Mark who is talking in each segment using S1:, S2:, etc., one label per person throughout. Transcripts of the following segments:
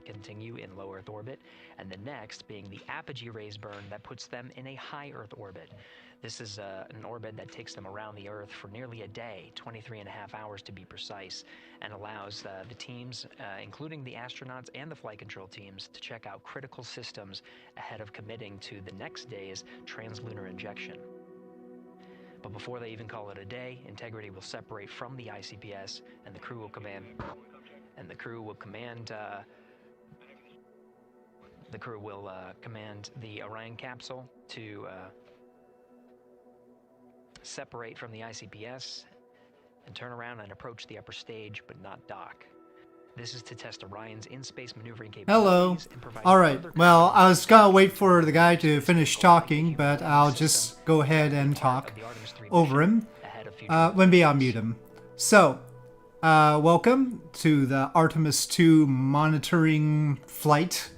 S1: continue in low Earth orbit, and the next being the apogee rays burn that puts them in a high Earth orbit. This is an orbit that takes them around the Earth for nearly a day, 23.5 hours to be precise, and allows the teams, including the astronauts and the flight control teams, to check out critical systems ahead of committing to the next day's translunar injection. But before they even call it a day, Integrity will separate from the ICPS, and the crew will command the Orion capsule to separate from the ICPS and turn around and approach the upper stage, but not dock. This is to test Orion's in-space maneuvering capabilities.
S2: Hello. All right. Well, I was gonna wait for the guy to finish talking, but I'll just go ahead and talk over him. Maybe I'll mute him. So, welcome to the Artemis 2 monitoring flight.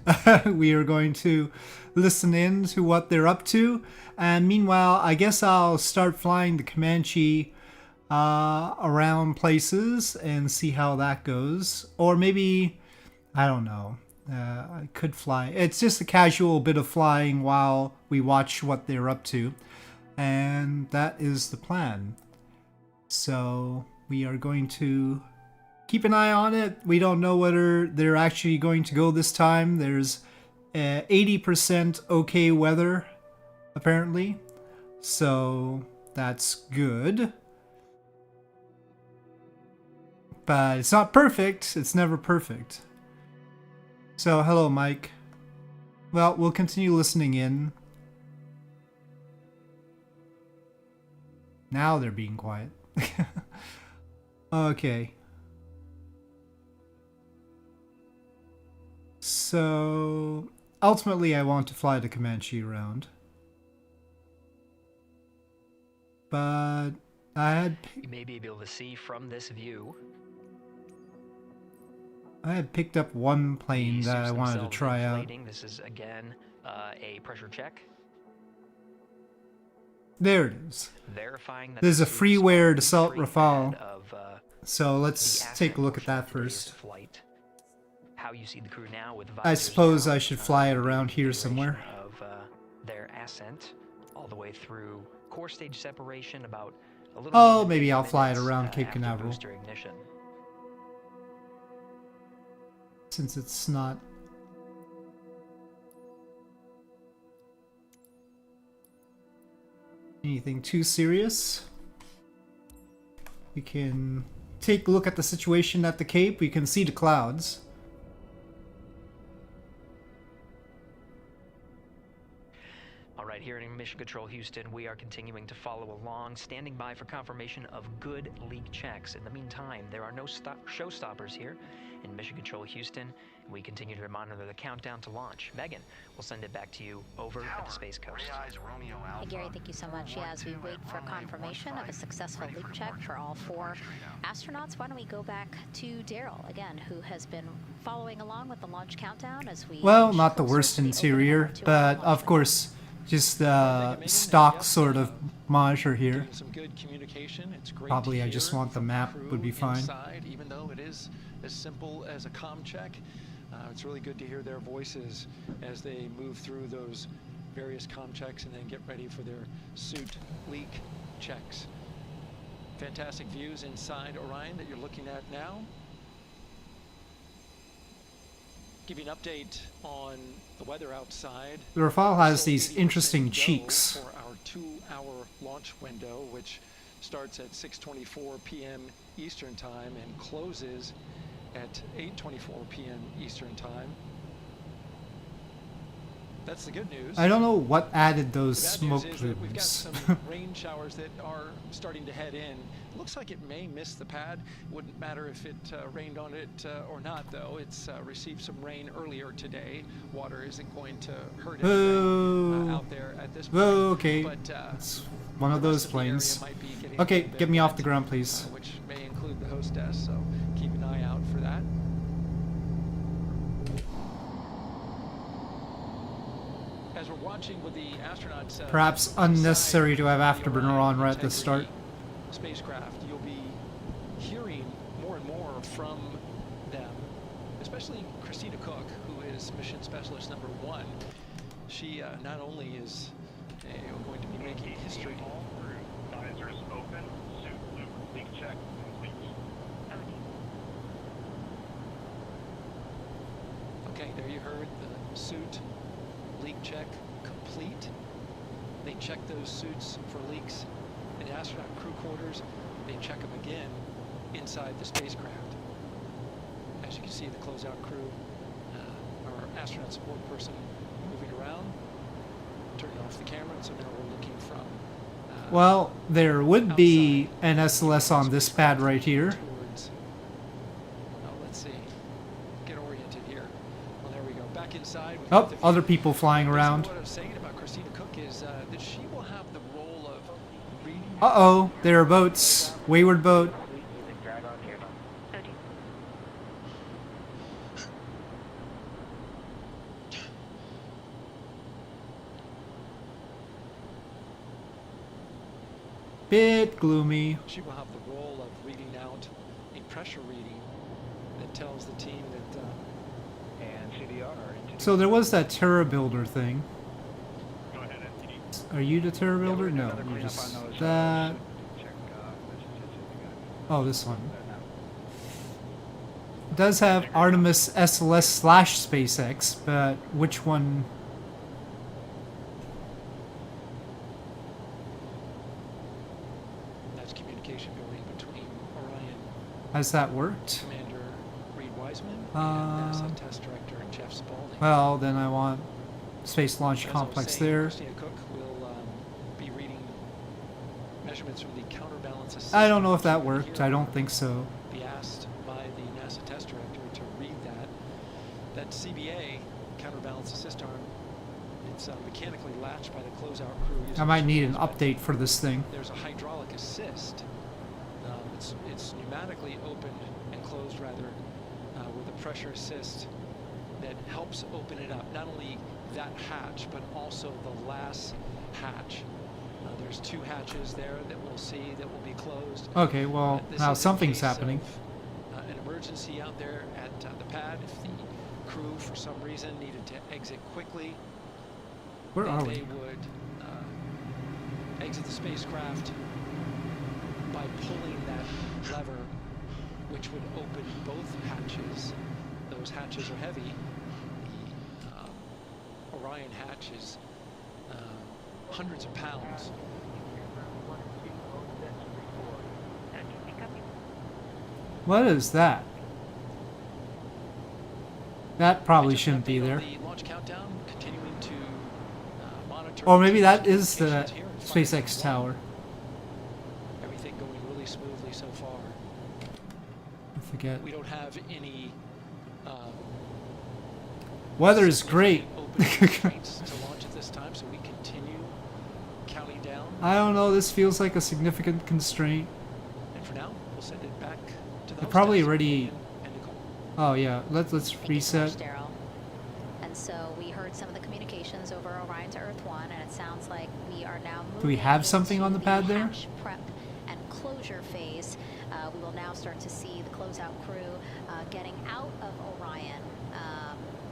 S2: We are going to listen in to what they're up to, and meanwhile, I guess I'll start flying the Comanche around places and see how that goes. Or maybe, I don't know, I could fly. It's just a casual bit of flying while we watch what they're up to, and that is the plan. So we are going to keep an eye on it. We don't know whether they're actually going to go this time. There's 80% okay weather apparently, so that's good. But it's not perfect. It's never perfect. So, hello, Mike. Well, we'll continue listening in. Now they're being quiet. Okay. So, ultimately, I want to fly the Comanche around. But
S1: you may be able to see from this view.
S2: I had picked up one plane that I wanted to try out.
S1: This is again a pressure check.
S2: There it is.
S1: Verifying that
S2: there's a freeware Dassault Rafale. So let's take a look at that first.
S1: How you see the crew now with
S2: I suppose I should fly it around here somewhere.
S1: Of their ascent all the way through core stage separation, about a little.
S2: Oh, maybe I'll fly it around Cape Canaveral. Since it's not anything too serious, we can take a look at the situation at the Cape. We can see the clouds.
S1: Alright, here in Mission Control Houston, we are continuing to follow along, standing by for confirmation of good leak checks. In the meantime, there are no showstoppers here in Mission Control Houston. We continue to monitor the countdown to launch. Megan, we'll send it back to you over at the Space Coast.
S3: Hey Gary, thank you so much. Yeah, as we wait for confirmation of a successful leak check for all 4 astronauts, why don't we go back to Daryl again, who has been following along with the launch countdown as we...
S2: Well, not the worst interior, but of course, just the stock sort of monitor here. Probably I just want the map would be fine.
S4: Even though it is as simple as a comm check, it's really good to hear their voices as they move through those various comm checks and then get ready for their suit leak checks. Fantastic views inside Orion that you're looking at now. Give you an update on the weather outside.
S2: The Rafale has these interesting cheeks.
S4: For our 2-hour launch window, which starts at 6:24 p.m. Eastern Time and closes at 8:24 p.m. Eastern Time. That's the good news.
S2: I don't know what added those smoke
S4: plumes. We've got some rain showers that are starting to head in. It looks like it may miss the pad. Wouldn't matter if it rained on it or not, though. It's received some rain earlier today. Water isn't going to hurt anything out there at this point.
S2: Okay.
S4: But,
S2: it's one of those planes. Okay, get me off the ground, please.
S4: Which may include the hostess, so keep an eye out for that. As we're watching with the astronauts,
S2: perhaps unnecessary to have Afterburner on right at the start.
S4: Spacecraft, you'll be hearing more and more from them, especially Christina Cook, specialist number 1. She not only is going to be making history.
S5: All crew, visors open, suit leak check complete.
S4: Okay, there you heard the suit leak check complete. They check those suits for leaks in the astronaut crew quarters. They check them again inside the spacecraft. As you can see, the closeout crew, our astronaut support person moving around, turning off the camera, so now we're looking from...
S2: Well, there would be an SLS on this pad right here.
S4: Towards, let's see. Get oriented here. Well, there we go. Back inside.
S2: Oh, other people flying around.
S4: What I was saying about Christina Cook is that she will have the role of reading...
S2: Uh-oh, there are boats. Wayward boat. Bit gloomy.
S4: She will have the role of reading out a pressure reading that tells the team that...
S5: And CDR.
S2: So there was that Terra Builder thing.
S5: Go ahead, NTD.
S2: Are you the Terra Builder? No,
S5: Another
S2: you're
S5: cleanup
S2: just
S5: on those,
S2: that.
S5: check,
S2: Oh, this one. It does have Artemis SLS / SpaceX, but which one?
S4: That's communication going between Orion
S2: Has that worked?
S4: Commander Reed Wiseman and NASA Test Director Jeff Spaulding.
S2: Well, then I want Space Launch
S4: As I was
S2: Complex
S4: saying,
S2: there.
S4: Christina Cook will be reading measurements from the counterbalance assist.
S2: I don't know if that worked. I don't think so.
S4: Be asked by the NASA Test Director to read that. That CBA, counterbalance assist arm, it's mechanically latched by the closeout crew.
S2: I might need an update for this thing.
S4: There's a hydraulic assist. It's pneumatically opened and closed rather with a pressure assist that helps open it up. Not only that hatch, but also the last hatch. There's 2 hatches there that we'll see that will be closed.
S2: Okay, well,
S4: This
S2: now
S4: is in
S2: something's
S4: case
S2: happening.
S4: of, an emergency out there at the pad. If the crew, for some reason, needed to exit quickly,
S2: Where are
S4: they
S2: we?
S4: would exit the spacecraft by pulling that lever, which would open both hatches. Those hatches are heavy. The Orion hatch is hundreds of pounds.
S2: What is that? That probably
S4: Just
S2: shouldn't be
S4: update on
S2: there.
S4: the launch countdown, continuing to monitor
S2: Or maybe that is the
S4: communications here. It's fine.
S2: SpaceX tower.
S4: Everything going really smoothly so far.
S2: I forget.
S4: We don't have any
S2: Weather is great.
S4: open constraints to launch at this time, so we continue counting down.
S2: I don't know, this feels like a significant constraint.
S4: And for now, we'll send it back to the
S2: I
S4: host
S2: probably
S4: desk,
S2: already-
S4: Ian and Nicole.
S2: Oh yeah, let's
S3: Thank you so
S2: reset.
S3: much, Daryl. And so we heard some of the communications over Orion to Earth 1, and it sounds like we are now moving
S2: Do we have something on the
S3: into
S2: pad there?
S3: hatch prep and closure phase. We will now start to see the closeout crew getting out of Orion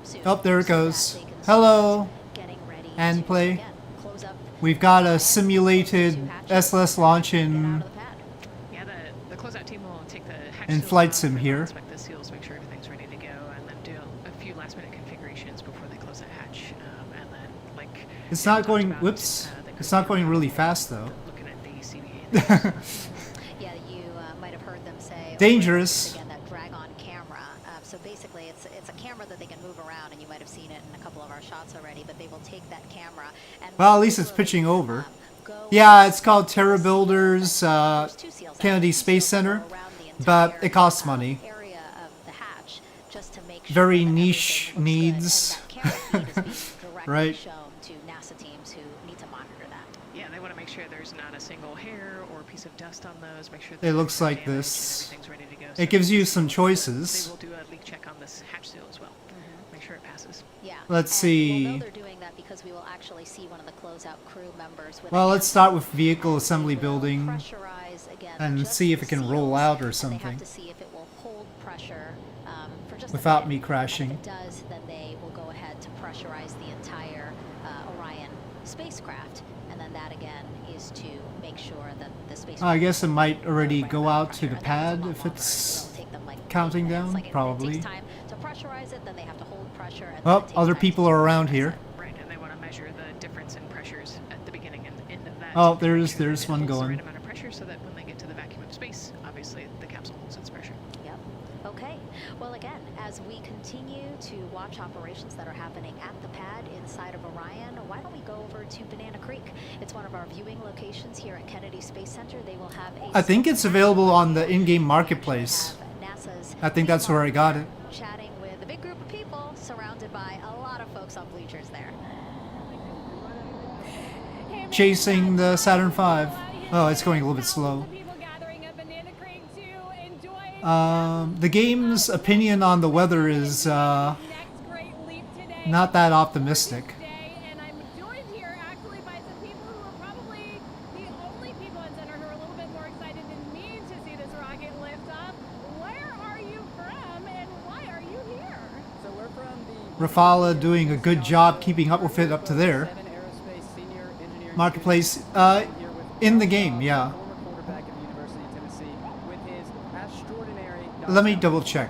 S3: soon.
S2: Oh, there it
S3: so that
S2: goes.
S3: they can
S2: Hello.
S3: start getting ready
S2: And
S3: to,
S2: play.
S3: again, close up
S2: We've got a simulated SLS launch
S3: get out
S2: in
S3: of the pad.
S6: Yeah, the closeout team will take the hatch
S2: in
S6: seals
S2: flight
S6: off
S2: sim
S6: and
S2: here.
S6: inspect the seals, make sure everything's ready to go, and then do a few last-minute configurations before they close that hatch. And then, like
S2: It's
S6: Sam
S2: not
S6: talked
S2: going.
S6: about,
S2: Whoops!
S6: the
S2: It's not going
S6: crew
S2: really fast though.
S6: looking at the CBA.
S3: Yeah, you might have heard them say
S2: Dangerous.
S3: again that drag-on camera. So basically, it's a camera that they can move around, and you might have seen it in a couple of our shots already. But they will take that camera and
S2: Well, at least it's pitching over.
S3: go
S2: Yeah, it's called Terra Builders
S3: There's 2 seals
S2: Kennedy
S3: out.
S2: Space
S3: So they'll
S2: Center,
S3: go around the
S2: but
S3: entire,
S2: it costs money.
S3: area of the hatch just to make sure
S2: Very
S3: that
S2: niche
S3: everything looks good. And
S2: needs.
S3: that camera feed is being directly
S2: Right.
S3: shown to NASA teams who need to monitor that.
S6: Yeah, they want to make sure there's not a single hair or piece of dust on those. Make sure
S2: It looks
S6: there's no
S2: like
S6: damage
S2: this.
S6: and everything's ready to go.
S2: It gives you some choices.
S6: They will do a leak check on this hatch seal as well. Make sure it passes.
S3: Yeah.
S2: Let's
S3: and
S2: see.
S3: We'll know they're doing that because we will actually see one of the closeout crew members with
S2: Well,
S3: a
S2: let's
S3: hand
S2: start with vehicle
S3: and
S2: assembly
S3: they will
S2: building
S3: pressurize again
S2: and
S3: just
S2: see if
S3: the
S2: it can roll
S3: seals,
S2: out or
S3: and
S2: something.
S3: They have to see if it will hold pressure for just
S2: without
S3: a bit.
S2: me
S3: And
S2: crashing.
S3: if it does, then they will go ahead to pressurize the entire Orion spacecraft, and then that again is to make sure that the spacecraft.
S2: I guess it might already go out to the
S3: And that
S2: pad
S3: goes a lot
S2: if
S3: longer.
S2: it's
S3: It'll take them, like,
S2: counting
S3: 8 minutes.
S2: down,
S3: Like, it
S2: probably.
S3: takes time to pressurize it, then they have to hold pressure. And then
S2: Well,
S3: it takes
S2: other
S3: time to
S2: people are around
S3: depressurize
S2: here.
S3: it.
S6: Right, and they want to measure the difference in pressures at the beginning and end of that.
S2: Oh,
S6: to make
S2: there's
S6: sure that it
S2: one
S6: holds the
S2: going.
S6: right amount of pressure so that when they get to the vacuum of space, obviously the capsule holds its pressure.
S3: Yep. Okay. Well, again, as we continue to watch operations that are happening at the pad inside of Orion, why don't we go over to Banana Creek? It's one of our viewing locations here at Kennedy Space Center. They will have a.
S2: I think it's available on the in-game marketplace.
S3: NASA's
S2: I think that's where I got it.
S3: chatting with a big group of people surrounded by a lot of folks on bleachers there.
S2: Chasing the Saturn V. Oh, it's going a little bit slow. The game's opinion on the weather is not that optimistic.
S7: And I'm joined here actually by some people who are probably the only people in Center who are a little bit more excited than me to see this rocket lift off. Where are you from and why are you here?
S8: So we're from the
S2: Rafala doing a good job keeping up with it up to there.
S8: Aerospace Senior Engineering
S2: Marketplace,
S8: here with
S2: in the game, yeah.
S8: former quarterback of the University of Tennessee with his extraordinary.
S2: Let me double check.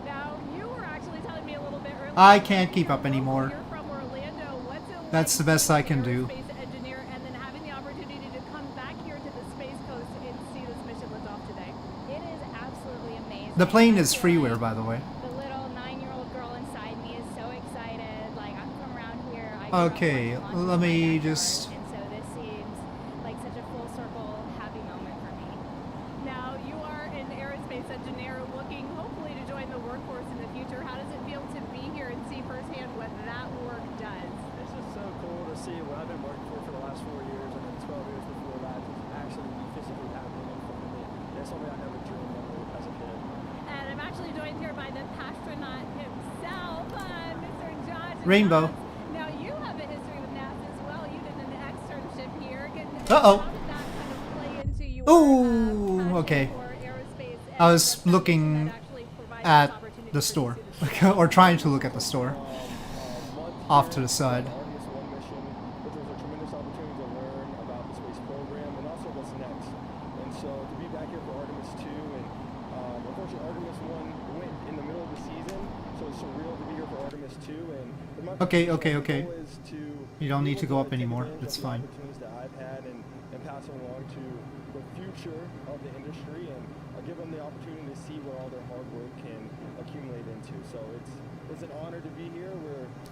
S7: Now, you were actually telling me a little bit earlier.
S2: I can't keep up anymore.
S7: You're from Orlando. What's it like
S2: That's the best I can
S7: being
S2: do.
S7: a space engineer and then having the opportunity to come back here to the Space Coast and see this mission lift off today? It is absolutely amazing.
S2: The plane
S7: I
S2: is
S7: feel
S2: freeware,
S7: like
S2: by the way.
S7: the little 9-year-old girl inside me is so excited. Like, I'm from around here. I grew up
S2: Okay,
S7: watching launch
S2: let
S7: in my
S2: me
S7: backyard,
S2: just...
S7: And so this seems like such a full circle happy moment for me. Now, you are an aerospace engineer looking hopefully to join the workforce in the future. How does it feel to be here and see firsthand what that work does?
S9: It's just so cool to see what I've been working for the last 4 years and then 12 years before that to actually be physically happening in front of me. It's something I never dreamed of as a kid.
S7: And I'm actually joined here by the astronaut himself, Mr. Josh.
S2: Rainbow.
S7: Jones. Now, you have a history with NASA as well. You did an externship here.
S2: Uh-oh.
S7: How did that kind of play into your
S2: Ooh,
S7: passion
S2: okay.
S7: for aerospace and
S2: I was
S7: the foundation
S2: looking
S7: that actually provides
S2: at
S7: this opportunity
S2: the
S7: for you
S2: store.
S7: to see this?
S2: Or trying to look at the store.
S9: Month
S2: Off
S9: here
S2: to the side.
S9: on the Artemis 1 mission, which was a tremendous opportunity to learn about the space program and also what's next. And so to be back here for Artemis 2, and unfortunately Artemis 1 went in the middle of the season, so it's surreal to be here for Artemis 2. And for my
S2: Okay,
S9: personal
S2: okay,
S9: goal
S2: okay.
S9: is to
S2: You don't
S9: be
S2: need to
S9: able
S2: go up
S9: take
S2: anymore.
S9: advantage
S2: It's
S9: of the
S2: fine.
S9: opportunities that I've had and pass them along to the future of the industry and give them the opportunity to see where all their hard work can accumulate into. So it's an honor to be here.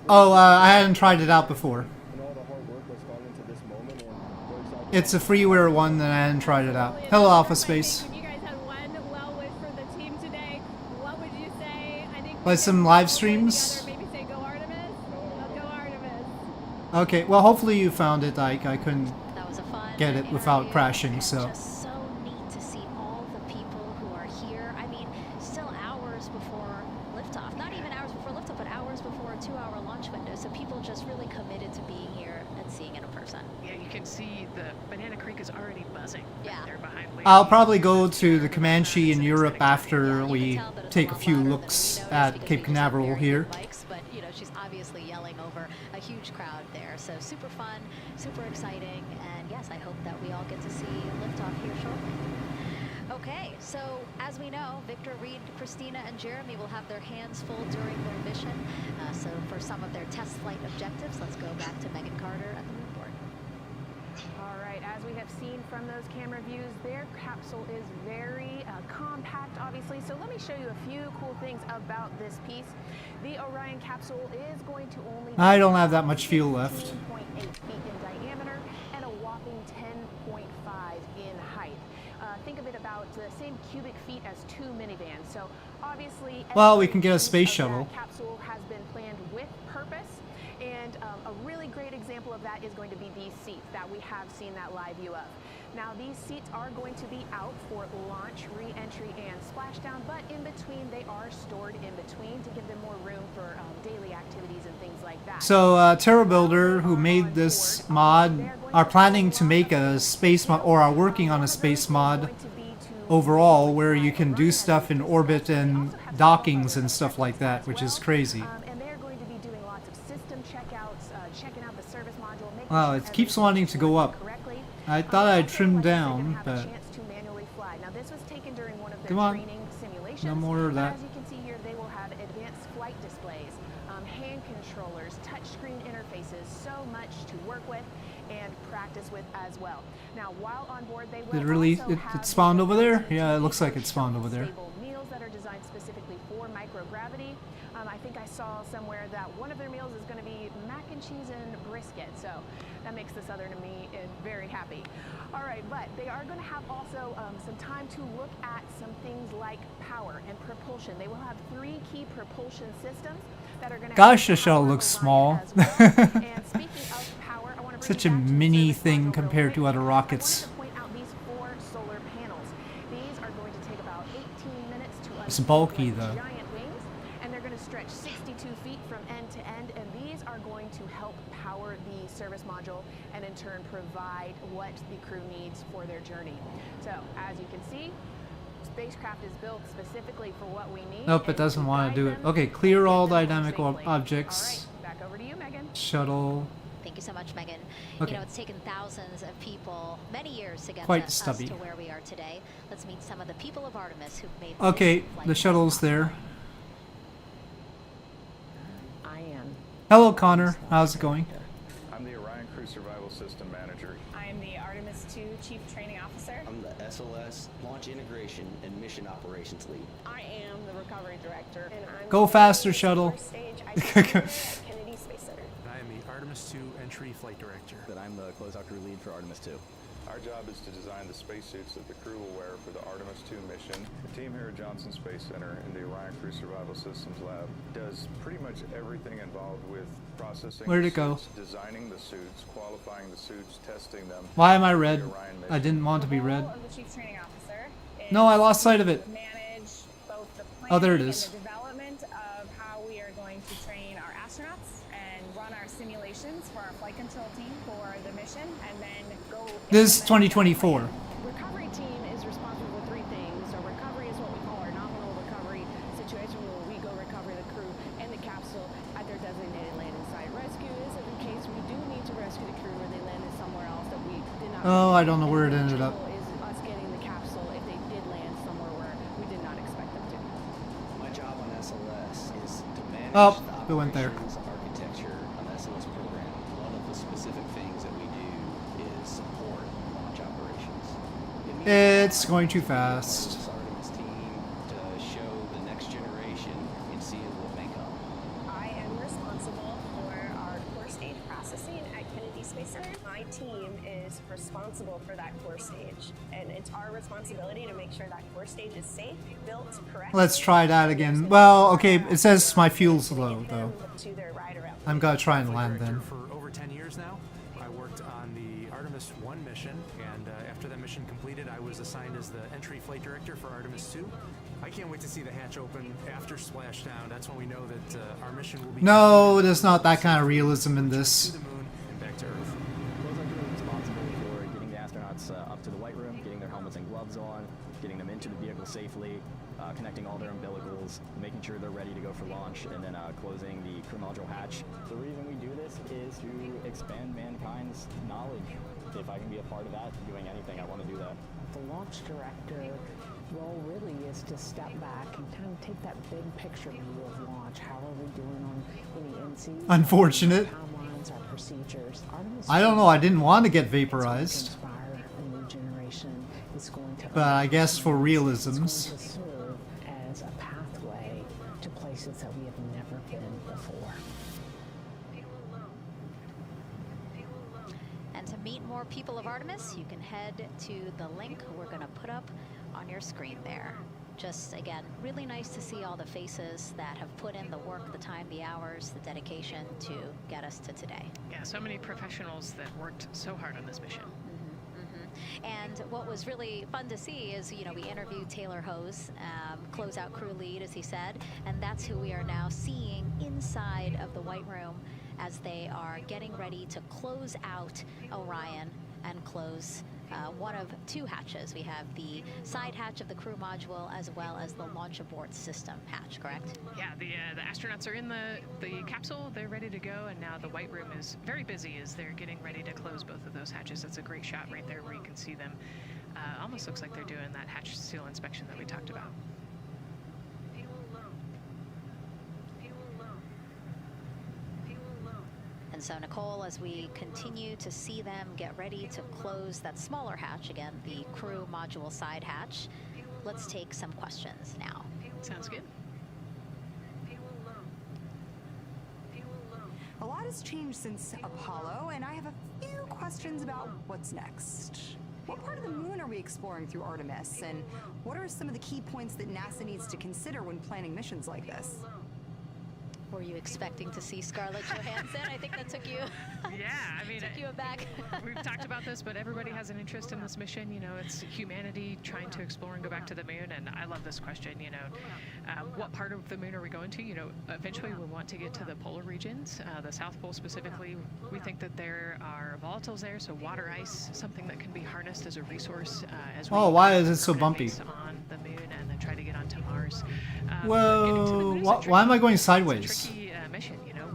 S2: Oh, I hadn't tried it out before.
S9: And all the hard work that's gone into this moment, and we're excited.
S2: It's a freeware one, and I hadn't tried it out. Hello, Alpha Space.
S7: If you guys had one well wish for the team today, what would you say? I think
S2: Like
S7: we
S2: some
S7: can
S2: live
S7: all play
S2: streams?
S7: together, maybe say go Artemis. Go Artemis.
S2: Okay, well, hopefully you found it. I couldn't
S3: That was a fun
S2: get it without
S3: interview,
S2: crashing,
S3: and
S2: so...
S3: just so neat to see all the people who are here. I mean, still hours before liftoff. Not even hours before liftoff, but hours before a 2-hour launch window. So people just really committed to being here and seeing it in person.
S6: Yeah, you can see the Banana Creek is already buzzing.
S3: Yeah.
S6: They're behind
S2: I'll probably go to the Comanche in Europe after we take a few looks at Cape Canaveral here.
S3: Bikes, but you know, she's obviously yelling over a huge crowd there. So super fun, super exciting, and yes, I hope that we all get to see liftoff here shortly. Okay, so as we know, Victor, Reed, Christina, and Jeremy will have their hands full during their mission. So for some of their test flight objectives, let's go back to Megan Carter at the moon board.
S10: All right, as we have seen from those camera views, their capsule is very compact, obviously. So let me show you a few cool things about this piece. The Orion capsule is going to only be
S2: I don't have that much fuel left.
S10: 16.8 feet in diameter and a whopping 10.5 in height. Think of it about the same cubic feet as 2 minivans. So obviously,
S2: Well, we can get a
S10: every
S2: space
S10: piece of that
S2: shuttle.
S10: Capsule has been planned with purpose, and a really great example of that is going to be these seats that we have seen that live view of. Now, these seats are going to be out for launch, re-entry, and splashdown, but in between, they are stored in between to give them more room for daily activities and things like that.
S2: So, TerraBuilder, who made this mod, are planning to make a space mod, or are working on a space mod overall, where you can do stuff in orbit and dockings and stuff like that, which is crazy.
S10: And they're going to be doing lots of system checkouts, checking out the service module, making
S2: Wow,
S10: sure
S2: it keeps
S10: everything
S2: wanting
S10: is
S2: to go
S10: working
S2: up.
S10: correctly.
S2: I thought I'd
S10: Also,
S2: trim
S10: like I said, they're
S2: down,
S10: gonna have a
S2: but
S10: chance to manually fly. Now, this was taken during one of their
S2: come on,
S10: training simulations.
S2: no more of that.
S10: As you can see here, they will have advanced flight displays, hand controllers, touchscreen interfaces, so much to work with and practice with as well. Now, while on board, they will
S2: Did it really?
S10: also
S2: It
S10: have
S2: spawned over there?
S10: the
S2: Yeah, it looks like it spawned over there.
S10: stable meals that are designed specifically for microgravity. I think I saw somewhere that one of their meals is going to be mac and cheese and brisket, so that makes the Southern to me very happy. All right, but they are going to have also some time to look at some things like power and propulsion. They will have 3 key propulsion systems that are going to.
S2: Gosh, the shuttle looks small.
S10: And speaking of power, I want to bring
S2: Such a
S10: you back to the
S2: mini
S10: service
S2: thing
S10: module real
S2: compared
S10: quick.
S2: to other
S10: I wanted
S2: rockets.
S10: to point out these 4 solar panels. These are going to take about 18 minutes to
S2: It's
S10: unfold
S2: bulky,
S10: like
S2: though.
S10: giant wings, and they're going to stretch 62 feet from end to end, and these are going to help power the service module and in turn provide what the crew needs for their journey. So as you can see, spacecraft is built specifically for what we need.
S2: Nope, it
S10: and
S2: doesn't
S10: to
S2: want
S10: guide
S2: to do it.
S10: them
S2: Okay,
S10: and
S2: clear
S10: get
S2: all
S10: them home
S2: dynamic
S10: safely.
S2: objects.
S10: All right, back over to you, Megan.
S2: Shuttle.
S3: Thank you so much, Megan.
S2: Okay.
S3: You know, it's taken thousands of people many years to get
S2: Quite
S3: us
S2: stubby.
S3: to where we are today. Let's meet some of the people of Artemis who've made
S2: Okay,
S3: this flight
S2: the shuttle's
S3: possible.
S2: there.
S11: I am.
S2: Hello, Connor. How's it going?
S12: I'm the Orion Crew Survival System Manager.
S7: I am the Artemis 2 Chief Training Officer.
S13: I'm the SLS Launch Integration and Mission Operations Lead.
S11: I am the Recovery Director. And I'm
S2: Go faster, shuttle.
S11: First stage IT at Kennedy Space Center.
S14: I am the Artemis 2 Entry Flight Director.
S8: That I'm the closeout crew lead for Artemis 2.
S12: Our job is to design the spacesuits that the crew will wear for the Artemis 2 mission. The team here at Johnson Space Center in the Orion Crew Survival Systems Lab does pretty much everything involved with processing
S2: Where'd
S12: the
S2: it go?
S12: suits, designing the suits, qualifying the suits, testing them.
S2: Why am I
S12: for the
S2: red?
S12: Orion mission.
S2: I didn't want to be
S7: The
S2: red.
S7: role of the Chief Training Officer is
S2: No, I lost sight of it.
S7: to manage both the
S2: Oh, there it
S7: planning
S2: is.
S7: and the development of how we are going to train our astronauts and run our simulations for our flight control team for the mission, and then go.
S2: This is
S7: implement that
S2: 2024.
S7: plan.
S11: Recovery team is responsible for 3 things. So recovery is what we call our nominal recovery situation where we go recover the crew and the capsule at their designated landing site. Rescue is in case we do need to rescue the crew or they landed somewhere else that we did not.
S2: Oh, I don't know where it
S11: And
S2: ended up.
S11: control is us getting the capsule if they did land somewhere where we did not expect them to.
S13: My job on SLS is to manage
S2: Oh,
S13: the
S2: we went there.
S13: operations architecture on the SLS program. One of the specific things that we do is support launch operations. It means
S2: It's going too fast.
S13: this Artemis team to show the next generation and see what may come.
S11: I am responsible for our core stage processing at Kennedy Space Center. My team is responsible for that core stage, and it's our responsibility to make sure that core stage is safe, built correctly.
S2: Let's try that again. Well, okay, it says my fuel's low, though.
S11: To their ride around.
S2: I'm gonna try and
S14: Flight
S2: land
S14: Director
S2: then.
S14: For over 10 years now. I worked on the Artemis 1 mission, and after that mission completed, I was assigned as the Entry Flight Director for Artemis 2. I can't wait to see the hatch open after splashdown. That's when we know that our mission will be
S2: No,
S14: completed.
S2: there's not that kind of realism in
S14: To
S2: this.
S14: the moon and back to Earth.
S8: Closeout crew is responsible for getting the astronauts up to the white room, getting their helmets and gloves on, getting them into the vehicle safely, connecting all their umbilicals, making sure they're ready to go for launch, and then closing the crew module hatch. The reason we do this is to expand mankind's knowledge. If I can be a part of that, doing anything, I want to do that.
S11: The launch director role really is to step back and kind of take that big picture view of launch. How are we doing on any NCs?
S2: Unfortunate.
S11: Timelines, our procedures. Artemis
S2: I don't know, I didn't want to get vaporized.
S11: Inspire a new generation. It's going to.
S2: But I guess for realisms.
S11: It's going to serve as a pathway to places that we have never been before.
S3: And to meet more people of Artemis, you can head to the link we're going to put up on your screen there. Just, again, really nice to see all the faces that have put in the work, the time, the hours, the dedication to get us to today.
S6: Yeah, so many professionals that worked so hard on this mission.
S3: And what was really fun to see is, you know, we interviewed Taylor Hose, closeout crew lead, as he said, and that's who we are now seeing inside of the White Room as they are getting ready to close out Orion and close one of two hatches. We have the side hatch of the crew module as well as the launch abort system hatch, correct?
S6: Yeah, the astronauts are in the capsule. They're ready to go, and now the white room is very busy as they're getting ready to close both of those hatches. That's a great shot right there where you can see them. Almost looks like they're doing that hatch seal inspection that we talked about.
S3: And so, Nicole, as we continue to see them get ready to close that smaller hatch, again, the crew module side hatch, let's take some questions now.
S6: Sounds good.
S15: A lot has changed since Apollo, and I have a few questions about what's next. What part of the moon are we exploring through Artemis, and what are some of the key points that NASA needs to consider when planning missions like this?
S3: Were you expecting to see Scarlett Johansson? I think that took you.
S6: Yeah, I mean,
S3: took you aback.
S6: We've talked about this, but everybody has an interest in this mission. You know, it's humanity trying to explore and go back to the moon, and I love this question. You know, what part of the moon are we going to? You know, eventually we want to get to the polar regions, the South Pole specifically. We think that there are volatiles there, so water ice, something that can be harnessed as a resource. As we
S2: why is it so bumpy?
S6: On the moon and then try to get onto Mars.
S2: Whoa! Why am I going sideways?
S6: Mission, you know,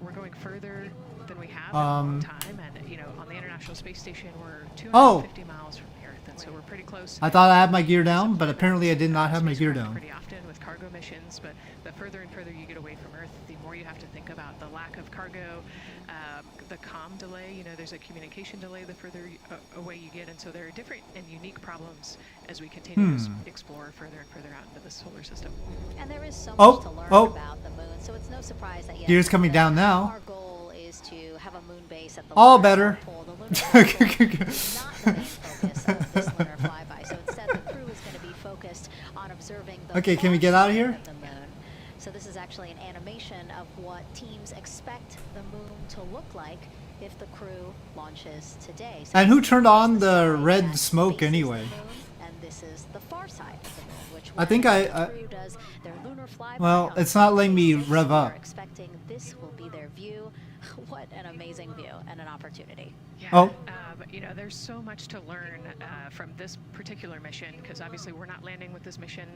S6: we're going further than we have in a long time, and you know, on the International Space Station we're 250 miles from the Earth, and so we're pretty close.
S2: I thought I had my gear down, but apparently I did not have my gear down.
S6: Pretty often with cargo missions, but the further and further you get away from Earth, the more you have to think about the lack of cargo, the comm delay. You know, there's a communication delay the further away you get, and so there are different and unique problems as we continue to explore further and further out into the solar system.
S3: And there is so much to learn about the moon, so it's no surprise that
S2: gears coming down now.
S3: Our goal is to have a moon base at the
S2: all better.
S3: Pole. The lunar pole is not the main focus of this lunar flyby. So instead, the crew is going to be focused on observing the
S2: okay, can we get out of here?
S3: The moon. So this is actually an animation of what teams expect the moon to look like if the crew launches today. So
S2: and who turned on the red smoke anyway?
S3: And this is the far side of the moon, which
S2: I think
S3: the crew does their lunar flyby.
S2: Well, it's not letting me rev up.
S3: They're expecting this will be their view. What an amazing view and an opportunity.
S6: Yeah, you know, there's so much to learn from this particular mission, because obviously we're not landing with this mission.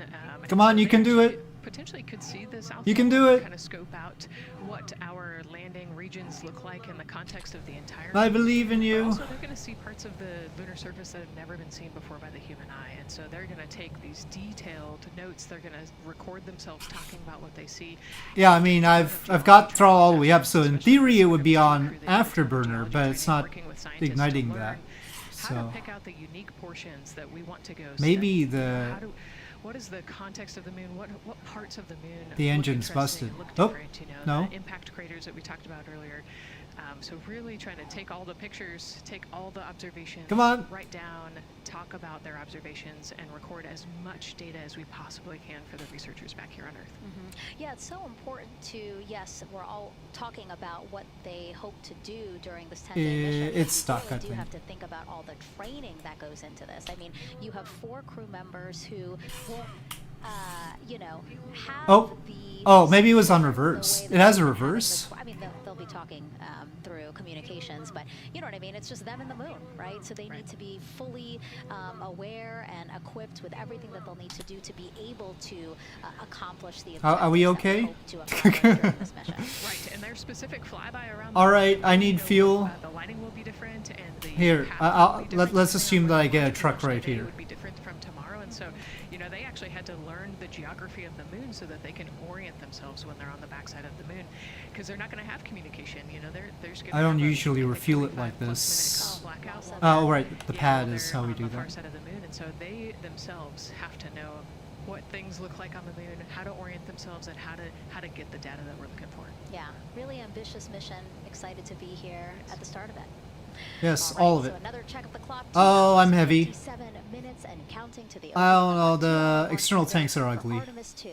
S2: Come on, you can do it.
S6: Potentially could see the South
S2: You can
S6: Pole
S2: do it.
S6: Kind of scope out what our landing regions look like in the context of the entire.
S2: I believe in you.
S6: But also, they're going to see parts of the lunar surface that have never been seen before by the human eye, and so they're going to take these detailed notes. They're going to record themselves talking about what they see.
S2: Yeah, I mean, I've got throttle all the way up, so in theory it would be on afterburner, but it's not igniting that.
S6: How to pick out the unique portions that we want to go.
S2: Maybe
S6: what is the context of the moon? What parts of the moon?
S2: The engine's busted.
S6: Oh,
S2: no.
S6: The impact craters that we talked about earlier. So really trying to take all the pictures, take all the observations,
S2: come on,
S6: write down, talk about their observations, and record as much data as we possibly can for the researchers back here on Earth.
S3: Yeah, it's so important to, yes, we're all talking about what they hope to do during this 10-day mission.
S2: It's stuck,
S3: I
S2: I
S3: think. You
S2: think.
S3: have to think about all the training that goes into this. I mean, you have 4 crew members who will, you know, have
S2: Oh, maybe it was on reverse. It has a reverse.
S3: I mean, they'll be talking through communications, but you know what I mean? It's just them and the moon, right? So they need to be fully aware and equipped with everything that they'll need to do to be able to accomplish the objectives
S2: Are we okay?
S6: Right, and there's specific flyby around.
S2: All right, I need fuel.
S6: The lighting will be different, and the
S2: here, let's assume that I get a truck right here.
S6: Would be different from tomorrow, and so you know they actually had to learn the geography of the moon so that they can orient themselves when they're on the backside of the moon, because they're not going to have communication. You know, there's.
S2: I don't usually refuel it like this. Oh, right, the pad is how we do that.
S6: Far side of the moon, and so they themselves have to know what things look like on the moon, how to orient themselves, and how to get the data that we're looking for.
S3: Yeah, really ambitious mission. Excited to be here at the start of it.
S2: Yes, all of it.
S3: So another check of the clock.
S2: Oh, I'm heavy.
S3: 7 minutes and counting to the.
S2: I don't know. The external tanks are ugly.
S3: Artemis 2.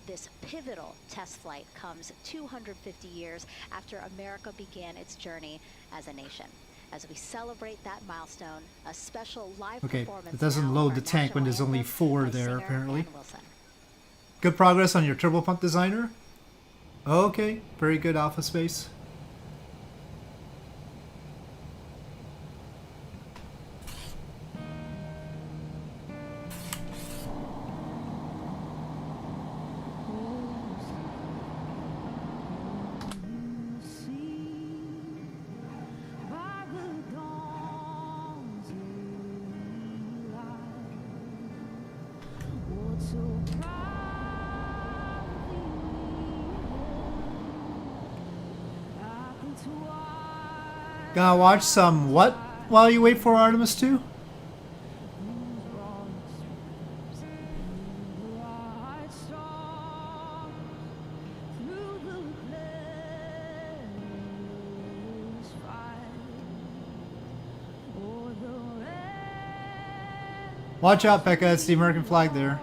S3: This pivotal test flight comes 250 years after America began its journey as a nation. As we celebrate that milestone, a special live performance.
S2: It doesn't load the tank when there's only 4 there, apparently.
S3: Ann Wilson.
S2: Good progress on your turbopump designer? Okay, very good, Alpha Space. Gonna watch some what while you wait for Artemis 2? Watch out, Becca, it's the American flag there.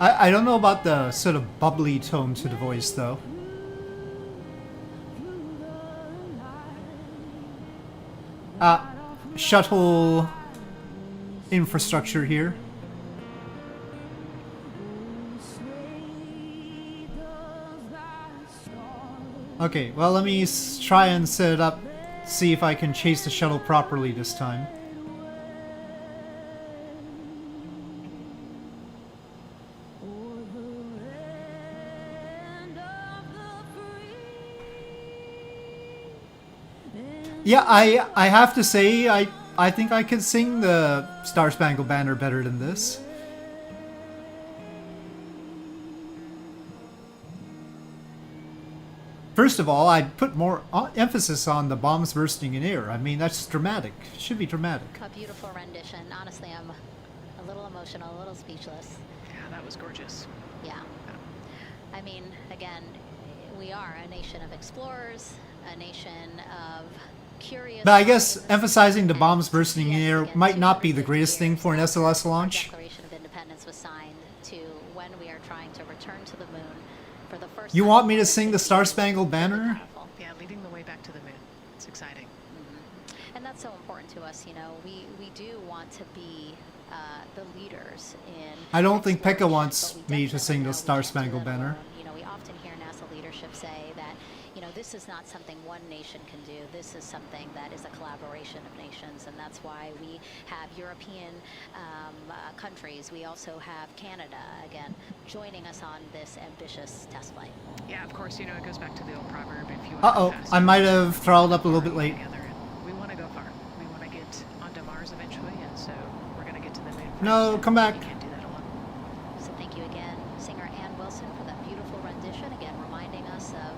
S2: I don't know about the sort of bubbly tone to the voice, though. Shuttle infrastructure here. Okay, well, let me try and set it up, see if I can chase the shuttle properly this time. Yeah, I have to say, I think I can sing the Star Spangled Banner better than this. First of all, I'd put more emphasis on the bombs bursting in air. I mean, that's dramatic. It should be dramatic.
S3: A beautiful rendition. Honestly, I'm a little emotional, a little speechless.
S6: Yeah, that was gorgeous.
S3: Yeah. I mean, again, we are a nation of explorers, a nation of curious...
S2: But I guess emphasizing the bombs bursting in air might not be the greatest thing for an SLS launch.
S3: Declaration of Independence was signed to when we are trying to return to the moon for the first
S2: You
S3: time.
S2: want me to sing the Star Spangled Banner?
S6: Yeah, leading the way back to the moon. It's exciting.
S3: Mm-hmm. And that's so important to us, you know. We do want to be the leaders in...
S2: I don't think Pekka wants me to sing the Star Spangled Banner.
S3: You know, we often hear NASA leadership say that, you know, this is not something one nation can do. This is something that is a collaboration of nations, and that's why we have European countries. We also have Canada, again, joining us on this ambitious test flight.
S6: Yeah, of course, you know, it goes back to the old proverb, if you
S2: Uh-oh, I might have throttled up a little bit late.
S6: We want to go far. We want to get onto Mars eventually, and so we're going to get to the moon.
S2: No, come back.
S3: So thank you again, singer Ann Wilson, for that beautiful rendition, again reminding us of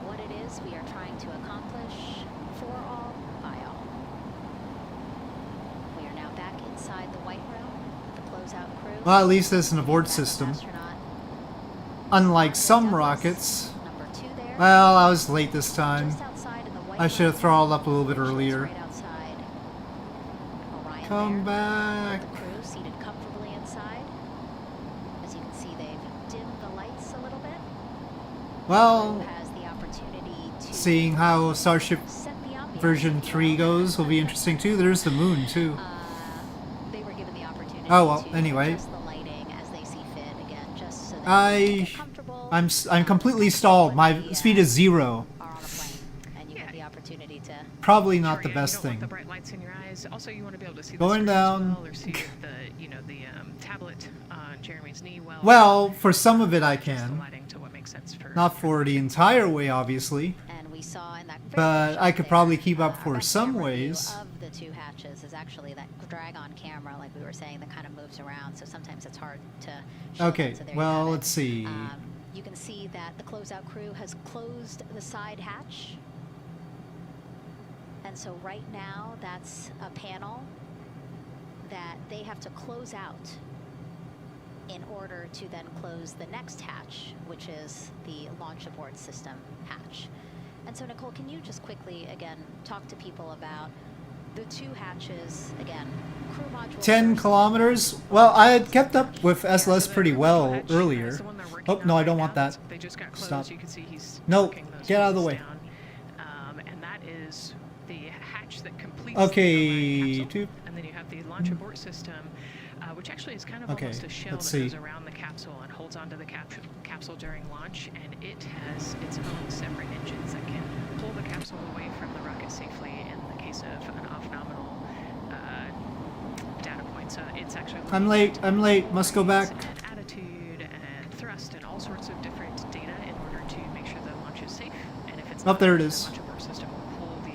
S3: what it is we are trying to accomplish for all, by all. We are now back inside the White Room with the closeout crew.
S2: Well, at least there's an abort system. Unlike some rockets. Well, I was late this time. I should have throttled up a little bit earlier. Come back.
S3: The crew seated comfortably inside. As you can see, they've dimmed the lights a little bit.
S2: Well,
S3: Has the opportunity to
S2: seeing how Starship version 3 goes will be interesting too. There's the moon too.
S3: they were given the opportunity
S2: Oh well,
S3: to
S2: anyway.
S3: adjust the lighting as they see fit, again, just so that
S2: I'm completely stalled. My speed is 0.
S3: and you have the opportunity to
S2: Probably not the best thing.
S6: The bright lights in your eyes. Also, you want to be able to see
S2: Going
S6: the screen as
S2: down.
S6: well, or see the, you know, the tablet on Jeremy's knee.
S2: Well, for some of it I can.
S6: lighting to what makes sense for
S2: Not for the entire way, obviously.
S3: And we saw in that
S2: But I could probably keep up for some ways.
S3: of the two hatches is actually that drag-on camera, like we were saying, that kind of moves around. So sometimes it's hard to show
S2: Okay,
S3: that. So there you
S2: well,
S3: have it.
S2: let's see.
S3: You can see that the closeout crew has closed the side hatch. And so right now, that's a panel that they have to close out in order to then close the next hatch, which is the launch abort system hatch. And so, Nicole, can you just quickly, again, talk to people about the two hatches, again, crew module
S2: 10 kilometers? Well, I had kept up with SLS pretty well earlier. Oh, no, I don't want that.
S6: They just got closed.
S2: Stop.
S6: You can see he's
S2: No, get out of the way.
S6: and that is the hatch that completes
S2: Okay,
S6: the and then you have the launch abort system, which actually is kind of
S2: Okay,
S6: almost a shell
S2: let's
S6: that
S2: see.
S6: goes around the capsule and holds onto the capsule during launch, and it has its own separate engines that can pull the capsule away from the rocket safely in the case of an off-nominal data point. So it's actually
S2: I'm late, must go back.
S6: attitude and thrust and all sorts of different data in order to make sure the launch is safe.
S2: Oh, there it is.
S6: launch abort system will pull the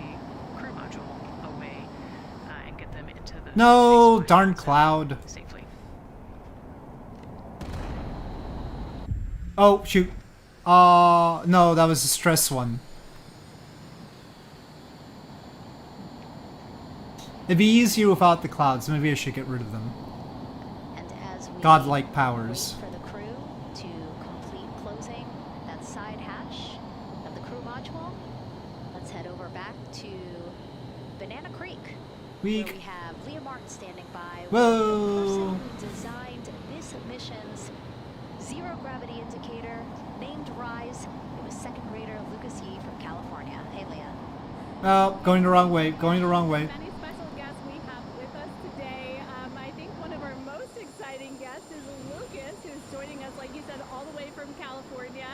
S6: crew module away and get them into the
S2: No,
S6: space
S2: darn cloud.
S6: safely.
S2: Oh, shoot. No, that was a stress one. It'd be easier without the clouds. Maybe I should get rid of them.
S3: And as we
S2: Godlike powers.
S3: wait for the crew to complete closing that side hatch of the crew module, let's head over back to Banana Creek, where we have Leah Martin standing by with the person who designed this mission's zero gravity indicator, named RISE. It was second grader Lucas Yee from California. Hey, Leah.
S2: Oh, going the wrong way. Going the wrong way.
S7: Many special guests we have with us today. I think one of our most exciting guests is Lucas, who's joining us, like you said, all the way from California.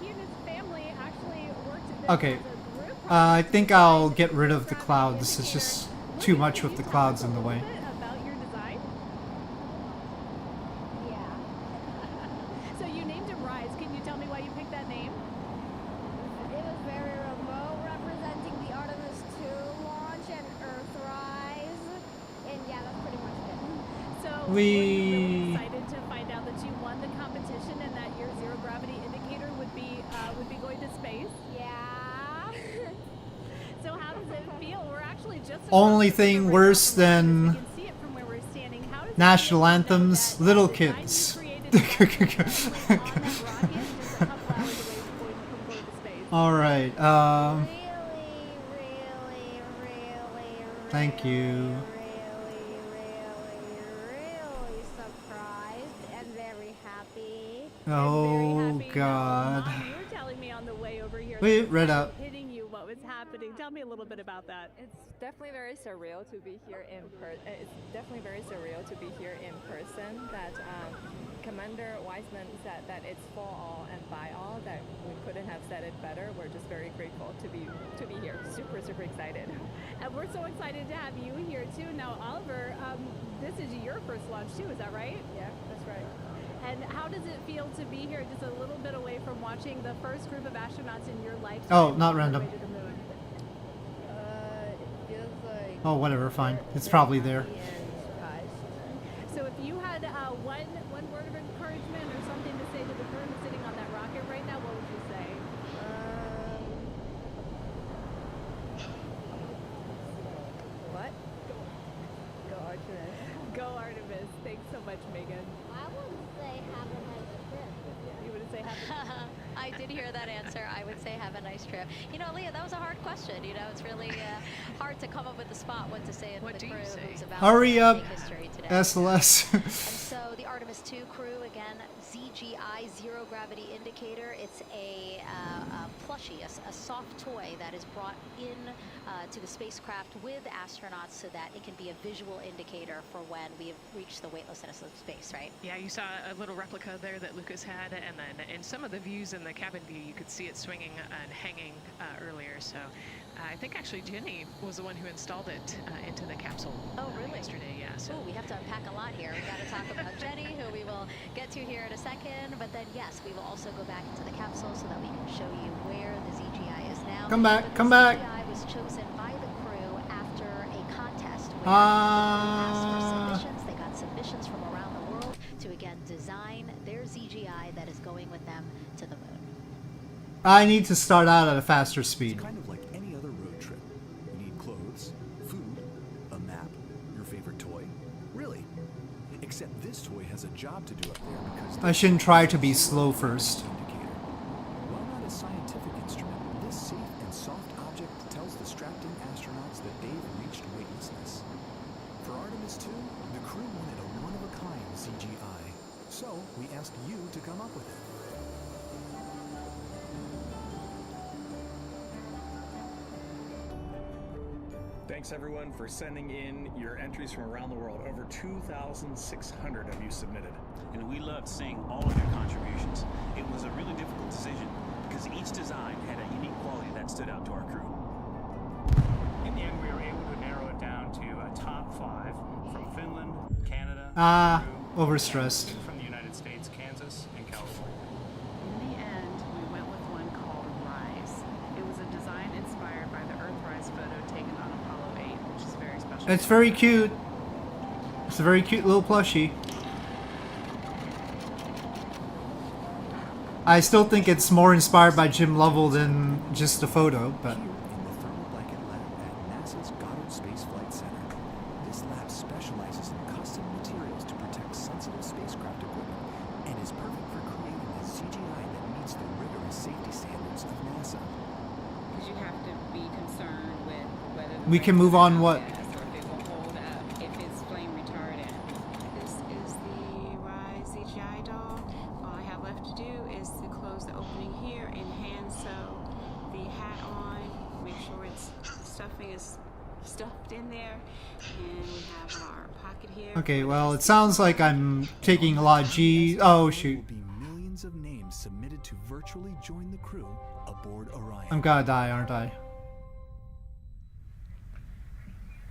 S7: He and his family actually worked
S2: Okay. I think I'll get rid of the clouds. It's just too much with the clouds in the way.
S7: about your design. Yeah. So you named him Rise. Can you tell me why you picked that name?
S16: It was very remote, representing the Artemis 2 launch and Earthrise. And yeah, that's pretty much it.
S7: So were you really excited to find out that you won the competition and that your zero gravity indicator would be going to space?
S16: Yeah.
S7: So how does it feel? We're actually just
S2: Only thing worse than
S7: see it from where we're standing. How does
S2: national anthems, little kids. Alright, thank you.
S16: Really surprised and very happy.
S2: Oh god.
S7: You were telling me on the way over here.
S2: Wait,
S7: that
S2: read
S7: was
S2: up.
S7: hitting you. What was happening? Tell me a little bit about that.
S17: It's definitely very surreal to be here in person. That Commander Wiseman said that it's for all and by all. That we couldn't have said it better. We're just very grateful to be here. Super excited.
S7: And we're so excited to have you here too. Now, Oliver, this is your first launch too. Is that right?
S17: Yeah, that's right.
S7: And how does it feel to be here, just a little bit away from watching the first group of astronauts in your life?
S2: Oh, not random.
S17: It feels like.
S2: Oh, whatever, fine. It's probably there.
S7: So if you had one word of encouragement or something to say to the crew sitting on that rocket right now, what would you say?
S17: What? Go Artemis.
S7: Go Artemis. Thanks so much, Megan.
S16: I would say have a nice trip.
S7: You would say have
S3: I did hear that answer. I would say have a nice trip. You know, Leah, that was a hard question. You know, it's really hard to come up with a spot what to say in the crew who's about
S2: Hurry
S3: to
S2: up,
S3: make history today.
S2: SLS.
S3: And so the Artemis 2 crew, again, ZGI, Zero Gravity Indicator. It's a plushie, a soft toy that is brought in to the spacecraft with astronauts so that it can be a visual indicator for when we have reached the weightlessness of space, right?
S6: Yeah, you saw a little replica there that Lucas had, and then in some of the views in the cabin view, you could see it swinging and hanging earlier. So I think actually Jenny was the one who installed it into the capsule.
S3: Oh, really?
S6: Yesterday, yeah. So
S3: we have to unpack a lot here. We got to talk about Jenny, who we will get to here in a second. But then, yes, we will also go back into the capsule so that we can show you where the ZGI is now.
S2: Come back,
S3: But
S2: come
S3: the
S2: back.
S3: ZGI was chosen by the crew after a contest where asked for submissions. They got submissions from around the world to again design their ZGI that is going with them to the moon.
S2: I need to start out at a faster speed.
S18: It's kind of like any other road trip. You need clothes, food, a map, your favorite toy. Really. Except this toy has a job to do up there because
S2: I shouldn't try to be slow first.
S18: while not a scientific instrument, this safe and soft object tells the strapped-in astronauts that they've reached weightlessness. For Artemis 2, the crew wanted a one-of-a-kind CGI. So we asked you to come up with it.
S19: Thanks everyone for sending in your entries from around the world. Over 2,600 of you submitted.
S13: And we loved seeing all of your contributions. It was a really difficult decision because each design had a unique quality that stood out to our crew.
S5: In the end, we were able to narrow it down to a top 5 from Finland, Canada,
S2: Overstressed.
S5: from the United States, Kansas, and California.
S20: In the end, we went with one called Rise. It was a
S2: It's very cute. It's a very cute little plushie. I still think it's more inspired by Jim Lovell than just the photo, but...
S18: In the thermal blanket lab at NASA's Goddard Space Flight Center. This lab specializes in custom materials to protect sensitive spacecraft equipment and is perfect for creating a CGI that meets the rigorous safety standards of NASA.
S20: Because you have to be concerned with whether
S2: We can move on what?
S20: or if it will hold up, if it's flame retardant. This is the Rise CGI doll. All I have left to do is to close the opening here and hand sew the hat on, make sure stuffing is stuffed in there, and we have our pocket here.
S2: Okay, well, it sounds like I'm taking a lot of G... Oh, shoot.
S18: Will be millions of names submitted to virtually join the crew aboard Orion.
S2: I'm gonna die, aren't I?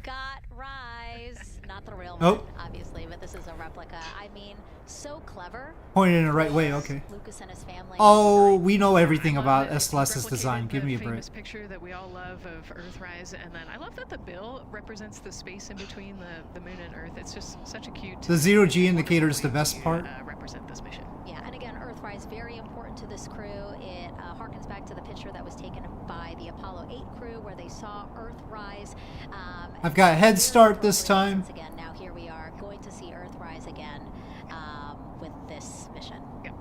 S3: Got Rise. Not the real
S2: Oh.
S3: one, obviously, but this is a replica. I mean, so clever.
S2: Pointed in the right way, okay.
S3: Lucas and his family.
S2: Oh, we know everything about SLS's design. Give me a break.
S6: Famous picture that we all love of Earthrise, and then I love that the bill represents the space in between the moon and Earth. It's just such a cute.
S2: The zero G indicator is the best part.
S6: Represent this mission.
S3: Yeah, and again, Earthrise very important to this crew. It harkens back to the picture that was taken by the Apollo 8 crew, where they saw Earthrise.
S2: I've got a head start this time.
S3: Once again, now here we are going to see Earthrise again with this mission.
S6: Yep.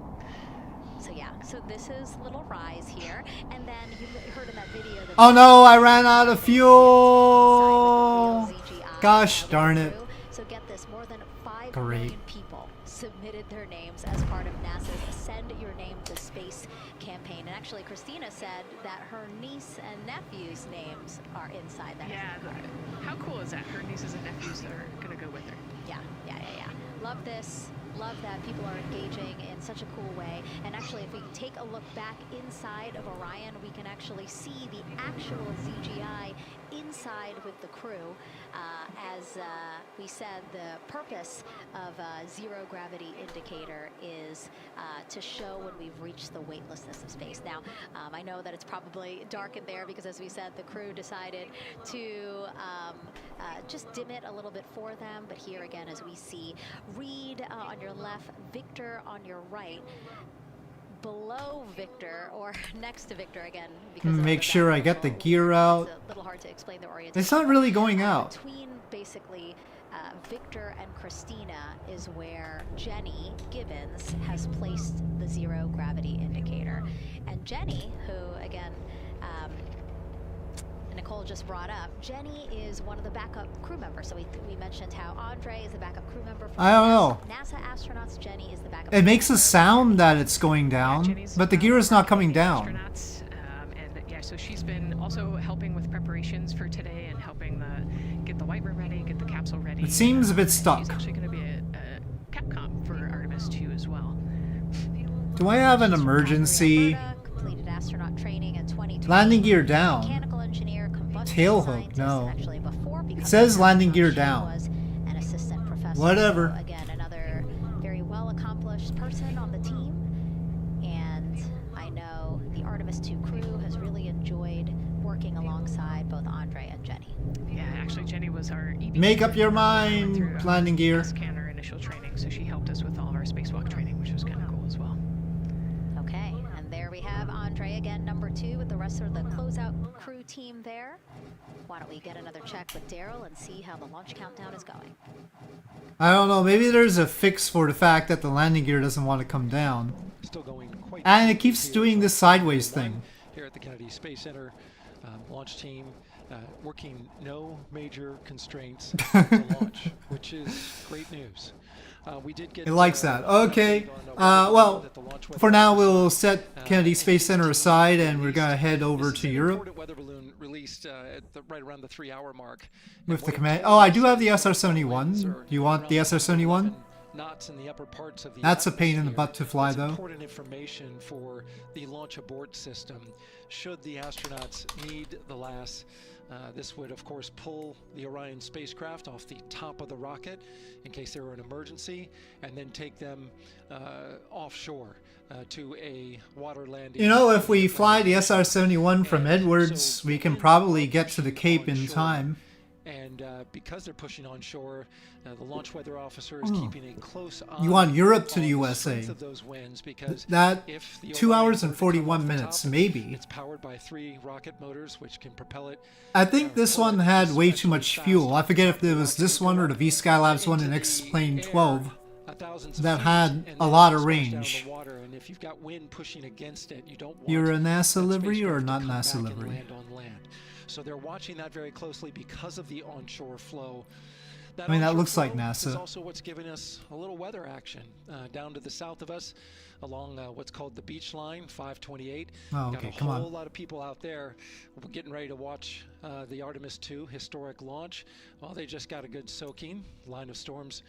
S3: So yeah, so this is little Rise here, and then you heard in that video that
S2: Oh no, I ran out of fuel! Gosh darn it.
S3: So get this, more than 5
S2: Great.
S3: million people submitted their names as part of NASA's Send Your Name to Space campaign. And actually, Christina said that her niece and nephew's names are inside that.
S6: Yeah, how cool is that? Her nieces and nephews are going to go with her.
S3: Yeah. Love this. Love that people are engaging in such a cool way. And actually, if we take a look back inside of Orion, we can actually see the actual ZGI inside with the crew. As we said, the purpose of zero gravity indicator is to show when we've reached the weightlessness of space. Now, I know that it's probably dark in there because, as we said, the crew decided to just dim it a little bit for them. But here again, as we see, Reed on your left, Victor on your right. Below Victor, or next to Victor again, because
S2: Make sure I get the gear out.
S3: it's a little hard to explain the orientation.
S2: It's not really going out.
S3: Between basically Victor and Christina is where Jenny Gibbons has placed the zero gravity indicator. And Jenny, who again, Nicole just brought up, Jenny is one of the backup crew members. So we mentioned how Andre is the backup crew member for
S2: I don't know.
S3: NASA astronauts. Jenny is the backup.
S2: It makes a sound that it's going down, but the gear is not coming down.
S6: Astronauts, and yeah, so she's been also helping with preparations for today and helping get the white room ready, get the capsule ready.
S2: It seems a bit stuck.
S6: She's actually going to be a Capcom for Artemis 2 as well.
S2: Do I have an emergency?
S3: Completed astronaut training in 2020.
S2: Landing gear down.
S3: Mechanical engineer, combustion
S2: Tail
S3: scientist,
S2: hook, no.
S3: and actually before
S2: It
S3: becoming
S2: says
S3: an
S2: landing
S3: astronaut,
S2: gear
S3: she
S2: down.
S3: was an assistant professor.
S2: Whatever.
S3: So again, another very well accomplished person on the team. And I know the Artemis 2 crew has really enjoyed working alongside both Andre and Jenny.
S6: Yeah, actually Jenny was our EB.
S2: Make up your mind, landing gear.
S6: Scanner initial training, so she helped us with all of our spacewalk training, which was kind of cool as well.
S3: Okay, and there we have Andre again, number 2, with the rest of the closeout crew team there. Why don't we get another check with Daryl and see how the launch countdown is going?
S2: I don't know, maybe there's a fix for the fact that the landing gear doesn't want to come down.
S4: Still going quite
S2: And it keeps doing this sideways thing.
S4: here at the Kennedy Space Center. Launch team working no major constraints to launch, which is great news. We did get
S2: It likes that. Okay. Well, for now we'll set Kennedy Space Center aside and we're going to head over to Europe
S4: weather balloon released right around the 3-hour mark.
S2: with the command. Oh, I do have the SR-71. Do you want the SR-71?
S4: Knots in the upper parts of the
S2: That's a pain in the
S4: atmosphere.
S2: butt to fly,
S4: It's
S2: though.
S4: Important information for the launch abort system. Should the astronauts need the LAS, this would, of course, pull the Orion spacecraft off the top of the rocket in case there were an emergency, and then take them offshore to a water landing.
S2: You know, if we fly the SR-71 from Edwards, we can probably get to the Cape in time.
S4: And because they're pushing onshore, the launch weather officer is keeping a close eye.
S2: You want Europe to the
S4: on
S2: USA.
S4: strength of those winds because
S2: That
S4: if the
S2: 2
S4: Orion
S2: hours and
S4: were to come
S2: 41
S4: off the
S2: minutes,
S4: top,
S2: maybe.
S4: It's powered by 3 rocket motors, which can propel it.
S2: I think this one had way too much fuel. I forget if it was this one or the V Skylabs one in X-Plane 12 that had a lot of range.
S4: And if you've got wind pushing against it, you don't want
S2: You're a
S4: that
S2: NASA livery or
S4: spacecraft to
S2: not
S4: come back
S2: NASA
S4: and
S2: livery?
S4: land on land. So they're watching that very closely because of the onshore flow.
S2: I mean, that
S4: onshore
S2: looks like
S4: flow is
S2: NASA.
S4: also what's giving us a little weather action down to the south of us along what's called the beach line, 528.
S2: Oh,
S4: Got
S2: okay,
S4: a
S2: come on.
S4: whole lot of people out there getting ready to watch the Artemis 2 historic launch. Well, they just got a good soaking line of storms.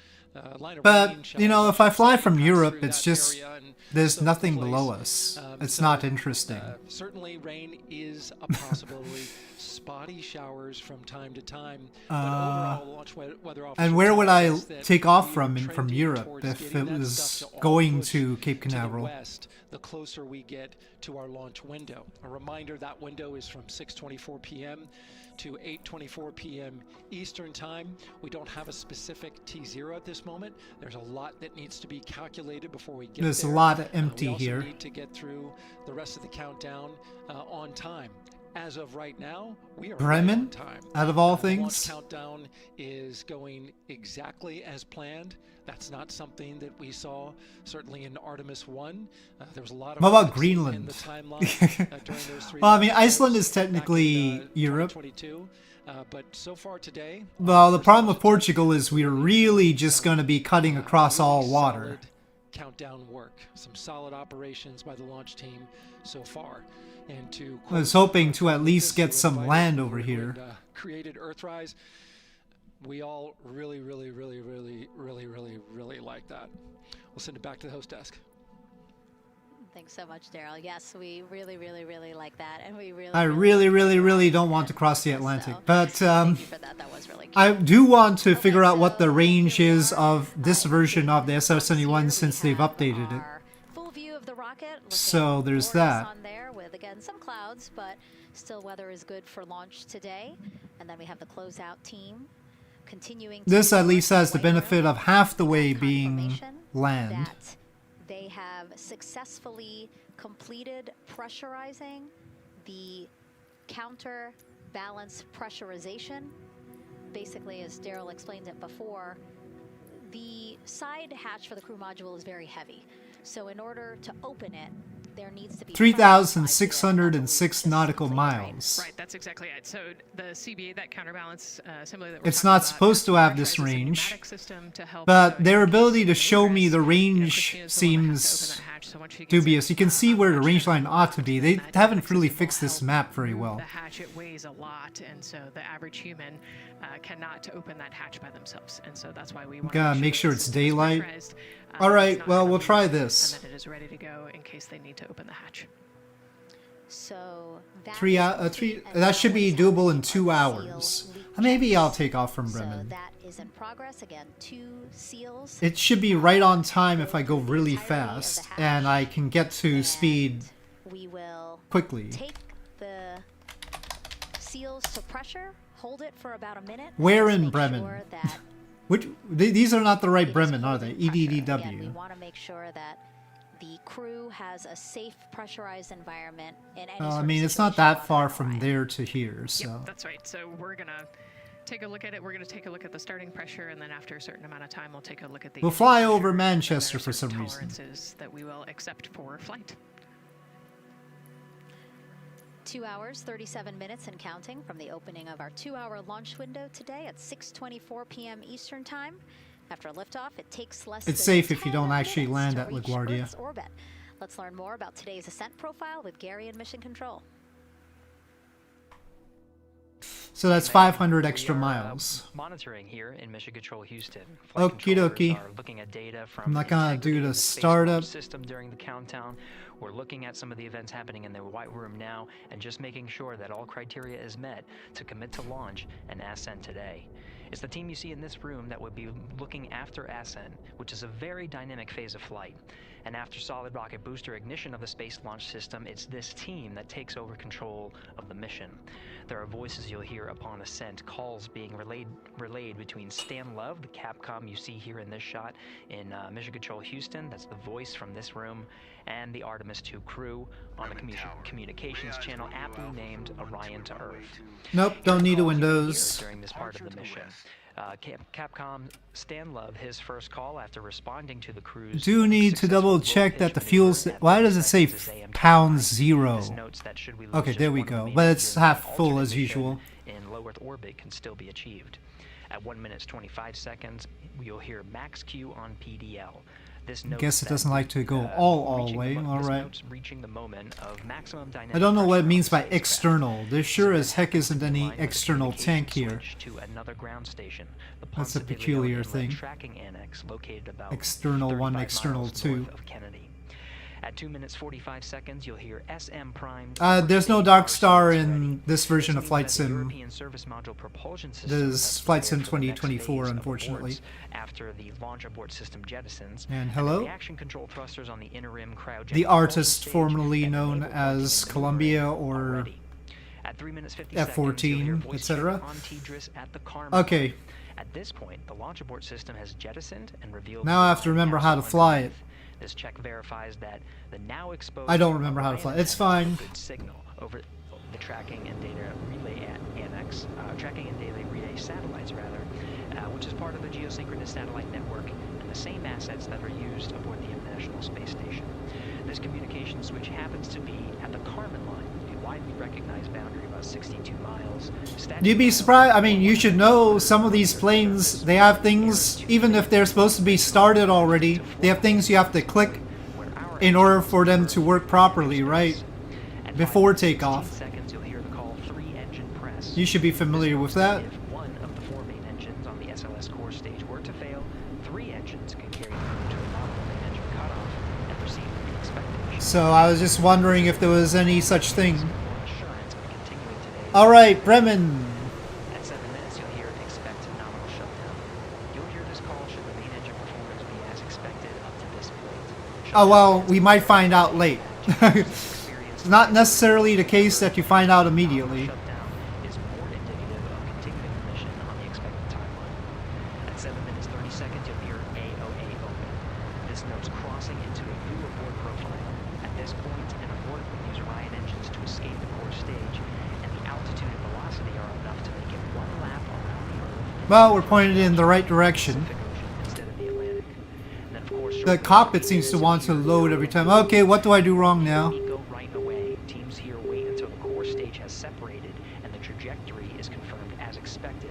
S4: Line of rain,
S2: But,
S4: shall
S2: you know,
S4: I
S2: if I fly
S4: say,
S2: from
S4: pass
S2: Europe,
S4: through
S2: it's
S4: that
S2: just,
S4: area and
S2: there's
S4: soak
S2: nothing
S4: the
S2: below
S4: place.
S2: us. It's
S4: So,
S2: not interesting.
S4: Certainly rain is a possibility. Spotty showers from time to time. But overall, launch weather officer
S2: And where would I
S4: tells us that
S2: take off
S4: we are
S2: from
S4: trending
S2: Europe
S4: towards
S2: if
S4: getting
S2: it
S4: that
S2: was
S4: stuff to all
S2: going
S4: push
S2: to Cape
S4: to the
S2: Canaveral?
S4: west, the closer we get to our launch window. A reminder, that window is from 6:24 p.m. to 8:24 p.m. Eastern Time. We don't have a specific T0 at this moment. There's a lot that needs to be calculated before we get
S2: There's
S4: there.
S2: a lot empty
S4: we also
S2: here.
S4: need to get through the rest of the countdown on time. As of right now, we are
S2: Bremen,
S4: right on time.
S2: out of all
S4: The launch
S2: things?
S4: countdown is going exactly as planned. That's not something that we saw certainly in Artemis 1. There was a lot of
S2: What about
S4: flux
S2: Greenland?
S4: in the timeline during those 3
S2: Well, I mean,
S4: months
S2: Iceland is
S4: back in,
S2: technically Europe.
S4: 2022. But so far today,
S2: Well, the problem with Portugal is we're really just going to be cutting across all water.
S4: solid countdown work, some solid operations by the launch team so far. And to
S2: I was hoping to at least get some land over here.
S4: Created Earthrise. We all really like that. We'll send it back to the host desk.
S3: Thanks so much, Daryl. Yes, we really like that, and we
S2: I really don't want to cross the Atlantic, but
S3: thank you for that. That was really cute.
S2: I do want to figure out what the range is of this version of the SR-71 since they've updated it.
S3: Full view of the rocket.
S2: So there's that.
S3: On there with again some clouds, but still weather is good for launch today. And then we have the closeout team continuing.
S2: This at least has the benefit of half the way being land.
S3: That they have successfully completed pressurizing the counterbalance pressurization. Basically, as Daryl explained it before, the side hatch for the crew module is very heavy. So in order to open it, there needs to be
S2: 3,606 nautical miles.
S6: Right, that's exactly it. So the CBA, that counterbalance simulator that
S2: It's not supposed to have this range, but their ability to show me the range seems dubious. You can see where the range line ought to be. They haven't really fixed this map very well.
S6: The hatch, it weighs a lot, and so the average human cannot open that hatch by themselves, and so that's why we want
S2: Gotta
S6: to
S2: make sure it's daylight.
S6: pressurized,
S2: Alright, well, we'll try this.
S6: and that it is ready to go in case they need to open the hatch.
S3: So
S2: That should be doable in 2 hours. Maybe I'll take off from Bremen.
S3: that is in progress. Again, 2 seals.
S2: It should be right on time if I go really fast, and I can get to speed
S3: We will
S2: quickly.
S3: take the seals to pressure, hold it for about a minute.
S2: Where
S3: Let's
S2: in
S3: make
S2: Bremen?
S3: sure that
S2: These are not the right Bremen, are they?
S3: Again, we
S2: EDDW.
S3: want to make sure that the crew has a safe, pressurized environment in any
S2: Well,
S3: sort
S2: I
S3: of
S2: mean, it's not
S3: situation
S2: that far from there to here, so.
S6: Yep, that's right. So we're gonna take a look at it. We're gonna take a look at the starting pressure, and then after a certain amount of time, we'll take a look at the.
S2: We'll fly over Manchester for some reason.
S6: Tolerances that we will accept for flight.
S3: 2 hours, 37 minutes and counting from the opening of our 2-hour launch window today at 6:24 p.m. Eastern Time. After liftoff, it takes less
S2: It's
S3: than
S2: safe if you
S3: 10
S2: don't actually
S3: minutes
S2: land
S3: to
S2: at
S3: reach
S2: LaGuardia.
S3: Earth's orbit. Let's learn more about today's ascent profile with Gary in Mission Control.
S2: So that's 500 extra miles.
S1: Monitoring here in Mission Control Houston.
S2: Okie dokie.
S1: Are looking at data from
S2: I'm not gonna
S1: integrity
S2: do the
S1: of space
S2: startup.
S1: launch system during the countdown. We're looking at some of the events happening in the White Room now and just making sure that all criteria is met to commit to launch and ascent today. It's the team you see in this room that would be looking after ascent, which is a very dynamic phase of flight. And after solid rocket booster ignition of the Space Launch System, it's this team that takes over control of the mission. There are voices you'll hear upon ascent, calls being relayed between Stan Love, the Capcom you see here in this shot in Mission Control Houston, that's the voice from this room, and the Artemis 2 crew on the communications channel aptly named Orion to Earth.
S2: Nope, don't need a Windows.
S1: During this part of the mission. Capcom Stan Love, his first call after responding to the crew's
S2: Do need to double check that the fuel's... Why does it say £0? Okay, there we go. But it's half full as usual.
S1: In low Earth orbit can still be achieved. At 1 minute 25 seconds, you'll hear max Q on PDL. This
S2: I guess it doesn't like to go all the way. Alright.
S1: Reaching the moment of maximum
S2: I don't know what it means by external. There sure as heck isn't any external tank here.
S1: To another ground station,
S2: That's a peculiar thing.
S1: Tracking annex located about
S2: External 1, external 2.
S1: At 2 minutes 45 seconds, you'll hear SM Prime.
S2: There's no Dark Star in this version of Flight Sim. This is Flight Sim 2024, unfortunately.
S1: After the launch abort system jettisons,
S2: and hello,
S1: reaction control thrusters on the inner rim cryogenic
S2: the artist formerly known as Columbia or F-14, etc. Okay.
S1: At this point, the launch abort system has jettisoned and revealed.
S2: Now I have to remember how to fly it.
S1: This check verifies that the now exposed.
S2: I don't remember how to fly. It's fine.
S1: Signal over the tracking and data relay annex, tracking and data relay satellites rather, which is part of the geosynchronous satellite network and the same assets that are used aboard the International Space Station. This communication switch happens to be at the Kármán line, a widely recognized boundary about 62 miles.
S2: You'd be surprised. I mean, you should know some of these planes, they have things, even if they're supposed to be started already, they have things you have to click in order for them to work properly, right? Before takeoff. You should be familiar with that.
S1: If one of the 4 main engines on the SLS core stage were to fail, 3 engines can carry through to a nominal main engine cutoff and proceed with the expected.
S2: So I was just wondering if there was any such thing. Alright, Bremen.
S1: At 7 minutes, you'll hear expect nominal shutdown. You'll hear this call should the main engine performance be as expected up to this point.
S2: Oh well, we might find out late. It's not necessarily the case that you find out immediately.
S1: Is more indicative of continuing the mission on the expected timeline. At 7 minutes 30 seconds, you'll hear AOA open. This notes crossing into a new abort profile. At this point, an abort will use Orion engines to escape the core stage, and the altitude and velocity are enough to make it 1 lap around the Earth.
S2: Well, we're pointed in the right direction.
S1: Instead of the Atlantic. And then, of course,
S2: the cockpit seems to want to load every time. Okay, what do I do wrong now?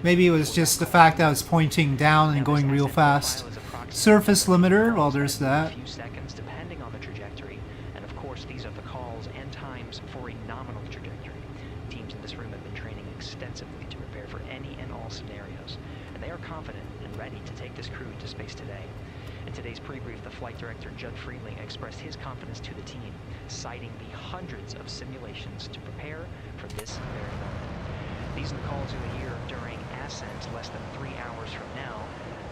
S2: Maybe it was just the fact that I was pointing down and going real fast. Surface limiter, well, there's that.
S1: A few seconds, depending on the trajectory, and of course, these are the calls and times for a nominal trajectory. Teams in this room have been training extensively to prepare for any and all scenarios, and they are confident and ready to take this crew to space today. In today's pre-brief, the flight director, Judd Friedling, expressed his confidence to the team, citing the hundreds of simulations to prepare for this very moment. These are the calls you'll hear during ascent less than 3 hours from now.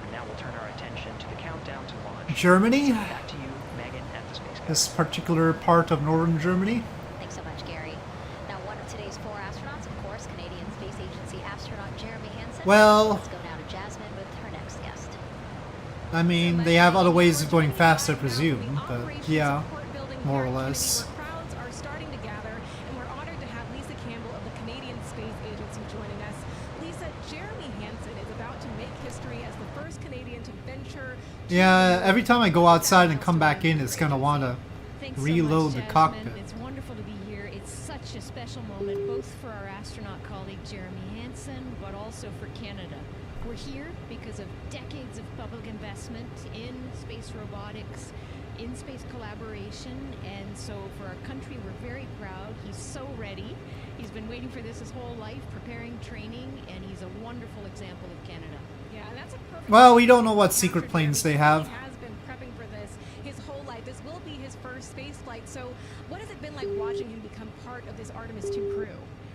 S1: And now we'll turn our attention to the countdown to launch.
S2: Germany?
S1: Back to you, Megan, at the Space Coast.
S2: This particular part of northern Germany?
S3: Thanks so much, Gary. Now, one of today's 4 astronauts, of course, Canadian Space Agency astronaut Jeremy Hansen.
S2: Well,
S3: let's go now to Jasmine with her next guest.
S2: I mean, they have other ways of going fast, I presume, but yeah, more or less. Yeah, every time I go outside and come back in, it's going to want to reload the cockpit.
S21: It's wonderful to be here. It's such a special moment, both for our astronaut colleague Jeremy Hansen, but also for Canada. We're here because of decades of public investment in space robotics, in space collaboration, and so for our country, we're very proud. He's so ready. He's been waiting for this his whole life, preparing, training, and he's a wonderful example of Canada.
S7: Yeah, and that's a perfect.
S2: Well, we don't know what secret planes they have.
S7: He has been prepping for this his whole life. This will be his first space flight. So, what has it been like watching him become part of this Artemis 2 crew?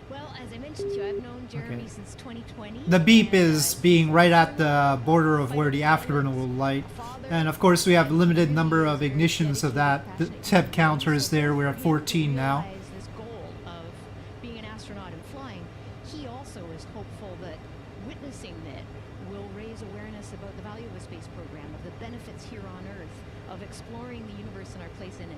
S21: Well, as I mentioned to you, I've known Jeremy since 2020.
S2: The beep is being right at the border of where the afterburner will light. And of course we have a limited number of ignitions of that. The temp counter is there. We're at 14 now.
S21: This goal of being an astronaut and flying, he also is hopeful that witnessing that will raise awareness about the value of the space program, of the benefits here on Earth, of exploring the universe and our place in it.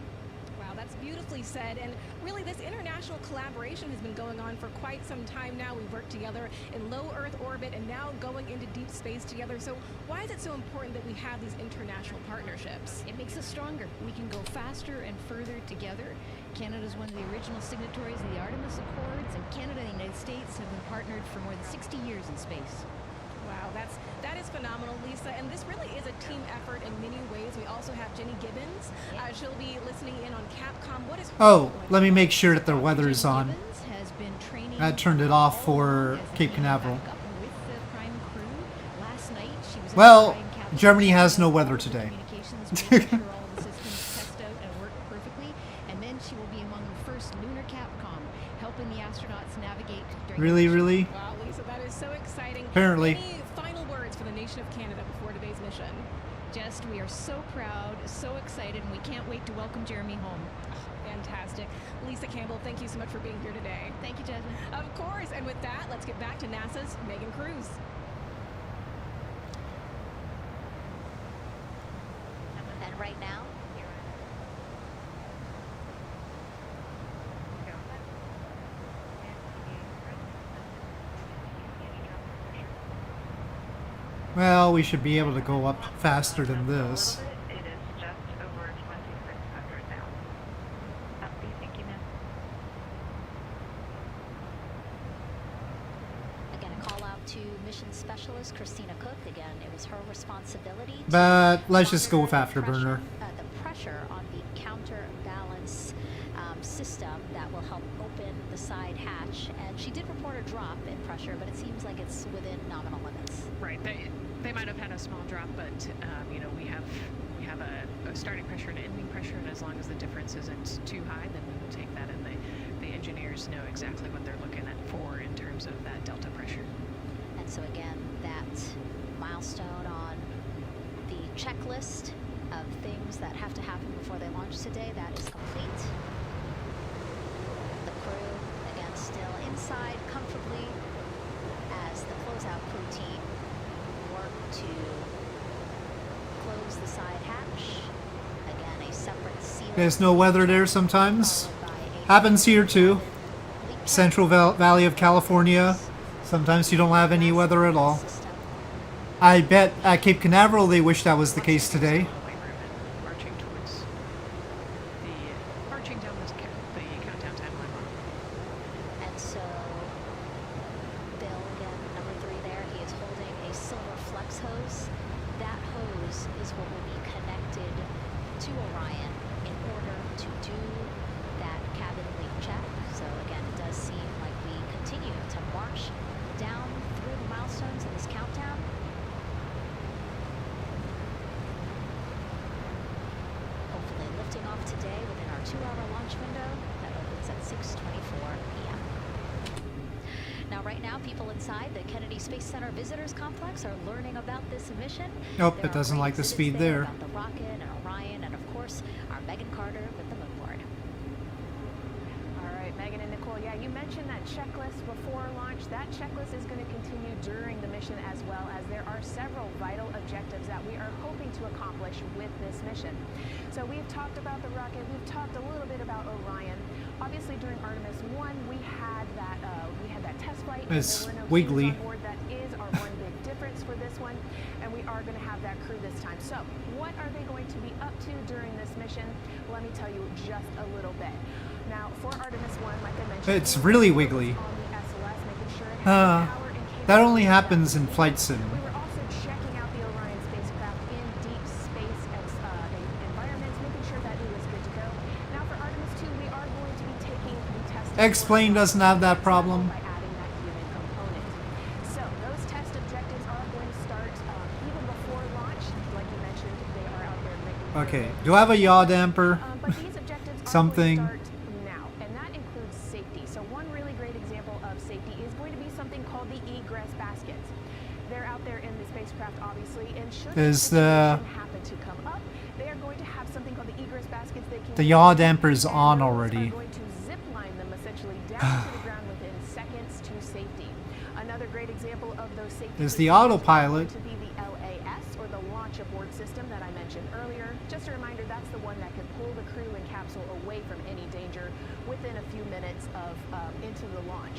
S10: Wow, that's beautifully said. And really, this international collaboration has been going on for quite some time now. We've worked together in low Earth orbit and now going into deep space together. So why is it so important that we have these international partnerships?
S21: It makes us stronger. We can go faster and further together. Canada is one of the original signatories of the Artemis Accords, and Canada and the United States have been partnered for more than 60 years in space.
S10: Wow, that is phenomenal, Lisa. And this really is a team effort in many ways. We also have Jenny Gibbons. She'll be listening in on Capcom. What is
S2: Oh, let me make sure that the weather is on. I turned it off for Cape Canaveral. Well, Germany has no weather today. Really, really?
S10: Wow, Lisa, that is so exciting.
S2: Apparently.
S10: Any final words for the nation of Canada before today's mission?
S21: Just, we are so proud, so excited, and we can't wait to welcome Jeremy home.
S10: Fantastic. Lisa Campbell, thank you so much for being here today.
S21: Thank you, Jasmine.
S10: Of course. And with that, let's get back to NASA's Megan Cruz.
S3: And right now,
S2: Well, we should be able to go up faster than this.
S9: It is just over 2,600 now. Thank you, ma'am.
S3: again, a call out to mission specialist Christina Cook. Again, it was her responsibility.
S2: But let's just go with afterburner.
S3: The pressure on the counterbalance system that will help open the side hatch. And she did report a drop in pressure, but it seems like it's within nominal limits.
S6: Right. They might have had a small drop, but you know, we have a starting pressure and ending pressure, and as long as the difference isn't too high, then we will take that, and the engineers know exactly what they're looking at for in terms of that delta pressure.
S3: And so again, that milestone on the checklist of things that have to happen before they launch today, that is complete. The crew, again, still inside comfortably as the closeout crew team work to close the side hatch. Again, a separate seal.
S2: There's no weather there sometimes. Happens here too. Central Valley of California. Sometimes you don't have any weather at all. I bet at Cape Canaveral they wish that was the case today.
S6: Marching down the countdown timeline.
S3: And so, Bill, again, number 3 there, he is holding a silver flex hose. That hose is what will be connected to Orion in order to do that cabin leak check. So again, it does seem like we continue to march down through the milestones of this countdown. Hopefully lifting off today within our 2-hour launch window that opens at 6:24 p.m. Now, right now, people inside the Kennedy Space Center Visitors Complex are learning about this mission.
S2: Nope, it doesn't like the speed there.
S3: About the rocket and Orion, and of course, our Megan Carter with the moon board.
S10: All right, Megan and Nicole, yeah, you mentioned that checklist before launch. That checklist is going to continue during the mission, as well as there are several vital objectives that we are hoping to accomplish with this mission. So we've talked about the rocket, we've talked a little bit about Orion. Obviously, during Artemis 1, we had that test flight.
S2: It's
S10: there were no
S2: wiggly.
S10: crews on board. That is our one big difference for this one, and we are going to have that crew this time. So what are they going to be up to during this mission? Let me tell you just a little bit. Now, for Artemis 1, like I mentioned,
S2: It's really wiggly.
S10: on the SLS, making sure it has the power and
S2: That only happens in Flight Sim.
S10: we were also checking out the Orion spacecraft in deep space environments, making sure that it was good to go. Now for Artemis 2, we are going to be taking the test.
S2: X-Plane doesn't have that problem.
S10: By adding that human component. So those test objectives are going to start even before launch. Like you mentioned, they are out there making.
S2: Okay, do I have a yaw damper?
S10: But these objectives are
S2: Something.
S10: going to start now, and that includes safety safety. So one really great example of safety is going to be something called the egress baskets. They're out there in the spacecraft, obviously, and should
S2: Is
S10: the situation happen to come up, they are going to have something called the egress baskets. They can
S2: the yaw damper's on already?
S10: going to zip line them essentially down to the ground within seconds to safety. Another great example of those safety
S2: Is the autopilot.
S10: to be the LAS, or the launch abort system that I mentioned earlier. Just a reminder, that's the one that can pull the crew and capsule away from any danger within a few minutes of into the launch.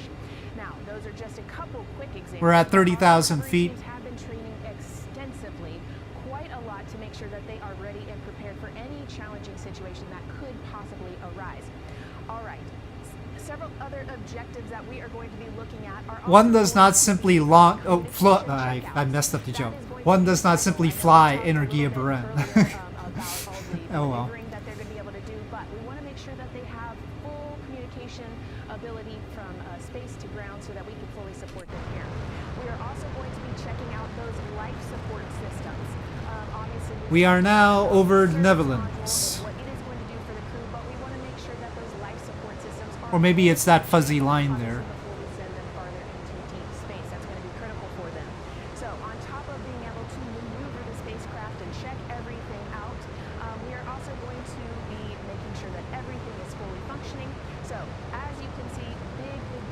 S10: Now, those are just a couple quick examples.
S2: We're at 30,000 feet.
S10: Have been training extensively, quite a lot, to make sure that they are ready and prepared for any challenging situation that could possibly arise. All right. Several other objectives that we are going to be looking at are
S2: One does not simply launch. Oh, I messed up the joke. One does not simply fly Energia Beren. Oh well.
S10: that they're going to be able to do, but we want to make sure that they have full communication ability from space to ground so that we can fully support them here. We are also going to be checking out those life support systems. Obviously,
S2: We are now over the Netherlands.
S10: what it is going to do for the crew, but we want to make sure that those life support systems are
S2: Or maybe it's that fuzzy line there.
S10: before we send them farther into deep space. That's going to be critical for them. So on top of being able to maneuver the spacecraft and check everything out, we are also going to be making sure that everything is fully functioning. So as you can see,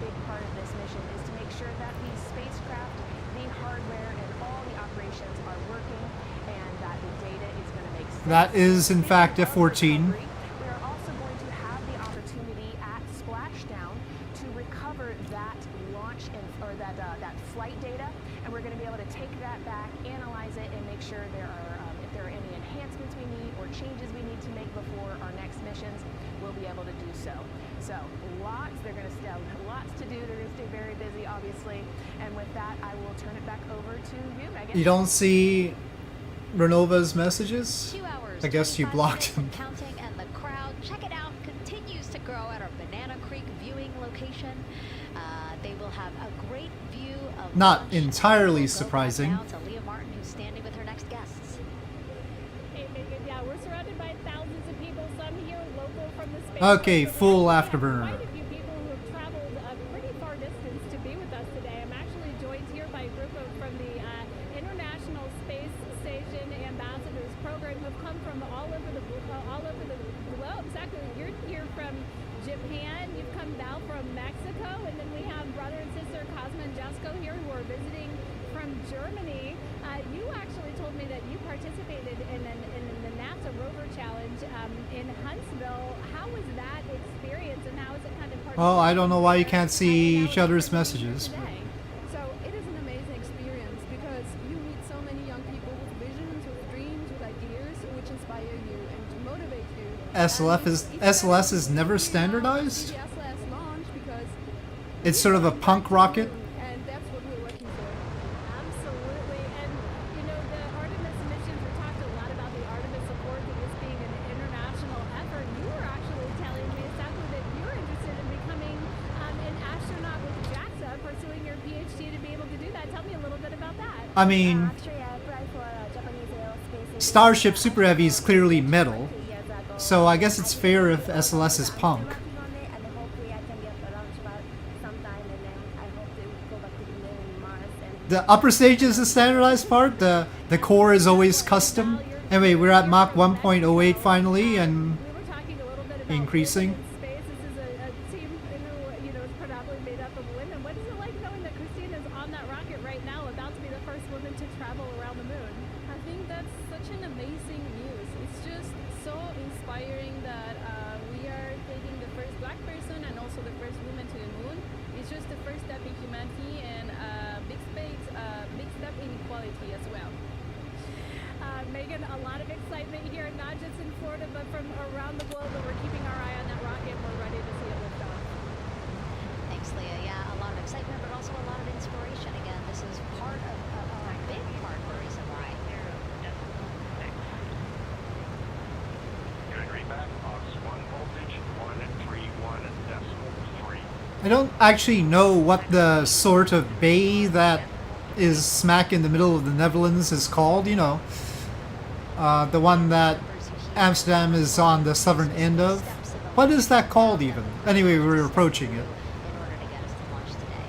S10: big part of this mission is to make sure that the spacecraft, the hardware, and all the operations are working, and that the data is going to make sense.
S2: That is in fact F-14.
S10: We are also going to have the opportunity at splashdown to recover that launch or that flight data, and we're going to be able to take that back, analyze it, and make sure if there are any enhancements we need or changes we need to make before our next missions, we'll be able to do so. So they're going to still have lots to do. They're going to stay very busy, obviously. And with that, I will turn it back over to you, Megan.
S2: You don't see Renova's messages?
S3: 2 hours,
S2: I guess you
S3: 25
S2: blocked
S3: minutes
S2: him.
S3: of counting, and the crowd, check it out, continues to grow at our Banana Creek viewing location. They will have a great view of
S2: Not
S3: launch.
S2: entirely
S3: We'll go back
S2: surprising.
S3: now to Leah Martin, who's standing with her next guests.
S7: Hey, Megan, yeah, we're surrounded by thousands of people, some here local from the space.
S2: Okay,
S7: Shuttle.
S2: full
S7: We have
S2: afterburner.
S7: Quite a few people who have traveled a pretty far distance to be with us today. I'm actually joined here by a group from the International Space Station Ambassadors Program who have come from all over the globe. Exactly, you're here from Japan. You've come now from Mexico, and then we have brother and sister Cosma and Jasko here who are visiting from Germany. You actually told me that you participated in the NASA rover challenge in Huntsville. How was that experience, and how is it kind of part
S2: Well,
S7: of
S2: I don't know why you can't see each other's messages.
S7: today?
S12: So it is an amazing experience because you meet so many young people with visions, with dreams, with ideas, which inspire you and motivate you.
S2: SLS is never standardized?
S12: The SLS launch because
S2: It's sort of a punk rocket.
S12: and that's what we're working for.
S7: Absolutely. And, you know, the Artemis missions, we talked a lot about the Artemis support and this being an international effort. You were actually telling me, Sako, that you're interested in becoming an astronaut with JAXA, pursuing your PhD to be able to do that. Tell me a little bit about that.
S2: I mean, Starship Super Heavy is clearly metal, so I guess it's fair if SLS is punk. The upper stage is the standardized part, the core is always custom. Anyway, we're at Mach 1.08 finally, and increasing.
S7: Space. This is a team who, you know, is predominantly made up of women. What is it like knowing that Christine is on that rocket right now, about to be the first woman to travel around the moon?
S12: I think that's such an amazing news. It's just so inspiring that we are taking the first black person and also the first woman to the moon. It's just the first step in humanity and big step in equality as well.
S7: Megan, a lot of excitement here, not just in Florida, but from around the globe. But we're keeping our eye on that rocket. We're ready to see it lift off.
S3: Thanks, Leah. Yeah, a lot of excitement, but also a lot of inspiration. Again, this is part of a big part of the reason why.
S22: Good readback, aux 1 voltage, 131 decimal 3.
S2: I don't actually know what the sort of bay that is smack in the middle of the Netherlands is called, you know. The one that Amsterdam is on the southern end of. What is that called even? Anyway, we're approaching it.
S3: in order to get us to launch today.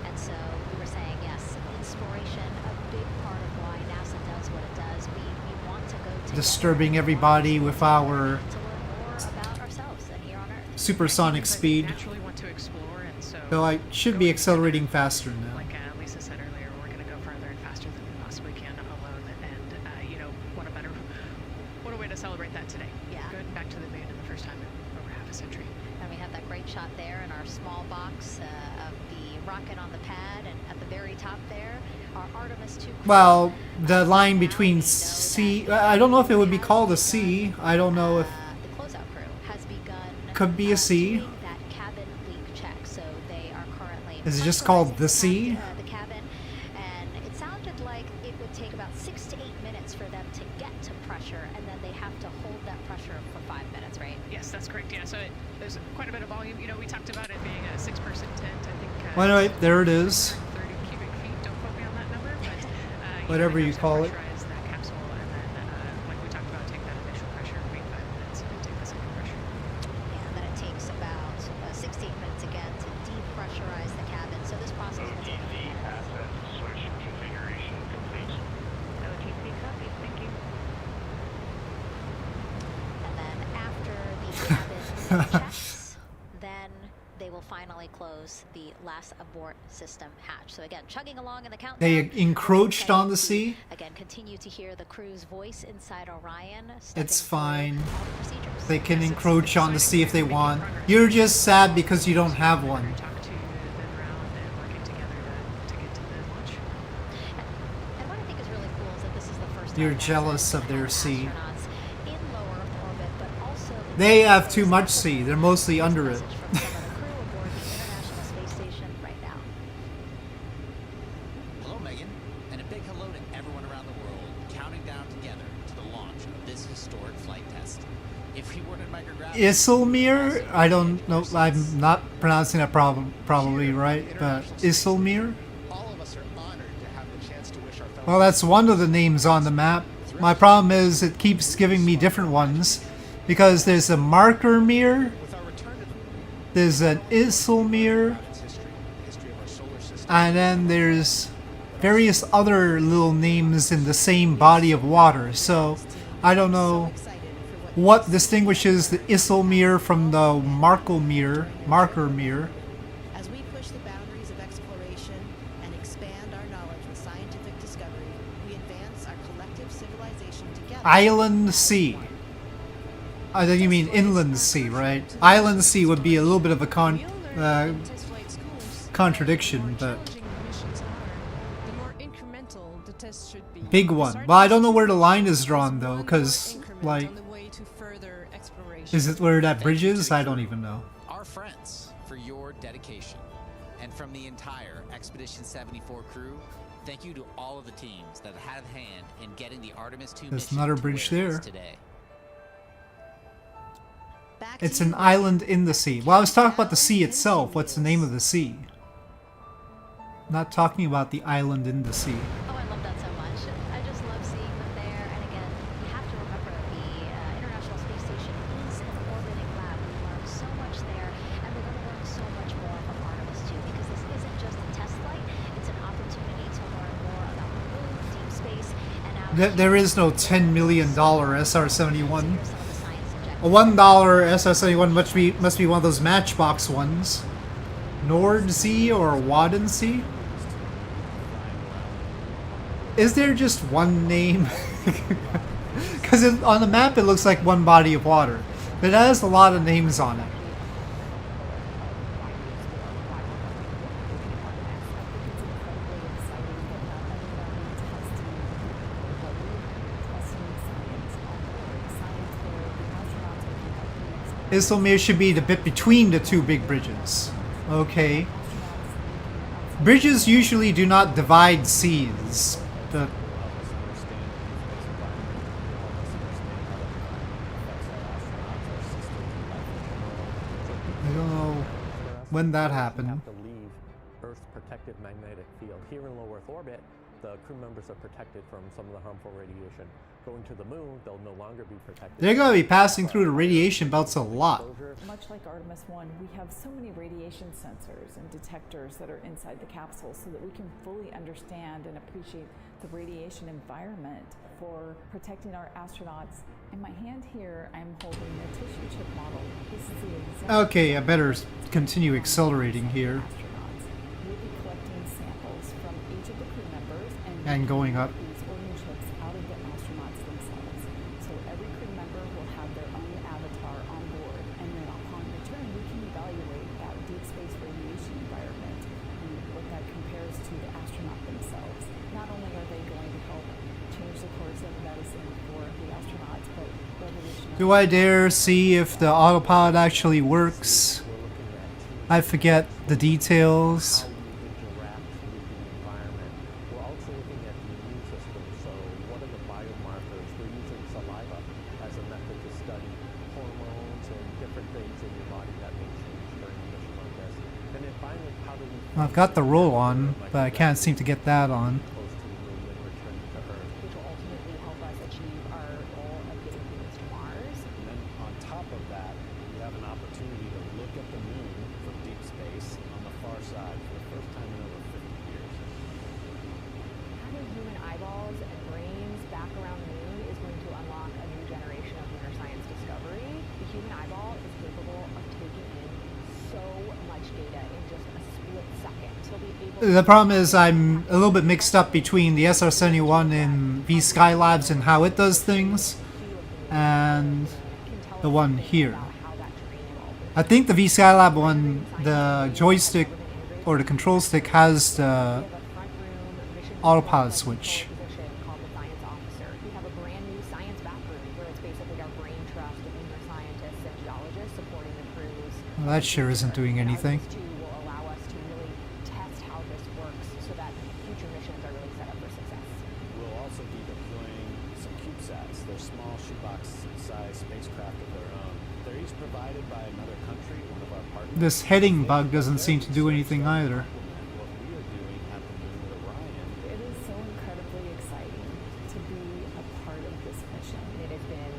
S3: And so we were saying, yes, inspiration, a big part of why NASA does what it does. We want to go together.
S2: Disturbing everybody with our
S3: to learn more about ourselves and here on Earth.
S2: supersonic speed.
S6: Naturally want to explore, and so.
S2: So I should be accelerating faster now.
S6: Like Lisa said earlier, we're going to go farther and faster than we possibly can alone, and you know, what a way to celebrate that today.
S3: Yeah.
S6: Going back to the moon in the first time in over half a century.
S3: And we have that great shot there in our small box of the rocket on the pad, and at the very top there, our Artemis 2 crew.
S2: Well, the line between C, I don't know if it would be called a C. I don't know if
S3: the closeout crew has begun
S2: could be a C.
S3: doing that cabin leak check. So they are currently
S2: Is it just called the C?
S3: the cabin, and it sounded like it would take about 6 to 8 minutes for them to get to pressure, and then they have to hold that pressure for 5 minutes, right?
S6: Yes, that's correct. Yeah, so there's quite a bit of volume. You know, we talked about it being a 6-person tent. I think.
S2: Well, anyway, there it is.
S6: 30 cubic feet. Don't quote me on that number, but
S2: Whatever you call it.
S6: pressurize that capsule, and then, like we talked about, take that initial pressure, wait 5 minutes, and then take the second pressure.
S3: And then it takes about 6 to 8 minutes again to depressurize the cabin. So this process will take.
S22: asset switch configuration complete.
S9: OTC copies, thank you.
S3: And then after the cabin checks, then they will finally close the last abort system hatch. So again, chugging along in the countdown.
S2: They encroached on the sea.
S3: Again, continue to hear the crew's voice inside Orion.
S2: It's fine.
S3: all the procedures.
S2: They can encroach on the sea if they want. You're just sad because you don't have one.
S3: And what I think is really cool is that this is the first time
S2: You're
S3: NASA
S2: jealous of their
S3: has
S2: sea.
S3: astronauts in low Earth orbit, but also
S2: They have too much sea. They're mostly under it.
S3: from some of the crew aboard the International Space Station right now.
S8: Hello, Megan, and a big hello to everyone around the world counting down together to the launch of this historic flight test. If we weren't in microgravity,
S2: Isilmir? I don't know. I'm not pronouncing that probably right, but Isilmir?
S8: all of us are honored to have the chance to wish our fellow
S2: Well, that's one of the names on the map. My problem is it keeps giving me different ones because there's a marker mirror, there's an Isilmir, and then there's various other little names in the same body of water. So I don't know what distinguishes the Isilmir from the marker mirror.
S14: As we push the boundaries of exploration and expand our knowledge with scientific discovery, we advance our collective civilization together.
S2: Island Sea. I think you mean inland sea, right? Island sea would be a little bit of a contradiction, but big one. Well, I don't know where the line is drawn though, because like, is it where that bridge is? I don't even know.
S8: our friends for your dedication. And from the entire Expedition 74 crew, thank you to all of the teams that had a hand in getting the Artemis 2
S2: There's
S8: mission
S2: another
S8: to
S2: bridge
S8: where it is
S2: there.
S8: today.
S2: It's an island in the sea. Well, I was talking about the sea itself. What's the name of the sea? Not talking about the island in the sea.
S3: Oh, I love that so much. I just love seeing them there. And again, you have to remember the International Space Station is an orbiting lab. We learned so much there, and we're going to learn so much more from Artemis 2 because this isn't just a test flight. It's an opportunity to learn more about the moon, deep space, and now
S2: There is no $10 million SR-71. A $1 SR-71 must be one of those Matchbox ones. Nordsee or Wadensee? Is there just one name? Because on the map it looks like one body of water, but it has a lot of names on it. Isilmir should be the bit between the two big bridges. Okay. Bridges usually do not divide seas. But I don't know when that happened.
S23: Have to leave Earth's protective magnetic field. Here in low Earth orbit, the crew members are protected from some of the harmful radiation going to the moon, they'll no longer be protected.
S2: They're going to be passing through the radiation belts a lot.
S11: Much like Artemis 1, we have so many radiation sensors and detectors that are inside the capsule so that we can fully understand and appreciate the radiation environment for protecting our astronauts. In my hand here, I'm holding a tissue chip model. This is the exact
S2: Okay, I better continue accelerating here.
S11: We'll be collecting samples from each of the crew members
S2: And going up.
S11: these organ chips out of the astronauts themselves. So every crew member will have their own avatar on board, and then upon return, we can evaluate that deep space radiation environment and what that compares to the astronaut themselves. Not only are they going to help change the course of medicine for the astronauts, but revolutionary.
S2: Do I dare see if the autopilot actually works? I forget the details.
S23: We're also looking at the immune system. So what are the biomarkers? We're using saliva as a method to study hormones and different things in your body that may change during a mission like this. And then finally, how do we...
S2: I've got the roll on, but I can't seem to get that on.
S10: Which will ultimately help us achieve our goal of getting humans to Mars.
S13: And then on top of that, we have an opportunity to look at the moon from deep space on the far side for the first time in over 50 years.
S10: Having human eyeballs and brains back around the moon is going to unlock a new generation of lunar science discovery. The human eyeball is capable of taking in so much data in just a split second. So be able
S2: The problem is I'm a little bit mixed up between the SR-71 and V Skylabs and how it does things, and the one here. I think the V Skylab one, the joystick or the control stick has the autopilot switch.
S10: called the science officer. We have a brand new science backroom where it's basically our brain trust of lunar scientists and geologists supporting the crews.
S2: Well, that sure isn't doing anything.
S10: Will allow us to really test how this works so that future missions are really set up for success.
S13: We'll also be deploying some CubeSats. They're small shoebox-sized spacecraft of their own. They're each provided by another country, one of our partners.
S2: This heading bug doesn't seem to do anything either.
S13: What we are doing at the moon with Orion.
S11: It is so incredibly exciting to be a part of this mission.
S10: It has been,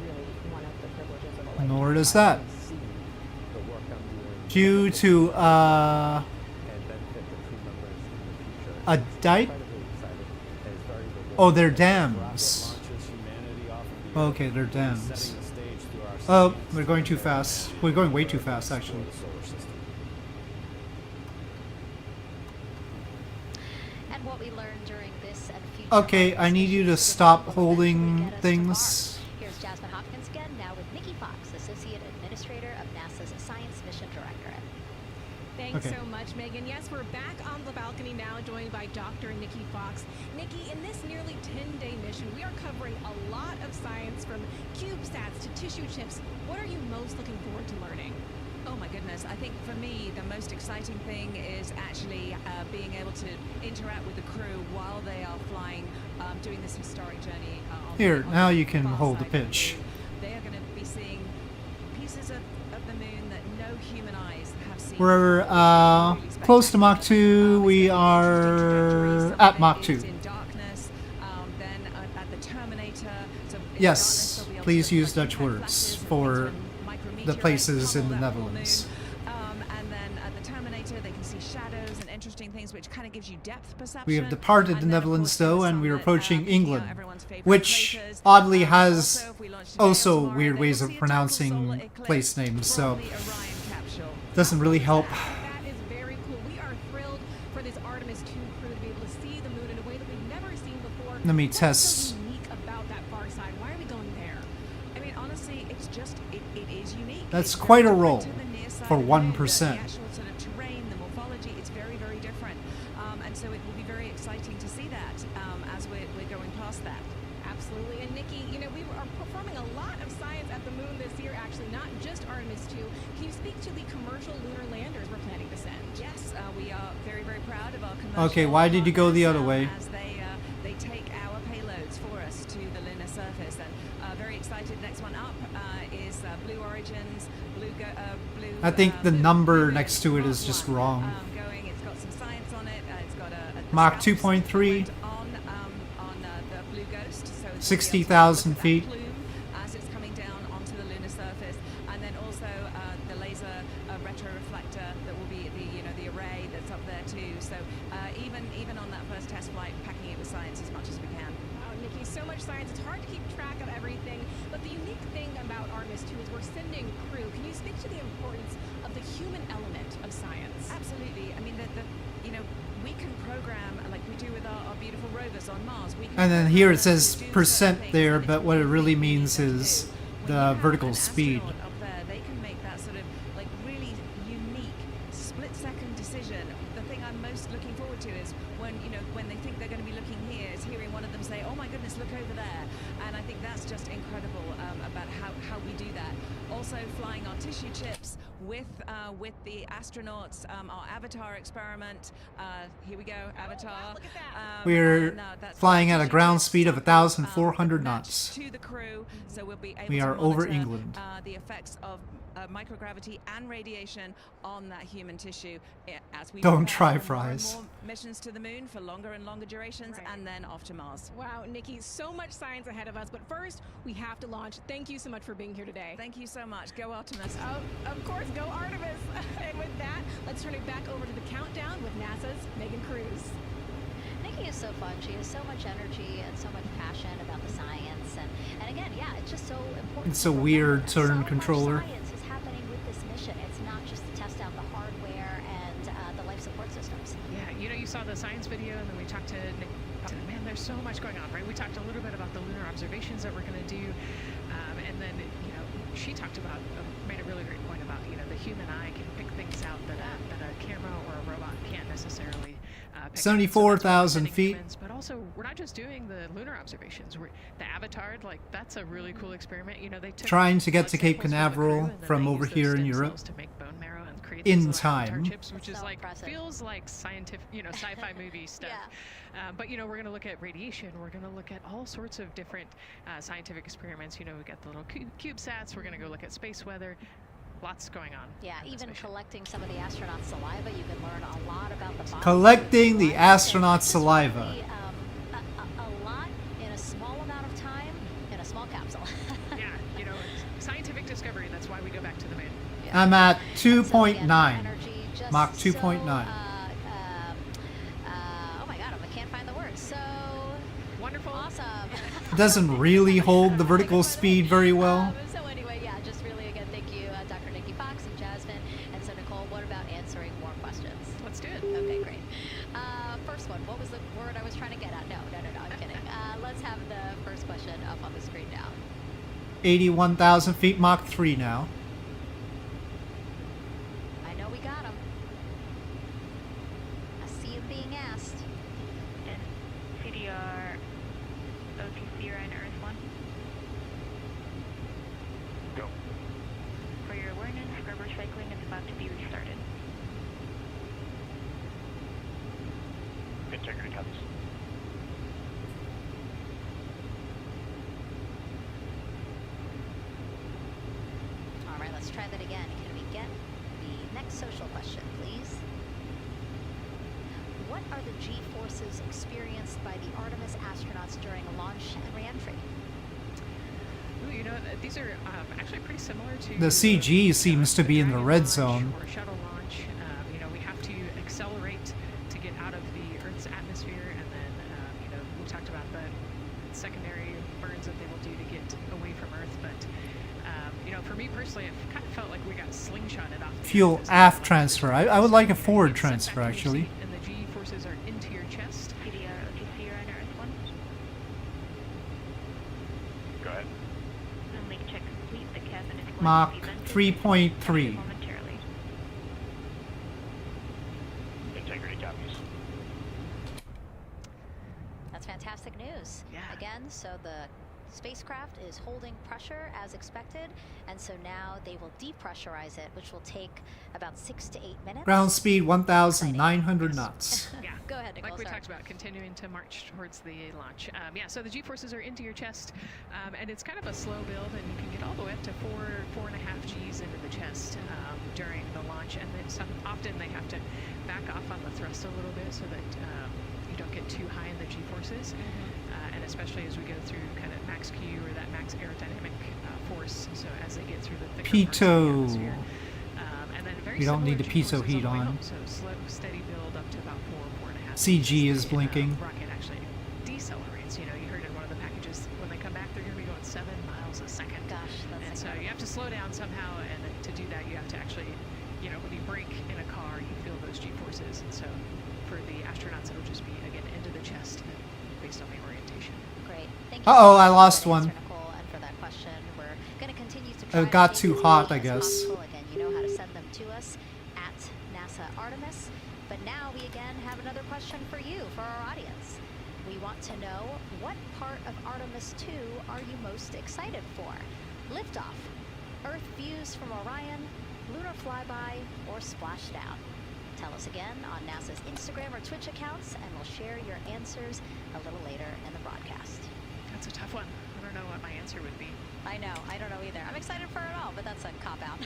S10: really one of the privileges of a lifetime.
S2: Nor does that.
S13: The work I'm doing
S2: Due to
S13: and benefit the crew members in the future.
S2: a dike?
S13: Incredibly excited. It's very rewarding.
S2: Oh, they're dams.
S13: Launches humanity off of the
S2: Okay, they're dams.
S13: setting the stage through our
S2: Oh,
S13: science
S2: we're going too fast. We're going way too fast, actually.
S13: for the solar system.
S3: And what we learned during this and future
S2: Okay, I need you to stop holding things.
S3: Here's Jasmine Hopkins again, now with Nikki Fox, Associate Administrator of NASA's Science Mission Directorate.
S7: Thanks
S2: Okay.
S7: so much, Megan. Yes, we're back on the balcony now, joined by Dr. Nikki Fox. Nikki, in this nearly 10-day mission, we are covering a lot of science from CubeSats to tissue chips. What are you most looking forward to learning?
S15: Oh my goodness, I think for me the most exciting thing is actually being able to interact with the crew while they are flying, doing this historic journey.
S2: Here,
S15: on
S2: now
S15: the
S2: you can
S15: far
S2: hold the
S15: side of
S2: pitch.
S15: moon. They are going to be seeing pieces of the moon that no human eyes have seen.
S2: We're close to Mach 2. We are at Mach 2.
S15: In darkness, then at the Terminator. So in
S2: Yes,
S15: darkness, they'll be able
S2: please
S15: to
S2: use
S15: watch
S2: Dutch
S15: the
S2: words
S15: flashes
S2: for
S15: when
S2: the
S15: micrometeorites
S2: places in
S15: pummel
S2: the
S15: that whole
S2: Netherlands.
S15: moon. And then at the Terminator, they can see shadows and interesting things, which kind of gives you depth perception.
S2: We have departed the
S15: And then, of
S2: Netherlands,
S15: course,
S2: though,
S15: the
S2: and we're
S15: summit,
S2: approaching
S15: you know,
S2: England,
S15: everyone's favorite
S2: which
S15: craters.
S2: oddly has
S15: Also, if we launch today or
S2: also
S15: tomorrow,
S2: weird
S15: then
S2: ways
S15: we'll
S2: of
S15: see a total
S2: pronouncing
S15: solar eclipse
S2: place names, so
S15: from the Orion capsule.
S2: doesn't really help.
S7: That is very cool. We are thrilled for this Artemis 2 crew to be able to see the moon in a way that we've never seen before.
S2: Let me
S7: What's
S2: test.
S7: so unique about that far side? Why are we going there?
S15: I mean, honestly, it's just, it is unique.
S2: That's
S15: It's
S2: quite
S15: very
S2: a roll
S15: different to the near side
S2: for
S15: of the moon.
S2: 1%.
S15: The actual sort of terrain, the morphology, it's very, very different. And so it will be very exciting to see that as we're going past that.
S7: Absolutely. And Nikki, we are performing a lot of science at the moon this year, actually, not just Artemis 2. Can you speak to the commercial lunar landers we're planning to send?
S15: Yes, we are very, very proud of our commercial
S2: Okay, why did you go the other way?
S15: as they take our payloads for us to the lunar surface. And very excited. Next one up is Blue Origin's Blue.
S2: I think the number next to it is just wrong.
S15: Going. It's got some science on it. It's got a
S2: Mach
S15: scouts
S2: 2.3.
S15: on the Blue Ghost. So
S2: 60,000 feet.
S15: As it's coming down onto the lunar surface, and then also the laser retroreflector that will be the array that's up there too. So even on that first test flight, packing it with science as much as we can.
S10: Wow, Nikki, so much science. It's hard to keep track of everything. But the unique thing about Artemis 2 is we're sending crew. Can you speak to the importance of the human element of science?
S15: Absolutely. I mean, we can program like we do with our beautiful rovers on Mars. We can
S2: And then here it says percent there, but what it really means is the vertical speed.
S15: Up there, they can make that sort of like really unique split-second decision. The thing I'm most looking forward to is when they think they're going to be looking here, is hearing one of them say, "Oh my goodness, look over there!" And I think that's just incredible about how we do that. Also, flying our tissue chips with the astronauts, our Avatar experiment. Here we go, Avatar.
S10: Wow, look at that.
S2: We're flying at a ground speed of 1,400 knots.
S15: To the crew, so we'll be able
S2: We
S15: to
S2: are over
S15: monitor,
S2: England.
S15: The effects of microgravity and radiation on that human tissue as we
S2: Don't
S15: prepare
S2: try
S15: for more and
S2: fries.
S15: more missions to the moon for longer and longer durations, and then off to Mars.
S10: Wow, Nikki, so much science ahead of us. But first, we have to launch. Thank you so much for being here today.
S15: Thank you so much. Go Artemis.
S10: Oh, of course, go Artemis. And with that, let's turn it back over to the countdown with NASA's Megan Cruz.
S3: Nikki is so fun. She has so much energy and so much passion about the science. And again, yeah, it's just so important.
S2: It's a weird
S3: so
S2: turn
S3: much
S2: controller.
S3: science is happening with this mission. It's not just to test out the hardware and the life support systems.
S6: Yeah, you saw the science video, and then we talked to Nick. Man, there's so much going on, right? We talked a little bit about the lunar observations that we're going to do, and then she talked about made a really great point about the human eye can pick things out that a camera or a robot can't necessarily.
S2: 74,000 feet.
S6: But also, we're not just doing the lunar observations. The Avatar, that's a really cool experiment. They took
S2: Trying to get to Cape
S6: samples from the crew,
S2: Canaveral
S6: and then
S2: from
S6: they
S2: over
S6: used
S2: here
S6: those
S2: in
S6: stem
S2: Europe
S6: cells to make bone marrow and create
S2: in
S6: these little Avatar
S2: time.
S6: chips, which is
S3: so
S6: like
S3: impressive.
S6: feels like scientific, sci-fi movie stuff. But we're going to look at radiation. We're going to look at all sorts of different scientific experiments. We got the little CubeSats. We're going to go look at space weather. Lots going on.
S3: Yeah, even collecting some of the astronauts' saliva, you can learn a lot about the body.
S2: Collecting the astronaut saliva.
S3: A lot in a small amount of time in a small capsule.
S6: Yeah, scientific discovery. That's why we go back to the moon.
S2: I'm at 2.9. Mach
S3: So,
S2: 2.9.
S3: oh my god, I can't find the words. So
S6: wonderful.
S3: Awesome.
S2: It doesn't really hold the vertical speed very well.
S3: So anyway, yeah, just really again, thank you, Dr. Nikki Fox and Jasmine. And so Nicole, what about answering more questions?
S6: Let's do it.
S3: Okay, great. First one, what was the word I was trying to get at? No, I'm kidding. Let's have the first question up on the screen now.
S2: 81,000 feet, Mach 3 now.
S3: I know we got him. I see him being asked.
S9: CDR OTC or Earth 1.
S22: Go.
S9: For your awareness, scrubber cycling is about to be restarted.
S22: Integrity copies.
S3: All right, let's try that again. Can we get the next social question, please? What are the G-forces experienced by the Artemis astronauts during launch and re-entry?
S6: Ooh, these are actually pretty similar to
S2: The CG seems to be in the red zone.
S6: or shuttle launch. We have to accelerate to get out of the Earth's atmosphere, and then we talked about the secondary burns that they will do to get away from Earth. But for me personally, it kind of felt like we got slingshotted off.
S2: Fuel aft transfer. I would like a forward transfer, actually.
S6: And the G forces are into your chest.
S9: CDR OTC or Earth 1.
S22: Go ahead.
S9: And link check complete. The cabin is going
S2: Mach
S9: to be vented
S2: 3.3.
S9: momentarily.
S22: Integrity copies.
S3: That's fantastic news.
S6: Yeah.
S3: Again, so the spacecraft is holding pressure as expected, and so now they will depressurize it, which will take about 6 to 8 minutes.
S2: Ground speed 1,900 knots.
S6: Yeah.
S3: Go ahead, Nicole.
S6: Like we
S3: sorry.
S6: talked about, continuing to march towards the launch. So the G-forces are into your chest, and it's kind of a slow build, and you can get all the way up to 4.5 Gs into the chest during the launch, and then often they have to back off on the thrust a little bit so that you don't get too high in the G-forces. And especially as we go through kind of max Q or that max aerodynamic force, so as they get through the thicker parts of the atmosphere. And then very
S2: You don't need the
S6: similar
S2: piso
S6: G-forces
S2: heat
S6: the way
S2: on.
S6: home, so slow, steady build up to about 4.5.
S2: CG is blinking.
S6: Rocket actually decelerates. You know, you heard in one of the packages, when they come back, they're going to be going 7 miles a second.
S3: Gosh, that's
S6: And so you have to slow down somehow, and to do that, you have to actually, you know, when you brake in a car, you feel those G-forces. And so for the astronauts, it'll just be, again, into the chest based on the orientation.
S3: Great. Thank you
S2: Uh-oh,
S3: so
S2: I
S3: much
S2: lost
S3: for the
S2: one.
S3: answer, Nicole, and for that question. We're going to continue to try
S2: It got
S3: to
S2: too
S3: be as
S2: hot, I
S3: unique as
S2: guess.
S3: possible. Again, you know how to send them to us at NASA Artemis. But now we again have another question for you, for our audience. We want to know, what part of Artemis 2 are you most excited for? Liftoff, Earth views from Orion, lunar flyby, or splashdown? Tell us again on NASA's Instagram or Twitch accounts, and we'll share your answers a little later in the broadcast.
S6: That's a tough one. I don't know what my answer would be.
S3: I know, I don't know either. I'm excited for it all, but that's a cop-out.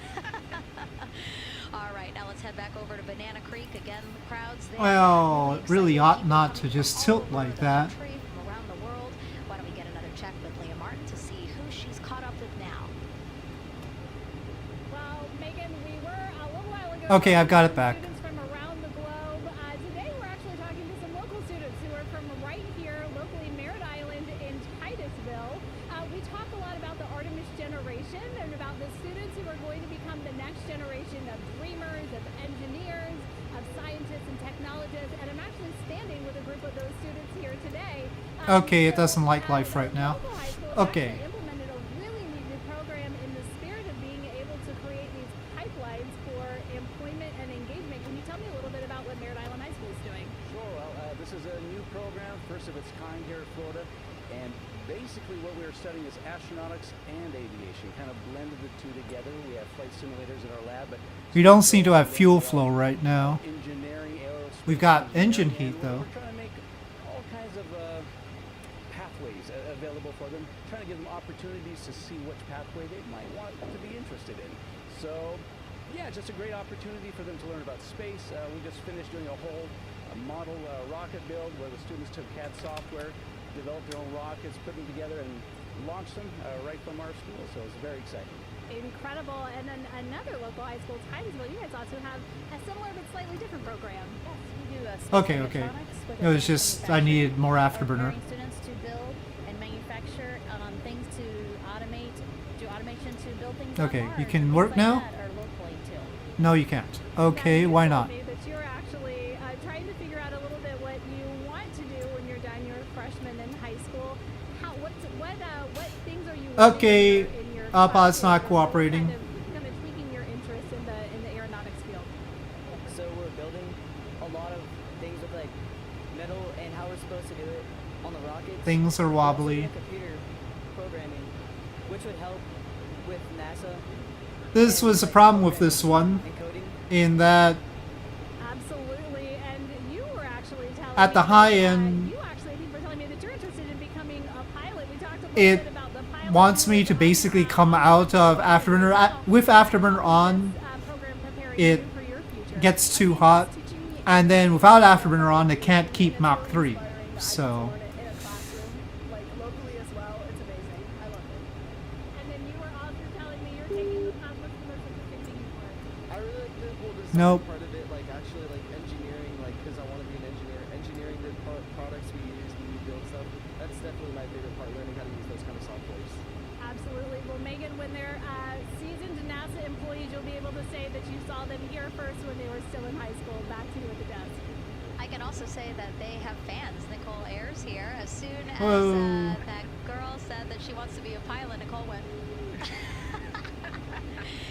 S3: All right, now let's head back over to Banana Creek. Again, the crowds there.
S2: Well, it really ought not to just tilt like that.
S3: From around the world. Why don't we get another check with Leah Martin to see who she's caught up with now?
S7: Well, Megan, we were a little while ago.
S2: Okay, I've got it back.
S7: Students from around the globe. Today we're actually talking to some local students who are from right here, locally Merritt Island in Titusville. We talk a lot about the Artemis generation and about the students who are going to become the next generation of dreamers, of engineers, of scientists and technologists. And I'm actually standing with a group of those students here today.
S2: Okay, it doesn't like life right now. Okay.
S7: Implemented a really neat new program in the spirit of being able to create these pipelines for employment and engagement. Can you tell me a little bit about what Merritt Island High School is doing?
S13: Sure. Well, this is a new program, first of its kind here in Florida, and basically what we're studying is astronautics and aviation, kind of blended the two together. We have flight simulators in our lab, but
S2: We don't seem to have fuel flow right now.
S13: engineering, aerospace.
S2: We've got engine heat though.
S13: We're trying to make all kinds of pathways available for them, trying to give them opportunities to see which pathway they might want to be interested in. So, yeah, just a great opportunity for them to learn about space. We just finished doing a whole model rocket build where the students took CAD software, developed their own rockets, put them together, and launched them right from our school. So it's very exciting.
S7: Incredible. And then another local high school, Titusville, you guys also have a similar but slightly different program.
S11: Yes, we do
S2: Okay, okay. It was just, I needed more afterburner.
S11: Preparing students to build and manufacture things to automate, do automation to build things on
S2: Okay,
S11: Mars
S2: you
S11: and
S2: can
S11: things
S2: work
S11: like
S2: now?
S11: that, or locally too.
S2: No, you can't. Okay, why not?
S7: That you're actually trying to figure out a little bit what you want to do when you're done. You're a freshman in high school. What things are you
S2: Okay,
S7: in your
S2: iPod's not
S7: classes,
S2: cooperating.
S7: kind of tweaking your interest in the aeronautics field?
S16: So we're building a lot of things with like metal and how we're supposed to do it on the rockets.
S2: Things are
S16: We're also
S2: wobbly.
S16: doing computer programming, which would help with NASA.
S2: This was a problem with this one, in that
S7: Absolutely, and you were actually telling
S2: at the
S7: me
S2: high
S7: that,
S2: end,
S7: you actually, I think, were telling me that you're interested in becoming a pilot. We talked a little
S2: it
S7: bit about the pilot.
S2: wants me to basically come out of Afterburner. With Afterburner on, it gets too hot, and then without Afterburner on, it can't keep Mach 3. So,
S7: Like locally as well. It's amazing. I love it. And then you were also telling me you're taking the class. What's the most interesting thing you've learned?
S23: I really like the whole design
S2: Nope.
S23: part of it, like actually like engineering, like because I want to be an engineer. Engineering the products we use when we build stuff. That's definitely my favorite part, learning how to use those kind of softwares.
S7: Absolutely. Well, Megan, when they're seasoned NASA employees, you'll be able to say that you saw them here first when they were still in high school. Back to you at the desk.
S3: I can also say that they have fans. Nicole Ayers here. As soon as
S2: Whoa.
S3: that girl said that she wants to be a pilot, Nicole went.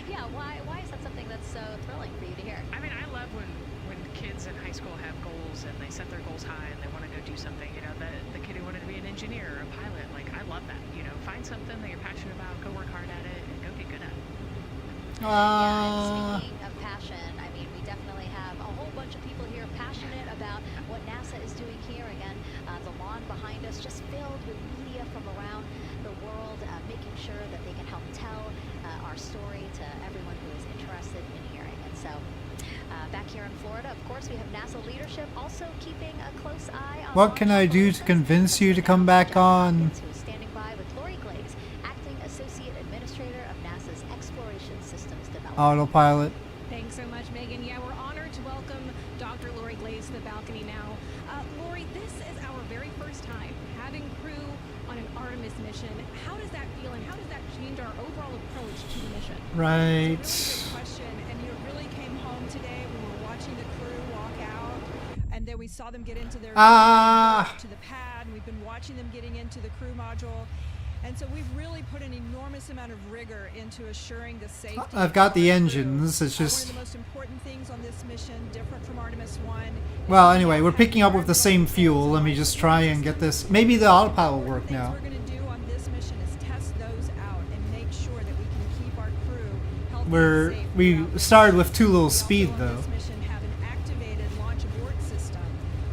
S3: Yeah, why is that something that's so thrilling for you to hear?
S6: I mean, I love when kids in high school have goals and they set their goals high and they want to go do something. You know, the kid who wanted to be an engineer or a pilot, like, I love that. You know, find something that you're passionate about, go work hard at it, and go get good at it.
S3: Yeah, and speaking of passion, I mean, we definitely have a whole bunch of people here passionate about what NASA is doing here. Again, the lawn behind us just filled with media from around the world, making sure that they can help tell our story to everyone who is interested in hearing it. So Back here in Florida, of course, we have NASA leadership also keeping a close eye on
S2: What can I do to convince you to come back on?
S3: who is standing by with Lori Glaze, acting associate administrator of NASA's Exploration Systems Development.
S2: Autopilot.
S7: Thanks so much, Megan. Yeah, we're honored to welcome Dr. Lori Glaze to the balcony now. Lori, this is our very first time having crew on an Artemis mission. How does that feel, and how does that change our overall approach to the mission?
S2: Right.
S15: It's a really good question, and you really came home today. We were watching the crew walk out, and then we saw them get into their to the pad, and we've been watching them getting into the crew module. And so we've really put an enormous amount of rigor into assuring the safety.
S2: I've got the engines. It's just.
S15: One of the most important things on this mission, different from Artemis 1.
S2: Well, anyway, we're picking up with the same fuel. Let me just try and get this. Maybe the autopilot will work now.
S15: What we're going to do on this mission is test those out and make sure that we can keep our crew healthy and safe.
S2: We started with too little speed, though.
S15: This mission have an activated launch abort system,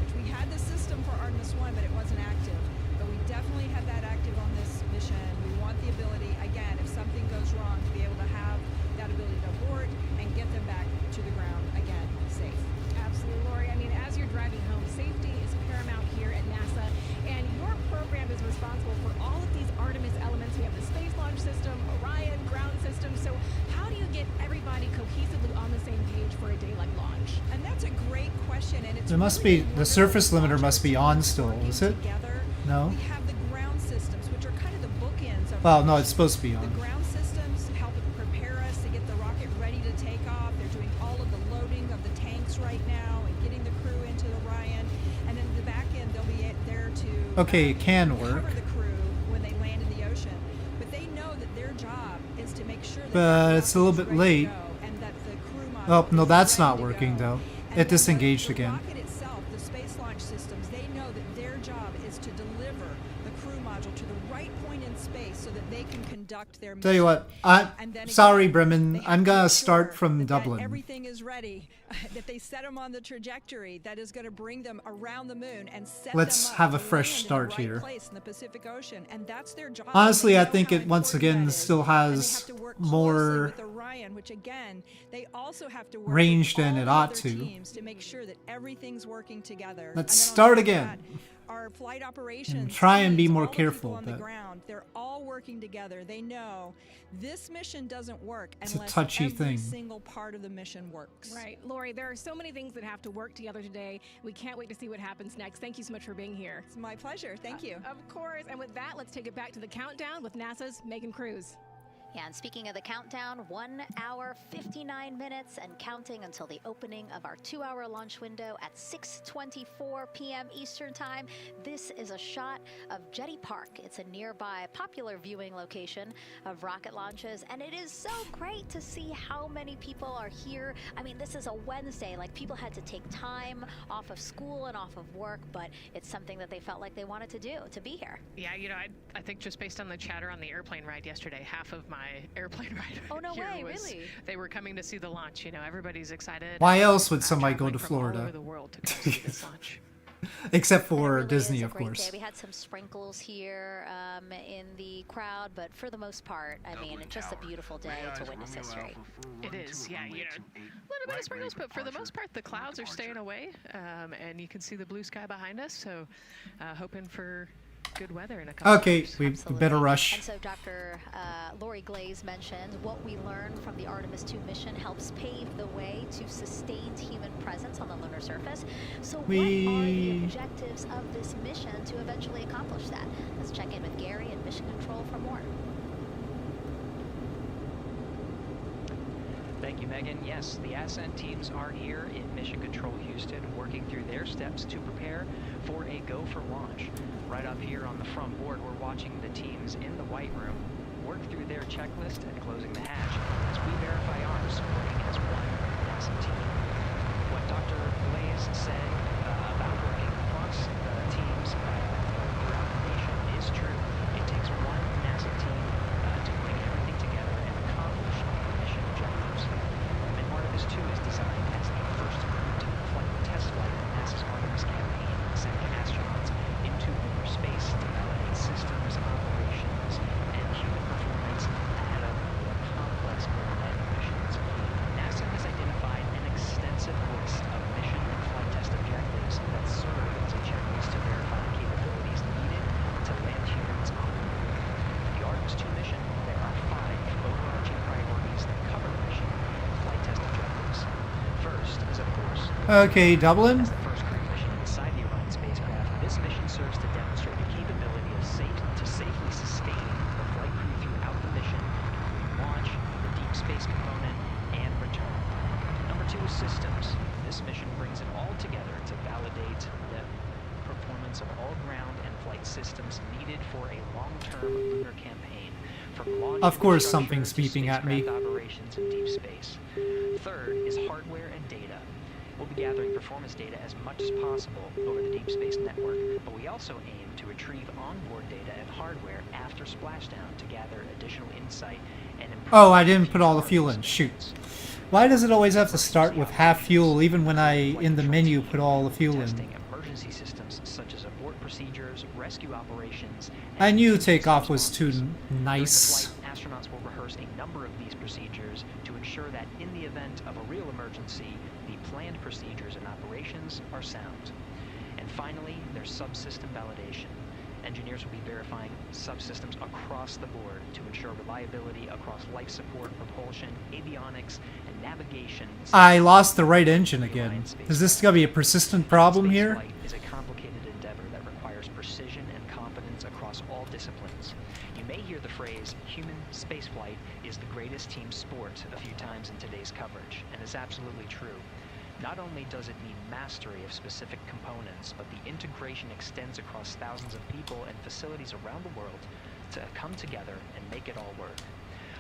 S15: which we had the system for Artemis 1, but it wasn't active. But we definitely have that active on this mission. We want the ability, again, if something goes wrong, to be able to have that ability to abort and get them back to the ground again, safe.
S7: Absolutely, Lori. I mean, as you're driving home, safety is paramount here at NASA, and your program is responsible for all of these Artemis elements. We have the Space Launch System, Orion, ground system. So how do you get everybody cohesively on the same page for a day like launch?
S15: And that's a great question, and it's
S2: There must be the surface limiter must be on still, is it? No.
S15: We have the ground systems, which are kind of the bookends of
S2: Well, no, it's supposed to be
S15: the
S2: on.
S15: ground systems help prepare us to get the rocket ready to take off. They're doing all of the loading of the tanks right now and getting the crew into Orion. And then the back end, they'll be there to
S2: Okay, it can work.
S15: cover the crew when they land in the ocean. But they know that their job is to make sure that
S2: But it's a little bit late.
S15: and that the crew
S2: Oh, no, that's not working, though. It disengaged again.
S15: rocket itself, the space launch systems, they know that their job is to deliver the crew module to the right point in space so that they can conduct their mission.
S2: Tell you what, sorry, Bremen, I'm gonna start from Dublin.
S15: Everything is ready, that they set them on the trajectory that is going to bring them around the moon and set
S2: Let's
S15: them up
S2: have a
S15: to
S2: fresh
S15: land in the
S2: start
S15: right
S2: here.
S15: place in the Pacific Ocean, and that's their job.
S2: Honestly,
S15: They
S2: I
S15: know
S2: think
S15: how
S2: it once
S15: important
S2: again
S15: that is.
S2: still
S15: And they
S2: has
S15: have to work
S2: more
S15: closely with Orion, which again, they also have to work with
S2: range than
S15: all
S2: it
S15: the
S2: ought
S15: other
S2: to.
S15: teams to make sure that everything's working together.
S2: Let's
S15: And then on
S2: start
S15: top of
S2: again.
S15: that, our flight operations
S2: And try and be
S15: teams,
S2: more
S15: all the people
S2: careful,
S15: on the
S2: but-
S15: ground, they're all working together. They know this mission doesn't work
S2: It's a
S15: unless
S2: touchy
S15: every
S2: thing.
S15: single part of the mission works.
S7: Right. Lori, there are so many things that have to work together today. We can't wait to see what happens next. Thank you so much for being here.
S15: It's my pleasure. Thank you.
S7: Of course. And with that, let's take it back to the countdown with NASA's Megan Cruz.
S3: Yeah, and speaking of the countdown, 1 hour, 59 minutes and counting until the opening of our 2-hour launch window at 6:24 p.m. Eastern Time. This is a shot of Jetty Park. It's a nearby popular viewing location of rocket launches, and it is so great to see how many people are here. I mean, this is a Wednesday. Like, people had to take time off of school and off of work, but it's something that they felt like they wanted to do, to be here.
S6: Yeah, you know, I think just based on the chatter on the airplane ride yesterday, half of my airplane ride
S3: Oh, no
S6: here
S3: way,
S6: was
S3: really?
S6: they were coming to see the launch. You know, everybody's excited.
S2: Why else would somebody go
S6: traveling
S2: to
S6: from all
S2: Florida?
S6: over the world to come see this launch.
S2: Except for
S3: Really
S2: Disney,
S3: is a
S2: of
S3: great
S2: course.
S3: day. We had some sprinkles here in the crowd, but for the most part, I mean, it's just a beautiful day to witness history.
S6: It is, yeah, you know, a little bit of sprinkles, but for the most part, the clouds are staying away, and you can see the blue sky behind us. So, hoping for good weather in a couple
S2: Okay,
S6: hours.
S2: we better rush.
S3: And so Dr. Lori Glaze mentioned what we learned from the Artemis 2 mission helps pave the way to sustained human presence on the lunar surface. So what are the objectives of this mission to eventually accomplish that? Let's check in with Gary in Mission Control for more.
S1: Thank you, Megan. Yes, the ascent teams are here in Mission Control Houston, working through their steps to prepare for a go for launch. Right up here on the front board, we're watching the teams in the White Room work through their checklist and closing the hatch as we verify ours, working as one NASA team. What Dr. Glaze said about working across the teams throughout the nation is true. It takes one NASA team to bring everything together and accomplish our mission objectives. And Artemis 2 is designed as the first crewed test flight of NASA's Artemis campaign, sending astronauts into lunar space to validate systems, operations, and human performance ahead of more complex moon landing missions. NASA has identified an
S2: Okay, Dublin.
S1: As the first crewed mission inside the Orion spacecraft, this mission serves to demonstrate the capability of safely sustaining the flight crew throughout the mission, including launch, the deep space component, and return. Number 2 is systems. This mission brings it all together to validate the performance of all ground and flight systems needed for a long-term lunar campaign. From launch
S2: Of course,
S1: infrastructure
S2: something's
S1: to
S2: beeping at me.
S1: spacecraft operations in deep space. Third is hardware and data. We'll be gathering performance data as much as possible over the deep space network, but we also aim to retrieve onboard data and hardware after splashdown to gather additional insight and improve.
S2: Oh, I didn't put all the fuel in. Shoot. Why does it always have to start with half fuel, even when I, in the menu, put all the fuel in?
S1: Emergency systems such as abort procedures, rescue operations.
S2: I knew takeoff was too nice.
S1: Astronauts will rehearse a number of these procedures to ensure that in the event of a real emergency, the planned procedures and operations are sound. And finally, there's subsystem validation. Engineers will be verifying subsystems across the board to ensure reliability across life support, propulsion, avionics, and navigation.
S2: I lost the right engine again. Is this going to be a persistent problem here?
S1: Spaceflight is a complicated endeavor that requires precision and competence across all disciplines. You may hear the phrase, human spaceflight is the greatest team sport a few times in today's coverage, and it's absolutely true. Not only does it need mastery of specific components, but the integration extends across thousands of people and facilities around the world to come together and make it all work.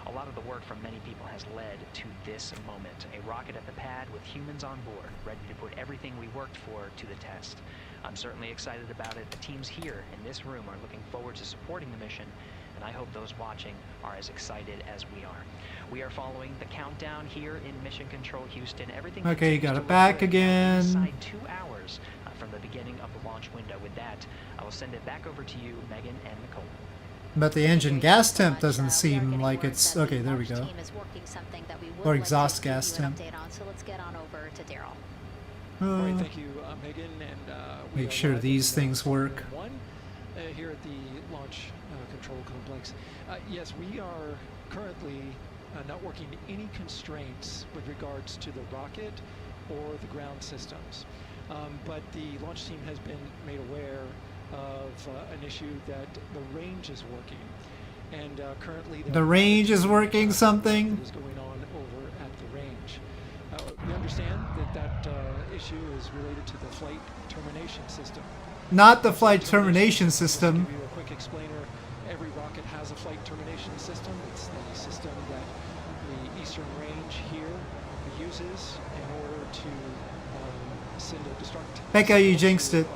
S1: A lot of the work from many people has led to this moment, a rocket at the pad with humans on board, ready to put everything we worked for to the test. I'm certainly excited about it. The teams here in this room are looking forward to supporting the mission, and I hope those watching are as excited as we are. We are following the countdown here in Mission Control Houston. Everything
S2: Okay, got it back again.
S1: Inside 2 hours from the beginning of the launch window. With that, I will send it back over to you, Megan and Nicole.
S2: But the engine gas temp doesn't seem like it's... Okay, there we go. Or exhaust gas temp.
S3: So let's get on over to Daryl.
S4: All right, thank you, Megan. And
S2: Make sure these things work.
S4: Here at the Launch Control Complex. Yes, we are currently not working any constraints with regards to the rocket or the ground systems. But the launch team has been made aware of an issue that the range is working. And currently
S2: the range is working something?
S4: What is going on over at the range. We understand that issue is related to the flight termination system.
S2: Not the flight termination system.
S4: To give you a quick explainer, every rocket has a flight termination system. It's the system that the Eastern Range here uses in order to send a destruct.
S2: Becca, you jinxed it.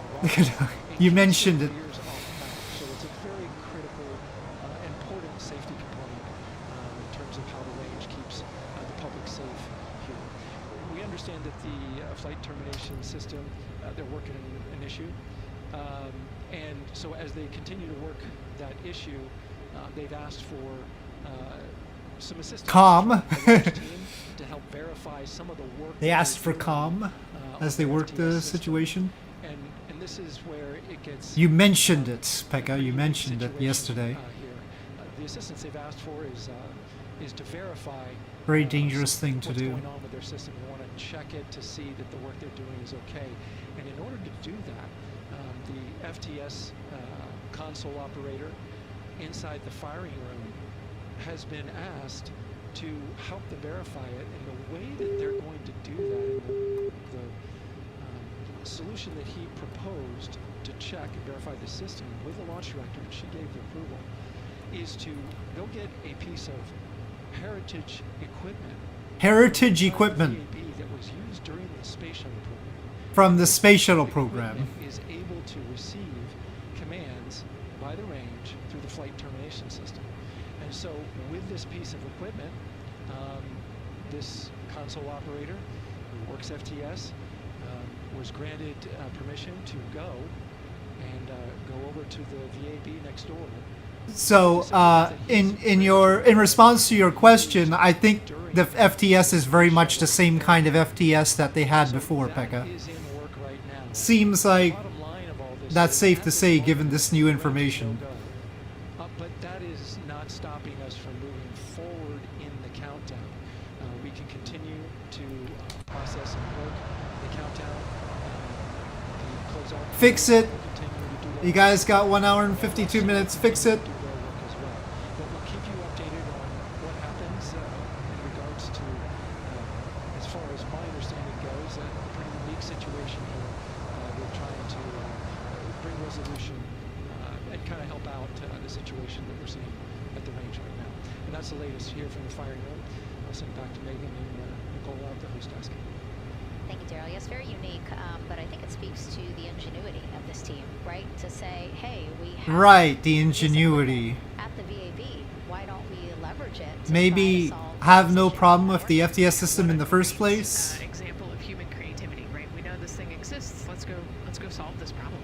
S2: You mentioned it.
S4: So it's a very critical, important safety component in terms of how the range keeps the public safe here. We understand that the flight termination system, they're working an issue. And so as they continue to work that issue, they've asked for some assistance
S2: calm.
S4: from the launch team to help verify some of the work.
S2: They asked for calm as they worked the situation.
S4: And this is where it gets...
S2: You mentioned it, Pekka. You mentioned it yesterday.
S4: The assistance they've asked for is to verify...
S2: Very dangerous thing to do.
S4: What's going on with their system. They want to check it to see that the work they're doing is okay. And in order to do that, the FTS console operator inside the firing room has been asked to help them verify it. And the way that they're going to do that, and the solution that he proposed to check and verify the system with the launch director, and she gave the approval, is to go get a piece of heritage equipment.
S2: Heritage equipment.
S4: That was used during the space shuttle program.
S2: From the space shuttle program.
S4: Is able to receive commands by the range through the flight termination system. And so with this piece of equipment, this console operator who works FTS was granted permission to go and go over to the VAB next door.
S2: So, in response to your question, I think the FTS is very much the same kind of FTS that they had before, Pekka. Seems like that's safe to say, given this new information.
S4: But that is not stopping us from moving forward in the countdown. We can continue to process and work the countdown.
S2: Fix it. You guys got 1 hour and 52 minutes. Fix it.
S4: But we'll keep you updated on what happens in regards to, as far as my understanding goes, a pretty unique situation here. We're trying to bring resolution and kind of help out the situation that we're seeing at the range right now. And that's the latest here from the firing room. I'll send it back to Megan and Nicole at the host desk.
S3: Thank you, Daryl. Yes, very unique, but I think it speaks to the ingenuity of this team, right? To say, hey, we have
S2: Right, the ingenuity.
S3: at the VAB. Why don't we leverage it? To
S2: Maybe
S3: try to solve
S2: have no problem with the FDS system in the first place.
S6: Example of human creativity, right? We know this thing exists. Let's go solve this problem.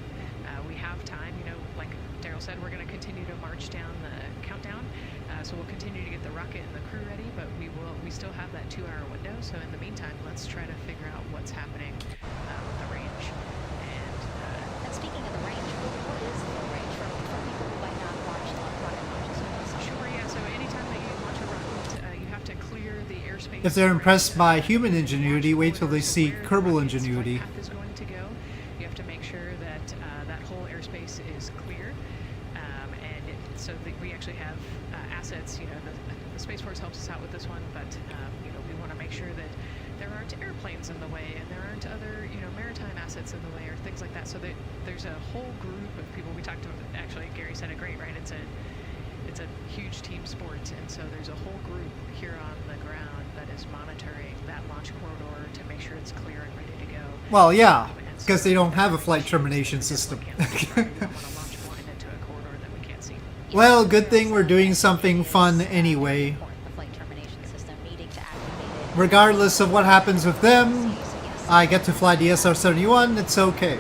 S6: We have time. You know, like Daryl said, we're going to continue to march down the countdown. So we'll continue to get the rocket and the crew ready, but we still have that 2-hour window. So in the meantime, let's try to figure out what's happening with the range.
S3: And speaking of the range, what is the range for people who might not watch the rocket launches?
S6: Sure, yeah. So anytime that you launch a rocket, you have to clear the airspace.
S2: If they're impressed by human ingenuity, wait till they see Kerbal ingenuity.
S6: Is going to go. You have to make sure that that whole airspace is clear, so that we actually have assets. You know, the Space Force helps us out with this one, but you know, we want to make sure that there aren't airplanes in the way, and there aren't other, you know, maritime assets in the way, or things like that. So that there's a whole group of people. We talked about, actually, Gary said it great, right? It's a huge team sport, and so there's a whole group here on the ground that is monitoring that launch corridor to make sure it's clear and ready to go.
S2: Well, yeah, because they don't have a flight termination system. Well, good thing we're doing something fun anyway. Regardless of what happens with them, I get to fly the SR-71, it's okay.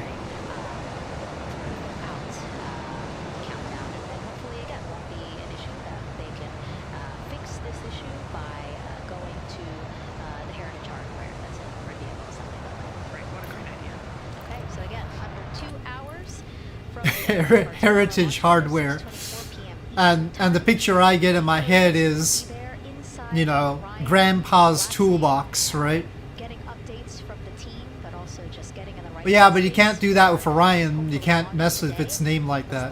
S2: Heritage hardware. And the picture I get in my head is, you know, Grandpa's toolbox, right? But yeah, but you can't do that with Orion. You can't mess with its name like that.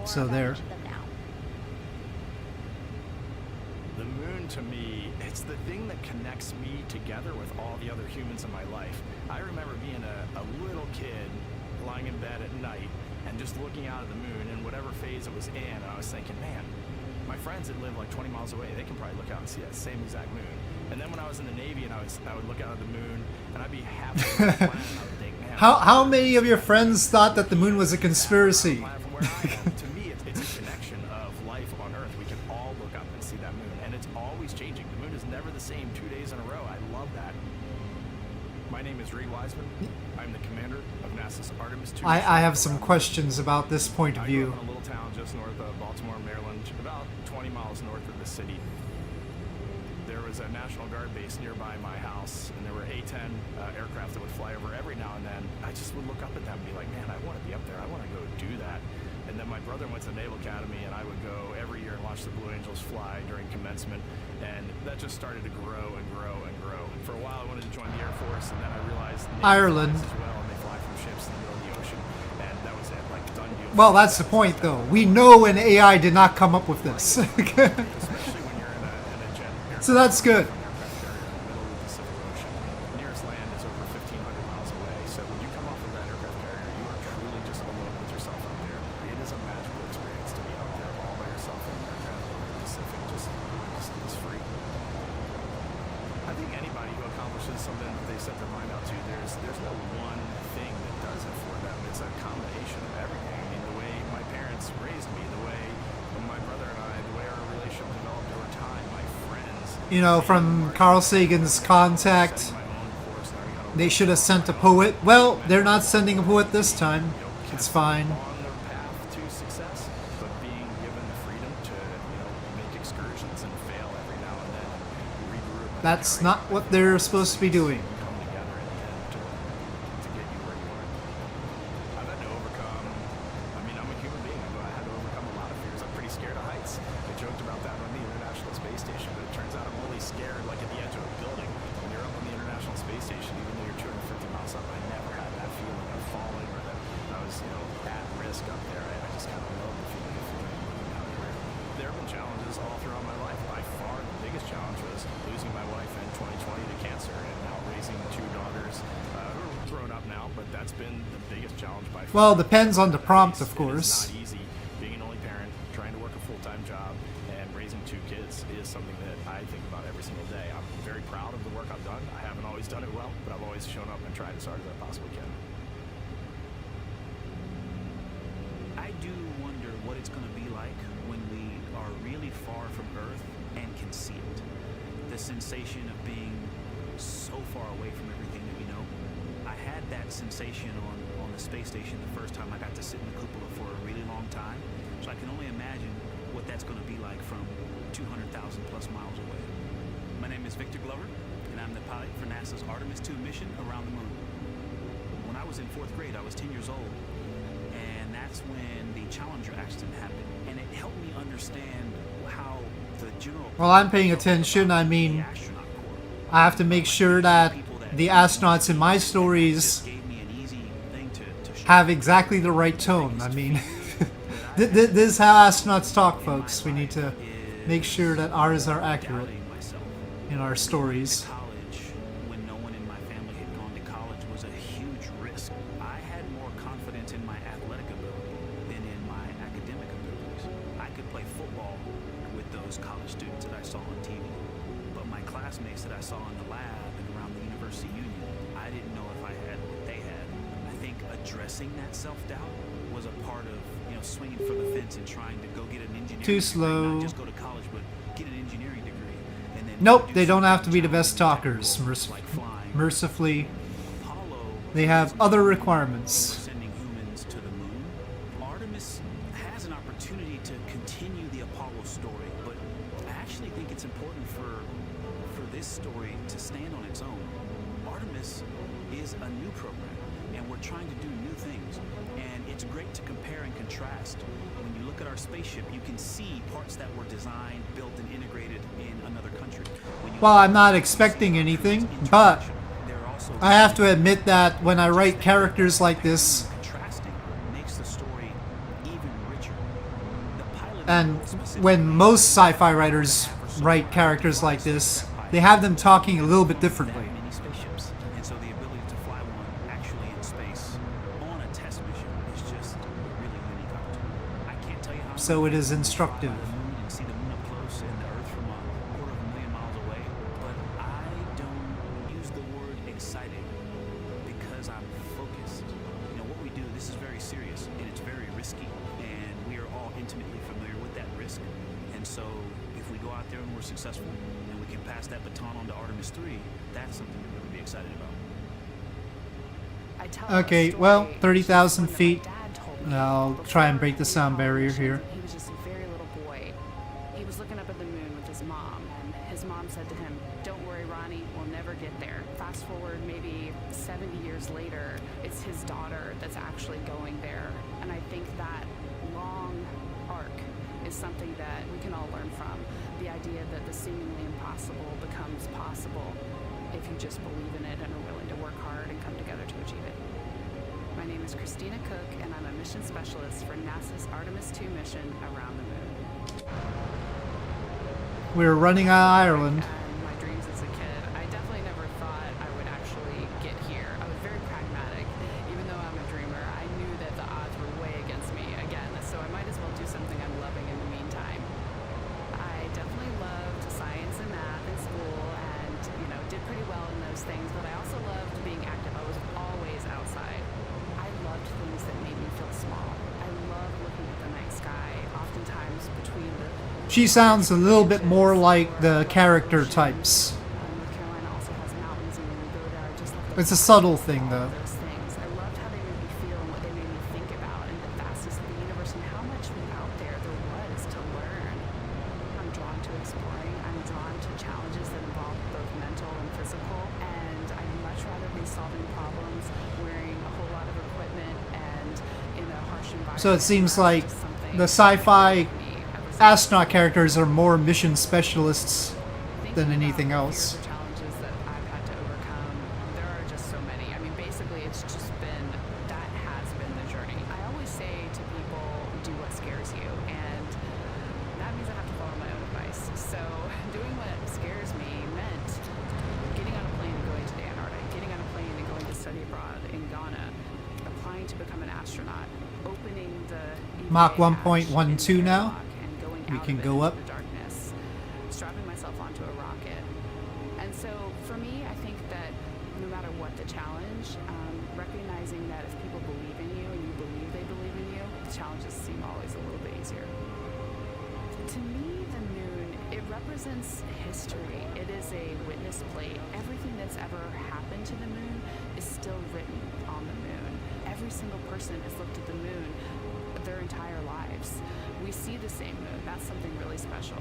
S2: So there.
S5: The moon, to me, it's the thing that connects me together with all the other humans in my life. I remember being a little kid lying in bed at night and just looking out at the moon in whatever phase it was in, and I was thinking, man, my friends that live like 20 miles away, they can probably look out and see that same exact moon. And then when I was in the Navy and I would look out at the moon, and I'd be happy with the planet, and I would think, man.
S2: How many of your friends thought that the moon was a conspiracy?
S5: To me, it's a connection of life on Earth. We can all look up and see that moon, and it's always changing. The moon is never the same 2 days in a row. I love that. My name is Reed Wiseman. I'm the commander of NASA's Artemis 2.
S2: I have some questions about this point of view.
S5: I grew up in a little town just north of Baltimore, Maryland, about 20 miles north of the city. There was a National Guard base nearby my house, and there were A-10 aircraft that would fly over every now and then. I just would look up at them and be like, man, I want to be up there. I want to go do that. And then my brother went to the Naval Academy, and I would go every year and watch the Blue Angels fly during commencement. And that just started to grow and grow and grow. For a while, I wanted to join the Air Force, and then I realized the Navy
S2: Ireland.
S5: flies as well, and they fly from ships in the middle of the ocean. And that was it, like done deal.
S2: Well, that's the point, though. We know an AI did not come up with this. So that's good.
S5: Nearest land is over 1,500 miles away, so when you come off of that aircraft carrier, you are truly just alone with yourself out there. It is a magical experience to be out there all by yourself in the aircraft over the Pacific, just free. I think anybody who accomplishes something that they set their mind out to, there's no one thing that does it for them. It's a combination of everything. I mean, the way my parents raised me, the way my brother and I, the way our relationship developed over time, my friends.
S2: You know, from Carl Sagan's Contact, they should have sent a poet. Well, they're not sending a poet this time. It's fine.
S5: On their path to success, but being given the freedom to, make excursions and fail every now and then, regroup.
S2: That's not what they're supposed to be doing.
S5: Come together in the end to get you where you are. I've had to overcome. I mean, I'm a human being. I had to overcome a lot of fears. I'm pretty scared of heights. I joked about that on the International Space Station, but it turns out I'm only scared like at the edge of a building. When you're up on the International Space Station, even though you're 250 miles up, I never had that feeling of falling or that I now, but that's been the biggest challenge by far.
S2: Well, depends on the prompt, of
S5: It is
S2: course.
S5: not easy being an only parent, trying to work a full-time job, and raising 2 kids is something that I think about every single day. I'm very proud of the work I've done. I haven't always done it well, but I've always shown up and tried as hard as I possibly can.
S17: I do wonder what it's going to be like when we are really far from Earth and can see it. The sensation of being so far away from everything that we know. I had that sensation on the space station the first time I got to sit in the cupola for a really long time. So I can only imagine what that's going to be like from 200,000 plus miles away. My name is Victor Glover, and I'm the pilot for NASA's Artemis 2 mission around the moon. When I was in 4th grade, I was 10 years old, and that's when the Challenger accident happened. And it helped me understand how the general...
S2: While I'm paying attention, I mean, I have to make sure that the astronauts in my stories have exactly the right tone. I mean, this is how astronauts talk, folks. We need to make sure that ours are accurate in our stories.
S17: When no one in my family had gone to college was a huge risk. I had more confidence in my athletic ability than in my academic abilities. I could play football with those college students that I saw on TV. But my classmates that I saw in the lab and around the University Union, I didn't know if I had what they had. I think addressing that self-doubt was a part of, swinging for the fence and trying to go get an engineering
S2: Too
S17: degree,
S2: slow.
S17: not just go to college, but get an engineering degree. And then
S2: Nope, they don't have to be the best talkers. Mercifully, they have other requirements.
S17: Sending humans to the moon. Artemis has an opportunity to continue the Apollo story, but I actually think it's important for this story to stand on its own. Artemis is a new program, and we're trying to do new things. And it's great to compare and contrast. When you look at our spaceship, you can see parts that were designed, built, and integrated in another country.
S2: Well, I'm not expecting anything, but I have to admit that when I write characters like this, and when most sci-fi writers write characters like this, they have them talking a little bit differently.
S17: And so the ability to fly one actually in space on a test mission is just a really unique opportunity. I can't tell you how
S2: So it is instructive.
S17: and see the moon up close and the Earth from 250,000 miles away, but I don't use the word excited because I'm focused. What we do, this is very serious and it's very risky, and we are all intimately familiar with that risk. And so if we go out there and we're successful and we can pass that baton on to Artemis 3, that's something to really be excited about.
S2: Okay, well, 30,000 feet. I'll try and break the sound barrier here.
S10: He was just a very little boy. He was looking up at the moon with his mom, and his mom said to him, "Don't worry, Ronnie, we'll never get there." Fast forward maybe 70 years later, it's his daughter that's actually going there. And I think that long arc is something that we can all learn from. The idea that the seemingly impossible becomes possible if you just believe in it and are willing to work hard and come together to achieve it. My name is Christina Cook, and I'm a mission specialist for NASA's Artemis 2 mission around the moon.
S2: We're running out of Ireland.
S10: My dreams as a kid, I definitely never thought I would actually get here. I was very pragmatic. Even though I'm a dreamer, I knew that the odds were way against me again, so I might as well do something I'm loving in the meantime. I definitely loved science and math in school and, did pretty well in those things, but I also loved being active. I was always outside. I loved things that made me feel small. I loved looking at the night sky, oftentimes between the...
S2: She sounds a little bit more like the character types. It's a subtle thing, though.
S10: Those things. I loved how they made me feel and what they made me think about and the vastness of the universe and how much out there was to learn. I'm drawn to exploring. I'm drawn to challenges that involve both mental and physical, and I'd much rather be solving problems wearing a whole lot of equipment and in a harsh environment.
S2: So it seems like the sci-fi astronaut characters are more mission specialists than anything else.
S10: Challenges that I've had to overcome, there are just so many. I mean, basically, it's just been, that has been the journey. I always say to people, do what scares you, and that means I have to follow my own advice. So doing what scares me meant getting on a plane and going to the Antarctic, getting on a plane and going to study abroad
S11: in Ghana, applying to become an astronaut, opening the
S2: Mach
S11: EVA hatch
S2: 1.12
S11: in the
S2: now.
S11: airlock and going
S2: We
S11: out
S2: can
S11: of it
S2: go
S11: into
S2: up.
S11: the darkness, strapping myself onto a rocket. And so for me, I think that no matter what the challenge, recognizing that if people believe in you and you believe they believe in you, the challenges seem always a little bit easier. To me, the moon, it represents history. It is a witness plate. Everything that's ever happened to the moon is still written on the moon. Every single person has looked at the moon their entire lives. We see the same moon. That's something really special.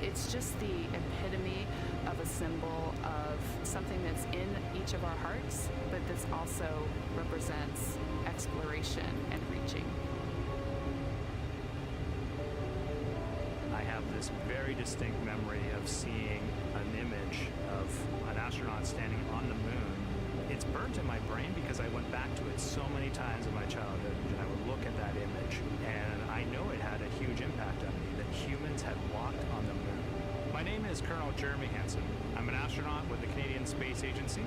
S11: It's just the epitome of a symbol of something that's in each of our hearts, but this also represents exploration and reaching.
S5: I have this very distinct memory of seeing an image of an astronaut standing on the moon. It's burnt in my brain because I went back to it so many times in my childhood, and I would look at that image, and I know it had a huge impact on me, that humans had walked on the moon. My name is Colonel Jeremy Hansen. I'm an astronaut with the Canadian Space Agency,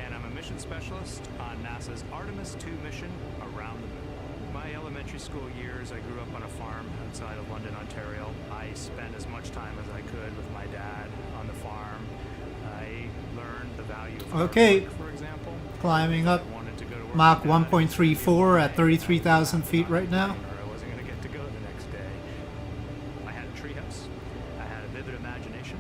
S5: and I'm a mission specialist on NASA's Artemis 2 mission around the moon. My elementary school years, I grew up on a farm outside of London, Ontario. I spent as much time as I could with my dad on the farm. I learned the value of hard work, for example.
S2: Climbing up Mach 1.34 at 33,000 feet right now.
S5: Or I wasn't going to get to go the next day. I had a treehouse. I had a vivid imagination,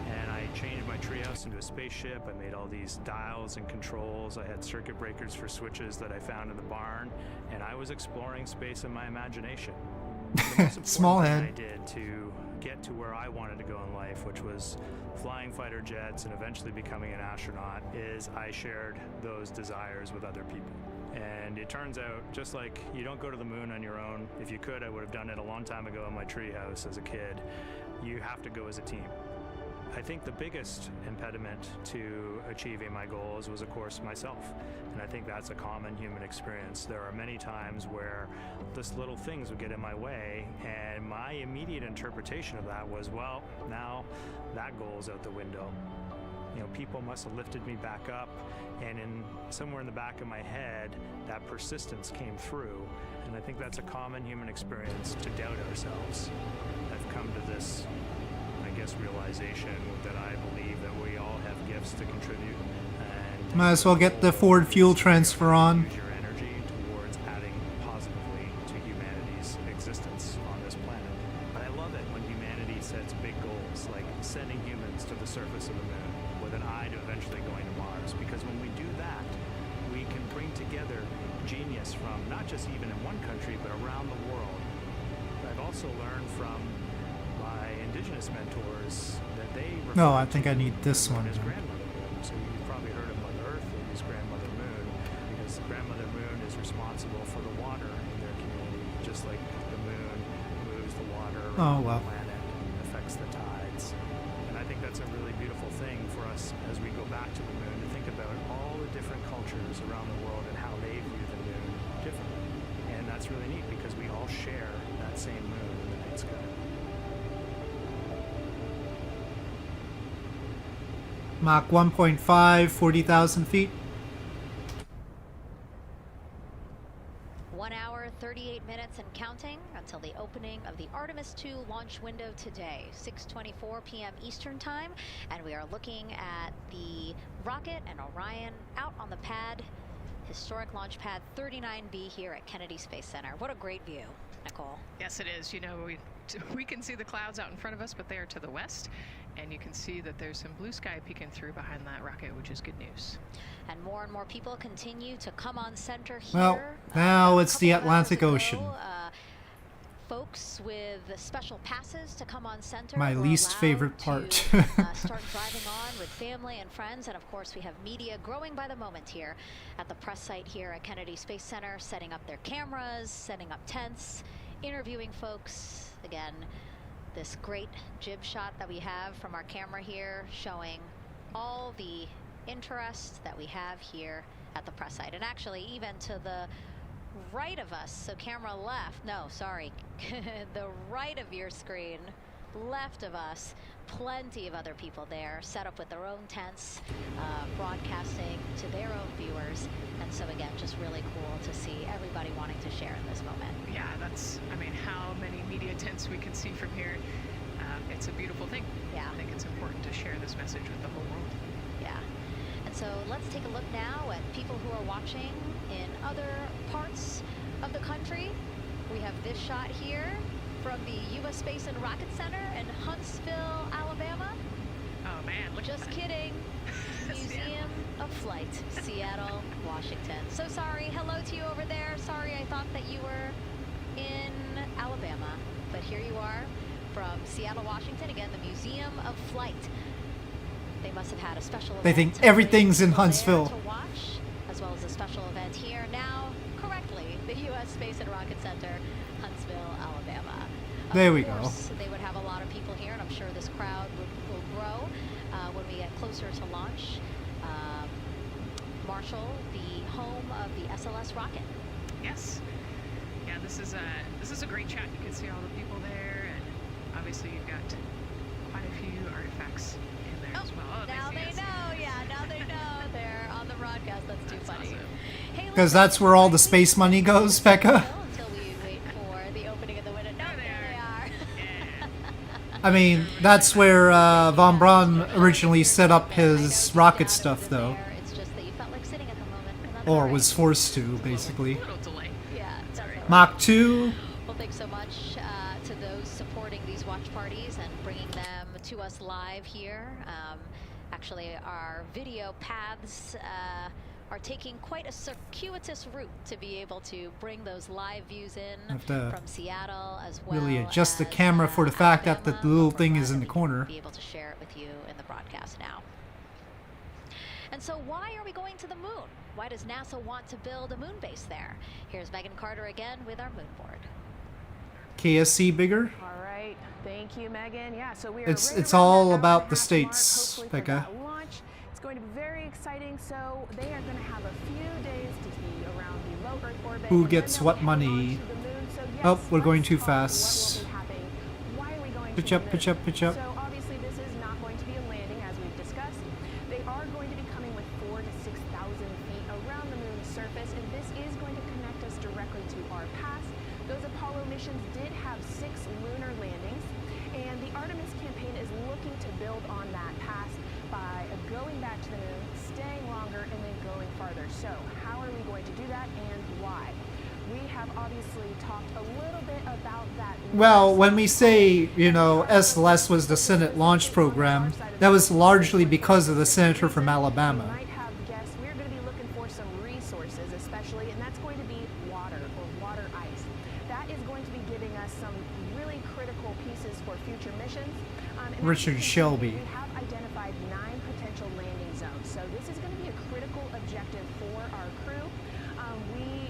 S5: and I changed my treehouse into a spaceship. I made all these dials and controls. I had circuit breakers for switches that I found in the barn, and I was exploring space in my imagination. The most
S2: Small
S5: important thing
S2: head.
S5: I did to get to where I wanted to go in life, which was flying fighter jets and eventually becoming an astronaut, is I shared those desires with other people. And it turns out, just like you don't go to the moon on your own, if you could, I would have done it a long time ago in my treehouse as a kid. You have to go as a team. I think the biggest impediment to achieving my goals was, of course, myself. And I think that's a common human experience. There are many times where just little things would get in my way, and my immediate interpretation of that was, well, now that goal's out the window. You know, people must have lifted me back up, and somewhere in the back of my head, that persistence came through. And I think that's a common human experience, to doubt ourselves. I've come to this, I guess, realization that I believe that we all have gifts to contribute. And
S2: Might as well get the Ford fuel transfer on.
S5: use your energy towards adding positively to humanity's existence on this planet. But I love it when humanity sets big goals, like sending humans to the surface of the moon with an eye to eventually going to Mars. Because when we do that, we can bring together genius from not just even in one country, but around the world. I've also learned from my indigenous mentors that they
S2: No, I think I need this one.
S5: as grandmother moon. So you've probably heard of Mother Earth, they use grandmother moon because grandmother moon is responsible for the water in their community, just like the moon moves the water around the planet, affects the tides. And I think that's a really beautiful thing for us as we go back to the moon, to think about all the different cultures around the world and how they view the moon differently. And that's really neat because we all share that same moon in the night sky.
S2: Mach 1.5, 40,000 feet.
S3: 1 hour, 38 minutes and counting until the opening of the Artemis 2 launch window today, 6:24 p.m. Eastern Time, and we are looking at the rocket and Orion out on the pad, historic launch pad 39B here at Kennedy Space Center. What a great view, Nicole.
S6: Yes, it is. You know, we can see the clouds out in front of us, but they are to the west, and you can see that there's some blue sky peeking through behind that rocket, which is good news.
S3: And more people continue to come on center here.
S2: Well, now it's the Atlantic Ocean.
S3: Folks with special passes to come on center.
S2: My least favorite part.
S3: Start driving on with family and friends, and of course we have media growing by the moment here at the press site here at Kennedy Space Center, setting up their cameras, setting up tents, interviewing folks. Again, this great jib shot that we have from our camera here showing all the interest that we have here at the press site. And actually even to the right of us, so camera left, no, sorry, the right of your screen, left of us, plenty of other people there, set up with their own tents, broadcasting to their own viewers. And so again, just really cool to see everybody wanting to share in this moment.
S6: Yeah, that's, I mean, how many media tents we can see from here. It's a beautiful thing.
S3: Yeah.
S6: I think it's important to share this message with the whole world.
S3: Yeah. And so let's take a look now at people who are watching in other parts of the country. We have this shot here from the U.S. Space and Rocket Center in Huntsville, Alabama.
S6: Oh man, look
S3: Just
S6: at that.
S3: kidding. Museum of Flight, Seattle, Washington. So sorry. Hello to you over there. Sorry, I thought that you were in Alabama, but here you are from Seattle, Washington. Again, the Museum of Flight. They must have had a special
S2: They
S3: event
S2: think everything's in
S3: there
S2: Huntsville.
S3: to watch, as well as a special event here now, correctly, the U.S. Space and Rocket Center, Huntsville, Alabama.
S2: There we go.
S3: Of course, they would have a lot of people here, and I'm sure this crowd will grow when we get closer to launch. Marshall, the home of the SLS rocket.
S6: Yes. Yeah, this is a great chat. You can see all the people there, and obviously you've got quite a few artifacts in there as well. Oh,
S3: Now they know, yeah, now they know. They're on the broadcast. That's too funny.
S6: Awesome.
S3: Hey,
S2: Because that's where all the space money goes, Becca.
S3: until we wait for the opening of the window. No, there they are.
S2: I mean, that's where von Braun originally set up his rocket stuff, though.
S3: It's just that you felt like sitting at the moment. And that's
S2: Or
S3: all right.
S2: was forced to, basically.
S6: Little delay.
S3: Yeah, that's all right.
S2: Mach 2.
S3: Well, thanks so much to those supporting these watch parties and bringing them to us live here. Actually, our video paths are taking quite a circuitous route to be able to bring those live views in
S2: Have to
S3: from Seattle as well.
S2: Really adjust the
S3: as,
S2: camera for the fact that the
S3: Alabama,
S2: little
S3: but we're
S2: thing
S3: glad
S2: is in
S3: that
S2: the
S3: we can
S2: corner.
S3: Be able to share it with you in the broadcast now. And so why are we going to the moon? Why does NASA want to build a moon base there? Here's Megan Carter again with our moon board.
S2: KSC bigger?
S10: All right, thank you, Megan. Yeah, so we are
S2: It's
S10: right around
S2: all
S10: that
S2: about
S10: hour
S2: the
S10: and a half
S2: states,
S10: mark, hopefully for
S2: Becca.
S10: that launch. It's going to be very exciting. So they are going to have a few days to be around the low Earth orbit.
S2: Who
S10: and
S2: gets
S10: then
S2: what
S10: they'll
S2: money?
S10: launch to the moon. So yes,
S2: Oh, we're going
S10: let's
S2: too
S10: talk what will
S2: fast.
S10: be happening. Why are we going
S2: Pitch
S10: to
S2: up,
S10: the
S2: pitch
S10: moon?
S2: up, pitch up.
S10: So obviously this is not going to be a landing, as we've discussed. They are going to be coming with 4,000 to 6,000 feet around the moon's surface, and this is going to connect us directly to our path. Those Apollo missions did have 6 lunar landings, and the Artemis campaign is looking to build on that path by going back to the moon, staying longer, and then going farther. So how are we going to do that, and why? We have obviously talked a little bit about that.
S2: Well, when we say, you know, SLS was the Senate launch program, that was largely because of the senator from Alabama.
S10: Might have guessed we're going to be looking for some resources, especially, and that's going to be water or water ice. That is going to be giving us some really critical pieces for future missions. And
S2: Richard Shelby.
S10: We have identified 9 potential landing zones, so this is going to be a critical objective for our crew.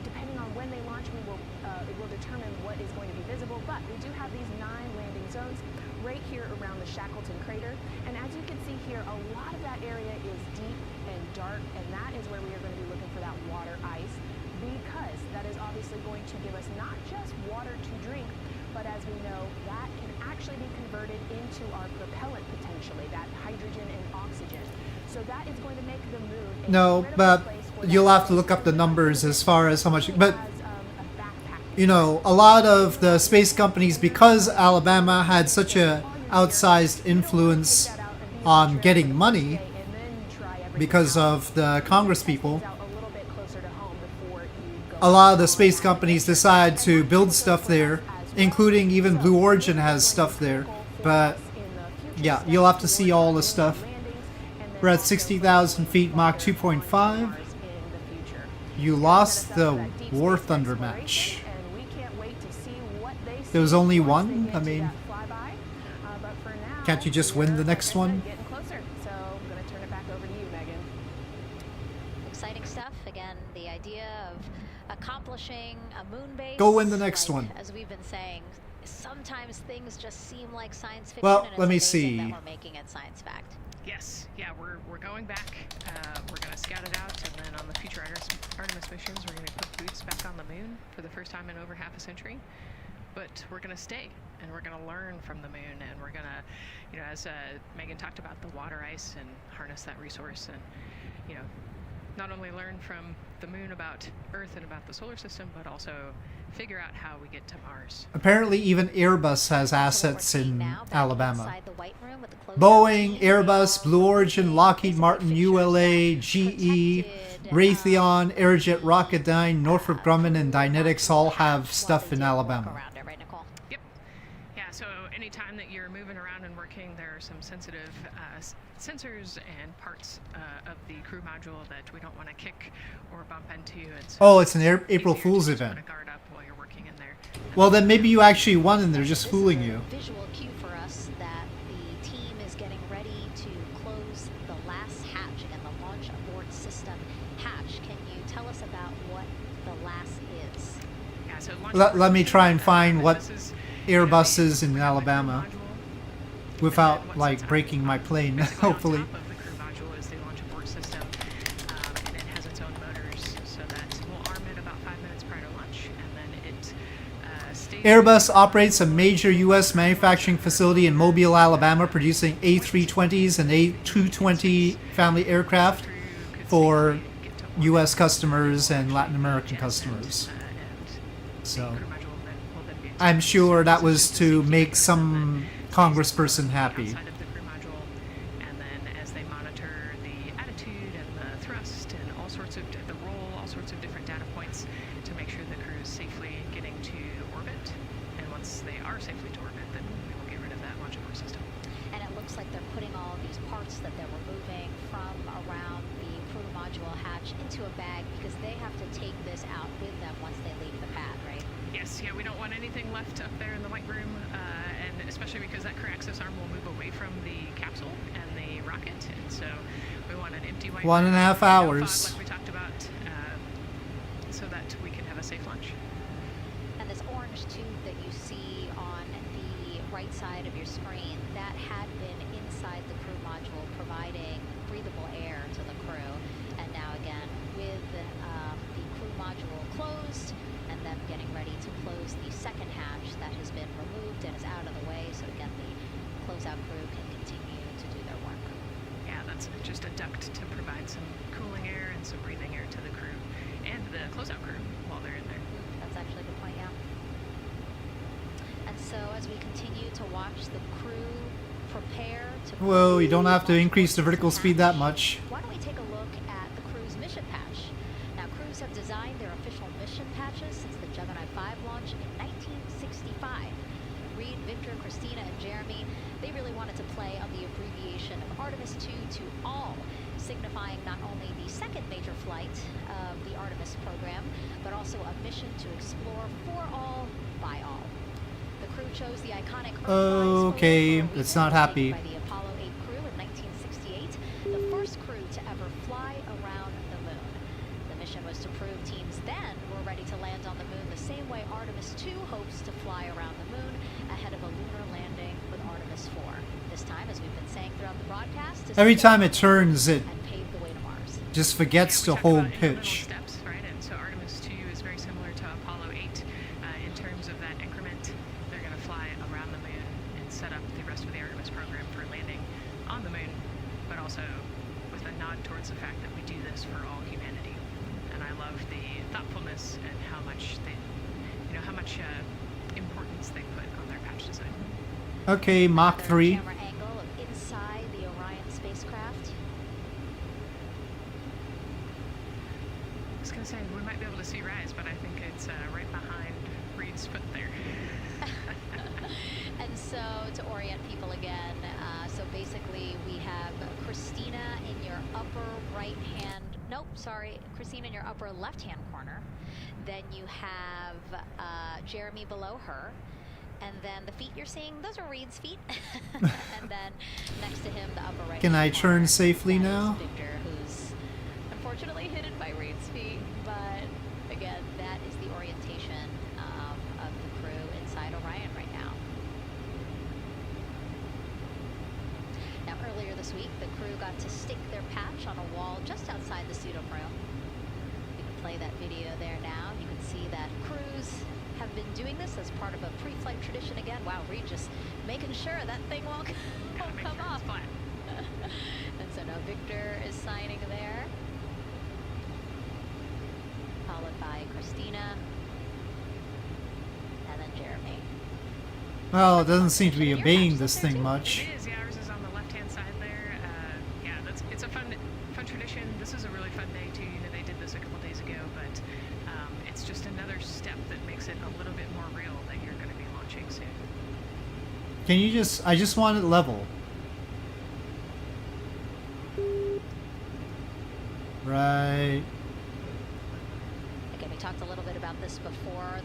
S10: Depending on when they launch, it will determine what is going to be visible, but we do have these 9 landing zones right here around the Shackleton crater. And as you can see here, a lot of that area is deep and dark, and that is where we are going to be looking for that water ice, because that is obviously going to give us not just water to drink, but as we know, that can actually be converted into our propellant potentially, that hydrogen and oxygen. So that is going to make the moon a
S2: No,
S10: critical
S2: but
S10: place for
S2: you'll
S10: that
S2: have to look up the numbers as far as how much. But,
S10: as, a backpack.
S2: you know, a lot of the space companies, because Alabama had such a outsized influence on getting money because of the Congress people, a lot of the space companies decide to build stuff there, including even Blue Origin has stuff there. But yeah, you'll have to see all the stuff. We're at 60,000 feet, Mach 2.5. You lost the War Thunder match. There was only one? I mean, can't you just win the next one?
S3: Exciting stuff. Again, the idea of accomplishing a moon base.
S2: Go win the next one.
S3: As we've been saying, sometimes things just seem like science fiction.
S2: Well,
S3: and it's
S2: let me
S3: amazing
S2: see.
S3: that we're making it science fact.
S6: Yes, yeah, we're going back. We're going to scout it out, and then on the future Artemis missions, we're going to put boots back on the moon for the first time in over half a century. but we're going to stay and we're going to learn from the moon, and we're going to, you know, as Megan talked about, the water ice, and harness that resource, and, you know, not only learn from the moon about Earth and about the solar system, but also figure out how we get to Mars.
S2: Apparently even Airbus has assets in Alabama. Boeing, Airbus, Blue Origin, Lockheed Martin, ULA, GE, Raytheon, Aerojet Rocketdyne, Northrop Grumman, and Dynetics all have stuff in Alabama.
S6: Yep. Yeah, so anytime that you're moving around and working, there are some sensitive sensors and parts of the crew module that we don't want to kick or bump into. And so
S2: Oh, it's an April Fool's event.
S6: Guard up while you're working in there.
S2: Well, then maybe you actually won and they're just fooling you.
S3: Visual cue for us that the team is getting ready to close the last hatch, again, the launch abort system hatch. Can you tell us about what the last is?
S6: Yeah, so
S2: Let me try and find what Airbus is in Alabama without, like, breaking my plane, hopefully.
S6: The crew module is the launch abort system, and it has its own motors, so that we'll arm it about 5 minutes prior to launch, and then it stays.
S2: Airbus operates a major U.S. manufacturing facility in Mobile, Alabama, producing A320s and A220 family aircraft for U.S. customers and Latin American customers. So I'm sure that was to make some congressperson happy.
S6: Outside of the crew module, and then as they monitor the attitude and the thrust and all sorts of the roll, all sorts of different data points to make sure the crew is safely getting to orbit. And once they are safely to orbit, then we will get rid of that launch abort system.
S3: And it looks like they're putting all of these parts that they're removing from around the crew module hatch into a bag, because they have to take this out with them once they leave the pad, right?
S6: Yes, yeah, we don't want anything left up there in the white room, and especially because that crew access arm will move away from the capsule and the rocket, and so we want an empty white
S2: 1.5 hours.
S6: like we talked about, so that we can have a safe launch.
S3: And this orange tube that you see on the right side of your screen, that had been inside the crew module, providing breathable air to the crew. And now again, with the crew module closed, and them getting ready to close the second hatch that has been removed and is out of the way, so again the closeout crew can continue to do their work.
S6: Yeah, that's just a duct to provide some cooling air and some breathing air to the crew and the closeout crew while they're in there.
S3: That's actually a good point, yeah. And so as we continue to watch the crew prepare to...
S2: Whoa, you don't have to increase the vertical speed that much.
S3: Why don't we take a look at the crew's mission patch? Now, crews have designed their official mission patches since the Gemini 5 launch in 1965. Reed, Victor, Christina, and Jeremy, they really wanted to play on the abbreviation of Artemis 2 to all, signifying not only the second major flight of the Artemis program, but also a mission to explore for all, by all. The crew chose the iconic
S2: Okay, it's not happy.
S3: by the Apollo 8 crew in 1968, the first crew to ever fly around the moon. The mission was to prove teams then were ready to land on the moon the same way Artemis 2 hopes to fly around the moon ahead of a lunar landing with Artemis 4. This time, as we've been saying throughout the broadcast,
S2: Every time it turns, it
S3: and pave the way to Mars.
S2: just forgets to hold pitch.
S6: Steps, right? And so Artemis 2 is very similar to Apollo 8 in terms of that increment. They're going to fly around the moon and set up the rest of the Artemis program for landing on the moon, but also with a nod towards the fact that we do this for all humanity. And I love the thoughtfulness and how much they, you know, how much importance they put on their patch design.
S2: Okay, Mach 3.
S3: Camera angle of inside the Orion spacecraft.
S6: I was going to say we might be able to see Rise, but I think it's right behind Reed's foot there.
S3: And so to orient people again, so basically we have Christina in your upper right hand, nope, sorry, Christina in your upper left hand corner. Then you have Jeremy below her. And then the feet you're seeing, those are Reed's feet. And then next to him, the upper right.
S2: Can I turn safely now?
S3: Victor, who's unfortunately hidden by Reed's feet. But again, that is the orientation of the crew inside Orion right now. Now, earlier this week, the crew got to stick their patch on a wall just outside the pseudo room. You can play that video there now. You can see that crews have been doing this as part of a flight tradition again. Wow, Reed just making sure that thing won't come off. And so now Victor is signing there, followed by Christina, and then Jeremy.
S2: Well, it doesn't seem to be obeying this thing much.
S6: It is, yeah, ours is on the left-hand side there. Yeah, it's a fun tradition. This is a really fun day too. You know, they did this a couple days ago, but it's just another step that makes it a little bit more real that you're going to be launching soon.
S2: Can you just, I just want it level. Right.
S3: Again, we talked a little bit about this before.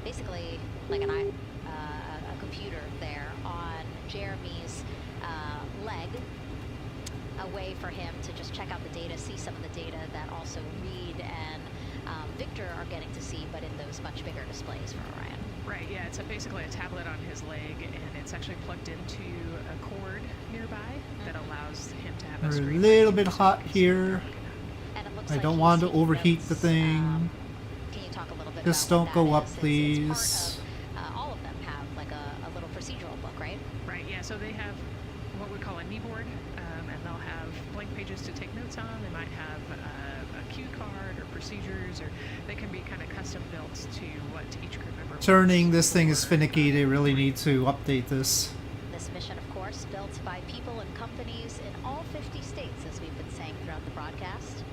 S3: Basically like a computer there on Jeremy's leg, a way for him to just check out the data, see some of the data that also Reed and Victor are getting to see, but in those much bigger displays for Orion.
S6: Right, yeah, it's basically a tablet on his leg, and it's actually plugged into a cord nearby that allows him to have
S2: We're
S6: a
S2: a
S6: screen.
S2: little bit hot here. I don't want to overheat the thing.
S3: Can you talk a little bit
S2: Just
S3: about
S2: don't go up,
S3: it's
S2: please.
S3: part of, all of them have like a little procedural book, right?
S6: Right, yeah, so they have what we call a knee board, and they'll have blank pages to take notes on. They might have a cue card or procedures, or they can be kind of custom built to what each crew member
S2: Turning this thing is finicky. They really need to update this.
S3: This mission, of course, built by people and companies in all 50 states, as we've been saying throughout the broadcast,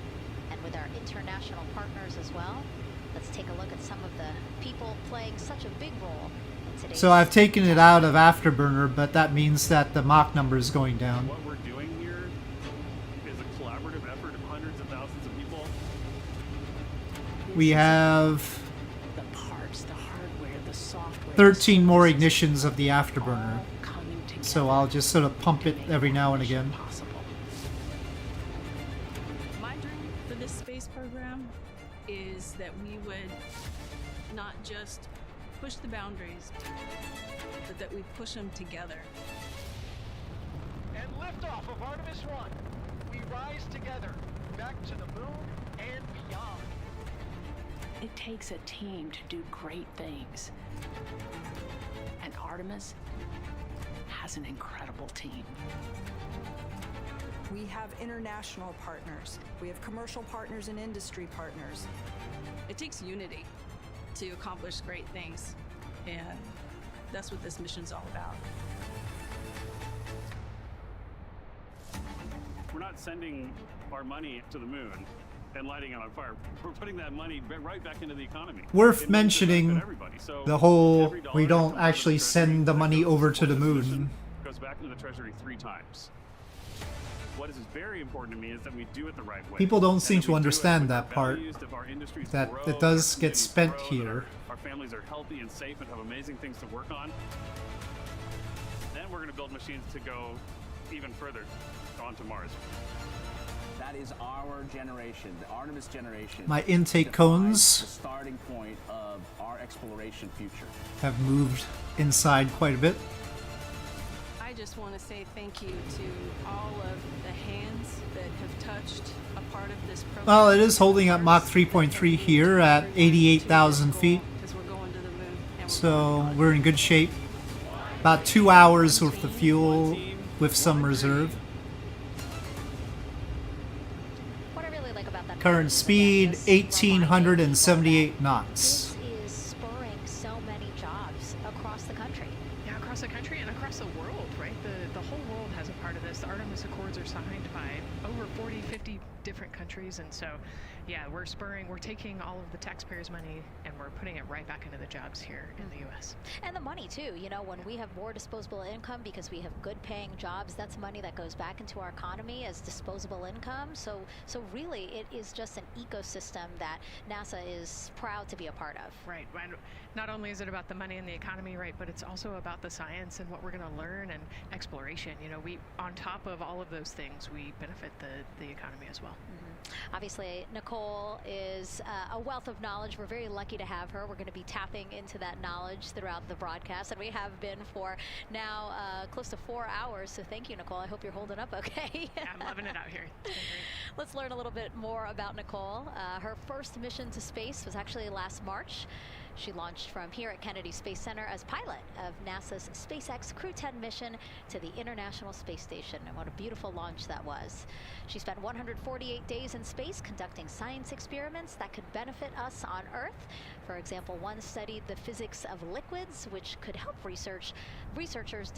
S3: and with our international partners as well. Let's take a look at some of the people playing such a big role in today's...
S2: So I've taken it out of Afterburner, but that means that the Mach number is going down.
S5: What we're doing here is a collaborative effort of hundreds of thousands of people.
S2: We have
S18: the parts, the hardware, the software,
S2: 13 more ignitions of the Afterburner. So I'll just sort of pump it every now and again.
S19: My dream for this space program is that we would not just push the boundaries, but that we push them together.
S4: And liftoff of Artemis 1. We rise together, back to the moon and beyond.
S18: It takes a team to do great things. And Artemis has an incredible team.
S20: We have international partners. We have commercial partners and industry partners.
S19: It takes unity to accomplish great things, and that's what this mission's all about.
S5: We're not sending our money to the moon and lighting it on fire. We're putting that money right back into the economy.
S2: Worth mentioning the whole, we don't actually send the money over to the moon.
S5: Goes back into the treasury 3 times. What is very important to me is that we do it the right way.
S2: People don't seem to understand that part, that it does get spent here.
S5: Our families are healthy and safe and have amazing things to work on. Then we're going to build machines to go even further onto Mars.
S8: That is our generation, the Artemis generation.
S2: My intake cones
S8: the starting point of our exploration future.
S2: have moved inside quite a bit.
S19: I just want to say thank you to all of the hands that have touched a part of this program.
S2: Well, it is holding up Mach 3.3 here at 88,000 feet. So we're in good shape. About 2 hours worth of fuel with some reserve.
S3: What I really like about that
S2: Current speed 1,878 knots.
S3: is spurring so many jobs across the country.
S6: Yeah, across the country and across the world, right? The whole world has a part of this. The Artemis Accords are signed by over 40, 50 different countries, and so, yeah, we're taking all of the taxpayers' money and we're putting it right back into the jobs here in the U.S.
S3: And the money too, you know, when we have more disposable income because we have good paying jobs, that's money that goes back into our economy as disposable income. So really it is just an ecosystem that NASA is proud to be a part of.
S6: Right. Not only is it about the money and the economy, right, but it's also about the science and what we're going to learn and exploration. You know, we, on top of all of those things, we benefit the economy as well.
S3: Obviously, Nicole is a wealth of knowledge. We're very lucky to have her. We're going to be tapping into that knowledge throughout the broadcast, and we have been for now close to 4 hours. So thank you, Nicole. I hope you're holding up okay.
S6: Yeah, I'm loving it out here. It's been great.
S3: Let's learn a little bit more about Nicole. Her first mission to space was actually last March. She launched from here at Kennedy Space Center as pilot of NASA's SpaceX Crew 10 mission to the International Space Station. And what a beautiful launch that was. She spent 148 days in space conducting science experiments that could benefit us on Earth. For example, one studied the physics of liquids, which could help researchers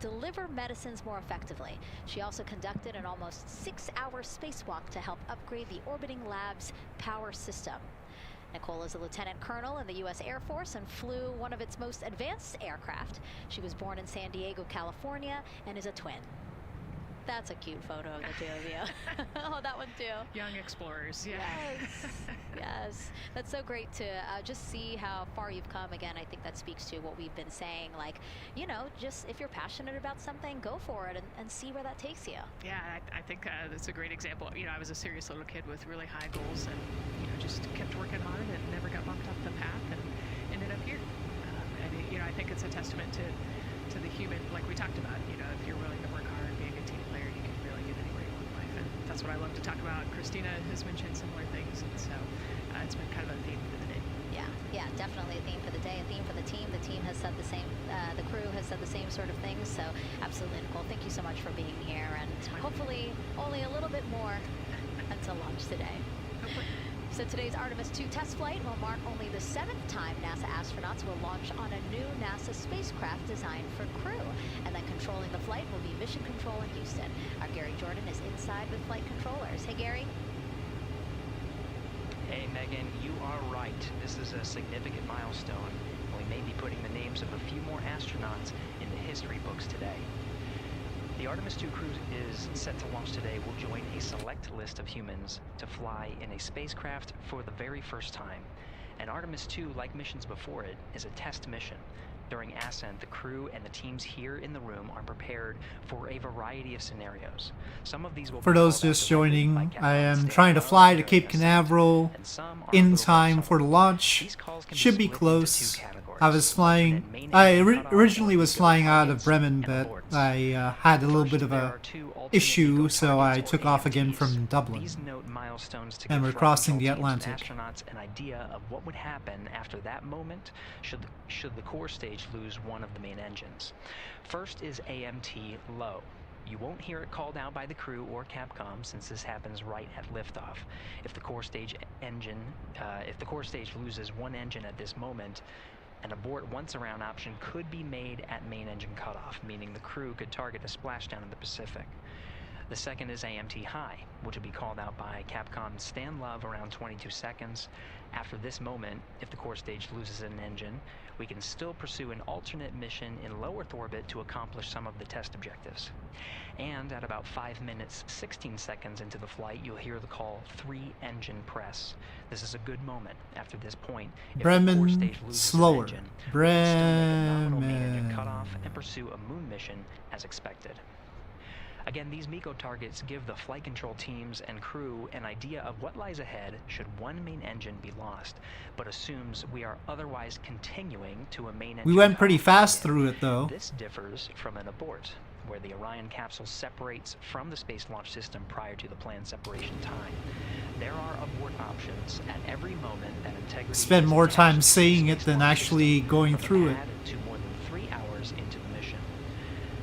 S3: deliver medicines more effectively. She also conducted an almost 6-hour spacewalk to help upgrade the orbiting lab's power system. Nicole is a lieutenant colonel in the U.S. Air Force and flew one of its most advanced aircraft. She was born in San Diego, California, and is a twin. That's a cute photo of the two of you. Oh, that one too.
S6: Young explorers, yeah.
S3: Yes, yes. That's so great to just see how far you've come. Again, I think that speaks to what we've been saying. Like, you know, just if you're passionate about something, go for it and see where that takes you.
S6: Yeah, I think that's a great example. You know, I was a serious little kid with really high goals and, you know, just kept working on it and never got bumped up the path and ended up here. And, you know, I think it's a testament to the human, like we talked about, you know, if you're willing to work hard, be a good team player, you can really get anywhere you want in life. And that's what I love to talk about. Christina has mentioned similar things, and so it's been kind of a theme for the day.
S3: Yeah, definitely a theme for the day, a theme for the team. The team has said the same, the crew has said the same sort of things, so absolutely, Nicole, thank you so much for being here, and hopefully only a little bit more until launch today. So today's Artemis 2 test flight will mark only the 7th time NASA astronauts will launch on a new NASA spacecraft designed for crew. And then controlling the flight will be Mission Control in Houston. Our Gary Jordan is inside with flight controllers. Hey, Gary.
S1: Hey, Megan, you are right. This is a significant milestone. We may be putting the names of a few more astronauts in the history books today. The Artemis 2 crew is set to launch today will join a select list of humans to fly in a spacecraft for the very first time. And Artemis 2, like missions before it, is a test mission. During ascent, the crew and the teams here in the room are prepared for a variety of scenarios. Some of these will
S2: For those just joining, I am trying to fly to Cape Canaveral in time for the launch. Should be close. I was flying, I originally was flying out of Bremen, but I had a little bit of a issue, so I took off again from Dublin. And we're crossing the Atlantic.
S1: Astronauts an idea of what would happen after that moment should the core stage lose one of the main engines. First is AMT low. You won't hear it called out by the crew or Capcom since this happens right at liftoff. If the core stage loses one engine at this moment, an abort once around option could be made at main engine cutoff, meaning the crew could target a splashdown in the Pacific. The second is AMT high, which will be called out by Capcom's Stan Love around 22 seconds. After this moment, if the core stage loses an engine, we can still pursue an alternate mission in low Earth orbit to accomplish some of the test objectives. And at about 5 minutes, 16 seconds into the flight, you'll hear the call 3-engine press. This is a good moment. After this point, if the core stage loses
S2: slower.
S1: an engine,
S2: Bremen.
S1: main engine cutoff and pursue a moon mission as expected. Again, these MECO targets give the flight control teams and crew an idea of what lies ahead should one main engine be lost, but assumes we are otherwise continuing to a main engine.
S2: We went pretty fast through it, though.
S1: This differs from an abort, where the Orion capsule separates from the Space Launch System prior to the planned separation time. There are abort options at every moment that integrity.
S2: Spend more time saying it than actually going through it.
S1: To more than 3 hours into the mission.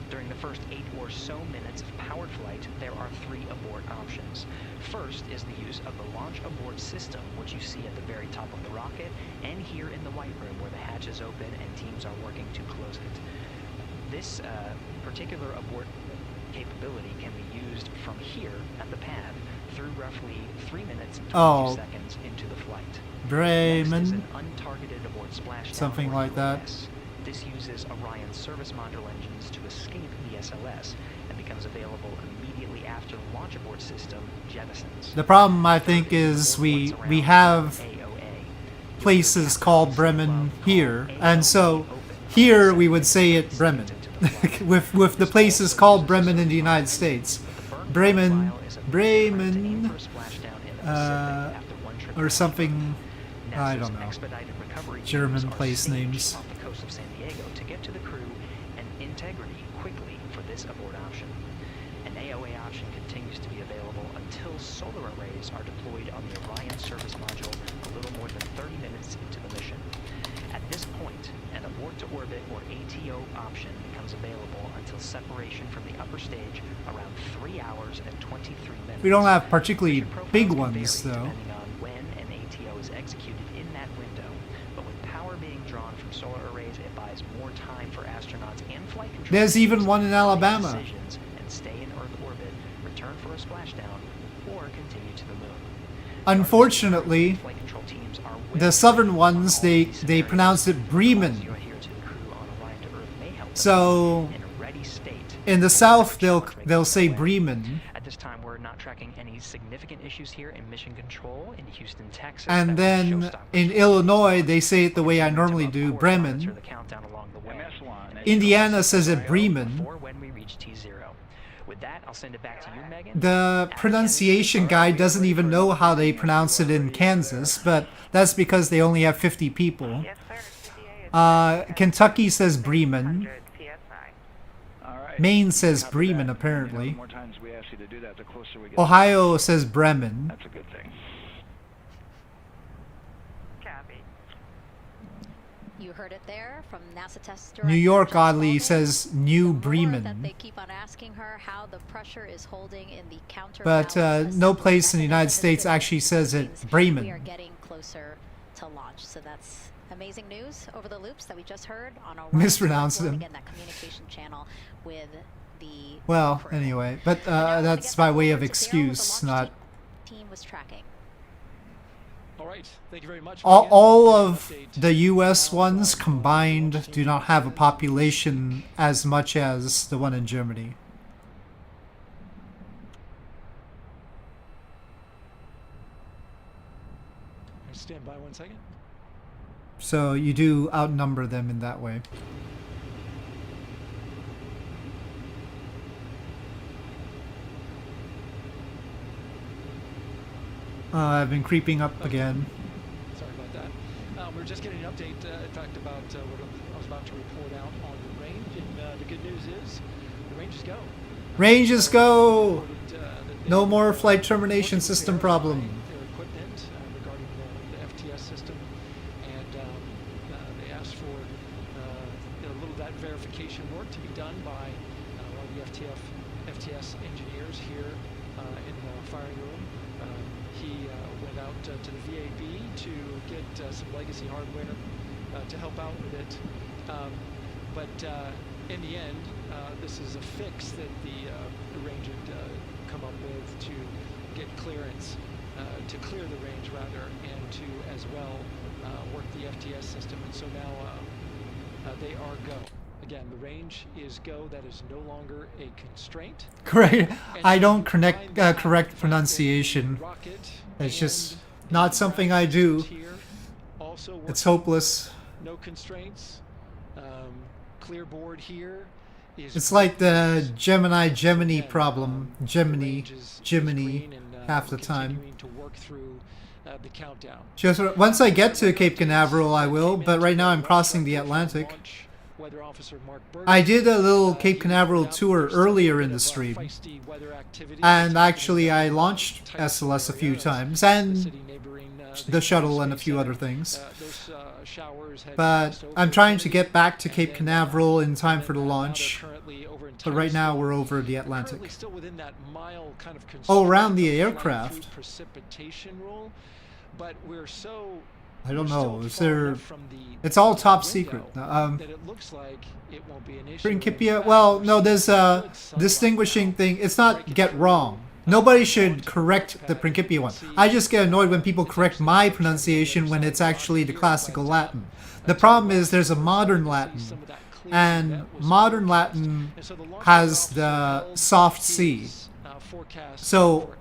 S1: During the first 8 or so minutes of powered flight, there are 3 abort options. First is the use of the launch abort system, which you see at the very top of the rocket, and here in the White Room where the hatch is open and teams are working to close it. This particular abort capability can be used from here at the pad through roughly 3 minutes and 22 seconds into the flight.
S2: Bremen.
S1: Next is an untargeted abort splashdown.
S2: Something like that.
S1: This uses Orion's service module engines to escape the SLS and becomes available immediately after the launch abort system jettisons.
S2: The problem, I think, is we have places called Bremen here, and so here we would say it Bremen. with the places called Bremen in the United States. Bremen, or something, I don't know, German place names.
S1: Off the coast of San Diego to get to the crew and integrity quickly for this abort option. An AOA option continues to be available until solar arrays are deployed on the Orion service module a little more than 30 minutes into the mission. orbit, or ATO option, becomes available until separation from the upper stage around 3 hours and 23 minutes.
S2: We don't have particularly big ones, though.
S1: Depending on when an ATO is executed in that window, but with power being drawn from solar arrays, it buys more time for astronauts and flight control.
S2: There's even one in Alabama.
S1: Decisions and stay in Earth orbit, return for a splashdown, or continue to the moon.
S2: Unfortunately, the southern ones, they pronounce it Bremen. So in the south, they'll say Bremen.
S1: At this time, we're not tracking any significant issues here in mission control in Houston, Texas.
S2: And then in Illinois, they say it the way I normally do, Bremen. Indiana says it Bremen.
S1: With that, I'll send it back to you, Megan.
S2: The pronunciation guide doesn't even know how they pronounce it in Kansas, but that's because they only have 50 people. Kentucky says Bremen. Maine says Bremen, apparently. Ohio says Bremen.
S12: That's a good thing.
S3: You heard it there from NASA test
S2: New York, oddly, says New Bremen.
S3: They keep on asking her how the pressure is holding in the counter.
S2: But no place in the United States actually says it Bremen.
S3: We are getting closer to launch, so that's amazing news over the loops that we just heard on our
S2: mispronounced them.
S3: Again, that communication channel with the
S2: well, anyway, but that's by way of excuse, not.
S3: Team was tracking.
S4: All right, thank you very much.
S2: All of the U.S. ones combined do not have a population as much as the one in Germany.
S4: Stand by 1 second.
S2: So you do outnumber them in that way. I've been creeping up again.
S4: Sorry about that. We're just getting an update, in fact, about what I was about to report out on the range. And the good news is the ranges go.
S2: Ranges go! No more flight termination system problem.
S4: Their equipment regarding the FTS system, and they asked for a little of that verification work to be done by one of the FTS engineers here in the firing room. He went out to the VAB to get some legacy hardware to help out with it. But in the end, this is a fix that the range had come up with to get clearance, to clear the range rather, and to as well work the FTS system. And so now they are go. Again, the range is go. That is no longer a constraint.
S2: Correct. I don't correct pronunciation. It's just not something I do. It's hopeless.
S4: No constraints. Clear board here.
S2: It's like the Gemini problem. Gemini, half the time. Just once I get to Cape Canaveral, I will. But right now I'm crossing the Atlantic. I did a little Cape Canaveral tour earlier in the stream, and actually I launched SLS a few times, and the shuttle and a few other things. But I'm trying to get back to Cape Canaveral in time for the launch, but right now we're over the Atlantic. Oh, around the aircraft.
S4: But we're so
S2: I don't know. Is there? It's all top secret. Principia. Well, no. There's a distinguishing thing. It's not get wrong. Nobody should correct the Principia one. I just get annoyed when people correct my pronunciation when it's actually the classical Latin. The problem is there's a modern Latin, and modern Latin has the soft C. So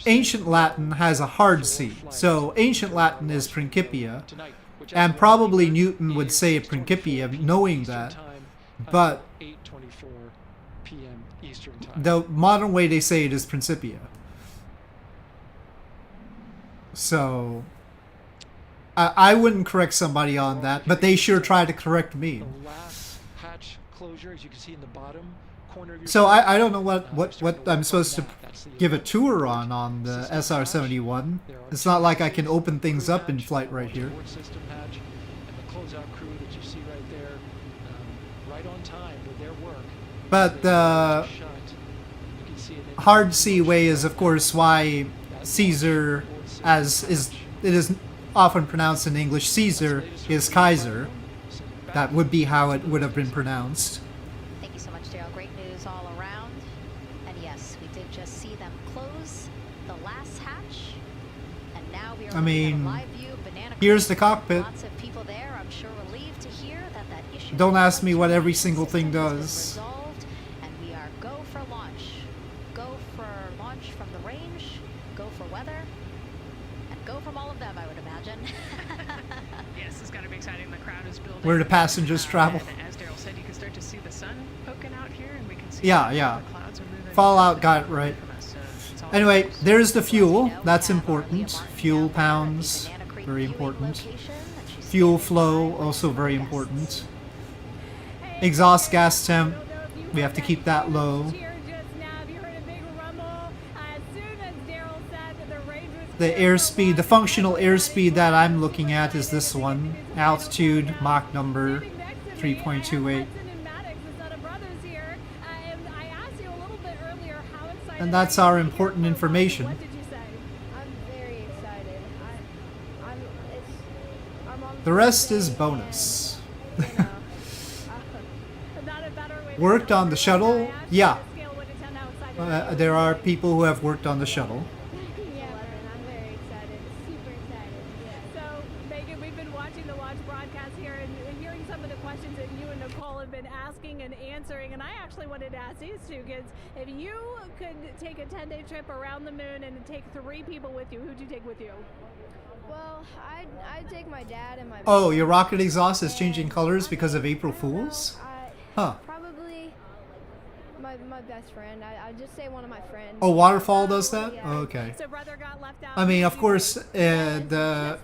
S2: ancient Latin has a hard C. So ancient Latin is Principia, and probably Newton would say Principia knowing that, but the modern way they say it is Principia. So I wouldn't correct somebody on that, but they sure try to correct me. So I don't know what I'm supposed to give a tour on the SR-71. It's not like I can open things up in flight right here.
S4: closeout crew that you see right there, right on time with their work.
S2: But the hard C way is, of course, why Caesar, as it is often pronounced in English, Caesar is Kaiser. That would be how it would have been pronounced.
S3: Thank you so much, Daryl. Great news all around. And yes, we did just see them close the last hatch. And now we are
S2: I mean,
S3: a live view of Banana
S2: here's the
S3: Creek.
S2: cockpit.
S3: Lots of people there. I'm sure relieved to hear that that issue
S2: Don't ask me what every single thing does.
S3: resolved, and we are go for launch. Go for launch from the range, go for weather, and go from all of them, I would imagine.
S6: Yes, it's got to be exciting. The crowd is building.
S2: Where do passengers travel?
S6: And as Daryl said, you can start to see the sun poking out here, and we can see
S2: Yeah.
S6: the clouds are moving.
S2: Fallout got it right. Anyway, there's the fuel. That's important. Fuel pounds, very important. Fuel flow, also very important. Exhaust gas temp, we have to keep that low. The airspeed, the functional airspeed that I'm looking at is this one. Altitude, Mach number, 3.28. And that's our important information.
S7: I'm very excited.
S2: The rest is bonus. Worked on the shuttle? Yeah. There are people who have worked on the shuttle.
S7: If you could take a 10-day trip around the moon and take 3 people with you, who'd you take with you?
S12: Well, I'd take my dad and my
S2: Oh, your rocket exhaust is changing colors because of April Fools? Huh.
S12: Probably my best friend. I'd just say one of my friends.
S2: Oh, Waterfall does that?
S12: Yeah.
S2: Okay. I mean, of course, the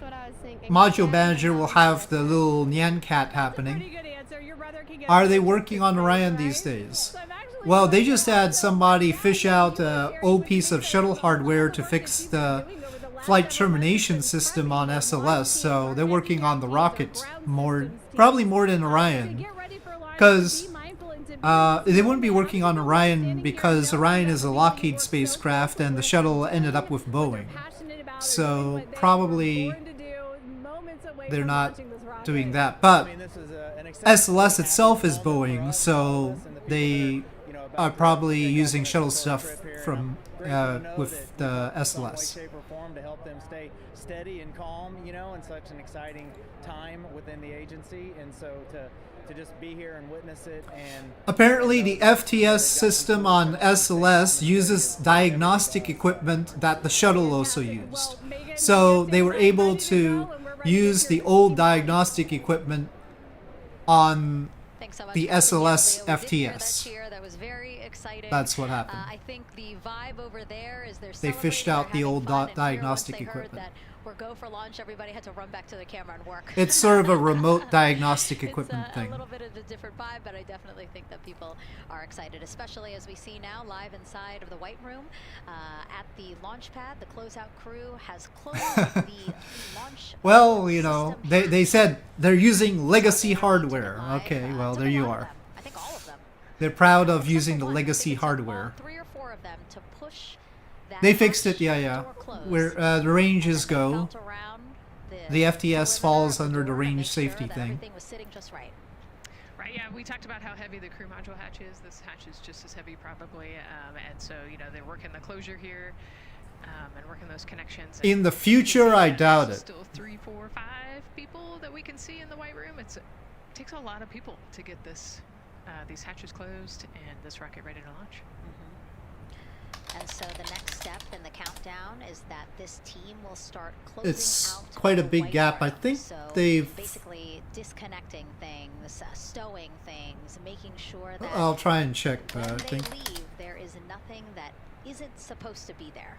S2: module manager will have the little Nyan cat happening. Are they working on Orion these days? Well, they just had somebody fish out an old piece of shuttle hardware to fix the flight termination system on SLS, so they're working on the rocket probably more than Orion. Because they wouldn't be working on Orion because Orion is a Lockheed spacecraft and the shuttle ended up with Boeing. So probably they're not doing that. But SLS itself is Boeing, so they are probably using shuttle stuff from with the SLS.
S14: Shape or form to help them stay steady and calm, you know, in such an exciting time within the agency, and so to just be here and witness it. And
S2: apparently the FTS system on SLS uses diagnostic equipment that the shuttle also used. So they were able to use the old diagnostic equipment on the SLS FTS. That's what happened.
S3: I think the vibe over there is
S2: they fished out the old diagnostic equipment.
S3: We're go for launch. Everybody had to run back to the camera and work.
S2: It's sort of a remote diagnostic equipment thing.
S3: A little bit of a different vibe, but I definitely think that people are excited, especially as we see now live inside of the White Room at the launch pad. The closeout crew has closed the launch.
S2: Well, you know, they said they're using legacy hardware. Okay, well, there you are.
S3: I think all of them.
S2: They're proud of using the legacy hardware.
S3: 3 or 4 of them to push that.
S2: They fixed it, yeah. Where the ranges go, the FTS falls under the range safety thing.
S3: Everything was sitting just right.
S6: Right, yeah, we talked about how heavy the crew module hatch is. This hatch is just as heavy probably, and so, you know, they're working the closure here and working those connections.
S2: In the future, I doubt it.
S6: Still 3, 4, 5 people that we can see in the White Room. It takes a lot of people to get this these hatches closed and this rocket ready to launch.
S3: And so the next step in the countdown is that this team will start closing
S2: It's
S3: out
S2: quite a
S3: the
S2: big
S3: White
S2: gap. I
S3: Room.
S2: think
S3: So
S2: they've...
S3: basically disconnecting things, stowing things, making sure that
S2: I'll try and check,
S3: when
S2: I
S3: they
S2: think.
S3: leave, there is nothing that isn't supposed to be there.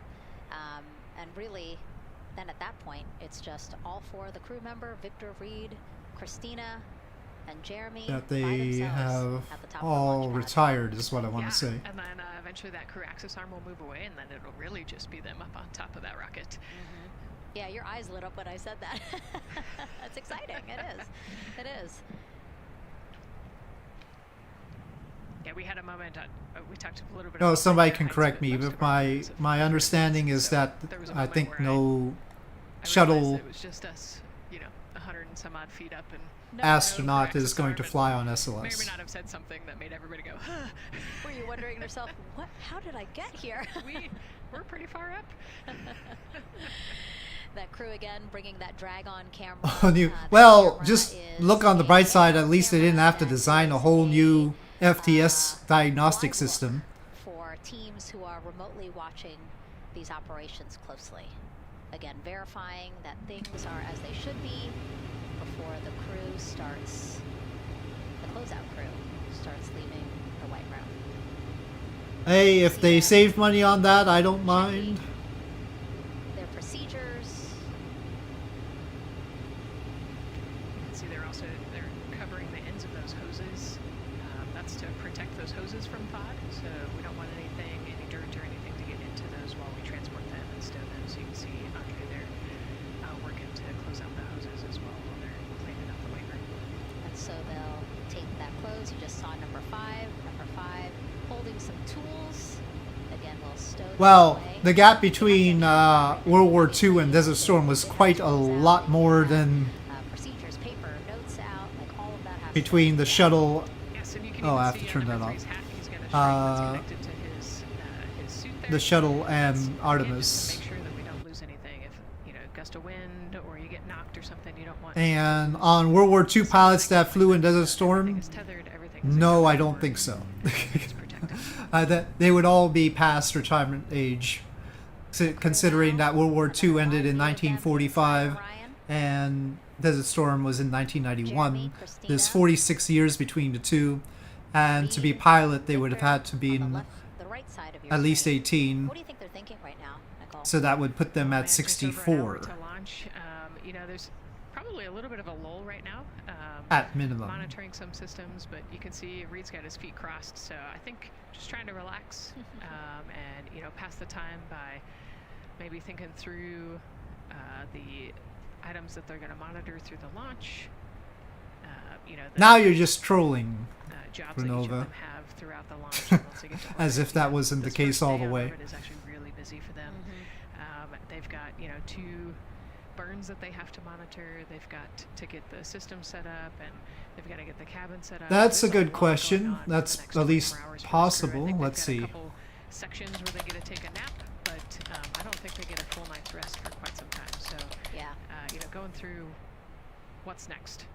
S3: And really, then at that point, it's just all 4 of the crew member, Victor, Reed, Christina, and Jeremy,
S2: That
S3: by
S2: they
S3: themselves
S2: have
S3: at the top of the
S2: all
S3: launch pad.
S2: retired is what I want
S6: Yeah,
S2: to say.
S6: and then eventually that crew access arm will move away, and then it'll really just be them up on top of that rocket.
S3: Yeah, your eyes lit up when I said that. That's exciting. It is. It is.
S6: Yeah, we had a moment. We talked a little bit.
S2: Oh,
S6: about
S2: somebody
S6: the
S2: can
S6: heights,
S2: correct me, but my understanding is that I think no shuttle
S6: it was just us, 100 and some odd feet up, and
S2: astronaut is going to fly on
S6: may or
S2: SLS.
S6: may not have said something that made everybody go, huh.
S3: Were you wondering to yourself, what? How did I get here?
S6: We're pretty far up.
S3: That crew again, bringing that drag-on camera.
S2: Oh, new. Well, just look on the bright side. At least they didn't have to design a whole new FTS diagnostic system.
S3: For teams who are remotely watching these operations closely. Again, verifying that things are as they should be before the crew starts, the closeout crew starts leaving the white room.
S2: Hey, if they saved money on that, I don't mind.
S3: Their procedures.
S6: You can see they're covering the ends of those hoses. That's to protect those hoses from thawed, so we don't want any dirt or anything to get into those while we transport them and stow them. So you can see Andre there working to close out the hoses as well while they're cleaning up the weight room.
S3: And so they'll take that close. You just saw number 5 holding some tools. Again, we'll stow them
S2: Well,
S3: away.
S2: the gap between World War II and Desert Storm was quite a lot more than
S3: procedures, paper, notes out, like all of that has
S2: between the shuttle.
S6: Yes, and you can
S2: Oh, I
S6: even
S2: have
S6: see
S2: to turn that
S6: under
S2: off.
S6: his hat, he's got a string that's connected to his suit there.
S2: The shuttle and
S6: Just to
S2: Artemis.
S6: make sure that we don't lose anything. If gust of wind or you get knocked or something, you don't want.
S2: And on World War II pilots that flew in Desert Storm, no, I don't think so. That they would all be past retirement age, considering that World War II ended in 1945 and Desert Storm was in 1991. There's 46 years between the two, and to be pilot, they would have had to be in at least 18.
S3: What do you think they're thinking right now, Nicole?
S2: So that would put them at
S6: Just over an hour
S2: 64
S6: to launch. There's probably a little bit of a lull right now.
S2: at minimum.
S6: Monitoring some systems, but you can see Reed's got his feet crossed. So I think just trying to relax and pass the time by maybe thinking through the items that they're going to monitor through the launch.
S2: Now you're just trolling,
S6: jobs that each of
S2: Renova,
S6: them have throughout the launch. And once they get to
S2: as if that wasn't the
S6: this
S2: case
S6: first
S2: all
S6: day
S2: the
S6: on
S2: way.
S6: orbit is actually really busy for them. They've got 2 burns that they have to monitor. They've got to get the system set up, and they've got to get the cabin set up.
S2: That's a
S6: There's
S2: good
S6: lot going
S2: question.
S6: on for the
S2: That's
S6: next
S2: at least
S6: 24 hours for this crew. I
S2: possible.
S6: think they've
S2: Let's
S6: got
S2: see.
S6: a couple sections where they get to take a nap, but I don't think they get a full night's rest for quite some time. So
S3: yeah,
S6: going through what's next.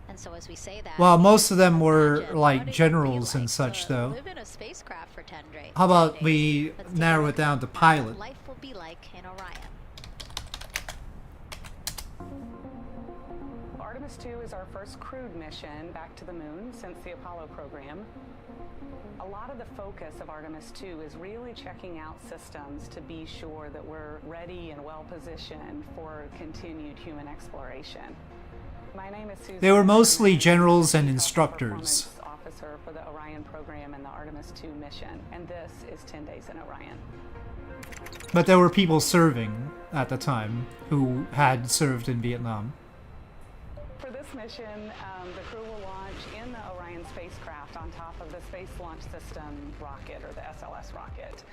S3: And so as we say that,
S2: Well, most of them were like generals and such, though.
S3: live in a spacecraft for 10 days.
S2: How about we narrow it down to pilot?
S3: Life will be like in Orion.
S9: Artemis 2 is our first crewed mission back to the moon since the Apollo program. A lot of the focus of Artemis 2 is really checking out systems to be sure that we're ready and well positioned for continued human exploration. My name is Susan.
S2: They were mostly generals and
S9: Chief
S2: instructors.
S9: Performance Officer for the Orion program and the Artemis 2 mission, and this is 10 Days in Orion.
S2: But there were people serving at the time who had served in Vietnam.
S9: For this mission, the crew will launch in the Orion spacecraft on top of the Space Launch System rocket, or the SLS rocket.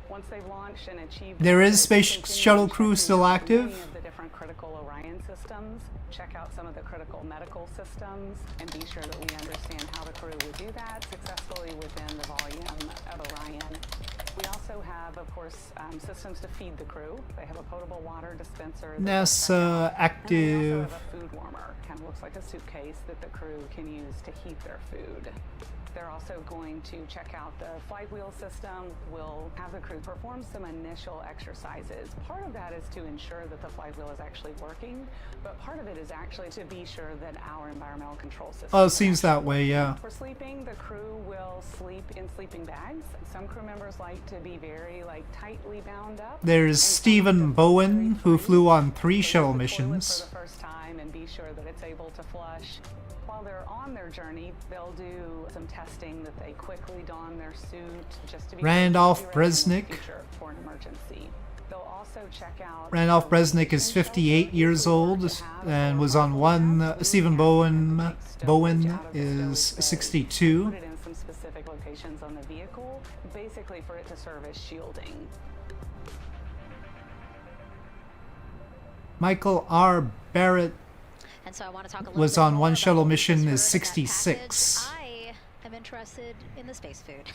S9: Once they've launched and achieved...
S2: There is Space Shuttle crew still active?
S9: Many of the different critical Orion systems, check out some of the critical medical systems, and be sure that we understand how the crew would do that successfully within the volume of Orion. We also have, of course, systems to feed the crew. They have a potable water dispenser.
S2: NASA active.
S9: And they also have a food warmer. Kind of looks like a suitcase that the crew can use to heat their food. They're also going to check out the flywheel system. We'll have the crew perform some initial exercises. Part of that is to ensure that the flywheel is actually working, but part of it is actually to be sure that our environmental control system...
S2: Oh, it seems that way, yeah.
S9: For sleeping, the crew will sleep in sleeping bags. Some crew members like to be very tightly bound up.
S2: There's Stephen Bowen, who flew on 3 shuttle missions.
S9: For the first time and be sure that it's able to flush. While they're on their journey, they'll do some testing that they quickly don their suit just to be
S2: Randolph
S9: ready in the
S2: Bresnik.
S9: future for an emergency. They'll also check out
S2: Randolph Bresnik is 58 years old and was on one. Stephen Bowen is 62.
S9: Put it in some specific locations on the vehicle, basically for it to serve as shielding.
S2: Michael R. Barrett
S3: And so I want to talk a little
S2: was
S3: bit
S2: on
S3: more
S2: one
S3: about
S2: shuttle
S3: the
S2: mission
S3: food
S2: is
S3: in that
S2: 66.
S3: package. I am interested in the space food.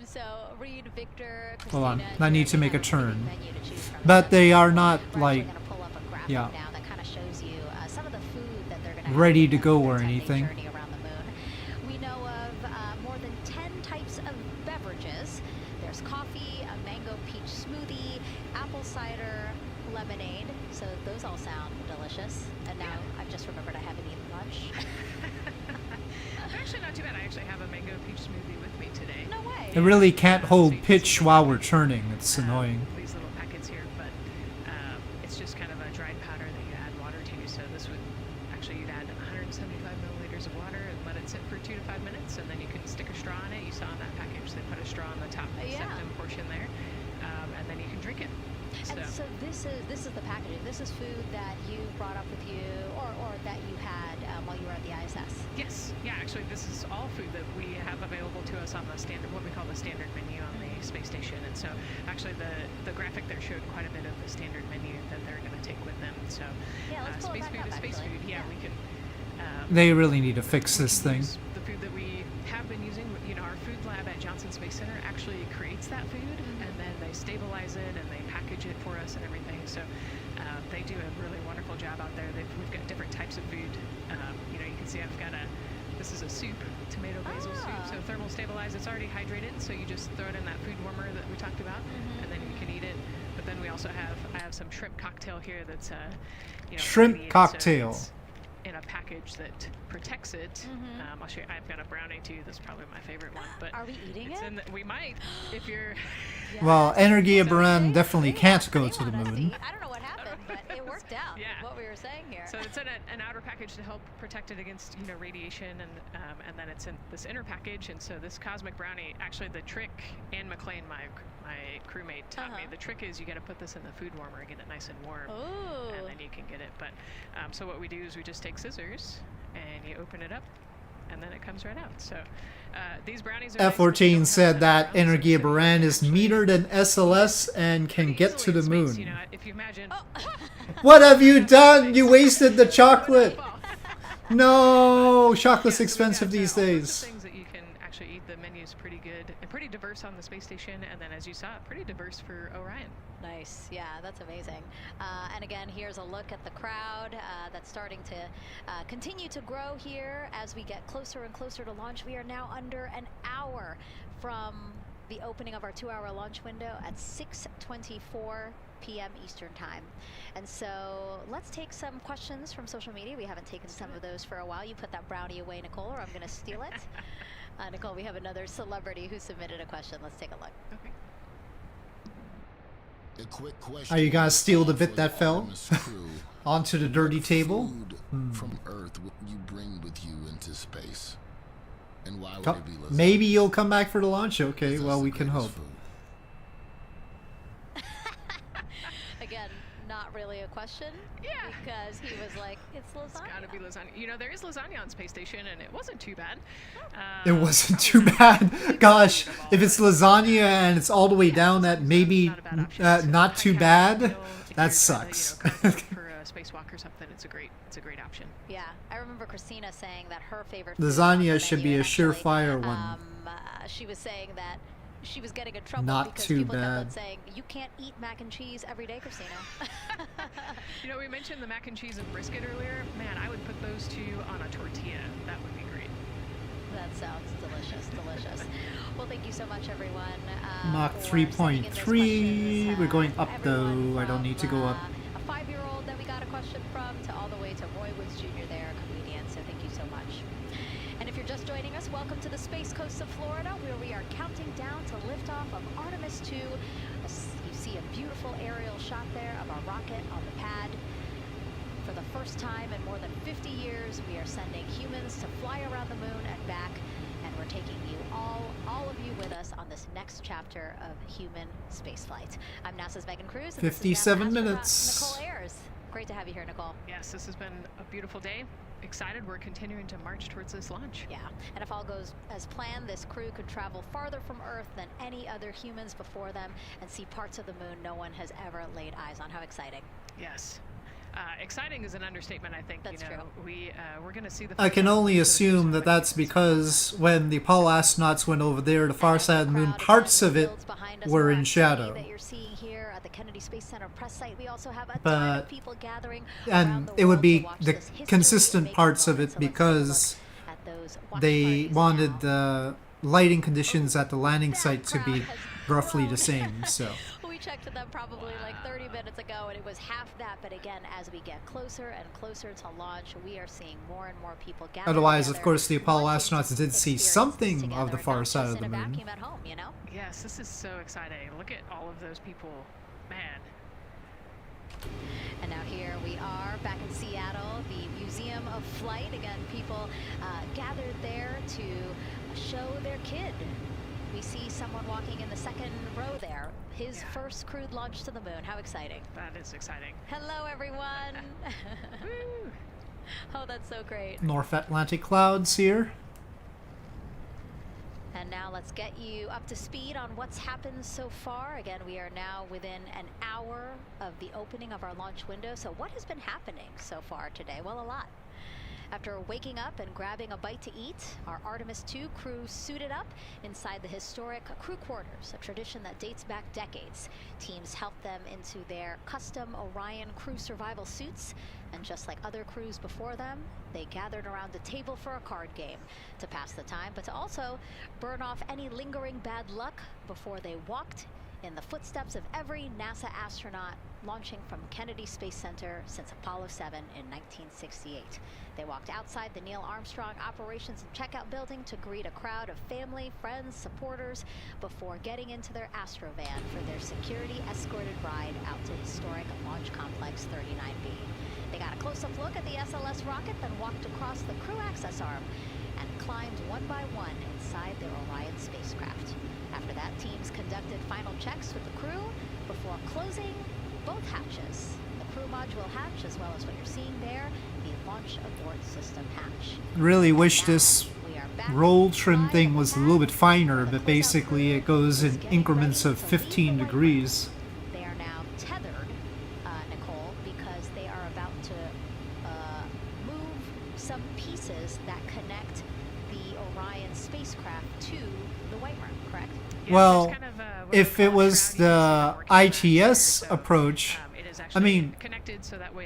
S3: So Reed, Victor,
S2: Hold on,
S3: Christina,
S2: I need to
S3: Jeremy
S2: make a
S3: have
S2: turn.
S3: menu to choose from.
S2: But they are not
S3: We're
S2: like,
S3: actually gonna pull up a graphic
S2: yeah,
S3: now that kind of shows you some of the food that they're going to
S2: ready to go or anything.
S3: journey around the moon. We know of more than 10 types of beverages. There's coffee, a mango peach smoothie, apple cider, lemonade. So those all sound delicious. And now I've just remembered I haven't eaten lunch.
S6: Actually, not too bad. I actually have a mango peach smoothie with me today.
S3: No way.
S2: It really can't hold pitch while we're turning. It's annoying.
S6: These little packets here, but it's just kind of a dried powder that you add water to. So this would actually, you'd add 175 milliliters of water and let it sit for 2 to 5 minutes, and then you can stick a straw in it. You saw in that package they put a straw on the top septum portion there, and then you can drink it.
S3: And so this is the packaging. This is food that you brought up with you, or that you had while you were at the ISS.
S6: Yes, yeah. Actually, this is all food that we have available to us on the standard, what we call the standard menu on the space station. And so, actually, the graphic there showed quite a bit of the standard menu that they're going to take with them. So, space food is space food. Yeah, we can.
S2: They really need to fix this thing.
S6: The food that we have been using, you know, our food lab at Johnson Space Center actually creates that food, and then they stabilize it and they package it for us and everything. So they do a really wonderful job out there. We've got different types of food. You know, you can see I've got this is a soup, tomato basil soup. So thermal stabilized, it's already hydrated. So you just throw it in that food warmer that we talked about, and then you can eat it. But then we also I have some shrimp cocktail here that's you know,
S2: Shrimp cocktail.
S6: So in a package that protects it. I'll show you. I've got a brownie too. That's probably my favorite one. But
S3: are we eating it?
S6: We might, if you're.
S2: Well, Energia Baran definitely can't go to the moon.
S3: I don't know what happened, but it worked out. What we were saying here.
S6: So it's in an outer package to help protect it against, you know, radiation, and then it's in this inner package. And so this cosmic brownie, actually, the trick, Anne McLean, my crewmate, taught me. The trick is you got to put this in the food warmer and get it nice and warm, and then you can get it. But so what we do is we just take scissors and you open it up, and then it comes right out. So these brownies are
S2: F14 said that Energia Baran is metered in SLS and can get to the moon.
S6: You know, if you imagine.
S2: What have you done? You wasted the chocolate. No, chocolate's expensive these days.
S6: Things that you can actually eat. The menu's pretty good and pretty diverse on the space station, and then as you saw, pretty diverse for Orion.
S3: Nice. Yeah, that's amazing. And again, here's a look at the crowd that's starting to continue to grow here as we get closer and closer to launch. We are now under an hour from the opening of our 2-hour launch window at 6:24 p.m. Eastern Time. And so let's take some questions from social media. We haven't taken some of those for a while. You put that brownie away, Nicole, or I'm going to steal it. Nicole, we have another celebrity who submitted a question. Let's take a look.
S6: Okay.
S13: A quick question.
S2: Are you gonna steal the bit that fell onto the dirty table?
S13: From Earth would you bring with you into space? And why would it be lasagna?
S2: Maybe you'll come back for the launch. Okay, well, we can hope.
S3: Again, not really a question. Yeah. Because he was like, it's lasagna.
S6: It's gotta be lasagna. You know, there is lasagna on Space Station, and it wasn't too bad.
S2: It wasn't too bad. Gosh, if it's lasagna and it's all the way down, that maybe not too bad. That sucks.
S6: For a spacewalk or something, it's a great option.
S3: Yeah, I remember Christina saying that her favorite
S2: lasagna should be a surefire one.
S3: She was saying that she was getting in trouble
S2: Not
S3: because
S2: too
S3: people kept
S2: bad.
S3: on saying, you can't eat mac and cheese every day, Christina.
S6: You know, we mentioned the mac and cheese and brisket earlier. Man, I would put those two on a tortilla. That would be great.
S3: That sounds delicious, delicious. Well, thank you so much, everyone.
S2: Mach 3.3. We're going up though. I don't need to go up.
S3: A 5-year-old that we got a question from, to all the way to Roy Woods Jr. there, a comedian. So thank you so much. And if you're just joining us, welcome to the Space Coast of Florida, where we are counting down to liftoff of Artemis 2. You see a beautiful aerial shot there of our rocket on the pad. For the first time in more than 50 years, we are sending humans to fly around the moon and back. And we're taking you all of you with us on this next chapter of human spaceflight. I'm NASA's Megan Cruz. And
S2: 57
S3: this is
S2: minutes.
S3: Nicole Ayers. Great to have you here, Nicole.
S6: Yes, this has been a beautiful day. Excited. We're continuing to march towards this launch.
S3: Yeah, and if all goes as planned, this crew could travel farther from Earth than any other humans before them and see parts of the moon no one has ever laid eyes on. How exciting.
S6: Yes. Exciting is an understatement, I think.
S3: That's
S6: true. We're going to see the...
S2: I can only assume that that's because when the Apollo astronauts went over there, the far side of the moon, parts of it were in shadow.
S3: That you're seeing here at the Kennedy Space Center press site. We also have a ton
S2: But
S3: of people gathering
S2: and it would be the consistent parts of it because they wanted the lighting conditions at the landing site to be roughly the same. So.
S3: We checked them probably like 30 minutes ago, and it was half that. But again, as we get closer and closer to launch, we are seeing more and more people gather.
S2: Otherwise, of course, the Apollo astronauts did see something of the far side of the moon.
S3: At home, you know?
S6: Yes, this is so exciting. Look at all of those people, man.
S3: And now here we are back in Seattle, the Museum of Flight. Again, people gathered there to show their kid. We see someone walking in the second row there. His first crewed launch to the moon. How exciting.
S6: That is exciting.
S3: Hello, everyone. Oh, that's so great.
S2: North Atlantic clouds here.
S3: And now let's get you up to speed on what's happened so far. Again, we are now within an hour of the opening of our launch window. So what has been happening so far today? Well, a lot. After waking up and grabbing a bite to eat, our Artemis II crew suited up inside the historic crew quarters, a tradition that dates back decades. Teams helped them into their custom Orion crew survival suits, and just like other crews before them, they gathered around the table for a card game to pass the time, but to also burn off any lingering bad luck before they walked in the footsteps of every NASA astronaut launching from Kennedy Space Center since Apollo 7 in 1968. They walked outside the Neil Armstrong Operations and Checkout Building to greet a crowd of family, friends, supporters before getting into their Astrovan for their security-escorted ride out to historic Launch Complex 39B. They got a close-up look at the SLS rocket, then walked across the crew access arm and climbed one by one inside their Orion spacecraft. After that, teams conducted final checks with the crew before closing both hatches. The crew module hatch, as well as what you're seeing there, the launch abort system hatch.
S2: Really wish this roll trim thing was a little bit finer, but basically it goes in increments of 15 degrees.
S3: They are now tethered, Nicole, because they are about to move some pieces that connect the Orion spacecraft to the White Room, correct?
S2: Well, if it was the ITS approach, I mean,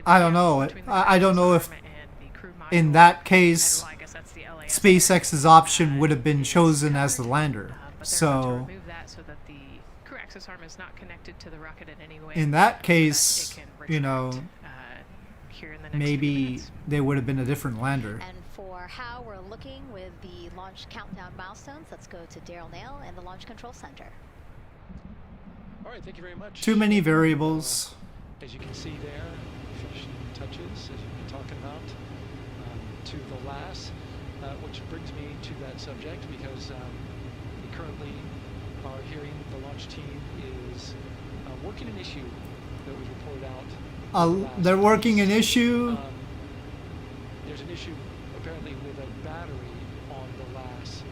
S2: I don't know. I don't know if in that case SpaceX's option would have been chosen as the lander. So in that case, you know, maybe there would have been a different lander.
S3: And for how we're looking with the launch countdown milestones, let's go to Daryl Nail in the Launch Control Center.
S4: All right, thank you very much.
S2: Too many variables.
S4: As you can see there, finishing touches, as you've been talking about, to the last, which brings me to that subject because we currently are hearing the launch team is working an issue that was reported out.
S2: They're working an issue.
S4: There's an issue apparently with a battery on the LAS.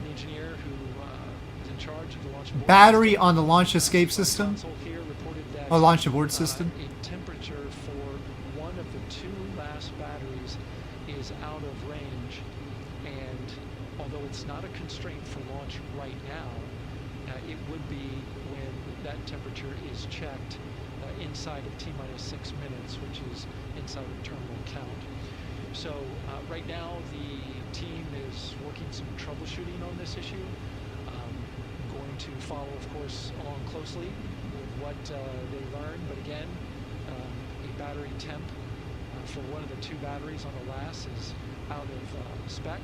S4: The engineer who is in charge of the launch abort
S2: Battery on the launch escape system?
S4: here reported that
S2: Or launch abort system?
S4: a temperature for one of the two LAS batteries is out of range, and although it's not a constraint for launch right now, it would be when that temperature is checked inside of T-minus 6 minutes, which is inside of terminal count. So right now the team is working some troubleshooting on this issue. Going to follow, of course, along closely with what they learn, but again, a battery temp for one of the two batteries on the LAS is out of spec,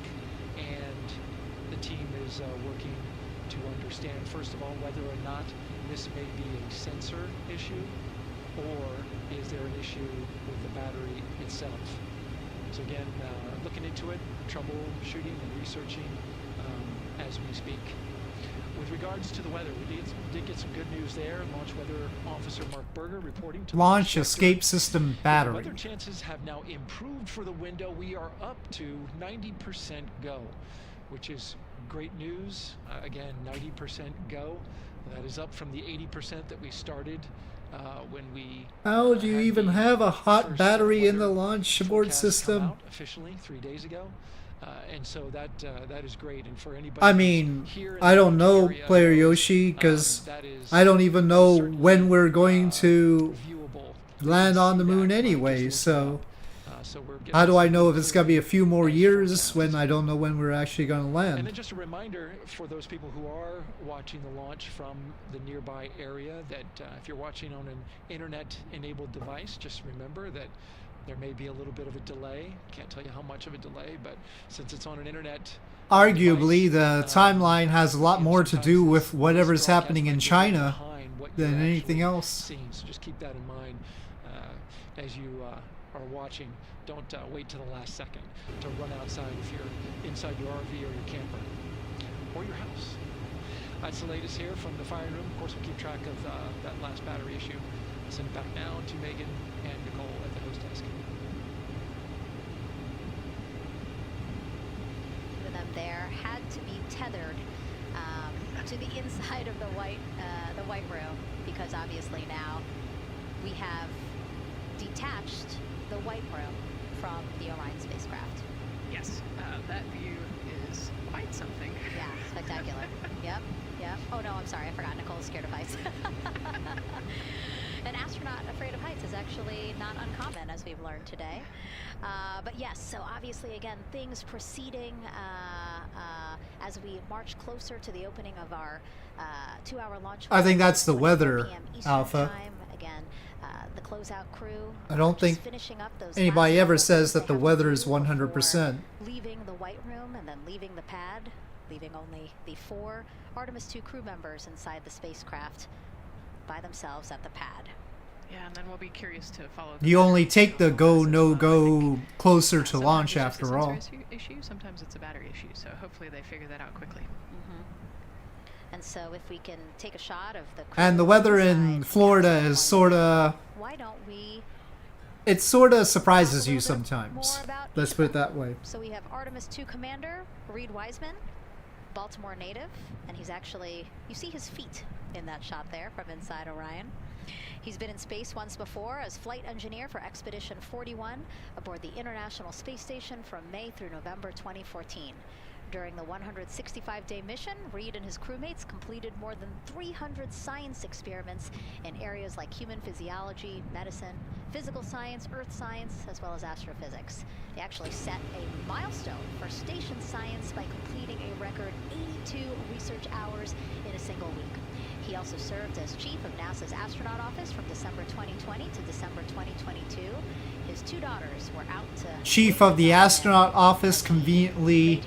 S4: and the team is working to understand, first of all, whether or not this may be a sensor issue, or is there an issue with the battery itself. So again, looking into it, troubleshooting and researching as we speak. With regards to the weather, we did get some good news there. Launch Weather Officer Mark Berger reporting to
S2: Launch escape system battery.
S4: Weather chances have now improved for the window. We are up to 90% go, which is great news. Again, 90% go. That is up from the 80% that we started when we.
S2: How do you even have a hot battery in the launch board system?
S4: Officially 3 days ago. And so that is great, and for anybody.
S2: I mean, I don't know, Player Yoshi, because I don't even know when we're going to land on the moon anyway. So how do I know if it's gonna be a few more years when I don't know when we're actually gonna land?
S4: And then just a reminder for those people who are watching the launch from the nearby area that if you're watching on an internet-enabled device, just remember that. There may be a little bit of a delay. Can't tell you how much of a delay, but since it's on an internet...
S2: Arguably, the timeline has a lot more to do with whatever's happening in China than anything else.
S4: So just keep that in mind as you are watching. Don't wait to the last second to run outside if you're inside your RV or your camper or your house. That's the latest here from the firing room. Of course, we'll keep track of that last battery issue. I'll send it back now to Megan and Nicole at the host desk.
S3: There had to be tethered to the inside of the white room, because obviously now we have detached the white room from the Orion spacecraft.
S6: Yes, that view is quite something.
S3: Yeah, spectacular. Yep. Oh no, I'm sorry, I forgot. Nicole's scared of heights. An astronaut afraid of heights is actually not uncommon, as we've learned today. But yes, so obviously, again, things proceeding as we march closer to the opening of our 2-hour launch.
S2: I think that's the weather, Alpha.
S3: Again, the closeout crew.
S2: I don't think anybody ever says that the weather is 100%.
S3: Leaving the white room and then leaving the pad, leaving only the 4 Artemis 2 crew members inside the spacecraft by themselves at the pad.
S6: Yeah, and then we'll be curious to follow.
S2: You only take the go, no go closer to launch after all.
S6: Issue. Sometimes it's a battery issue, so hopefully they figure that out quickly.
S3: And so if we can take a shot of the...
S2: And the weather in Florida is sorta...
S3: Why don't we...
S2: It sorta surprises you sometimes. Let's put it that way.
S3: So we have Artemis 2 Commander Reed Wiseman, Baltimore native, and he's actually... You see his feet in that shot there from inside Orion. He's been in space once before as flight engineer for Expedition 41 aboard the International Space Station from May through November 2014. During the 165-day mission, Reed and his crewmates completed more than 300 science experiments in areas like human physiology, medicine, physical science, earth science, as well as astrophysics. They actually set a milestone for station science by completing a record 82 research hours in a single week. He also served as chief of NASA's astronaut office from December 2020 to December 2022. His 2 daughters were out to...
S2: Chief of the astronaut office conveniently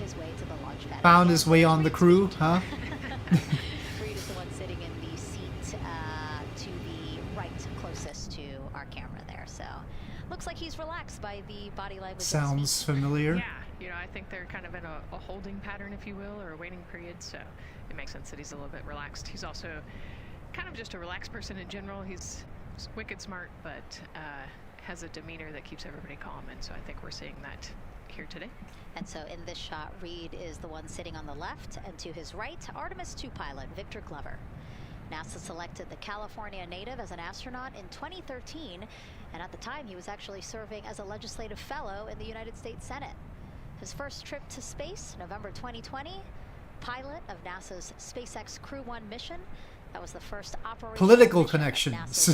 S2: found his way on the crew, huh?
S3: Reed is the one sitting in the seat to the right, closest to our camera there. So, looks like he's relaxed by the body language.
S2: Sounds familiar.
S6: Yeah, I think they're kind of in a holding pattern, if you will, or a waiting period. So, it makes sense that he's a little bit relaxed. He's also kind of just a relaxed person in general. He's wicked smart, but has a demeanor that keeps everybody calm. And so I think we're seeing that here today.
S3: And so in this shot, Reed is the one sitting on the left, and to his right, Artemis 2 pilot Victor Glover. NASA selected the California native as an astronaut in 2013, and at the time he was actually serving as a legislative fellow in the United States Senate. His first trip to space, November 2020, pilot of NASA's SpaceX Crew 1 mission. That was the first
S2: political connections.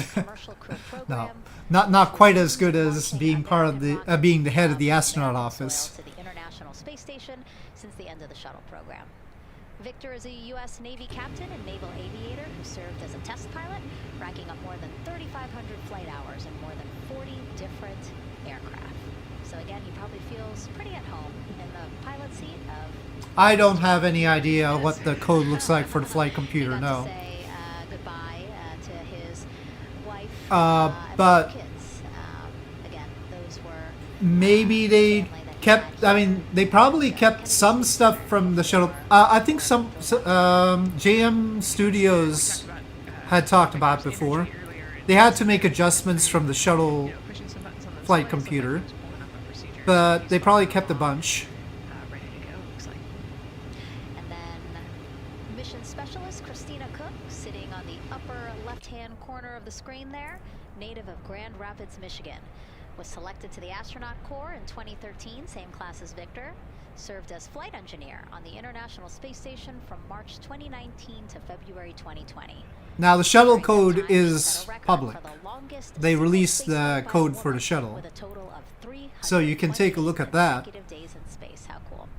S2: No, not quite as good as being part of the being the head of the astronaut office.
S3: To the International Space Station since the end of the shuttle program. Victor is a U.S. Navy captain and naval aviator who served as a test pilot, racking up more than 3,500 flight hours in more than 40 different aircraft. So again, he probably feels pretty at home in the pilot seat of...
S2: I don't have any idea what the code looks like for the flight computer, no.
S3: Goodbye to his wife
S2: but
S3: kids. Again, those
S2: maybe they kept, I mean, they probably kept some stuff from the shuttle. I think some JM Studios had talked about before. They had to make adjustments from the shuttle flight computer, but they probably kept a bunch.
S3: And then mission specialist Christina Cook, sitting on the upper left-hand corner of the screen there, native of Grand Rapids, Michigan. Was selected to the Astronaut Corps in 2013, same class as Victor. Served as flight engineer on the International Space Station from March 2019 to February 2020.
S2: Now the shuttle code is public. They released the code for the shuttle, so you can take a look at that.
S3: Days in space. How cool.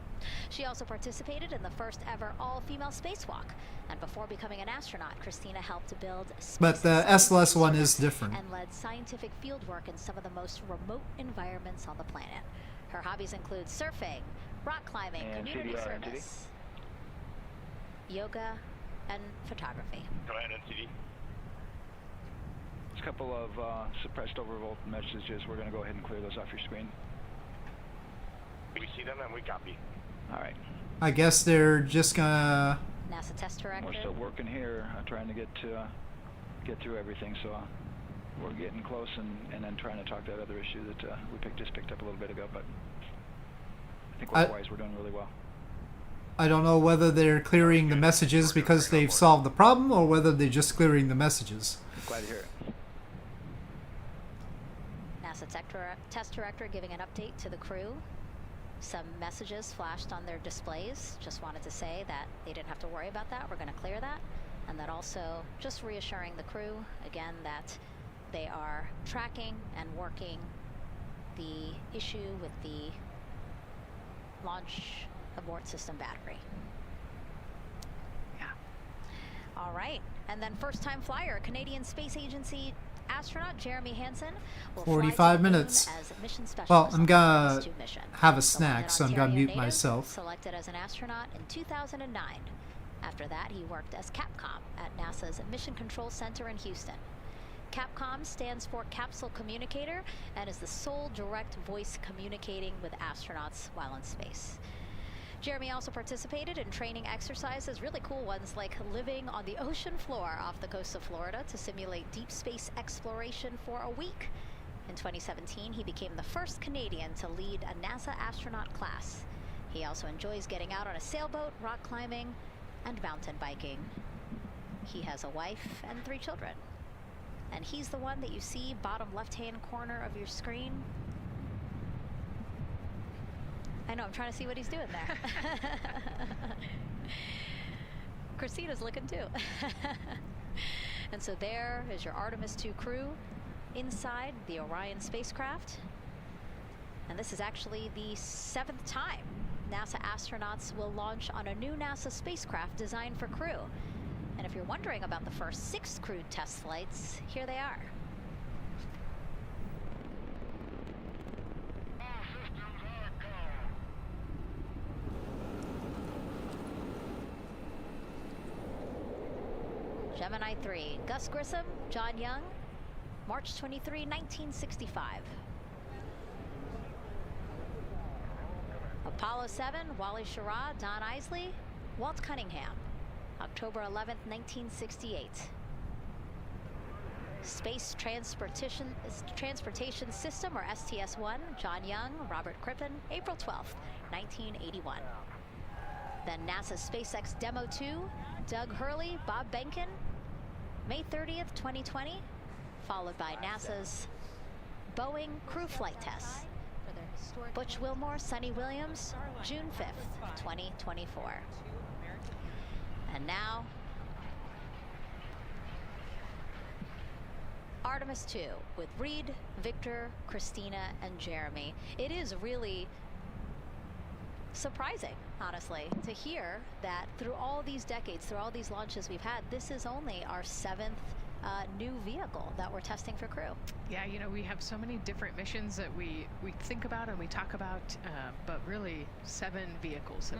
S3: She also participated in the first ever all-female spacewalk. And before becoming an astronaut, Christina helped to build
S2: But the SLS one is different.
S3: And led scientific fieldwork in some of the most remote environments on the planet. Her hobbies include surfing, rock climbing, community service, yoga, and photography.
S16: Go ahead, NCD. There's a couple of suppressed overvolt messages. We're going to go ahead and clear those off your screen. We see them and we copy. All right.
S2: I guess they're just gonna...
S3: NASA test director.
S16: We're still working here, trying to get through everything. So we're getting close, and then trying to talk that other issue that we just picked up a little bit ago. But I think work-wise we're doing really well.
S2: I don't know whether they're clearing the messages because they've solved the problem, or whether they're just clearing the messages.
S16: Glad to hear it.
S3: NASA test director giving an update to the crew. Some messages flashed on their displays. Just wanted to say that they didn't have to worry about that. We're going to clear that. And that also just reassuring the crew, again, that they are tracking and working the issue with the launch abort system battery. Yeah. All right. And then first-time flyer, Canadian Space Agency astronaut Jeremy Hansen will
S2: 45 minutes. Well, I'm gonna have a snack, so I'm gonna mute myself.
S3: Selected as an astronaut in 2009. After that, he worked as Capcom at NASA's Mission Control Center in Houston. Capcom stands for Capsule Communicator and is the sole direct voice communicating with astronauts while in space. Jeremy also participated in training exercises, really cool ones like living on the ocean floor off the coast of Florida to simulate deep space exploration for a week. In 2017, he became the first Canadian to lead a NASA astronaut class. He also enjoys getting out on a sailboat, rock climbing, and mountain biking. He has a wife and 3 children. And he's the one that you see bottom left-hand corner of your screen. I know, I'm trying to see what he's doing there. Christina's looking too. And so there is your Artemis 2 crew inside the Orion spacecraft. And this is actually the 7th time NASA astronauts will launch on a new NASA spacecraft designed for crew. And if you're wondering about the first 6 crewed test flights, here they are. Gemini 3, Gus Grissom, John Young, March 23, 1965. Apollo 7, Wally Schirra, Don Isley, Walt Cunningham, October 11, 1968. Space Transportation System, or STS-1, John Young, Robert Crippen, April 12, 1981. Then NASA's SpaceX Demo 2, Doug Hurley, Bob Behnken, May 30th, 2020, followed by NASA's Boeing crew flight tests. Butch Wilmore, Sonny Williams, June 5th, 2024. And now, Artemis 2 with Reed, Victor, Christina, and Jeremy. It is really surprising, honestly, to hear that through all these decades, through all these launches we've had, this is only our 7th new vehicle that we're testing for crew.
S6: Yeah, you know, we have so many different missions that we think about and we talk about, but really 7 vehicles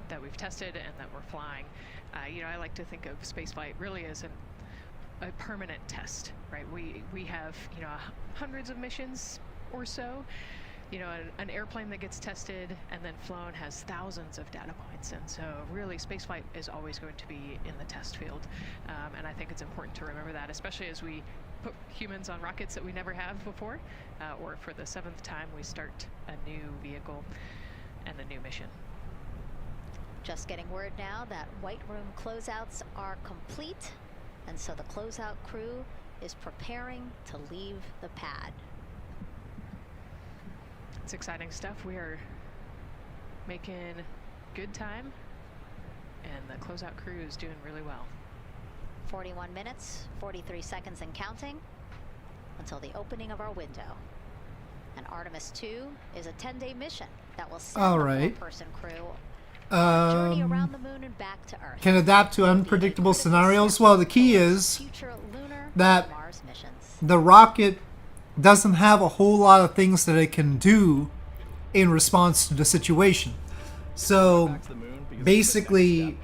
S6: that we've tested and that we're flying. You know, I like to think of spaceflight really as a permanent test, right? We have, you know, hundreds of missions or so. You know, an airplane that gets tested and then flown has thousands of data points, and so really spaceflight is always going to be in the test field, and I think it's important to remember that, especially as we put humans on rockets that we never have before, or for the 7th time we start a new vehicle and a new mission.
S3: Just getting word now that White Room closeouts are complete, and so the closeout crew is preparing to leave the pad.
S6: It's exciting stuff. We are making good time, and the closeout crew is doing really well.
S3: 41 minutes, 43 seconds and counting until the opening of our window. And Artemis 2 is a 10-day mission that will send
S2: All
S3: the
S2: right.
S3: 4-person crew on a journey around
S2: Um,
S3: the moon and back to Earth.
S2: can adapt to unpredictable scenarios. Well, the key is that the rocket doesn't have a whole lot of things that it can do in response to the situation. So basically,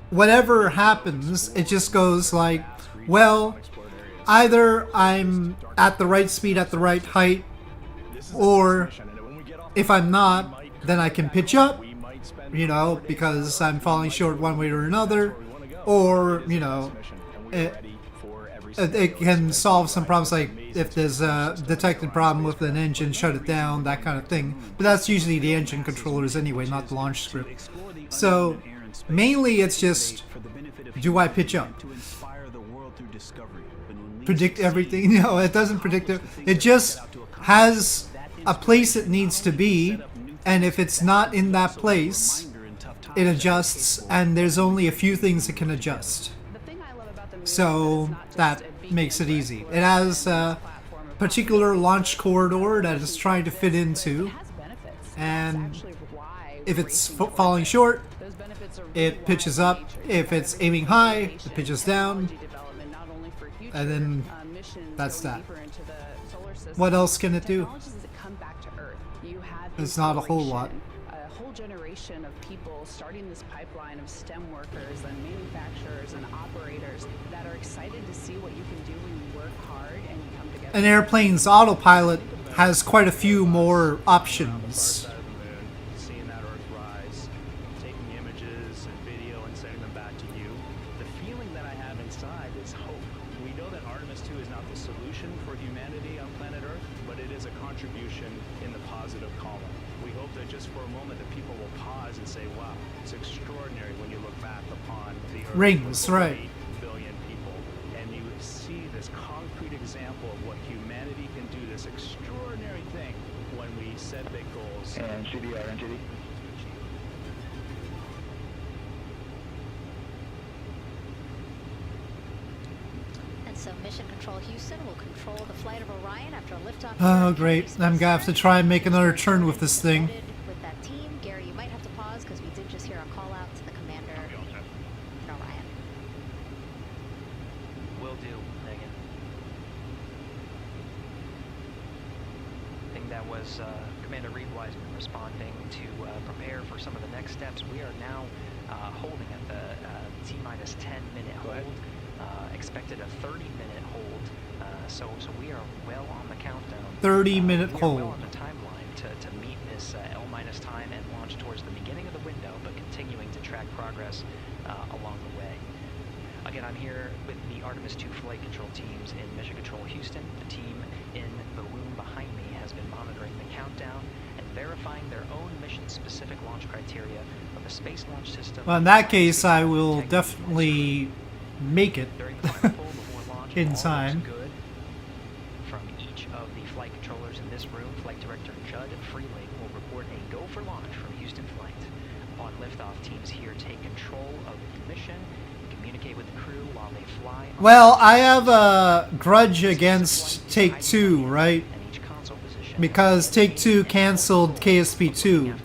S2: whatever happens, it just goes like, well, either I'm at the right speed at the right height, or if I'm not, then I can pitch up, you know, because I'm falling short one way or another, or, you know, it can solve some problems, like if there's a detected problem with an engine, shut it down, that kind of thing. But that's usually the engine controllers anyway, not the launch script. So mainly it's just, do I pitch up? Predict everything? No, it doesn't predict it. It just has a place it needs to be, and if it's not in that place, it adjusts, and there's only a few things it can adjust. So that makes it easy. It has a particular launch corridor that it's trying to fit into, and if it's falling short, it pitches up. If it's aiming high, it pitches down, and then that's that. What else can it do? It's not a whole lot.
S9: A whole generation of people starting this pipeline of STEM workers and manufacturers and operators that are excited to see what you can do when you work hard and you come together.
S2: An airplane's autopilot has quite a few more options.
S5: Seeing that Earth rise, taking images and video and sending them back to you. The feeling that I have inside is hope. We know that Artemis 2 is not the solution for humanity on planet Earth, but it is a contribution in the positive column. We hope that just for a moment that people will pause and say, wow, it's extraordinary when you look back upon the Earth.
S2: Rings, right.
S5: 8 billion people, and you see this concrete example of what humanity can do, this extraordinary thing when we set big goals.
S16: And CDR NTD.
S3: And so Mission Control Houston will control the flight of Orion after a liftoff.
S2: Oh, great. I'm gonna have to try and make another turn with this thing.
S3: With that team, Gary, you might have to pause because we did just hear a call out to the commander in Orion.
S1: Will do, Megan. I think that was Commander Reed Wiseman responding to prepare for some of the next steps. We are now holding at the T-minus 10-minute hold. Expected a 30-minute hold. So we are well on the countdown.
S2: 30-minute
S1: we are
S2: hold.
S1: well on the timeline to meet this L-minus time and launch towards the beginning of the window, but continuing to track progress along the way. Again, I'm here with the Artemis 2 flight control teams in Mission Control Houston. The team in the room behind me has been monitoring the countdown and verifying their own mission-specific launch criteria of the Space Launch System.
S2: Well, in that case, I will definitely make it in time.
S1: Good. From each of the flight controllers in this room, Flight Director Judd Freeling will report a go for launch from Houston Flight. Upon liftoff, teams here take control of the mission and communicate with the crew while they fly.
S2: Well, I have a grudge against Take-Two, right? Because Take-Two canceled KSP2.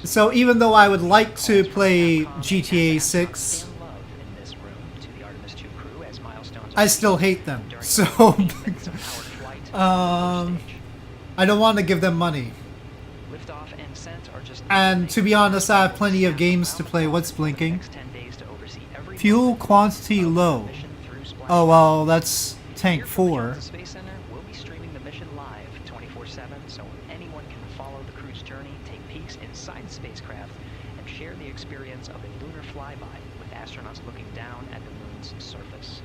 S2: So even though I would like to play GTA 6, I still hate them. So I don't want to give them money. And to be honest, I have plenty of games to play. What's blinking? Fuel quantity low. Oh well, that's tank 4.
S1: 24/7, so anyone can follow the crew's journey, take peeks inside the spacecraft, and share the experience of a lunar flyby with astronauts looking down at the moon's surface.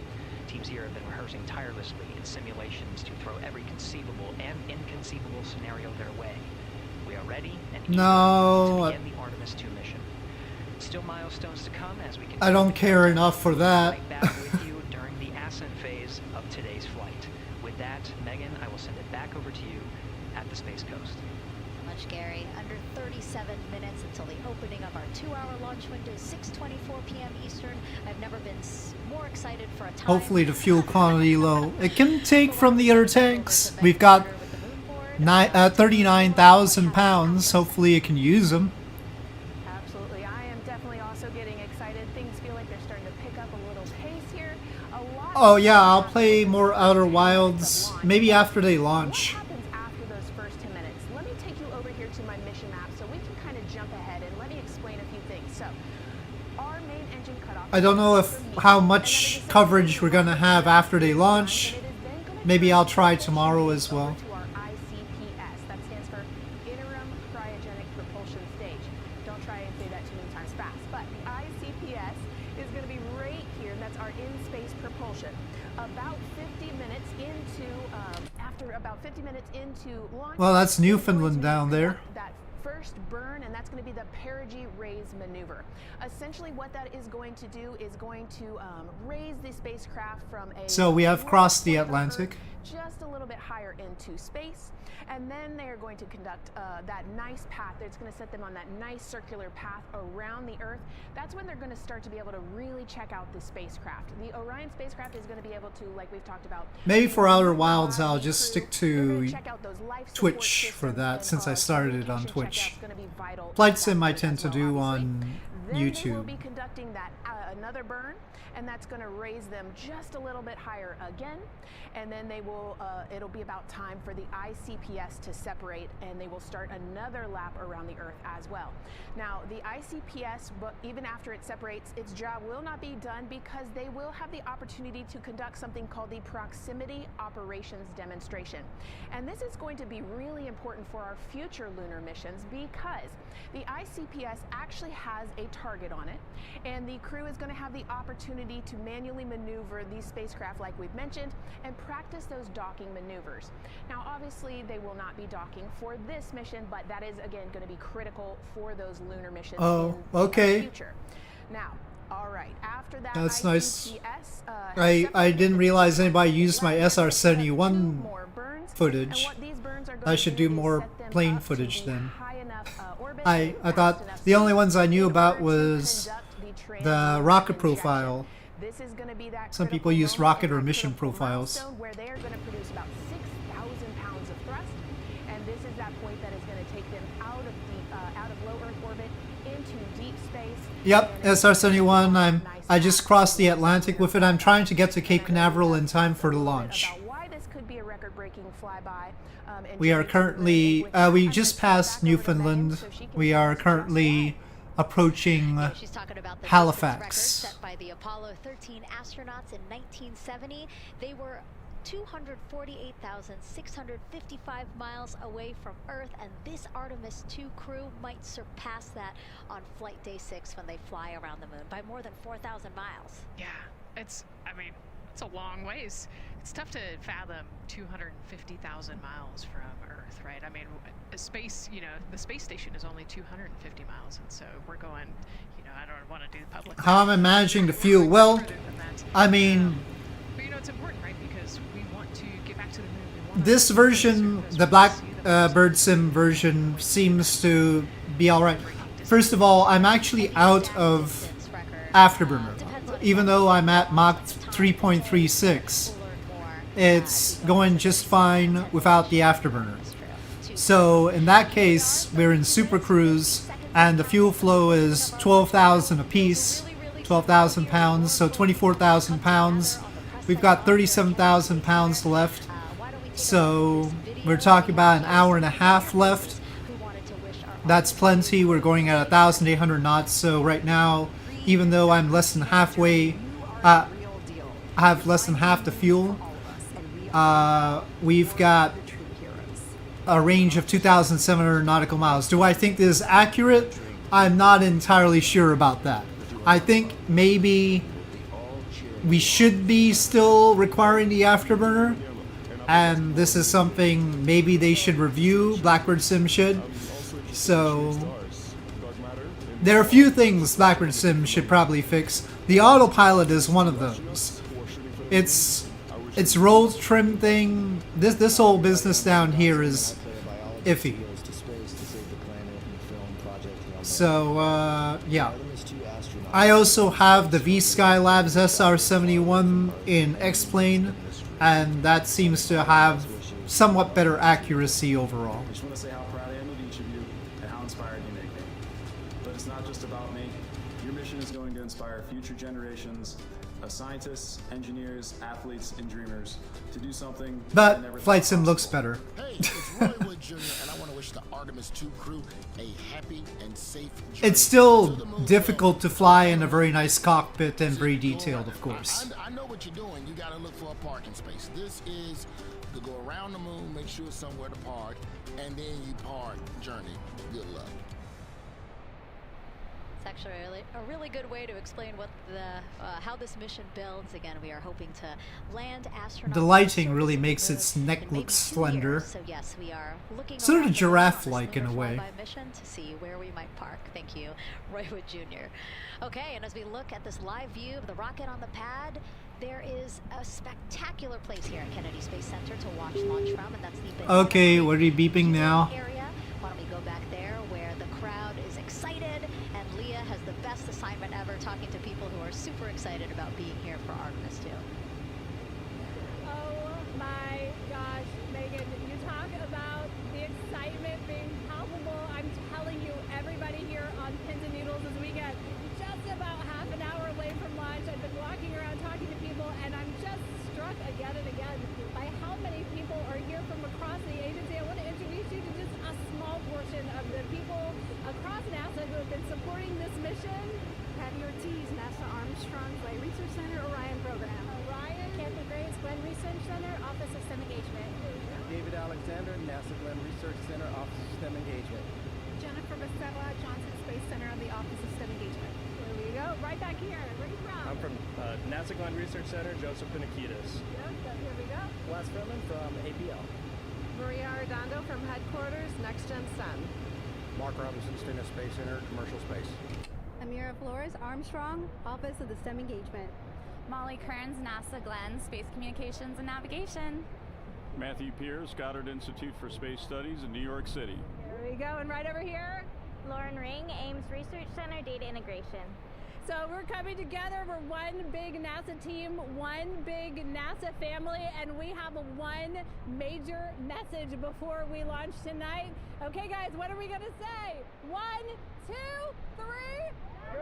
S1: Teams here have been rehearsing tirelessly in simulations to throw every conceivable and inconceivable scenario their way. We are ready and eager to begin the Artemis 2 mission. Still milestones to come as we
S2: I don't care enough for that.
S1: right back with you during the ascent phase of today's flight. With that, Megan, I will send it back over to you at the Space Coast.
S3: Much, Gary. Under 37 minutes until the opening of our 2-hour launch window, 6:24 p.m. Eastern. I've never been more excited for a time.
S2: Hopefully the fuel quantity low. It can take from the other tanks. We've got 39,000 pounds. Hopefully it can use them.
S10: Absolutely. I am definitely also getting excited. Things feel like they're starting to pick up a little pace here.
S2: Oh yeah, I'll play more Outer Wilds maybe after they launch.
S10: After those first 10 minutes, let me take you over here to my mission map so we can kind of jump ahead and let me explain a few things. So, our main engine cutoff.
S2: I don't know how much coverage we're gonna have after they launch. Maybe I'll try tomorrow as well.
S10: To our ICPS, that stands for Interim Cryogenic Propulsion Stage. Don't try and say that too many times fast. But the ICPS is going to be right here, and that's our in-space propulsion. About 50 minutes into, after about 50 minutes into launch.
S2: Well, that's Newfoundland down there.
S10: That first burn, and that's going to be the perigee raise maneuver. Essentially, what that is going to do is going to raise the spacecraft from a.
S2: So we have crossed the Atlantic.
S10: Just a little bit higher into space, and then they are going to conduct that nice path. It's going to set them on that nice circular path around the Earth. That's when they're going to start to be able to really check out the spacecraft. The Orion spacecraft is going to be able to, like we've talked about.
S2: Maybe for Outer Wilds, I'll just stick to Twitch for that, since I started it on Twitch. Flight Sim I tend to do on YouTube.
S10: They will be conducting that another burn, and that's going to raise them just a little bit higher again. And then they will, it'll be about time for the ICPS to separate, and they will start another lap around the Earth as well. Now, the ICPS, but even after it separates, its job will not be done because they will have the opportunity to conduct something called the Proximity Operations Demonstration. And this is going to be really important for our future lunar missions because the ICPS actually has a target on it, and the crew is going to have the opportunity to manually maneuver these spacecraft like we've mentioned and practice those docking maneuvers. Now, obviously, they will not be docking for this mission, but that is, again, going to be critical for those lunar missions in the future. Now, all right, after that,
S2: that's nice. I didn't realize anybody used my SR-71 footage. I should do more plane footage then. I thought the only ones I knew about was the rocket profile. Some people use rocket or mission profiles.
S10: Where they are going to produce about 6,000 pounds of thrust, and this is that point that is going to take them out of low Earth orbit into deep space.
S2: Yep, SR-71. I just crossed the Atlantic with it. I'm trying to get to Cape Canaveral in time for the launch.
S10: Why this could be a record-breaking flyby.
S2: We are currently we just passed Newfoundland. We are currently approaching Halifax.
S3: Set by the Apollo 13 astronauts in 1970. They were 248,655 miles away from Earth, and this Artemis 2 crew might surpass that on flight day 6 when they fly around the moon by more than 4,000 miles.
S6: Yeah, it's a long ways. It's tough to fathom 250,000 miles from Earth, right? I mean, space, the space station is only 250 miles, and so we're going, I don't want to do public.
S2: How am I managing the fuel? Well, I mean,
S6: but it's important, right? Because we want to get back to the moon.
S2: This version, the Blackbird Sim version, seems to be alright. First of all, I'm actually out of Afterburner. Even though I'm at Mach 3.36, it's going just fine without the Afterburner. So in that case, we're in Super Cruise, and the fuel flow is 12,000 apiece, 12,000 pounds, so 24,000 pounds. We've got 37,000 pounds left, so we're talking about an hour and a half left. That's plenty. We're going at 1,800 knots, so right now, even though I'm less than halfway, I have less than half the fuel. We've got a range of 2,700 nautical miles. Do I think this is accurate? I'm not entirely sure about that. I think maybe we should be still requiring the afterburner, and this is something maybe they should review. Blackbird Sim should. So there are a few things Blackbird Sim should probably fix. The autopilot is one of those. It's roll trim thing. This whole business down here is iffy. So yeah. I also have the V-Skylabs SR-71 in X-Plane, and that seems to have somewhat better accuracy overall.
S5: I just want to say how proud I am of each of you and how inspired you make me. But it's not just about me. Your mission is going to inspire future generations of scientists, engineers, athletes, and dreamers to do something.
S2: But Flight Sim looks better.
S13: Hey, it's Roy Wood Jr. and I want to wish the Artemis 2 crew a happy and safe journey.
S2: It's still difficult to fly in a very nice cockpit and very detailed, of course.
S13: I know what you're doing. You got to look for a parking space. This is to go around the moon, make sure it's somewhere to park, and then you park. Journey. Good luck.
S3: It's actually a really good way to explain what how this mission builds. Again, we are hoping to land astronauts.
S2: The lighting really makes its neck look slender.
S3: So yes, we are looking
S2: sort of giraffe-like in a way.
S3: Mission to see where we might park. Thank you, Roy Wood Jr. Okay, and as we look at this live view of the rocket on the pad, there is a spectacular place here at Kennedy Space Center to watch launch from, and that's the big
S2: okay, what are you beeping now?
S3: Area. Why don't we go back there where the crowd is excited, and Leah has the best assignment ever, talking to people who are super excited about being here for Artemis 2.
S7: Oh my gosh, Megan, you talk about the excitement being palpable. I'm telling you, everybody here on Pins and Needles as we get just about half an hour late from launch. I've been walking around talking to people, and I'm just struck again and again by how many people are here from across the agency. I want to introduce you to just a small portion of the people across NASA who have been supporting this mission.
S21: Patty Ortiz, NASA Armstrong Flight Research Center, Orion Program.
S7: Orion.
S21: Catherine Graves, Glenn Research Center, Office of STEM Engagement.
S14: David Alexander, NASA Glenn Research Center, Office of STEM Engagement.
S21: Jennifer Becerra, Johnson Space Center of the Office of STEM Engagement.
S7: There we go. Right back here. Where are you from?
S22: I'm from NASA Glenn Research Center, Joseph Pinakitas.
S7: Here we go.
S14: Wes Furman from APL.
S23: Maria Arredondo from Headquarters, Next Gen STEM.
S24: Mark Robinson, Stennis Space Center, Commercial Space.
S12: Amira Flores, Armstrong, Office of the STEM Engagement.
S25: Molly Kearns, NASA Glenn, Space Communications and Navigation.
S26: Matthew Pierce, Goddard Institute for Space Studies in New York City.
S7: There we go, and right over here,
S27: Lauren Ring, Ames Research Center, Data Integration.
S7: So we're coming together, we're one big NASA team, one big NASA family, and we have one major message before we launch tonight. Okay guys, what are we gonna say? 1, 2, 3, go!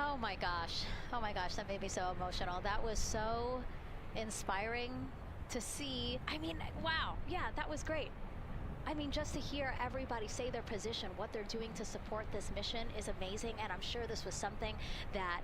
S3: Oh my gosh, that made me so emotional. That was so inspiring to see. I mean, wow, yeah, that was great. I mean, just to hear everybody say their position, what they're doing to support this mission is amazing, and I'm sure this was something that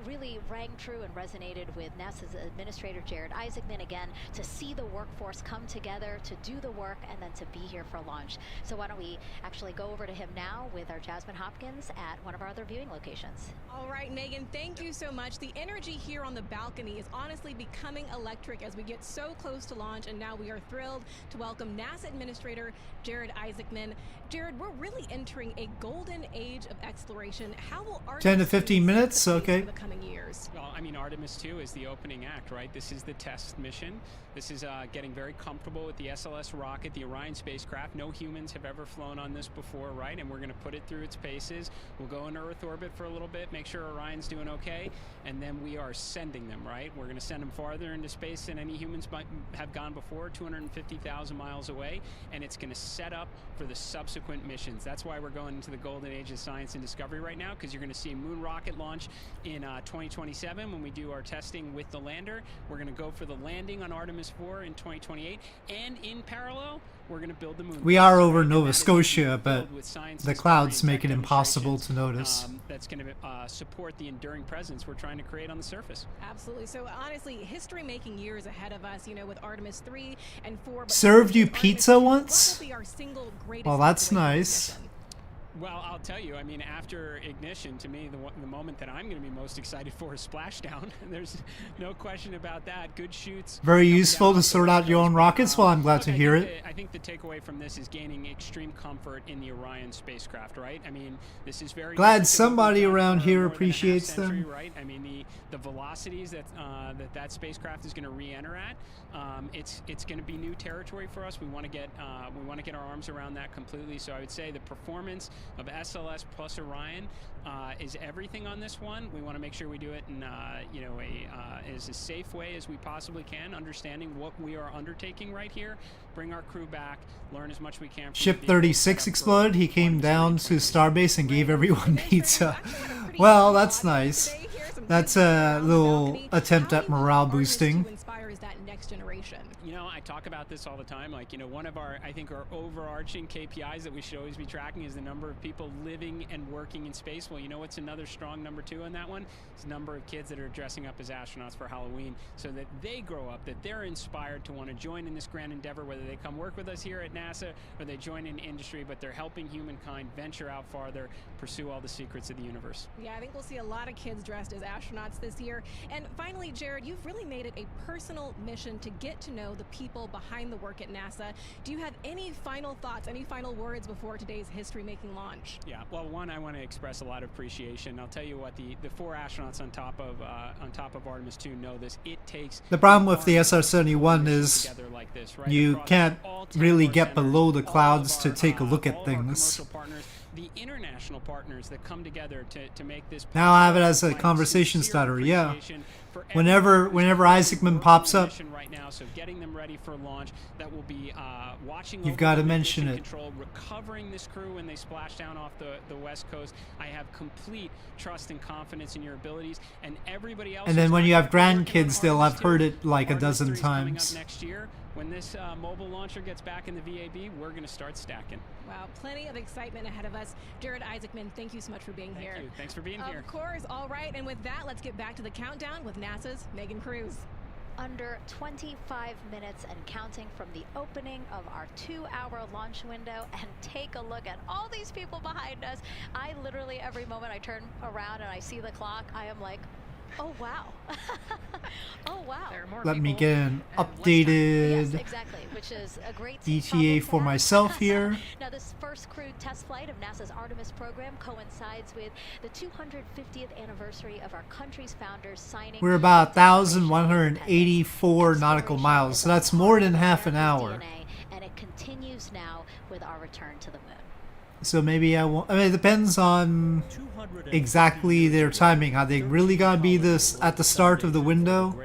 S3: really rang true and resonated with NASA's Administrator Jared Isaacman, again, to see the workforce come together to do the work and then to be here for launch. So why don't we actually go over to him now with our Jasmine Hopkins at one of our other viewing locations.
S28: All right, Megan, thank you so much. The energy here on the balcony is honestly becoming electric as we get so close to launch, and now we are thrilled to welcome NASA Administrator Jared Isaacman. Jared, we're really entering a golden age of exploration. How will Artemis
S2: 10 to 15 minutes, okay.
S28: for the coming years?
S29: Well, I mean, Artemis 2 is the opening act, right? This is the test mission. This is getting very comfortable with the SLS rocket, the Orion spacecraft. No humans have ever flown on this before, right? And we're going to put it through its paces. We'll go into Earth orbit for a little bit, make sure Orion's doing okay, and then we are sending them, right? We're going to send them farther into space than any humans might have gone before, 250,000 miles away, and it's going to set up for the subsequent missions. That's why we're going into the golden age of science and discovery right now, because you're going to see a moon rocket launch in 2027 when we do our testing with the lander. We're going to go for the landing on Artemis 4 in 2028, and in parallel, we're going to build the moon.
S2: We are over Nova Scotia, but the clouds make it impossible to notice.
S29: That's going to support the enduring presence we're trying to create on the surface.
S28: Absolutely. So honestly, history-making years ahead of us, you know, with Artemis 3 and 4.
S2: Served you pizza once? Well, that's nice.
S29: Well, I'll tell you, I mean, after ignition, to me, the moment that I'm going to be most excited for is splashdown. There's no question about that. Good shoots.
S2: Very useful to sort out your own rockets. Well, I'm glad to hear it.
S29: I think the takeaway from this is gaining extreme comfort in the Orion spacecraft, right? I mean, this is very
S2: glad somebody around here appreciates them.
S29: Right? I mean, the velocities that spacecraft is going to re-enter at, it's going to be new territory for us. We want to get our arms around that completely. So I would say the performance of SLS plus Orion is everything on this one. We want to make sure we do it in as safe way as we possibly can, understanding what we are undertaking right here. Bring our crew back, learn as much we can.
S2: Ship 36 exploded. He came down to Starbase and gave everyone pizza. Well, that's nice. That's a little attempt at morale boosting.
S28: Generation.
S29: You know, I talk about this all the time. Like, you know, one of our overarching KPIs that we should always be tracking is the number of people living and working in space. Well, you know what's another strong number 2 on that one? It's the number of kids that are dressing up as astronauts for Halloween, so that they grow up, that they're inspired to want to join in this grand endeavor, whether they come work with us here at NASA or they join in industry, but they're helping humankind venture out farther, pursue all the secrets of the universe.
S28: Yeah, I think we'll see a lot of kids dressed as astronauts this year. And finally, Jared, you've really made it a personal mission to get to know the people behind the work at NASA. Do you have any final thoughts, any final words before today's history-making launch?
S29: Yeah, well, one, I want to express a lot of appreciation. I'll tell you what, the 4 astronauts on top of Artemis 2 know this. It takes
S2: the problem with the SR-71 is
S29: like this, right?
S2: You can't really get below the clouds to take a look at things.
S29: The international partners that come together to make this.
S2: Now I have it as a conversation starter. Yeah. Whenever Isaacman pops up,
S29: right now, so getting them ready for launch, that will be watching.
S2: You've got to mention it.
S29: Control, recovering this crew when they splash down off the west coast. I have complete trust and confidence in your abilities, and everybody else.
S2: And then when you have grandkids, they'll have heard it like a dozen times.
S29: Next year, when this mobile launcher gets back in the VAB, we're going to start stacking.
S28: Wow, plenty of excitement ahead of us. Jared Isaacman, thank you so much for being here.
S29: Thank you. Thanks for being here.
S28: Of course. All right, and with that, let's get back to the countdown with NASA's Megan Cruz.
S3: Under 25 minutes and counting from the opening of our 2-hour launch window, and take a look at all these people behind us. I literally, every moment I turn around and I see the clock, I am like, oh wow. Oh wow.
S2: Let me get an updated
S3: which is a great
S2: ETA for myself here.
S3: Now this first crewed test flight of NASA's Artemis program coincides with the 250th anniversary of our country's founders signing.
S2: We're about 1,184 nautical miles, so that's more than half an hour.
S3: And it continues now with our return to the moon.
S2: So maybe I won't. I mean, it depends on exactly their timing. Are they really gonna be this at the start of the window?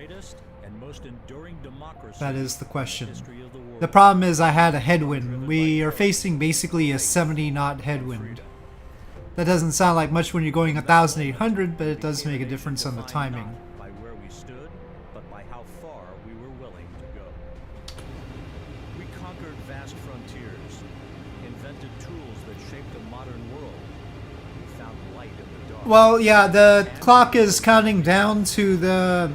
S2: That is the question. The problem is I had a headwind. We are facing basically a 70-knot headwind. That doesn't sound like much when you're going 1,800, but it does make a difference on the timing.
S4: By where we stood, but by how far we were willing to go. We conquered vast frontiers, invented tools that shaped a modern world. We found light in the dark.
S2: Well, yeah, the clock is counting down to the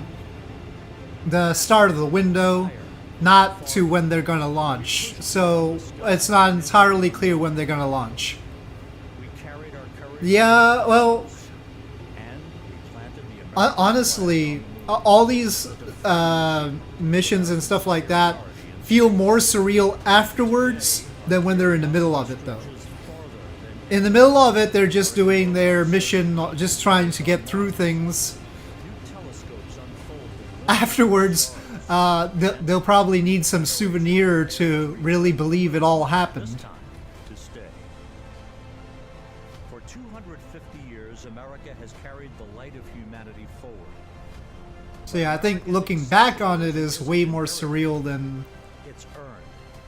S2: start of the window, not to when they're going to launch. So it's not entirely clear when they're going to launch. Yeah, well, honestly, all these missions and stuff like that feel more surreal afterwards than when they're in the middle of it, though. In the middle of it, they're just doing their mission, just trying to get through things. Afterwards, they'll probably need some souvenir to really believe it all happened.
S4: For 250 years, America has carried the light of humanity forward.
S2: So yeah, I think looking back on it is way more surreal than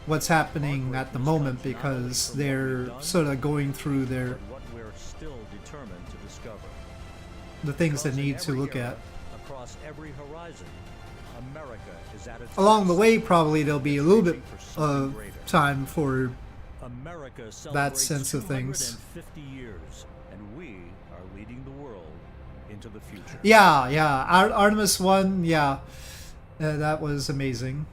S2: what's happening at the moment, because they're sort of going through
S4: what we're still determined to discover.
S2: the things they need to look at.
S4: across every horizon, America is at its
S2: Along the
S4: best.
S2: way, probably there'll be a little bit
S4: For something
S2: of
S4: greater.
S2: time for
S4: America
S2: that
S4: celebrates
S2: sense of things.
S4: 250 years, and we are leading the world into the future.
S2: Yeah. Artemis 1, yeah. That was amazing.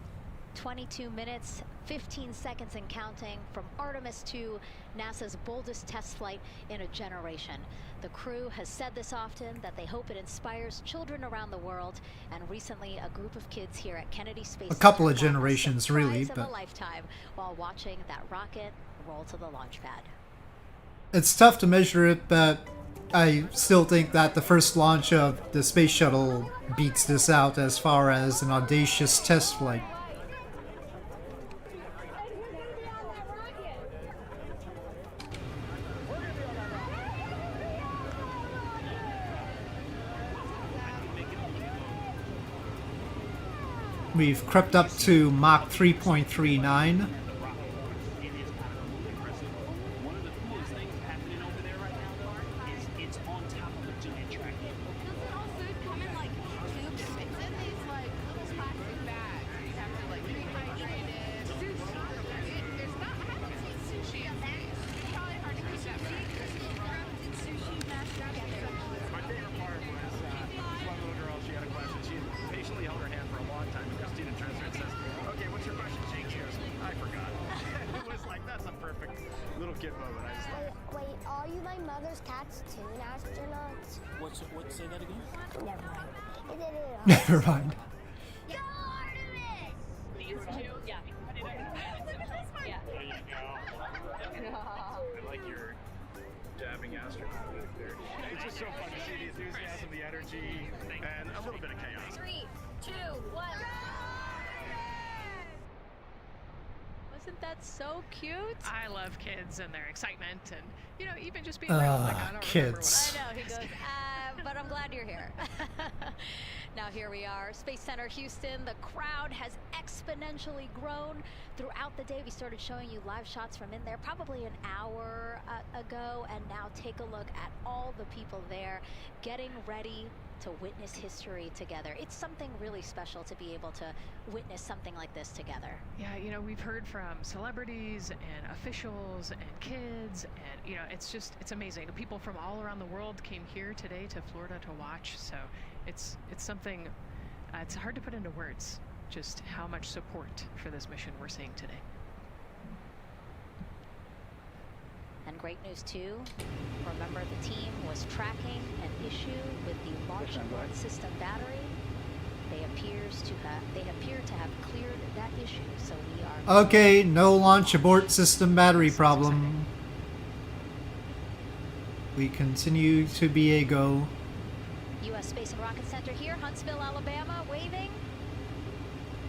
S3: 22 minutes, 15 seconds and counting from Artemis 2, NASA's boldest test flight in a generation. The crew has said this often, that they hope it inspires children around the world, and recently a group of kids here at Kennedy Space
S2: A couple of
S3: Center got the
S2: generations, really,
S3: surprise of
S2: but
S3: a lifetime while watching that rocket roll to the launch pad.
S2: it's tough to measure it, but I still think that the first launch of the space shuttle beats this out as far as an audacious test flight. We've crept up to Mach 3.39.
S8: Wait, are you my mother's cartoon astronauts?
S9: What? Say that again?
S8: Never mind. It did it.
S2: Never mind.
S8: Go Artemis!
S9: These two? Yeah. Put it over the pan. Yeah. There you go.
S5: I like your dabbing astronaut back there. It's just so fun to see the enthusiasm, the energy, and a little bit of chaos.
S3: 3, 2, 1. Wasn't that so cute?
S6: I love kids and their excitement, and you know, even just being around. Like, I don't
S2: kids.
S3: I know, he goes, but I'm glad you're here. Now here we are, Space Center Houston. The crowd has exponentially grown throughout the day. We started showing you live shots from in there probably an hour ago, and now take a look at all the people there getting ready to witness history together. It's something really special to be able to witness something like this together.
S6: Yeah, you know, we've heard from celebrities and officials and kids, and you know, it's amazing. People from all around the world came here today to Florida to watch. So it's something. It's hard to put into words just how much support for this mission we're seeing today.
S3: And great news too, remember the team was tracking an issue with the launch abort system battery. They appear to have cleared that issue, so we are...
S2: Okay, no launch abort system battery problem. We continue to be a go.
S3: U.S. Space and Rocket Center here, Huntsville, Alabama, waving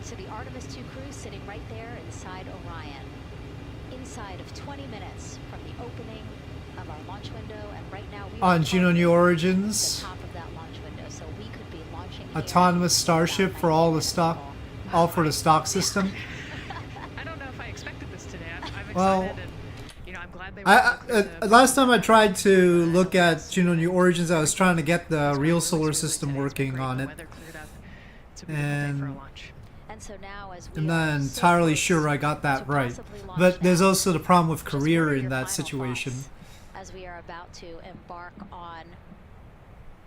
S3: to the Artemis 2 crew sitting right there inside Orion. Inside of 20 minutes from the opening of our launch window, and right now we
S2: On Juno New Origins,
S3: the top of that launch window, so we could be launching
S2: autonomous starship for all the stock, all for the stock system.
S6: I don't know if I expected this today. I'm excited,
S2: Well,
S6: and you know, I'm glad they were
S2: last time I tried to look at Juno New Origins, I was trying to get the real solar system working on it, and
S3: so now as
S2: I'm not entirely sure I got that right. But there's also the problem with career in that situation.
S3: as we are about to embark on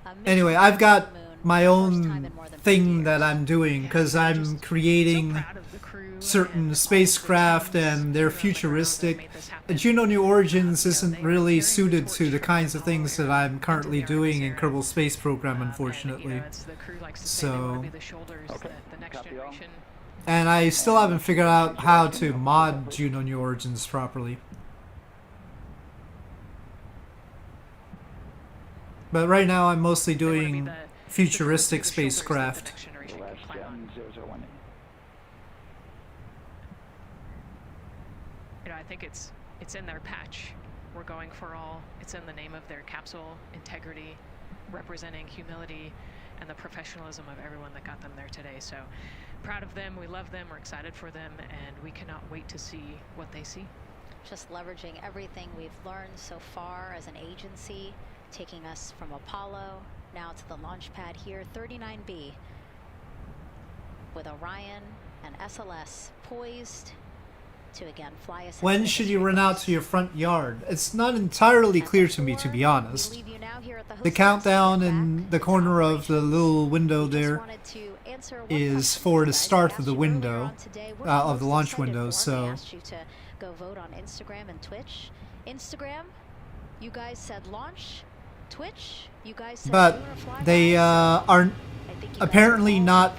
S3: a mission
S2: Anyway, I've got my own thing that I'm doing because I'm creating certain spacecraft and they're futuristic. Juno New Origins isn't really suited to the kinds of things that I'm currently doing in Kerbal Space Program, unfortunately. So, and I still haven't figured out how to mod Juno New Origins properly. But right now I'm mostly doing futuristic spacecraft.
S6: You know, I think it's in their patch. We're going for all. It's in the name of their capsule integrity, representing humility and the professionalism of everyone that got them there today. So proud of them, we love them, we're excited for them, and we cannot wait to see what they see.
S3: Just leveraging everything we've learned so far as an agency, taking us from Apollo now to the launch pad here, 39B, with Orion and SLS poised to again fly us.
S2: When should you run out to your front yard? It's not entirely clear to me, to be honest. The countdown in the corner of the little window there is for the start of the window, of the launch window, so...
S3: Go vote on Instagram and Twitch. Instagram, you guys said launch. Twitch, you guys said
S2: but they are apparently not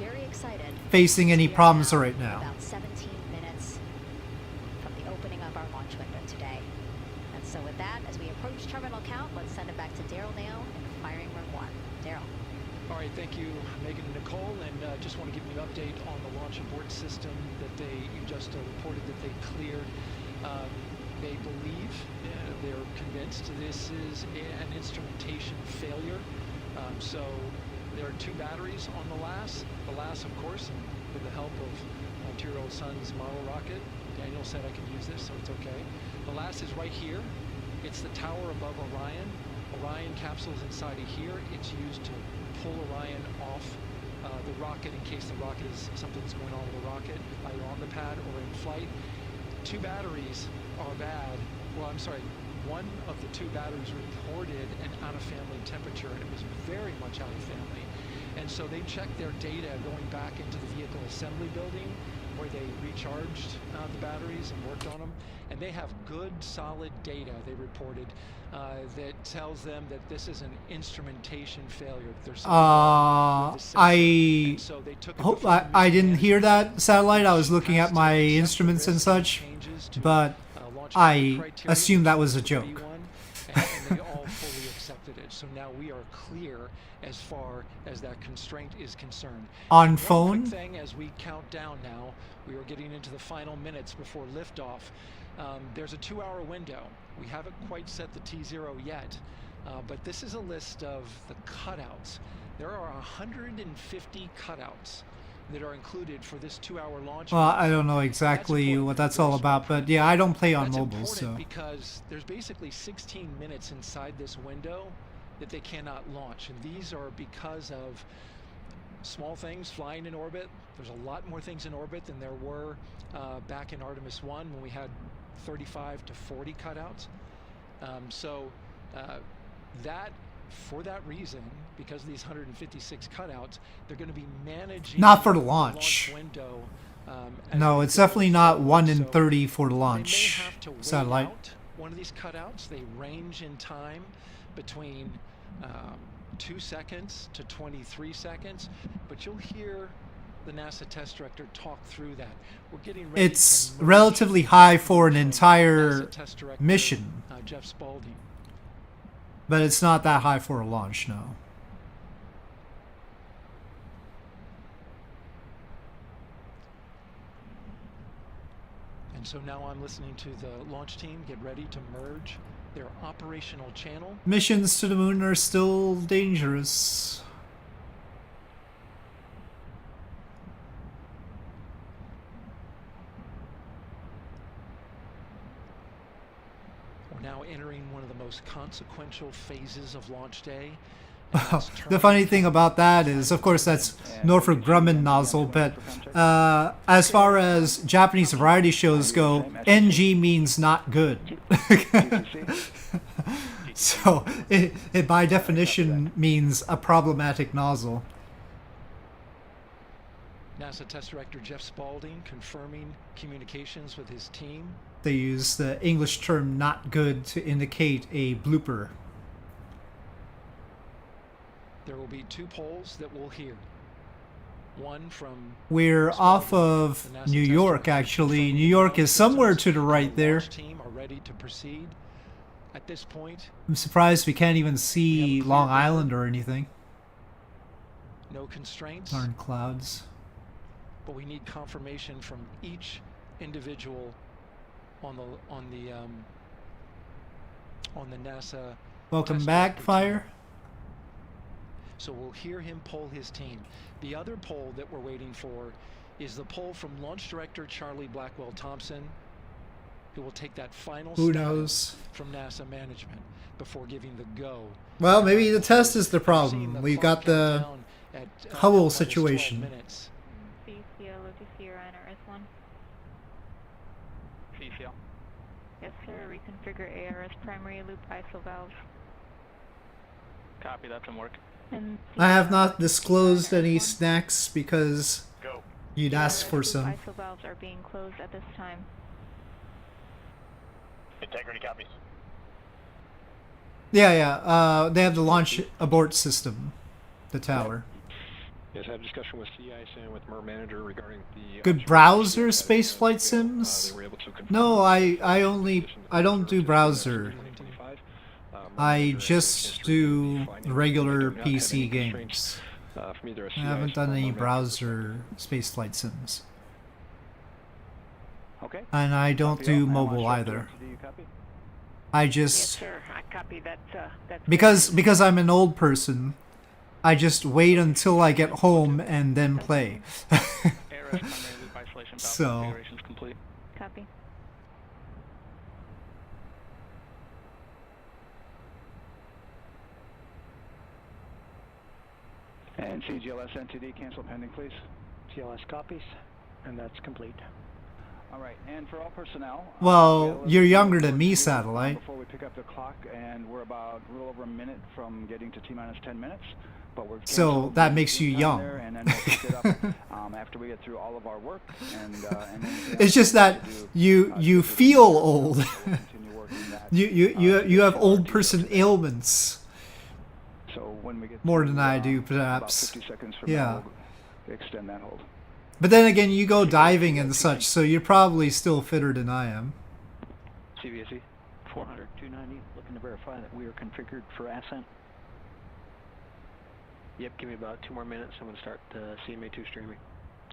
S2: facing any problems right now.
S3: About 17 minutes from the opening of our launch window today. And so with that, as we approach terminal count, let's send it back to Daryl Nail in firing room 1. Daryl.
S1: All right, thank you, Megan and Nicole, and just want to give you an update on the launch abort system that you just reported that they cleared. They believe, they're convinced this is an instrumentation failure. So there are 2 batteries on the LAS. The LAS, of course, and with the help of Tyrell Sun's model rocket. Daniel said I can use this, so it's okay. The LAS is right here. It's the tower above Orion. Orion capsule's inside of here. It's used to pull Orion off the rocket in case the rocket is something's going on with the rocket, either on the pad or in flight. 2 batteries are bad. Well, I'm sorry, one of the 2 batteries reported an out-of-family temperature, and it was very much out of family. And so they checked their data going back into the vehicle assembly building where they recharged the batteries and worked on them. And they have good, solid data, they reported, that tells them that this is an instrumentation failure.
S2: I didn't hear that satellite. I was looking at my instruments and such, but I assumed that was a joke.
S1: And they all fully accepted it. So now we are clear as far as that constraint is concerned.
S2: On phone?
S1: One quick thing as we count down now, we are getting into the final minutes before liftoff. There's a 2-hour window. We haven't quite set the T0 yet, but this is a list of the cutouts. There are 150 cutouts that are included for this 2-hour launch.
S2: Well, I don't know exactly what that's all about, but yeah, I don't play on mobile, so.
S1: Because there's basically 16 minutes inside this window that they cannot launch, and these are because of small things flying in orbit. There's a lot more things in orbit than there were back in Artemis 1 when we had 35 to 40 cutouts. For that reason, because of these 156 cutouts, they're going to be managing...
S2: Not for the launch.
S1: Window,
S2: no, it's definitely not 1 in 30 for the launch satellite.
S1: One of these cutouts, they range in time between 2 seconds to 23 seconds, but you'll hear the NASA test director talk through that. We're getting ready.
S2: It's relatively high for an entire mission.
S1: Jeff Spaulding.
S2: But it's not that high for a launch, no.
S1: And so now I'm listening to the launch team get ready to merge their operational channel.
S2: Missions to the moon are still dangerous.
S1: We're now entering one of the most consequential phases of launch day.
S2: The funny thing about that is, of course, that's Northrop Grumman nozzle, but as far as Japanese variety shows go, NG means not good. So it by definition means a problematic nozzle.
S1: NASA Test Director Jeff Spaulding confirming communications with his team.
S2: They use the English term not good to indicate a blooper.
S1: There will be 2 polls that we'll hear. One from...
S2: We're off of New York, actually. New York is somewhere to the right there.
S1: Team are ready to proceed. At this point,
S2: I'm surprised we can't even see Long Island or anything.
S1: No constraints.
S2: Darn clouds.
S1: But we need confirmation from each individual on the NASA.
S2: Welcome back, Fire.
S1: So we'll hear him poll his team. The other poll that we're waiting for is the poll from Launch Director Charlie Blackwell Thompson. who will take that final
S2: Who
S1: step
S2: knows?
S1: from NASA management before giving the go.
S2: Well, maybe the test is the
S1: Seeing
S2: problem.
S1: the
S2: We've
S1: clock
S2: got the
S1: count down at,
S2: Hubble
S1: L-minus 12
S2: situation.
S1: minutes.
S10: CCL, OTC, Orion, or S1.
S11: CCL.
S10: Yes, sir. Reconfigure ARS primary loop ISO valves.
S11: Copy, that's in work.
S10: And
S2: I have not disclosed any snacks because you'd ask for some.
S10: ISO valves are being closed at this time.
S11: Integrity copies.
S2: Yeah. They have the launch abort system, the tower.
S11: Yes, I have discussion with CIS and with MER manager regarding the
S2: Good browser spaceflight sims? No, I don't do browser. I just do regular PC games. I haven't done any browser spaceflight sims.
S11: Okay.
S2: And I don't do mobile either. I just because I'm an old person, I just wait until I get home and then play. So
S10: Copy.
S11: And CGLS NTD cancel pending, please.
S13: GLS copies, and that's complete.
S11: All right, and for all personnel.
S2: well, you're younger than me, Satellite.
S11: Before we pick up the clock, and we're about a little over a minute from getting to T-minus 10 minutes. But we're
S2: So that makes you young.
S11: there, and then we'll pick it up after we get through all of our work. And
S2: It's just that you feel old. you have old person ailments.
S11: So when we get
S2: more
S11: to,
S2: than I do, perhaps.
S11: About 50 seconds from
S2: Yeah.
S11: now, we'll extend that hold.
S2: But then again, you go diving and such, so you're probably still fitter than I am.
S11: CVSE
S13: 400, 290, looking to verify that we are configured for ascent.
S11: Yep, give me about 2 more minutes. I'm going to start CMA2 streaming.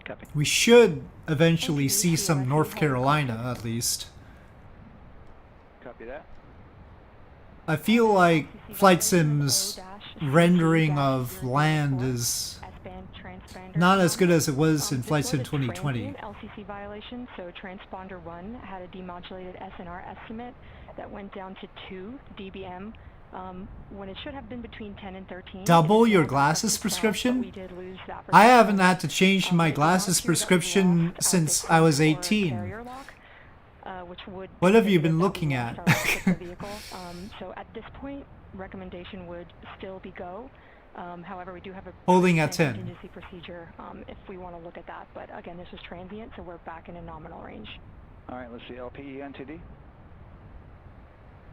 S11: Copy.
S2: We should eventually see some North Carolina, at least.
S11: Copy that.
S2: I feel like Flight Sim's rendering of land is not as good as it was in Flight Sim 2020.
S15: LCC violation, so transponder 1 had a demodulated SNR estimate that went down to 2 dBm when it should have been between 10 and 13.
S2: Double your glasses prescription? I haven't had to change my glasses prescription since I was 18. What have you been looking at?
S15: So at this point, recommendation would still be go. However, we do have a
S2: Holding at 10.
S15: contingency procedure if we want to look at that. But again, this is transient, so we're back in a nominal range.
S11: All right, let's see LPE NTD.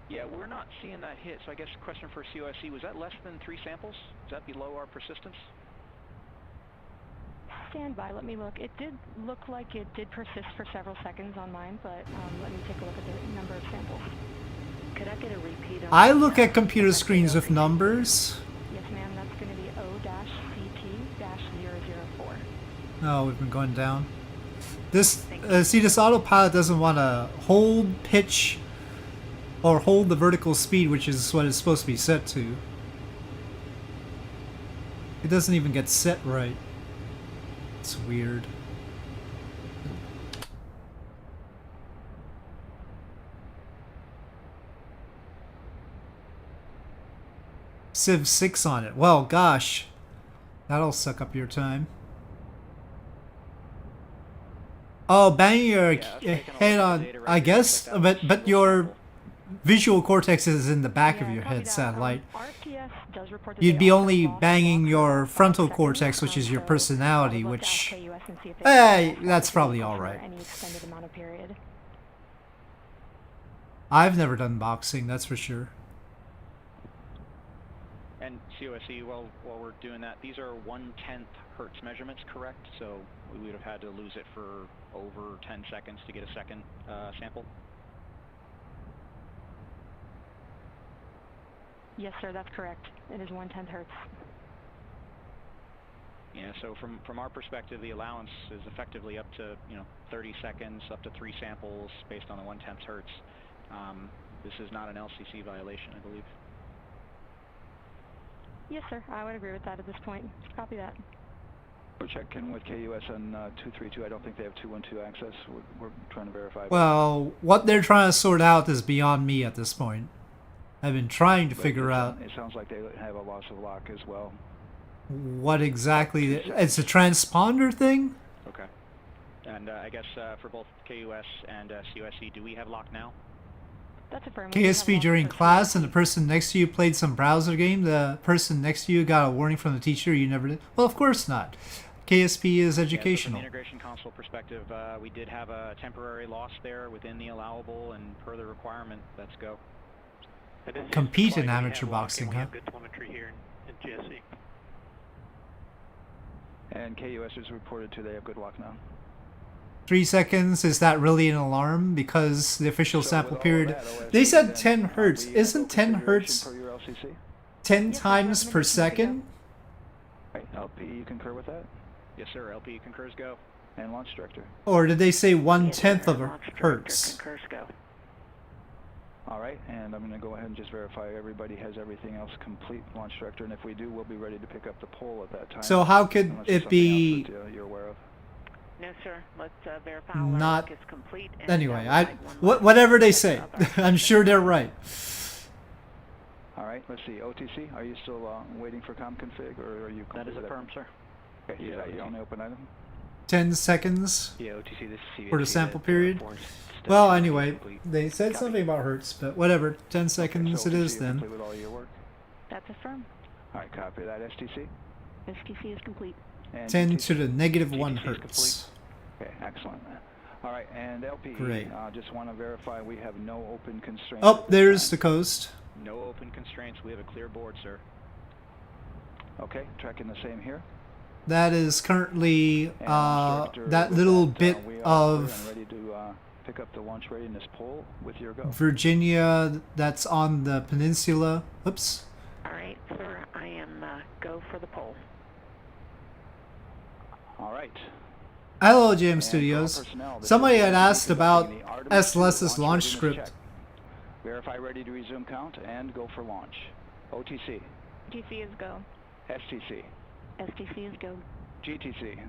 S13: Yeah, we're not seeing that hit, so I guess question for COSC, was that less than 3 samples? Is that below our persistence?
S15: Stand by, let me look. It did look like it did persist for several seconds on mine, but let me take a look at the number of samples. Could I get a repeat on
S2: I look at computer screens with numbers.
S15: Yes, ma'am, that's going to be O-CT-004.
S2: Oh, we've been going down. This see, this autopilot doesn't want to hold pitch or hold the vertical speed, which is what it's supposed to be set to. It doesn't even get set right. It's weird. Civ 6 on it. Well, gosh. That'll suck up your time. Oh, bang your head on, I guess, but your visual cortex is in the back of your head, Satellite. You'd be only banging your frontal cortex, which is your personality, which, hey, that's probably alright. I've never done boxing, that's for sure.
S13: And COSC, while we're doing that, these are 1/10 hertz measurements, correct? So we would have had to lose it for over 10 seconds to get a second sample?
S15: Yes, sir, that's correct. It is 1/10 hertz.
S13: Yeah, so from our perspective, the allowance is effectively up to 30 seconds, up to 3 samples based on the 1/10 hertz. This is not an LCC violation, I believe.
S15: Yes, sir, I would agree with that at this point. Copy that.
S11: We're checking with KUS on 232. I don't think they have 212 access. We're trying to verify.
S2: Well, what they're trying to sort out is beyond me at this point. I've been trying to figure out
S11: It sounds like they have a loss of lock as well.
S2: what exactly... It's a transponder thing?
S13: Okay. And I guess for both KUS and CUSC, do we have lock now?
S15: That's affirmed.
S2: KSP during class and the person next to you played some browser game, the person next to you got a warning from the teacher, you never did? Well, of course not. KSP is educational.
S13: Yeah, so from the integration console perspective, we did have a temporary loss there within the allowable, and per the requirement, let's go.
S2: Compete in amateur boxing, huh?
S13: Good telemetry here in GSC.
S11: And KUS is reported to they have good lock now.
S2: 3 seconds, is that really an alarm? Because the official sample period... They said 10 hertz. Isn't 10 hertz 10 times per second?
S11: Right, LP, you concur with that?
S13: Yes, sir. LP concurs go.
S11: And launch director.
S2: Or did they say 1/10 of a hertz?
S15: Concurs go.
S11: All right, and I'm going to go ahead and just verify everybody has everything else complete, launch director, and if we do, we'll be ready to pick up the pole at that time.
S2: So how could
S11: Unless there's
S2: it be...
S11: something else that, you're aware of.
S15: No, sir. Let's verify all
S2: Not...
S15: our work is complete. And
S2: Anyway, whatever they say. I'm sure they're right.
S11: All right, let's see. OTC, are you still waiting for com config, or are you...
S13: That is affirmed, sir.
S11: Okay, yeah, you only open item?
S2: 10 seconds
S13: Yeah, OTC, this is
S2: for the sample period. Well, anyway, they said something about hertz, but whatever. 10 seconds
S11: so
S2: it is
S11: OTC
S2: then.
S11: complete with all your work?
S15: That's affirmed.
S11: All right, copy that. STC?
S15: STC is complete.
S11: And
S2: 10
S11: GTC?
S2: to the -1 hertz.
S11: Okay, excellent. All right, and LP,
S2: Great.
S11: just want to verify we have no open constraints.
S2: Oh, there's the coast.
S13: No open constraints. We have a clear board, sir.
S11: Okay, tracking the same here.
S2: That is currently
S11: And launch director,
S2: that
S11: with
S2: little
S11: that,
S2: bit
S11: we are
S2: of
S11: clear and ready to pick up the launch readiness pole with your go.
S2: Virginia that's on the peninsula. Oops.
S15: All right, sir. I am go for the pole.
S11: All right.
S2: Hello, GM
S11: And
S2: Studios.
S11: for all personnel, this
S2: Somebody
S11: is
S2: had asked about
S11: the Artemis
S2: SLS's launch
S11: readiness
S2: script.
S11: check. Verify ready to resume count and go for launch. OTC,
S15: TC is go.
S11: STC,
S15: STC is go.
S11: GTC,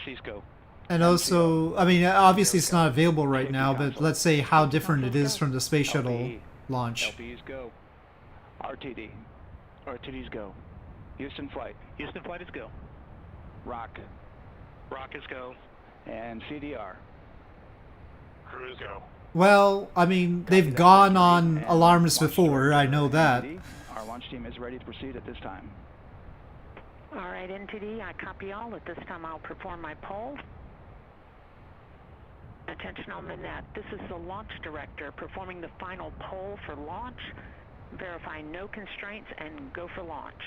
S13: Please go.
S2: And also, I mean, obviously it's not available right now, but let's say how different it is from the space shuttle
S11: LP.
S2: launch.
S13: LP's go.
S11: RTD,
S13: RTD's go.
S11: Houston flight,
S13: Houston flight is go.
S11: Rock,
S13: Rock is go.
S11: and CDR.
S13: Cruise go.
S2: Well, I mean, they've gone on
S11: And
S2: alarms
S11: launch
S2: before, I
S11: director,
S2: know that.
S11: NTD, our launch team is ready to proceed at this time.
S15: All right, NTD, I copy all. At this time, I'll perform my poll. Attention on the net. This is the launch director performing the final poll for launch, verifying no constraints, and go for launch.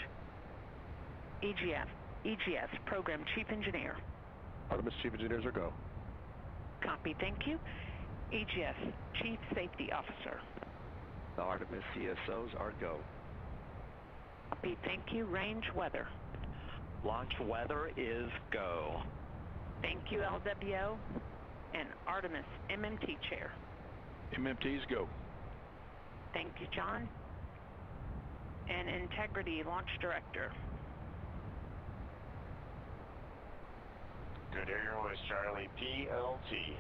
S15: EGS, Program Chief Engineer.
S5: Artemis Chief Engineers are go.
S15: Copy, thank you. EGS, Chief Safety Officer.
S5: The Artemis CSOs are go.
S15: Copy, thank you. Range weather.
S13: Launch weather is go.
S15: Thank you, LWO. And Artemis MMT Chair.
S5: MMT's go.
S15: Thank you, John. And Integrity Launch Director.
S14: Good Air Airways Charlie, PLT.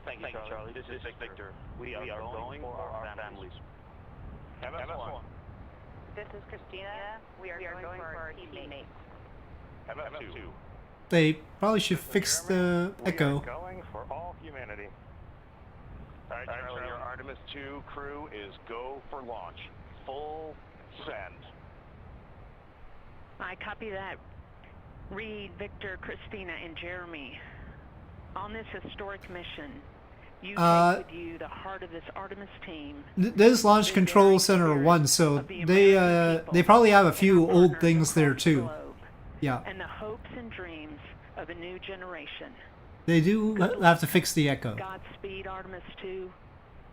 S13: Thank you, Charlie. This is Victor. We are going for our families.
S14: MS1.
S27: This is Christina. We are going for our teammates.
S14: MS2.
S2: They probably should fix the echo.
S14: Going for all humanity. All right, Charlie, your Artemis 2 crew is go for launch. Full send.
S15: I copy that. Reed, Victor, Christina, and Jeremy. On this historic mission, you take with you the heart of this Artemis team.
S2: This is Launch Control Center 1, so they probably have a few old things there too. Yeah.
S15: And the hopes and dreams of a new generation.
S2: They do have to fix the echo.
S15: Godspeed, Artemis 2.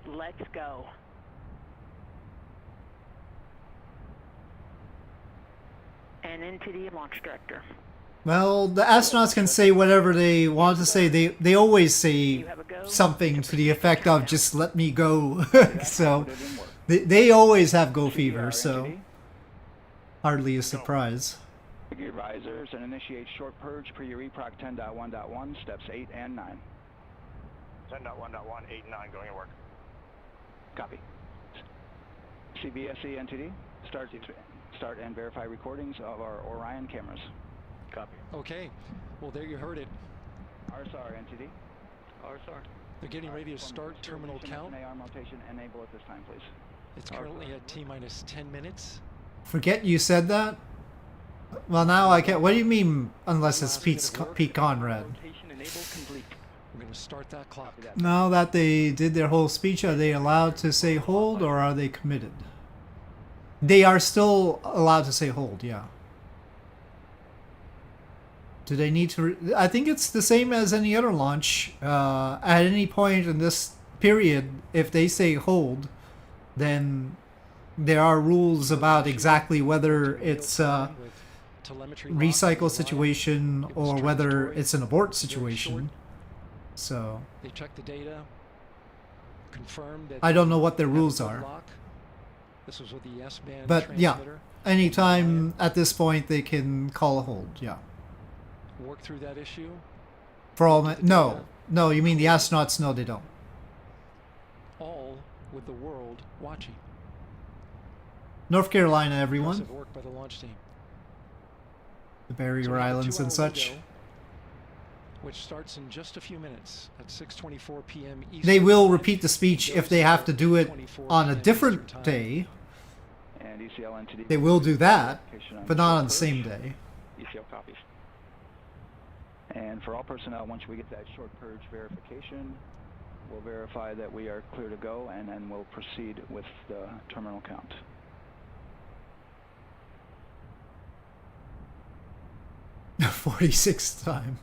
S15: Let's go. And into the launch director.
S2: Well, the astronauts can say whatever they want to say. They always say something to the effect of "just let me go." So they always have go fever. So hardly a surprise.
S11: Your risers and initiate short purge per your EPROC 10.1.1, steps 8 and 9.
S14: 10.1.1, 8 and 9 going to work.
S11: Copy. CVSE NTD, start and verify recordings of our Orion cameras.
S5: Copy.
S1: Okay. Well, there you heard it.
S11: RSR NTD.
S5: RSR.
S1: They're getting ready to start terminal count.
S11: ARM rotation enable at this time, please.
S1: It's currently at T-minus 10 minutes.
S2: Forget you said that? Well, now I can't. What do you mean, unless it's Pete Conrad?
S5: Rotation enable complete.
S1: We're going to start that clock.
S2: Now that they did their whole speech, are they allowed to say hold, or are they committed? They are still allowed to say hold, yeah. Do they need to... I think it's the same as any other launch. At any point in this period, if they say hold, then there are rules about exactly whether it's a recycle situation or whether it's an abort situation. So
S1: they check the data, confirm that
S2: I don't know what their rules are.
S1: This was with the S-band
S2: but yeah,
S1: transmitter.
S2: anytime at this point they can call a hold, yeah.
S1: Work through that issue.
S2: For all no, you mean the astronauts? No, they don't.
S1: All with the world watching.
S2: North Carolina, everyone.
S1: Impressive work by the launch team.
S2: The Barrier Islands and such.
S1: Window, which starts in just a few minutes at 6:24 p.m. Eastern.
S2: They will repeat the speech if they have to do it on a different day.
S11: And ECL entity.
S2: They will do that, but not on the same day.
S11: ECL copies. And for all personnel, once we get that short purge verification, we'll verify that we are clear to go, and then we'll proceed with the terminal count.
S2: The 46th time.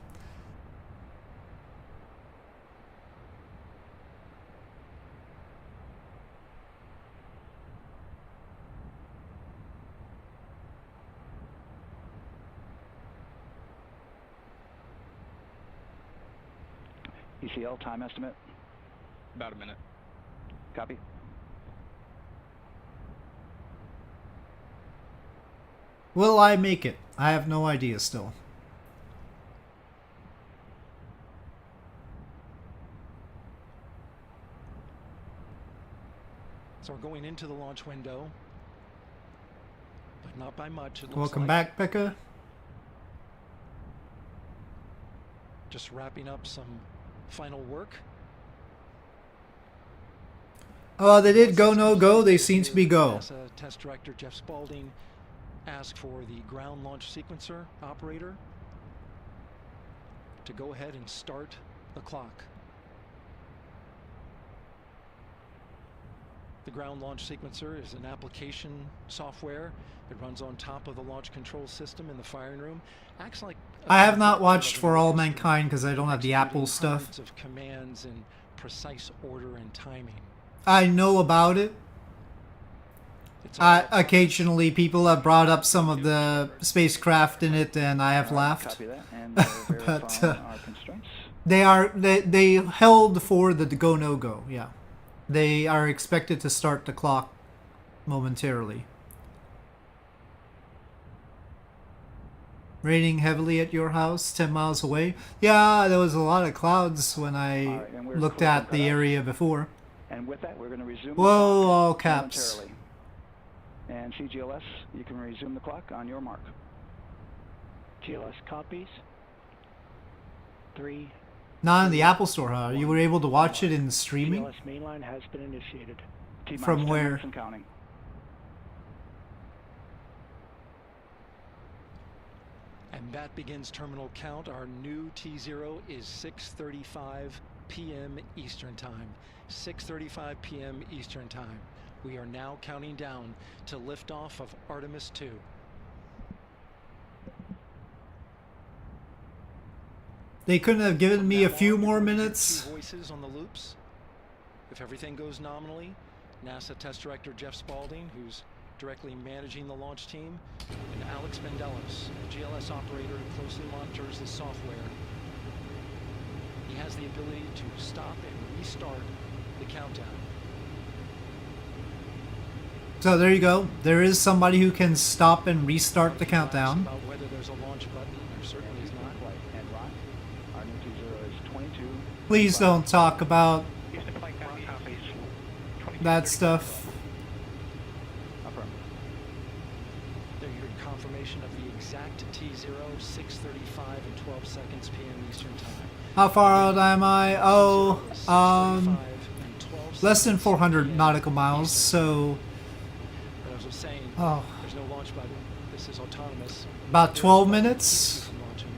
S11: ECL time estimate?
S5: About a minute.
S11: Copy.
S2: Will I make it? I have no idea still.
S1: So we're going into the launch window, but not by much. It looks
S2: Welcome
S1: like.
S2: back, Becca.
S1: Just wrapping up some final work.
S2: Oh, they did go, no go. They seem to be go.
S1: NASA Test Director Jeff Spaulding asked for the ground launch sequencer operator to go ahead and start the clock. The ground launch sequencer is an application software. It runs on top of the launch control system in the firing room. Acts like
S2: I have not watched For All Mankind because I don't have the Apple stuff.
S1: hundreds of commands in precise order and timing.
S2: I know about it. Occasionally people have brought up some of the spacecraft in it and I have laughed.
S11: Copy that. And
S2: but
S11: our constraints.
S2: they held for the go no go, yeah. They are expected to start the clock momentarily. Raining heavily at your house 10 miles away? Yeah, there was a lot of clouds when I looked at the area before.
S11: And with that, we're going to resume.
S2: Whoa, all caps.
S11: And CGLS, you can resume the clock on your mark.
S5: GLS copies. 3.
S2: Not in the Apple Store, huh? You were able to watch it in streaming?
S5: GLS mainline has been initiated.
S2: From where?
S11: And counting.
S1: And that begins terminal count. Our new T0 is 6:35 p.m. Eastern Time. 6:35 p.m. Eastern Time. We are now counting down to liftoff of Artemis 2.
S2: They couldn't have given me a few more minutes.
S1: Voices on the loops. If everything goes nominally, NASA Test Director Jeff Spaulding, who's directly managing the launch team, and Alex Mendelis, a GLS operator who closely monitors the software. He has the ability to stop and restart the countdown.
S2: So there you go. There is somebody who can stop and restart the countdown.
S1: About whether they're there's a launch button. There certainly is not.
S11: Flight and rock. Artemis 20 is 22.
S2: Please don't talk about
S13: Houston flight count copies.
S2: that stuff.
S11: Affirm.
S1: There you heard confirmation of the exact T0, 6:35 and 12 seconds p.m. Eastern Time.
S2: How far out am I? Oh,
S1: 6:35 and 12
S2: less than
S1: seconds
S2: 400
S1: p.m.
S2: nautical miles,
S1: Eastern.
S2: so
S1: But as I was saying,
S2: oh,
S1: there's no launch button. This is autonomous.
S2: about
S1: There's
S2: 12
S1: a button that
S2: minutes.
S1: keeps you from launching,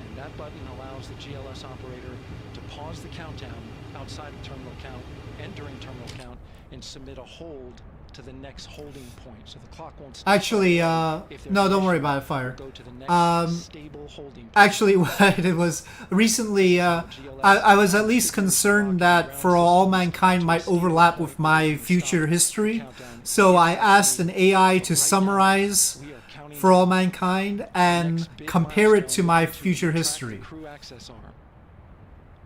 S1: and that button allows the GLS operator to pause the countdown outside of terminal count and during terminal count and submit a hold to the next holding point. So the clock won't stop.
S2: Actually,
S1: If there's
S2: no,
S1: an
S2: don't worry
S1: issue,
S2: about it, fire.
S1: we'll go to the next stable holding point.
S2: Actually, what I did was recently, I was at least concerned that For All Mankind might overlap with my future history. So I asked an AI to summarize For All Mankind and compare it to my future history.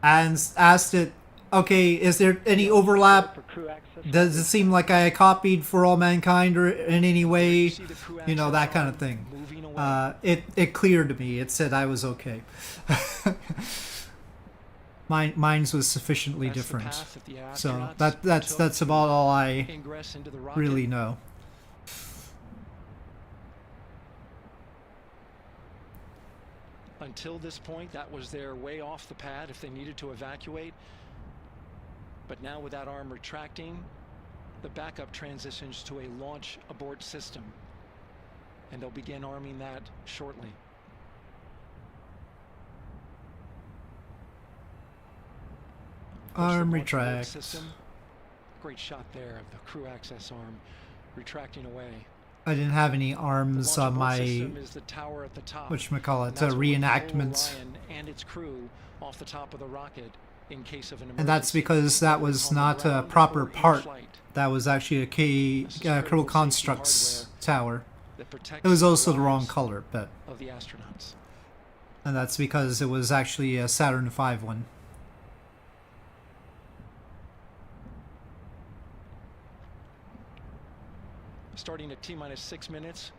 S2: And asked it, okay, is there any overlap? Does it seem like I copied For All Mankind or in any way? You know, that kind of thing. It cleared me. It said I was okay. Mine's was sufficiently different. So that's about all I really know.
S1: Until this point, that was their way off the pad if they needed to evacuate. But now with that arm retracting, the backup transitions to a launch abort system. And they'll begin arming that shortly.
S2: Arm retract.
S1: System. Great shot there of the crew access arm retracting away.
S2: I didn't have any arms on my whatchamacallit, reenactment.
S1: And its crew off the top of the rocket in case of an emergency.
S2: And that's because that was not a proper part. That was actually a Kerbal Constructs tower. It was also the wrong color, but
S1: of the astronauts.
S2: And that's because it was actually a Saturn V one.
S1: Starting at T-minus 6 minutes,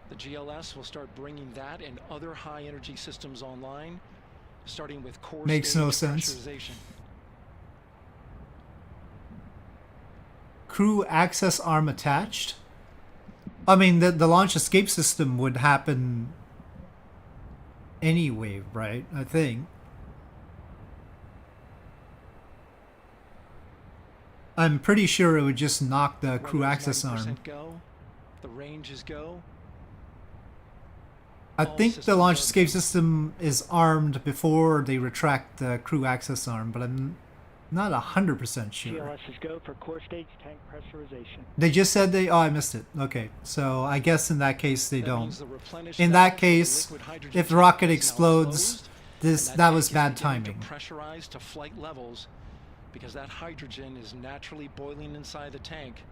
S1: the GLS will start bringing that and other high-energy systems online, starting with core
S2: Makes no
S1: stage
S2: sense.
S1: pressurization.
S2: Crew access arm attached? I mean, the launch escape system would happen anyway, right? I think. I'm pretty sure it would just knock the crew access arm.
S1: Go. The range is go.
S2: I think the launch escape system is armed before they retract the crew access arm, but I'm not 100% sure.
S11: GLS is go for core stage tank pressurization.
S2: They just said they... Oh, I missed it. Okay, so I guess in that case they don't. In that case, if the rocket explodes, that was bad timing.
S1: Pressurize to flight levels because that hydrogen is naturally boiling inside the tank.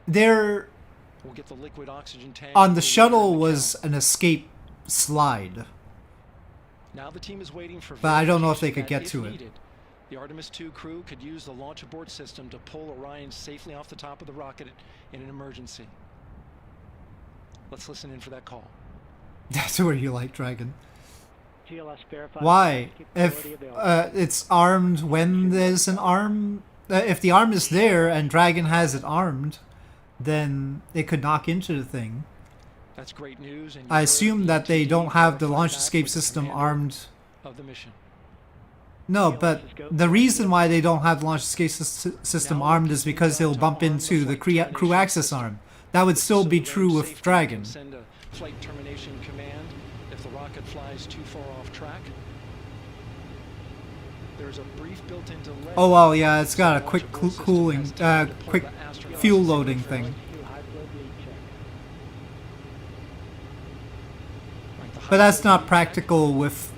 S2: There...
S1: We'll get the liquid oxygen tank
S2: on the shuttle was an escape slide.
S1: Now the team is waiting for,
S2: but I don't know if they could get to it.
S1: The Artemis 2 crew could use the launch abort system to pull Orion safely off the top of the rocket in an emergency. Let's listen in for that call.
S2: That's where you like Dragon.
S11: GLS
S2: why? If it's armed when there's an arm... if the arm is there and Dragon has it armed, then it could knock into the thing.
S1: That's great news. And
S2: I assume that they don't have the launch escape system armed.
S1: Of the mission.
S2: No, but the reason why they don't have the launch escape system armed is because they'll bump into the crew access arm. That would still be true with Dragon.
S1: Send a flight termination command if the rocket flies too far off track. There's a brief built-in delay.
S2: Oh well, yeah, it's got a quick cooling, quick fuel loading thing. But that's not practical with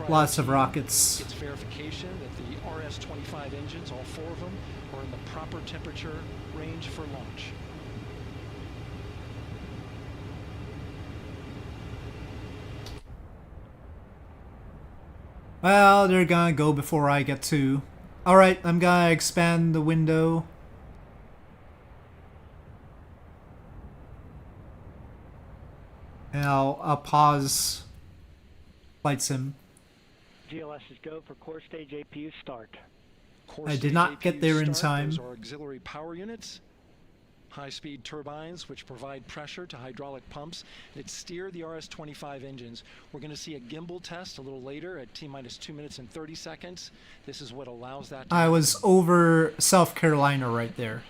S2: lots of rockets.
S1: It's verification that the RS-25 engines, all 4 of them, are in the proper temperature range for launch.
S2: Well, they're gonna go before I get to. Alright, I'm gonna expand the window. And I'll pause flight sim.
S16: GLS is go for core stage APU start.
S2: I did not get there in time.
S1: Those are auxiliary power units, high-speed turbines which provide pressure to hydraulic pumps that steer the RS-25 engines. We're going to see a gimbal test a little later at T-minus 2 minutes and 30 seconds. This is what allows that to
S2: I
S1: happen.
S2: was over South Carolina right there.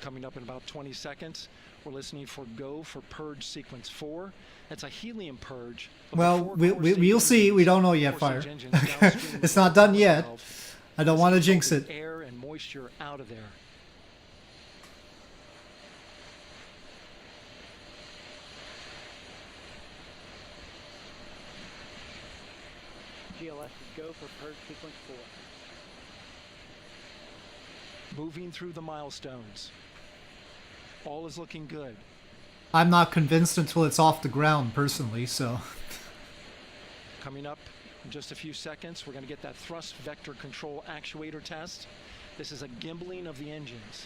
S1: Coming up in about 20 seconds, we're listening for go for purge sequence 4. That's a helium purge.
S2: Well, we'll see. We don't know yet, Fire. It's not done yet. I don't want to jinx it.
S1: Air and moisture out of there.
S16: GLS is go for purge sequence 4.
S1: Moving through the milestones. All is looking good.
S2: I'm not convinced until it's off the ground, personally, so...
S1: Coming up in just a few seconds, we're going to get that thrust vector control actuator test. This is a gimbaling of the engines.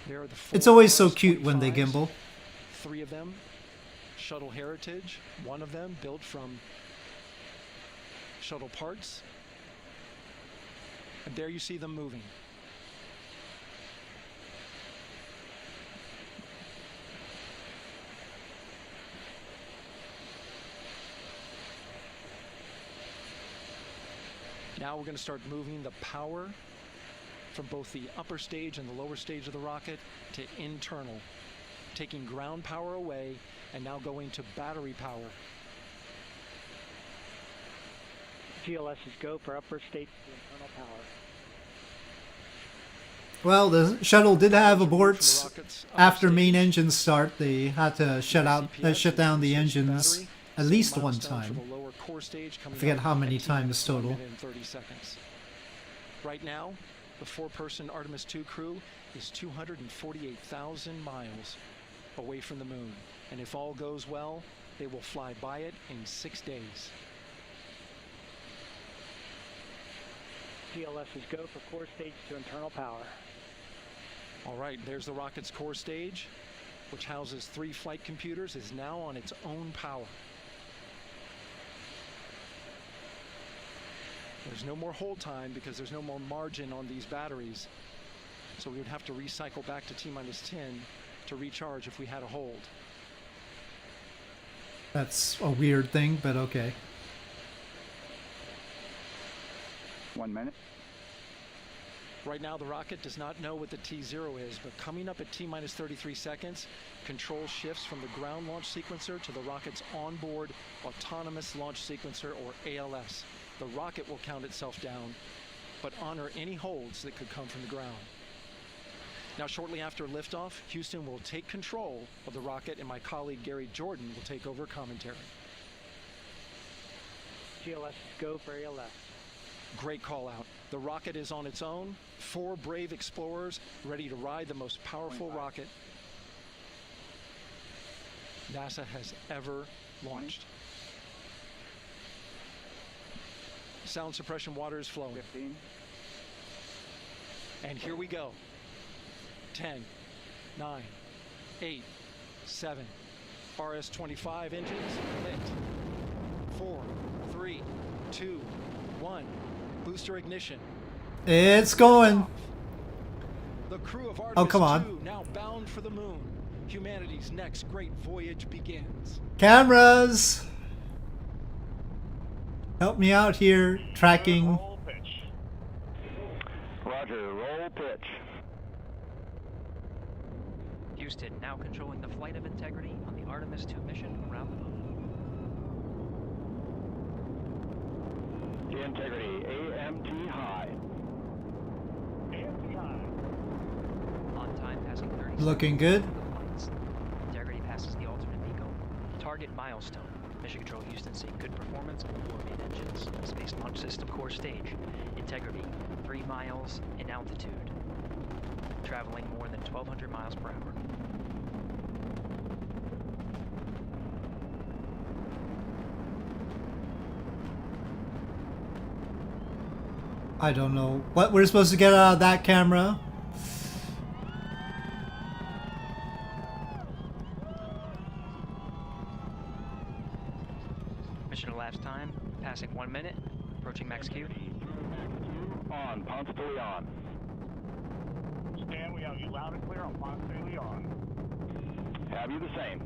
S1: There are the four
S2: It's always so cute
S1: RS-25s,
S2: when they gimbal.
S1: 3 of them, Shuttle Heritage, 1 of them built from shuttle parts. And there you see them moving. Now we're going to start moving the power from both the upper stage and the lower stage of the rocket to internal, taking ground power away and now going to battery power.
S16: GLS is go for upper stage to internal power.
S2: Well, the shuttle did have aborts after main engines start. They had to shut down the engines at least one time. I forget how many times total.
S1: Right now, the 4-person Artemis 2 crew is 248,000 miles away from the moon. And if all goes well, they will fly by it in 6 days.
S16: GLS is go for core stage to internal power.
S1: All right, there's the rocket's core stage, which houses 3 flight computers, is now on its own power. There's no more hold time because there's no more margin on these batteries. So we would have to recycle back to T-minus 10 to recharge if we had a hold.
S2: That's a weird thing, but okay.
S11: 1 minute.
S1: Right now, the rocket does not know what the T0 is, but coming up at T-minus 33 seconds, control shifts from the ground launch sequencer to the rocket's onboard autonomous launch sequencer, or ALS. The rocket will count itself down, but honor any holds that could come from the ground. Now, shortly after liftoff, Houston will take control of the rocket, and my colleague Gary Jordan will take over commentary.
S16: GLS go for ALS.
S1: Great call out. The rocket is on its own. 4 brave explorers ready to ride the most powerful rocket NASA has ever launched. Sound suppression water is flowing.
S11: 15.
S1: And here we go. 10, 9, 8, 7. RS-25 engines lit. 4, 3, 2, 1. Booster ignition.
S2: It's going.
S1: The crew of
S2: Oh, come on.
S1: 2 now bound for the moon. Humanity's next great voyage begins.
S2: Cameras! Help me out here, tracking.
S14: Roll pitch.
S11: Roger, roll pitch.
S17: Houston now controlling the flight of integrity on the Artemis 2 mission around the moon.
S11: Integrity, AMT high.
S14: AMT high.
S17: On time passing 30
S2: Looking good.
S17: seconds. Integrity passes the alternate MECO. Target milestone. Mission Control Houston seeing good performance on 4 main engines. Space Launch System core stage. Integrity, 3 miles in altitude. Traveling more than 1,200 miles per hour.
S2: I don't know what we're supposed to get out of that camera.
S17: Mission elapsed time, passing 1 minute, approaching max Q.
S11: On, Ponce de Leon.
S14: Stan, we have you loud and clear on Ponce de Leon.
S11: Have you the same?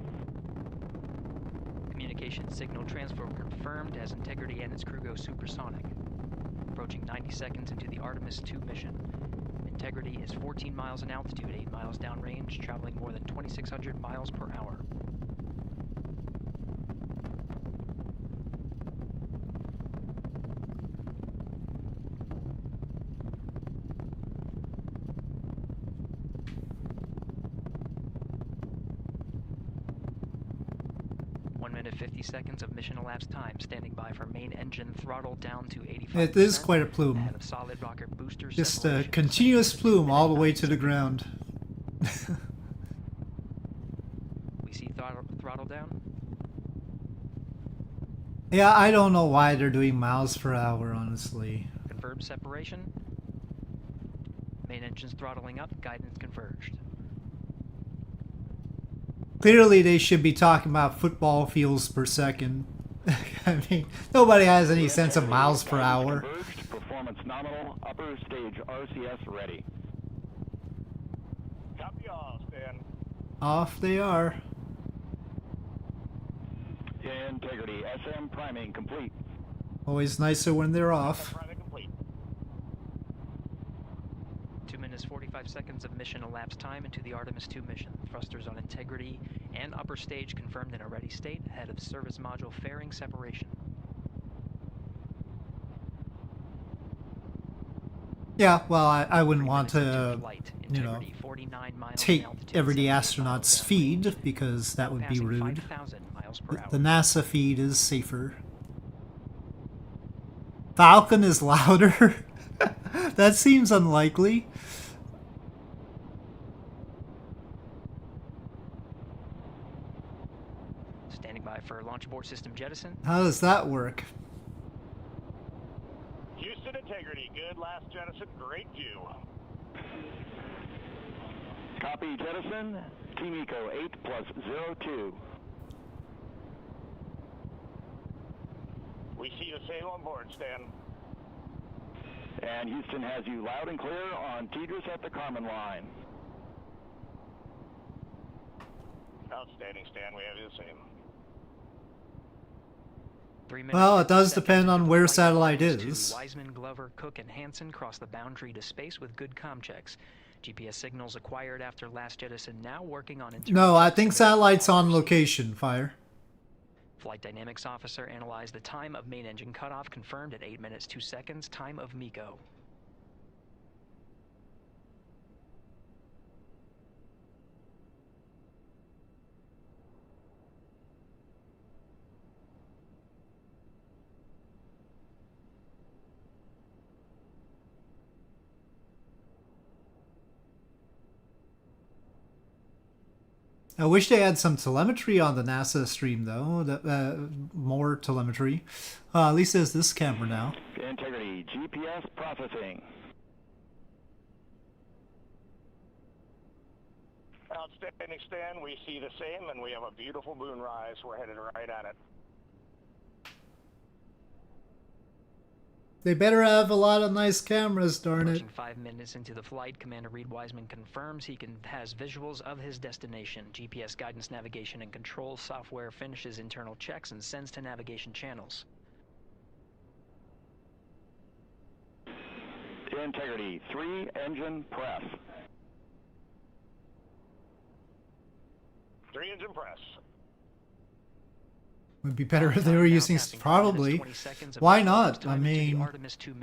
S17: Communication signal transfer confirmed as Integrity and its crew go supersonic. Approaching 90 seconds into the Artemis 2 mission. Integrity is 14 miles in altitude, 8 miles downrange, traveling more than 2,600 miles per hour. Minute 50 seconds of mission elapsed time, standing by for main engine throttle down to 85%.
S2: It is quite a plume.
S17: Ahead of solid rocket booster
S2: Just a
S17: separation.
S2: continuous plume all the way to the ground.
S17: We see throttle down.
S2: Yeah, I don't know why they're doing miles per hour, honestly.
S17: Confirmed separation. Main engine's throttling up, guidance converged.
S2: Clearly, they should be talking about football fields per second. I mean, nobody has any sense of miles per hour.
S11: Converged, performance nominal, upper stage RCS ready.
S14: Copy all, Stan.
S2: Off they are.
S11: Integrity, SM priming complete.
S2: Always nicer when they're off.
S14: Priming complete.
S17: 2 minutes 45 seconds of mission elapsed time into the Artemis 2 mission. Thrusters on Integrity and upper stage confirmed in a ready state ahead of service module fairing separation.
S2: Yeah, well, I wouldn't
S17: 3
S2: want
S17: minutes into
S2: to,
S17: flight.
S2: you know,
S17: Integrity, 49 miles
S2: take
S17: in altitude,
S2: every
S17: 78
S2: astronaut's
S17: miles
S2: feed
S17: downrange,
S2: because that would be
S17: passing
S2: rude.
S17: 5,000 miles per hour.
S2: The NASA feed is safer. Falcon is louder? That seems unlikely.
S17: Standing by for launch abort system jettison.
S2: How does that work?
S14: Houston Integrity, good last jettison, great view.
S11: Copy jettison, Team Eco 8+02.
S14: We see the same on board, Stan.
S11: And Houston has you loud and clear on Tidris at the Kármán line.
S14: Outstanding, Stan, we have you the same.
S17: 3 minutes,
S2: Well, it
S17: 50
S2: does
S17: seconds
S2: depend on
S17: into the
S2: where
S17: flight.
S2: satellite
S17: Artemis
S2: is.
S17: 2, Wiseman, Glover, Cook, and Hansen cross the boundary to space with good comm checks. GPS signals acquired after last jettison now working on internal
S2: No, I
S17: checks
S2: think
S17: and
S2: satellite's on location, Fire.
S17: Flight dynamics officer analyzed the time of main engine cutoff, confirmed at 8 minutes 2 seconds, time of MECO.
S2: I wish they had some telemetry on the NASA stream, though. More telemetry. At least there's this camera now.
S11: Integrity, GPS processing.
S14: Outstanding, Stan, we see the same, and we have a beautiful moonrise. We're headed right at it.
S2: They better have a lot of nice cameras, darn it.
S17: Approaching 5 minutes into the flight, Commander Reed Wiseman confirms he has visuals of his destination. GPS guidance, navigation, and control software finishes internal checks and sends to navigation channels.
S11: Integrity, 3 engine press.
S14: 3 engine press.
S2: Would be better if they were using... Probably. Why not? I mean,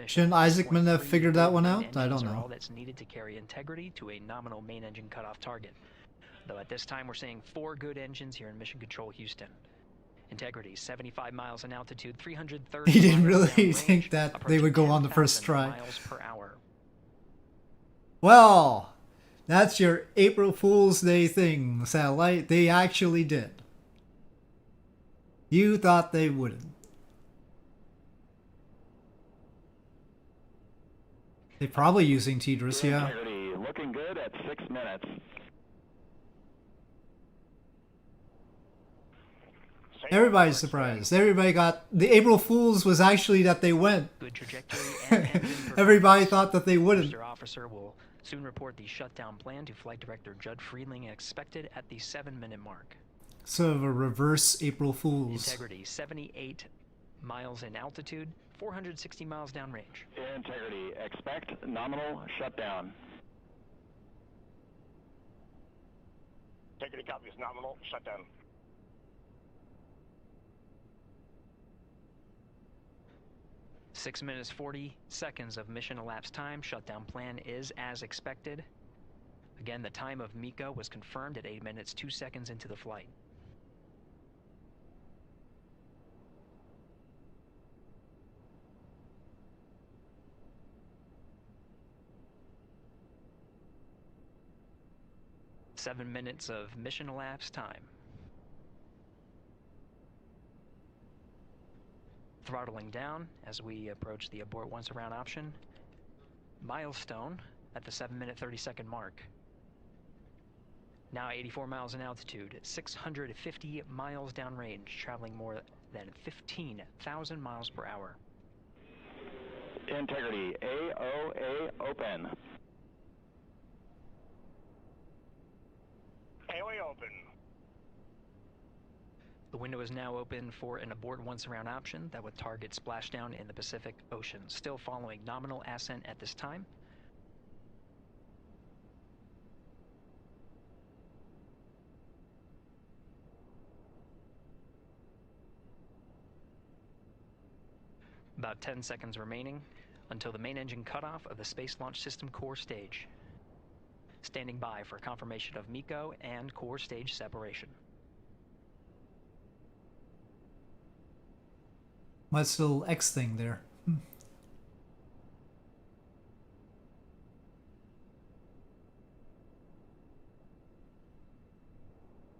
S2: shouldn't Isaacman have figured that one out? I don't know.
S17: All that's needed to carry Integrity to a nominal main engine cutoff target. Though at this time we're seeing 4 good engines here in Mission Control Houston. Integrity, 75 miles in altitude, 330
S2: He didn't
S17: miles
S2: really
S17: downrange,
S2: think that they would go on the first
S17: 10,000
S2: try.
S17: miles per hour.
S2: Well, that's your April Fool's Day thing, satellite. They actually did. You thought they wouldn't. They're probably using Tidris, yeah.
S11: Integrity looking good at 6 minutes.
S2: Everybody's surprised. Everybody got... The April Fools was actually that they went.
S17: Good trajectory and engine
S2: Everybody thought that they wouldn't.
S17: Booster officer will soon report the shutdown plan to Flight Director Judd Friedling, expected at the 7-minute mark.
S2: Sort of a reverse April Fools.
S17: Integrity, 78 miles in altitude, 460 miles downrange.
S11: Integrity, expect nominal shutdown.
S14: Integrity copies nominal shutdown.
S17: Six minutes 40 seconds of mission elapsed time. Shutdown plan is as expected. Again, the time of MECO was confirmed at 8 minutes 2 seconds into the flight. Seven minutes of mission elapsed time. Throttling down as we approach the abort once around option. Milestone at the 7-minute 30-second mark. Now 84 miles in altitude, 650 miles downrange, traveling more than 15,000 miles per hour.
S11: Integrity, AOA open.
S14: AOA open.
S17: The window is now open for an abort once around option that would target splashdown in the Pacific Ocean. Still following nominal ascent at this time. About 10 seconds remaining until the main engine cutoff of the Space Launch System core stage. Standing by for confirmation of MECO and core stage separation.
S2: What's the little X thing there?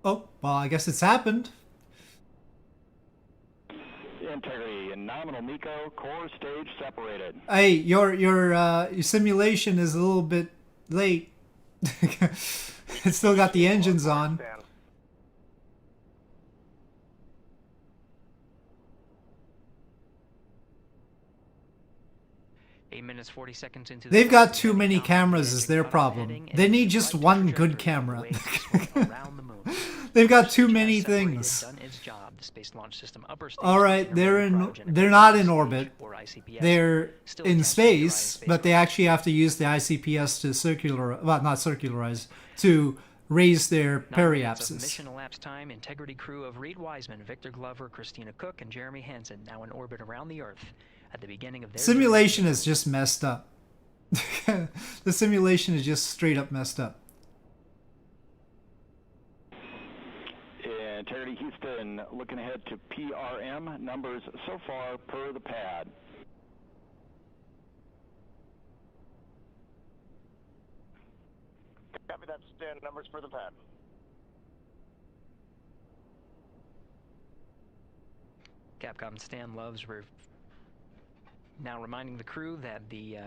S2: Oh, well, I guess it's happened.
S11: Integrity and nominal MECO core stage separated.
S2: Hey, your simulation is a little bit late. It's still got the engines on.
S17: 8 minutes 40 seconds into
S2: They've got too many cameras is their problem. They need just one good camera. They've got too many things. Alright, they're not in orbit. They're in space, but they actually have to use the ICPS to not circularize, to raise their periapsis.
S17: Mission elapsed time, integrity crew of Reed Wiseman, Victor Glover, Christina Cook, and Jeremy Hansen now in orbit around the Earth. At the beginning of their
S2: simulation is just messed up. The simulation is just straight up messed up.
S11: Integrity Houston looking ahead to PRM numbers so far per the pad.
S14: Copy that, Stan. Numbers for the pad.
S17: Capcom Stan Loves now reminding the crew that the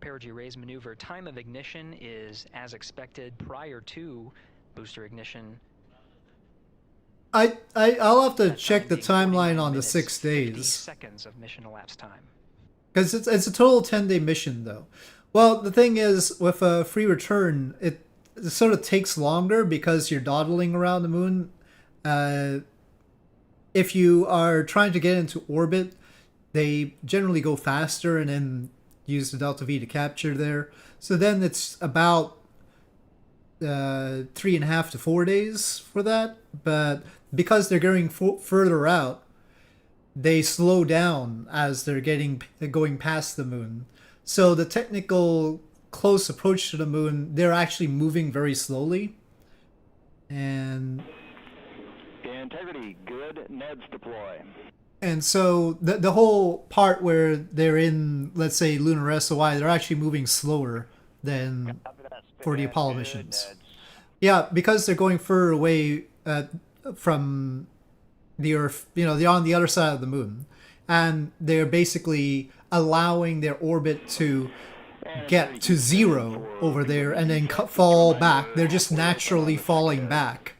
S17: perigee raise maneuver time of ignition is as expected prior to booster ignition.
S2: I'll have to check the timeline on the 6 days.
S17: Seconds of mission elapsed time.
S2: Because it's a total 10-day mission though. Well, the thing is, with a free return, it sort of takes longer because you're dawdling around the moon. If you are trying to get into orbit, they generally go faster and then use the Delta V to capture there. So then it's about 3.5 to 4 days for that. But because they're going further out, they slow down as they're going past the moon. So the technical close approach to the moon, they're actually moving very slowly. And
S11: integrity, good. Neds deploy.
S2: And so the whole part where they're in, let's say, lunar SOI, they're actually moving slower than for the Apollo missions. Yeah, because they're going further away from the Earth, they're on the other side of the moon. And they're basically allowing their orbit to get to 0 over there and then fall back. They're just naturally falling back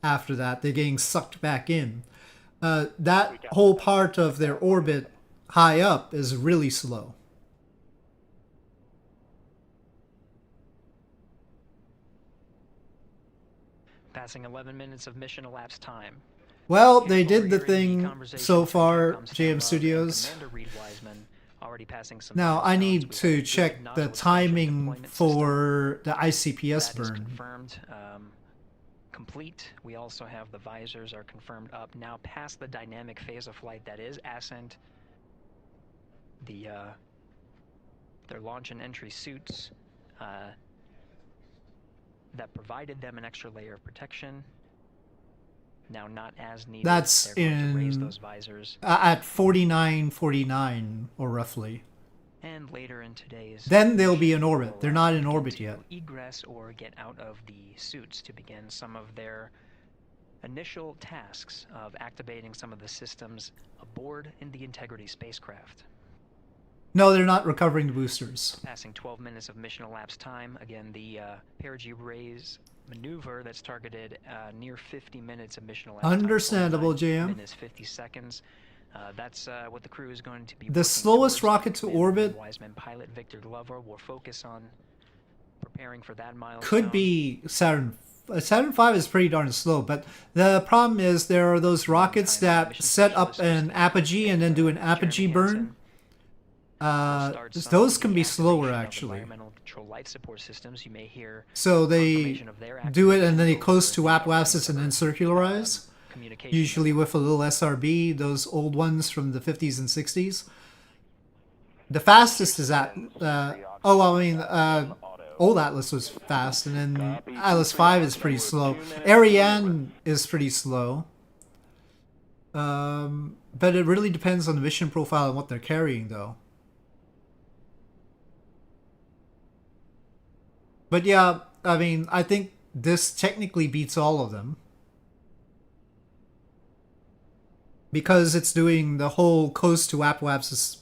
S2: after that. They're getting sucked back in. That whole part of their orbit high up is really slow.
S17: Passing 11 minutes of mission elapsed time.
S2: Well, they did the thing so far, JM Studios. Now, I need to check the timing for the ICPS burn.
S17: Confirmed, complete. We also have the visors are confirmed up, now past the dynamic phase of flight, that is ascent. Their launch and entry suits that provided them an extra layer of protection. Now not as needed.
S2: That's
S17: They're going to raise
S2: in
S17: those visors.
S2: At 49:49 or roughly.
S17: And later in today's
S2: Then they'll be in orbit. They're not in orbit yet.
S17: Egress or get out of the suits to begin some of their initial tasks of activating some of the systems aboard in the Integrity spacecraft.
S2: No, they're not recovering the boosters.
S17: Passing 12 minutes of mission elapsed time. Again, the perigee raise maneuver that's targeted near 50 minutes of mission elapsed
S2: Understandable,
S17: time.
S2: JM.
S17: Minutes 50 seconds. That's what the crew is going to be.
S2: The slowest rocket to orbit
S17: Wiseman pilot Victor Glover will focus on preparing for that milestone.
S2: could be Saturn. Saturn V is pretty darn slow, but the problem is there are those rockets that set up an apogee and then do an apogee burn. Those can be slower actually. So they do it and then they close to apoapsis and then circularize. Usually with a little SRB, those old ones from the 50s and 60s. The fastest is at, old Atlas was fast, and then Atlas V is pretty slow. Ariane is pretty slow. But it really depends on the mission profile and what they're carrying, though. But yeah, I mean, I think this technically beats all of them. Because it's doing the whole close to apoapsis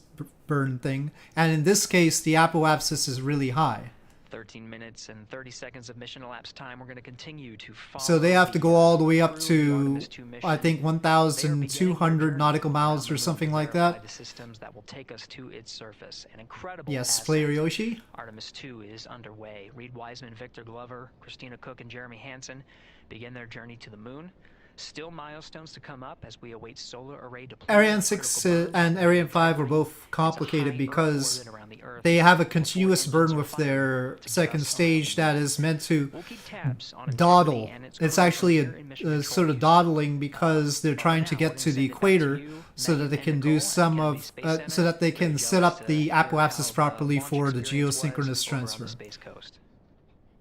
S2: burn thing. And in this case, the apoapsis is really high.
S17: 13 minutes and 30 seconds of mission elapsed time. We're going to continue to follow.
S2: So they have to go all the way up to, I think, 1,200 nautical miles or something like that.
S17: The systems that will take us to its surface. An incredible
S2: Yes, Player Yoshi.
S17: Artemis 2 is underway. Reed Wiseman, Victor Glover, Christina Cook, and Jeremy Hansen begin their journey to the moon. Still milestones to come up as we await solar array deployment.
S2: Ariane 6 and Ariane 5 are both complicated because they have a continuous burn with their second stage that is meant to dawdle. It's actually a sort of dawdling because they're trying to get to the equator so that they can do some of, so that they can set up the apoapsis properly for the geosynchronous transfer.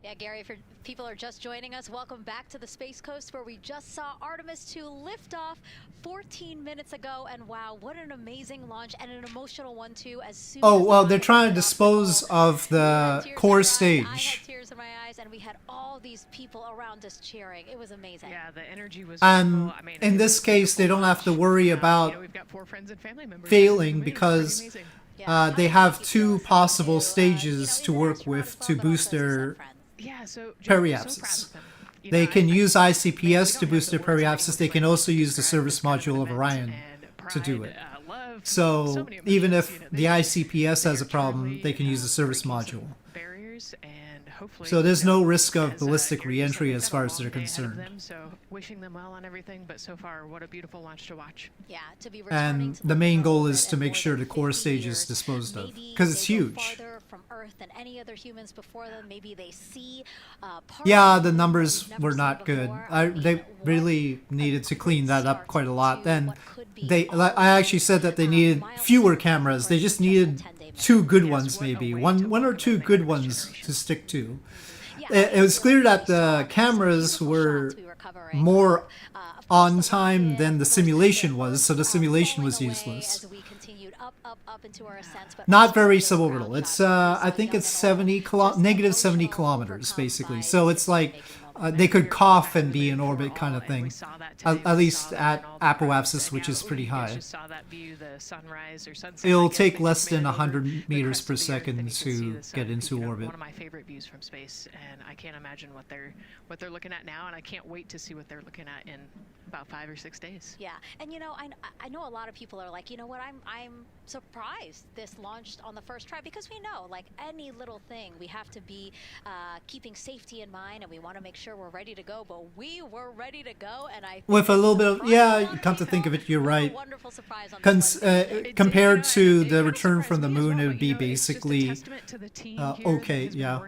S3: Yeah, Gary, if people are just joining us, welcome back to the Space Coast, where we just saw Artemis 2 lift off 14 minutes ago. And wow, what an amazing launch, and an emotional one too. As soon
S2: oh, well, they're trying to dispose of the core stage.
S3: I had tears in my eyes, and we had all these people around us cheering. It was amazing.
S6: Yeah, the energy was
S2: and I mean, in this case, they don't have to worry about
S6: we've got 4 friends and family members
S2: failing because they have 2 possible stages to work with to boost their periapsis. They can use ICPS to boost their periapsis. They can also use the service module of Orion to do it. So even if the ICPS has a problem, they can use the service module. So there's no risk of ballistic re-entry as far as they're concerned.
S6: So wishing them well on everything, but so far, what a beautiful launch to watch.
S3: Yeah, to be
S2: and the main goal is to make sure the core stage is disposed of, because it's huge.
S3: From Earth than any other humans before them. Maybe they see.
S2: Yeah, the numbers were not good. They really needed to clean that up quite a lot. Then I actually said that they needed fewer cameras. They just needed 2 good ones, maybe one or 2 good ones to stick to. It was clear that the cameras were more on time than the simulation was, so the simulation was useless. Not very suborbital. It's I think it's negative 70 kilometers basically. So it's like they could cough and be in orbit kind of thing. At least at apoapsis, which is pretty high.
S6: that view, the sunrise or sunset. I
S2: It'll
S6: guess,
S2: take
S6: they
S2: less
S6: zoom in
S2: than
S6: over
S2: 100
S6: the
S2: meters
S6: crest
S2: per
S6: of the Earth,
S2: second
S6: and you can see
S2: to
S6: the sun,
S2: get into
S6: you know,
S2: orbit.
S6: One of my favorite views from space, and I can't imagine what they're looking at now, and I can't wait to see what they're looking at in about 5 or 6 days.
S3: Yeah, and you know, I know a lot of people are like, you know what, I'm surprised this launched on the first try, because we know, like any little thing, we have to be keeping safety in mind, and we want to make sure we're ready to go. But we were ready to go, and I
S2: With a little bit of, yeah, come to think of it, you're right. Compared to the return from the moon, it would be basically okay, yeah.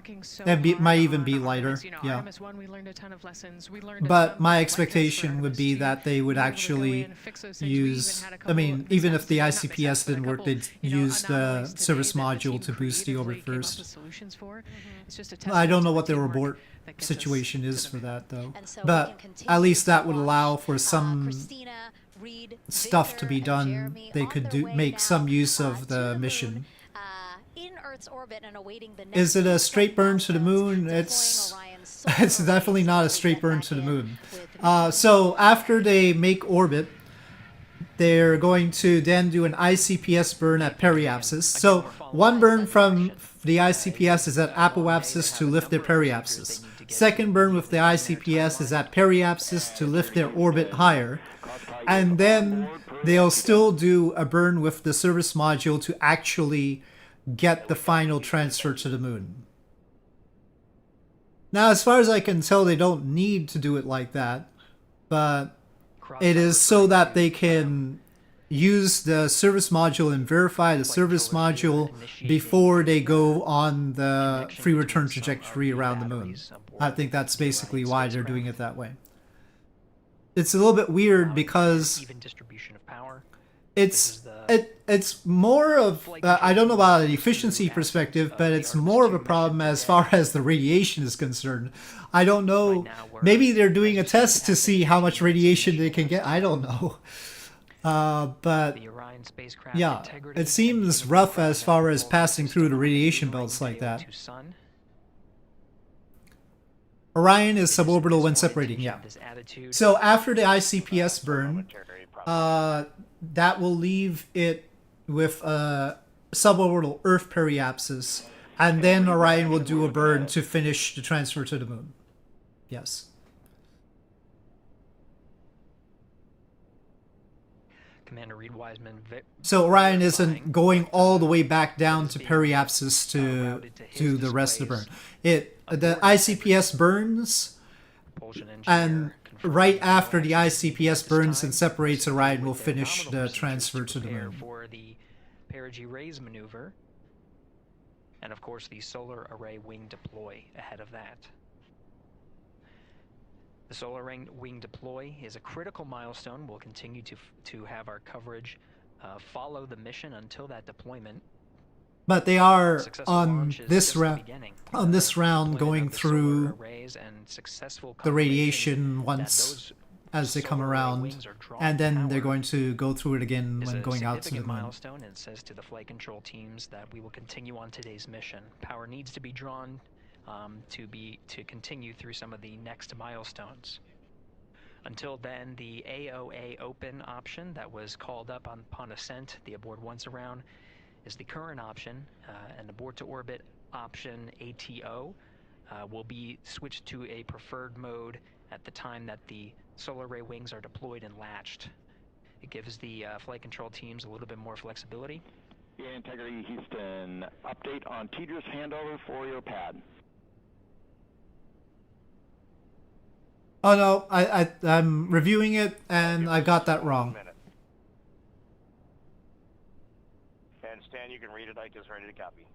S2: It might even be lighter, yeah.
S6: Artemis 1, we learned a ton of lessons. We learned
S2: But my expectation would be that they would actually use, I mean, even if the ICPS didn't work, they'd use the service module to boost the orbit first. I don't know what their abort situation is for that, though. But at least that would allow for some stuff to be done. They could make some use of the mission. Is it a straight burn to the moon? It's definitely not a straight burn to the moon. So after they make orbit, they're going to then do an ICPS burn at periapsis. So one burn from the ICPS is at apoapsis to lift their periapsis. Second burn with the ICPS is at periapsis to lift their orbit higher. And then they'll still do a burn with the service module to actually get the final transfer to the moon. Now, as far as I can tell, they don't need to do it like that, but it is so that they can use the service module and verify the service module before they go on the free return trajectory around the moon. I think that's basically why they're doing it that way. It's a little bit weird because it's more of, I don't know about an efficiency perspective, but it's more of a problem as far as the radiation is concerned. I don't know, maybe they're doing a test to see how much radiation they can get, I don't know. But yeah, it seems rough as far as passing through the radiation belts like that. Orion is suborbital when separating, yeah. So after the ICPS burn, that will leave it with a suborbital Earth periapsis, and then Orion will do a burn to finish the transfer to the moon. Yes.
S17: Commander Reed Wiseman.
S2: So Orion isn't going all the way back down to periapsis to do the rest of the burn. The ICPS burns, and right after the ICPS burns and separates, Orion will finish the transfer to the moon.
S17: For the perigee raise maneuver, and of course the solar array wing deploy ahead of that. The solar wing deploy is a critical milestone. We'll continue to have our coverage follow the mission until that deployment.
S2: But they are on this round going through the radiation once as they come around, and then they're going to go through it again when going out to the moon.
S17: Milestone, and says to the flight control teams that we will continue on today's mission. Power needs to be drawn to continue through some of the next milestones. Until then, the AOA open option that was called up upon ascent, the abort once around, is the current option, and abort to orbit option ATO will be switched to a preferred mode at the time that the solar array wings are deployed and latched. It gives the flight control teams a little bit more flexibility.
S11: Integrity Houston, update on TDRS handover for your pad.
S2: Oh no, I'm reviewing it and I got that wrong.
S14: And Stan, you can read it. I just ready to copy.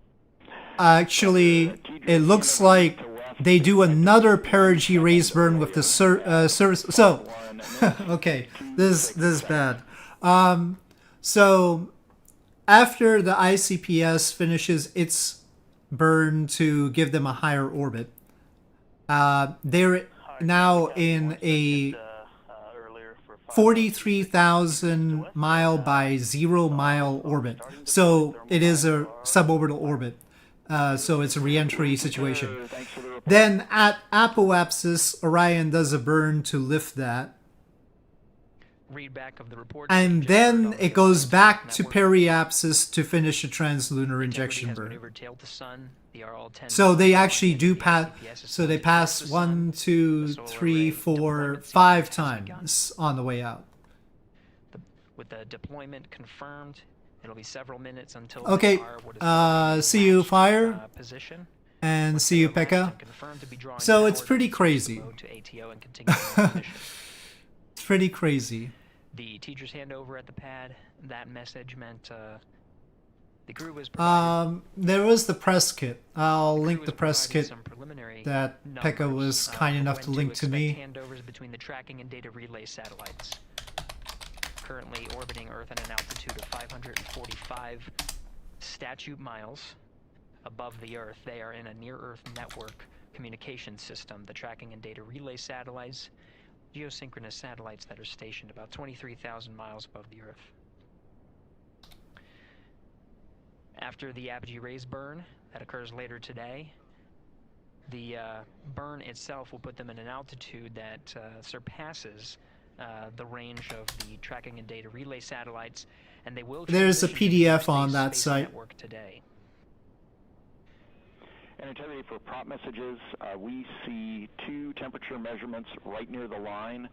S2: Actually, it looks like they do another perigee raise burn with the service. So, okay, this is bad. So after the ICPS finishes its burn to give them a higher orbit, they're now in a 43,000 mile by 0 mile orbit. So it is a suborbital orbit. So it's a re-entry situation. Then at apoapsis, Orion does a burn to lift that.
S17: readback of the report.
S2: And then it goes back to periapsis to finish a translunar injection burn. So they actually do pass. So they pass 1, 2, 3, 4, 5 times on the way out.
S17: With the deployment confirmed, it'll be several minutes until.
S2: Okay. See you, Fire. And see you, Pekka. So it's pretty crazy. It's pretty crazy.
S17: The teacher's handover at the pad, that message meant the crew was
S2: there was the press kit. I'll link the press kit that Pekka was kind enough to link to me.
S17: Handovers between the tracking and data relay satellites. Currently orbiting Earth at an altitude of 545 statute miles above the Earth. They are in a near-Earth network communication system. The tracking and data relay satellites, geosynchronous satellites that are stationed about 23,000 miles above the Earth. After the apogee rays burn that occurs later today, the burn itself will put them in an altitude that surpasses the range of the tracking and data relay satellites, and they will.
S2: There's a PDF on that site.
S17: Today.
S11: And integrity for prop messages, we see 2 temperature measurements right near the line.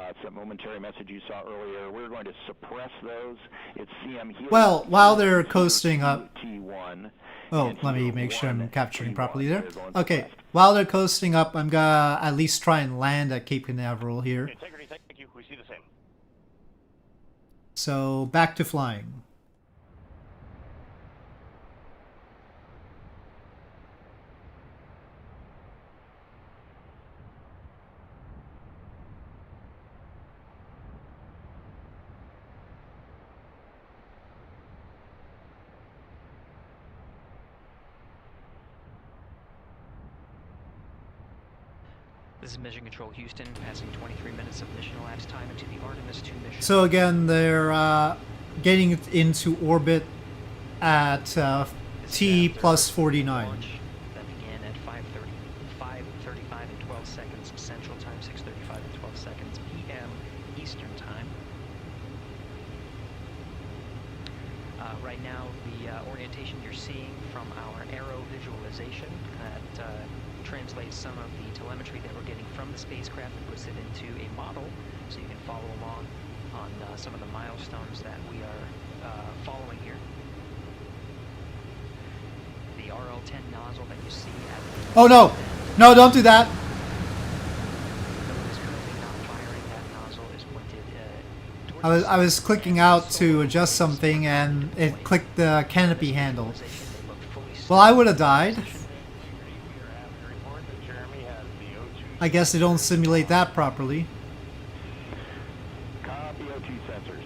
S11: It's that momentary message you saw earlier. We're going to suppress those. It's CM here.
S2: Well, while they're coasting up.
S11: T1.
S2: Oh, let me make sure I'm capturing properly there. Okay, while they're coasting up, I'm gonna at least try and land at Cape Canaveral here.
S14: Integrity, thank you. We see the same.
S2: So back to flying.
S17: This is Mission Control Houston, passing 23 minutes of mission elapsed time into the Artemis 2 mission.
S2: So again, they're getting into orbit at T plus 49.
S17: That began at 5:35 and 12 seconds Central Time, 6:35 and 12 seconds PM Eastern Time. Right now, the orientation you're seeing from our aero visualization that translates some of the telemetry that we're getting from the spacecraft and puts it into a model so you can follow along on some of the milestones that we are following here. The RL-10 nozzle that you see at the...
S2: Oh no! No, don't do that! I was clicking out to adjust something and it clicked the canopy handle. Well, I would have died. I guess they don't simulate that properly.
S11: Copy O2 sensors.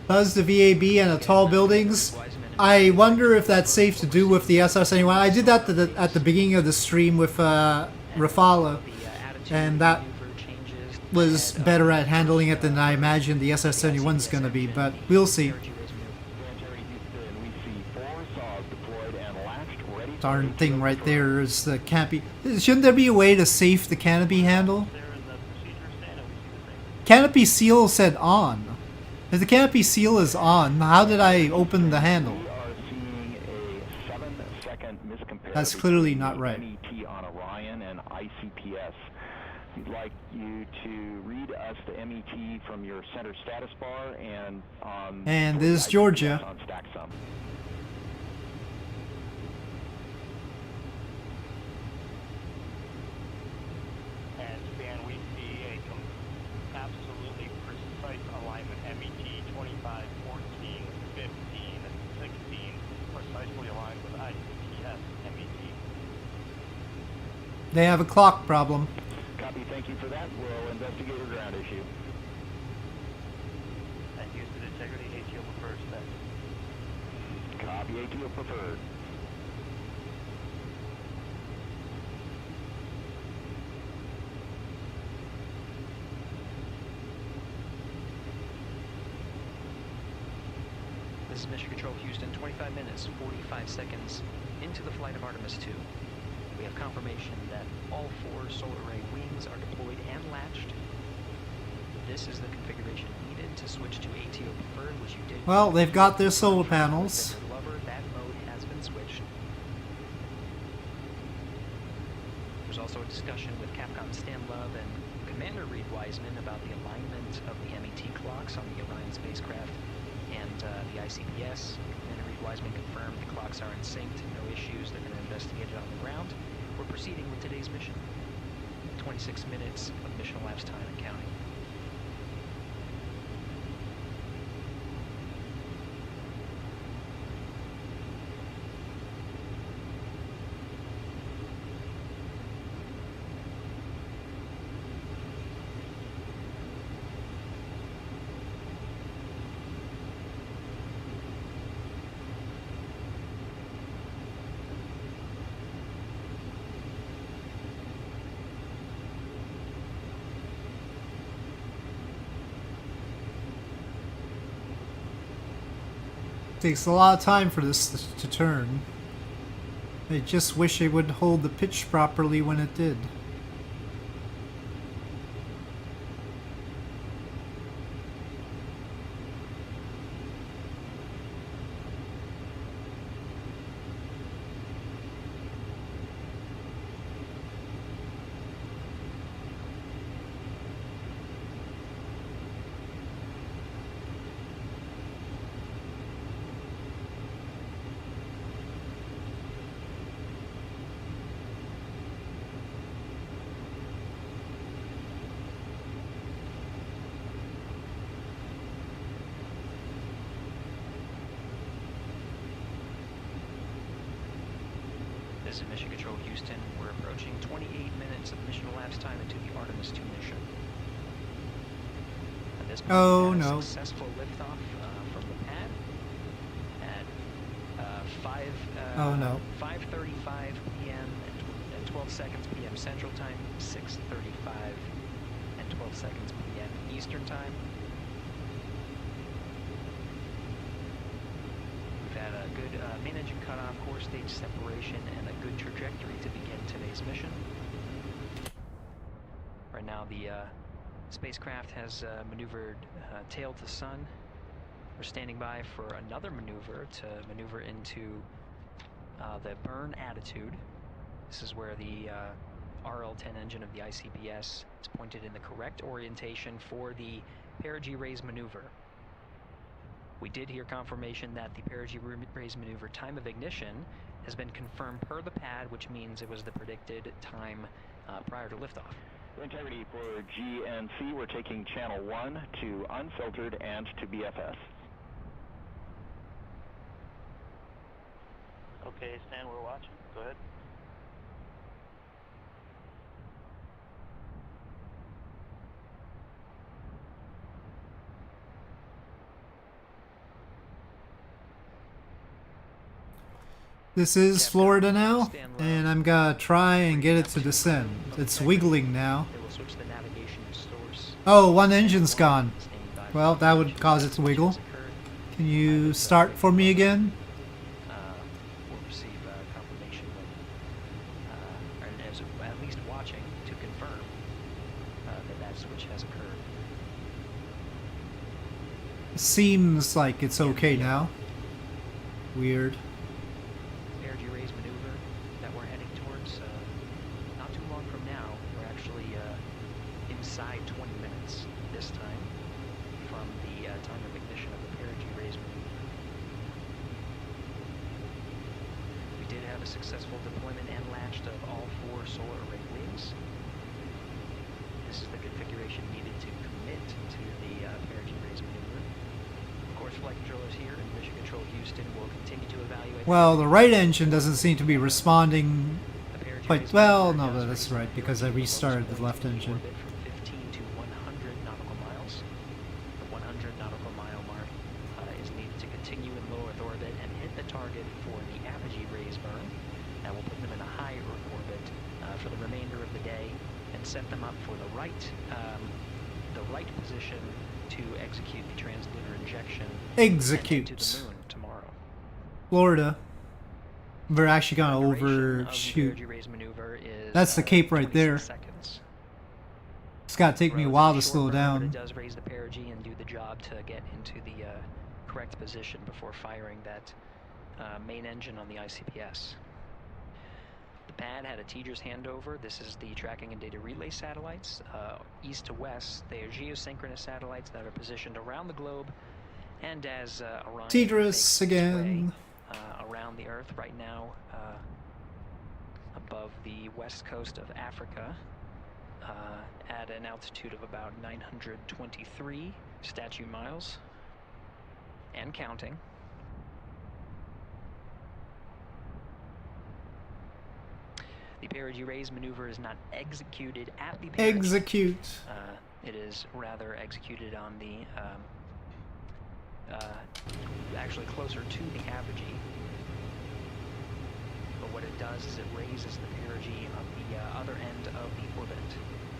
S2: Buzz the VAB and the tall buildings. I wonder if that's safe to do with the SR-71. I did that at the beginning of the stream with Rafala, and that was better at handling it than I imagined the SR-71 is going to be, but we'll see. Darn thing right there is the canopy. Shouldn't there be a way to safe the canopy handle? Canopy seal said on. If the canopy seal is on, how did I open the handle? That's clearly not right.
S11: MET on Orion and ICPS. We'd like you to read us the MET from your center status bar
S2: and this is Georgia.
S11: On StackSum.
S14: And Stan, we see a absolutely precise alignment. MET 25, 14, 15, 16, precisely aligned with ICPS MET.
S2: They have a clock problem.
S11: Copy, thank you for that. We'll investigate a ground issue.
S14: And Houston integrity, ATO preferred set.
S11: Copy, ATO preferred.
S17: This is Mission Control Houston, 25 minutes, 45 seconds into the flight of Artemis 2. We have confirmation that all 4 solar array wings are deployed and latched. This is the configuration needed to switch to ATO preferred, which you did.
S2: Well, they've got their solar panels.
S17: That mode has been switched. There's also a discussion with Capcom Stan Love and Commander Reed Wiseman about the alignment of the MET clocks on the Orion spacecraft and the ICBS. Commander Reed Wiseman confirmed the clocks are in sync, no issues. They're going to investigate it on the ground. We're proceeding with today's mission. 26 minutes of mission elapsed time and counting.
S2: Takes a lot of time for this to turn. I just wish it would hold the pitch properly when it did.
S17: This is Mission Control Houston. We're approaching 28 minutes of mission elapsed time into the Artemis 2 mission. At this point,
S2: oh
S17: we had
S2: no!
S17: a successful liftoff from the pad at
S2: oh no!
S17: 5:35 p.m. and 12 seconds p.m. Central Time, 6:35 and 12 seconds p.m. Eastern Time. Had a good main engine cutoff, core stage separation, and a good trajectory to begin today's mission. Right now the spacecraft has maneuvered tail to sun. We're standing by for another maneuver to maneuver into the burn attitude. This is where the RL-10 engine of the ICBS is pointed in the correct orientation for the perigee raise maneuver. We did hear confirmation that the perigee raise maneuver time of ignition has been confirmed per the pad, which means it was the predicted time prior to liftoff.
S11: For integrity for GNC, we're taking channel 1 to unfiltered and to BFS.
S12: Okay, Stan, we're watching. Go ahead.
S2: This is Florida now, and I'm gonna try and get it to descend. It's wiggling now. Oh, one engine's gone. Well, that would cause it to wiggle. Can you start for me again?
S17: We'll receive confirmation when, at least watching to confirm that switch has occurred.
S2: Seems like it's okay now. Weird.
S17: Inside 20 minutes this time from the time of ignition of the perigee raise maneuver. We did have a successful deployment and latched of all 4 solar array wings. This is the configuration needed to commit to the perigee raise maneuver. Of course, flight controllers here in Mission Control Houston will continue to evaluate.
S2: Well, the right engine doesn't seem to be responding quite well. No, that's right, because I restarted the left engine.
S17: Target for the apogee raise burn. That will put them in a high Earth orbit for the remainder of the day and set them up for the right position to execute the translunar injection.
S2: Execute.
S17: To the moon tomorrow.
S2: Florida. We're actually gonna overshoot. That's the cape right there.
S17: Seconds.
S2: It's gotta take me a while to slow
S17: But
S2: down.
S17: it does raise the perigee and do the job to get into the correct position before firing that main engine on the ICPS. The pad had a teacher's handover. This is the tracking and data relay satellites. East to west, they are geosynchronous satellites that are positioned around the globe. And as Orion
S2: Teedrus again.
S17: Around the Earth right now, above the west coast of Africa, at an altitude of about 923 statute miles, and counting. The perigee raise maneuver is not executed at the perigee.
S2: Execute.
S17: It is rather executed on the, actually closer to the apogee. But what it does is it raises the perigee of the other end of the orbit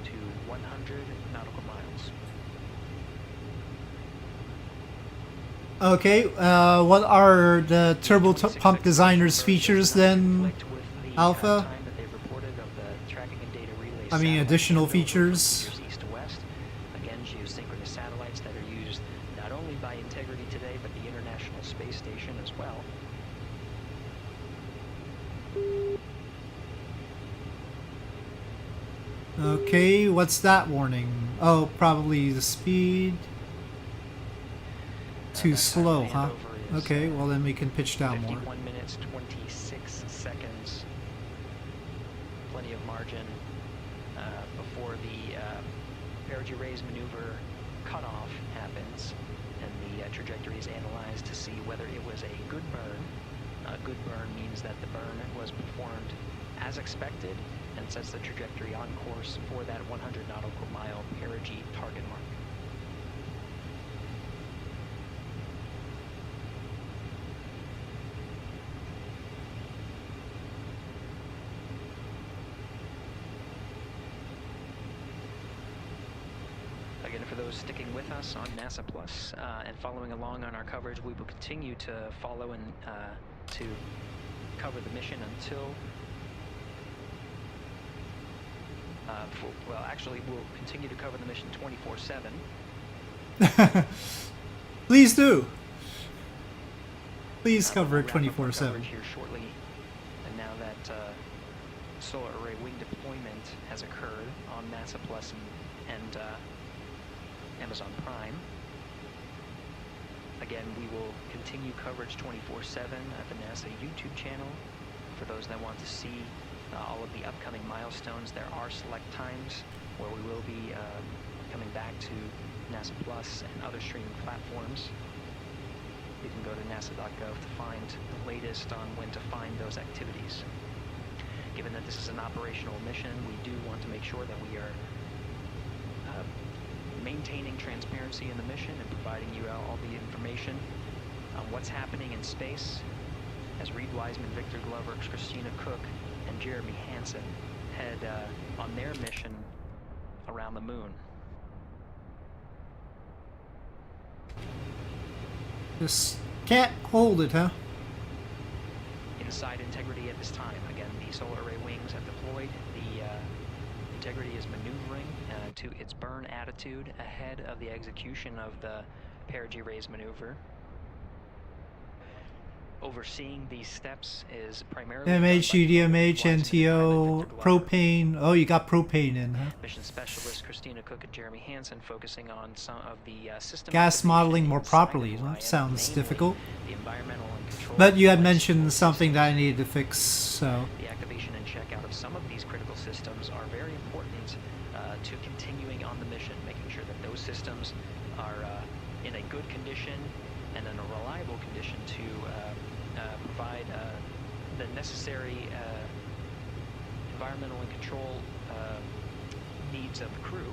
S17: to 100 nautical miles.
S2: Okay, what are the turbo pump designer's features then, Alpha? I mean, additional features.
S17: East to west. Again, geosynchronous satellites that are used not only by Integrity today, but the International Space Station as well.
S2: Okay, what's that warning? Oh, probably the speed. Too slow, huh? Okay, well then we can pitch down more.
S17: 51 minutes, 26 seconds. Plenty of margin before the perigee raise maneuver cutoff happens, and the trajectory is analyzed to see whether it was a good burn. A good burn means that the burn was performed as expected and sets the trajectory on course for that 100 nautical mile perigee target mark. Again, for those sticking with us on NASA Plus and following along on our coverage, we will continue to follow and to cover the mission until well, actually, we'll continue to cover the mission 24/7.
S2: Please do. Please cover it 24/7.
S17: Here shortly, and now that solar array wing deployment has occurred on NASA Plus and Amazon Prime. Again, we will continue coverage 24/7 at the NASA YouTube channel. For those that want to see all of the upcoming milestones, there are select times where we will be coming back to NASA Plus and other streaming platforms. You can go to nasa.gov to find the latest on when to find those activities. Given that this is an operational mission, we do want to make sure that we are maintaining transparency in the mission and providing you all the information on what's happening in space as Reed Wiseman, Victor Glover, Christina Cook, and Jeremy Hansen head on their mission around the moon.
S2: Just can't hold it, huh?
S17: Inside Integrity at this time. Again, the solar array wings have deployed. The Integrity is maneuvering to its burn attitude ahead of the execution of the perigee raise maneuver. Overseeing these steps is primarily
S2: MH, UDMH, NTO, propane. Oh, you got propane in, huh?
S17: Mission specialist Christina Cook and Jeremy Hansen focusing on some of the system
S2: gas modeling more properly. That sounds difficult.
S17: The environmental and control.
S2: But you had mentioned something that I needed to fix, so.
S17: The activation and checkout of some of these critical systems are very important to continuing on the mission, making sure that those systems are in a good condition and in a reliable condition to provide the necessary environmental and control needs of the crew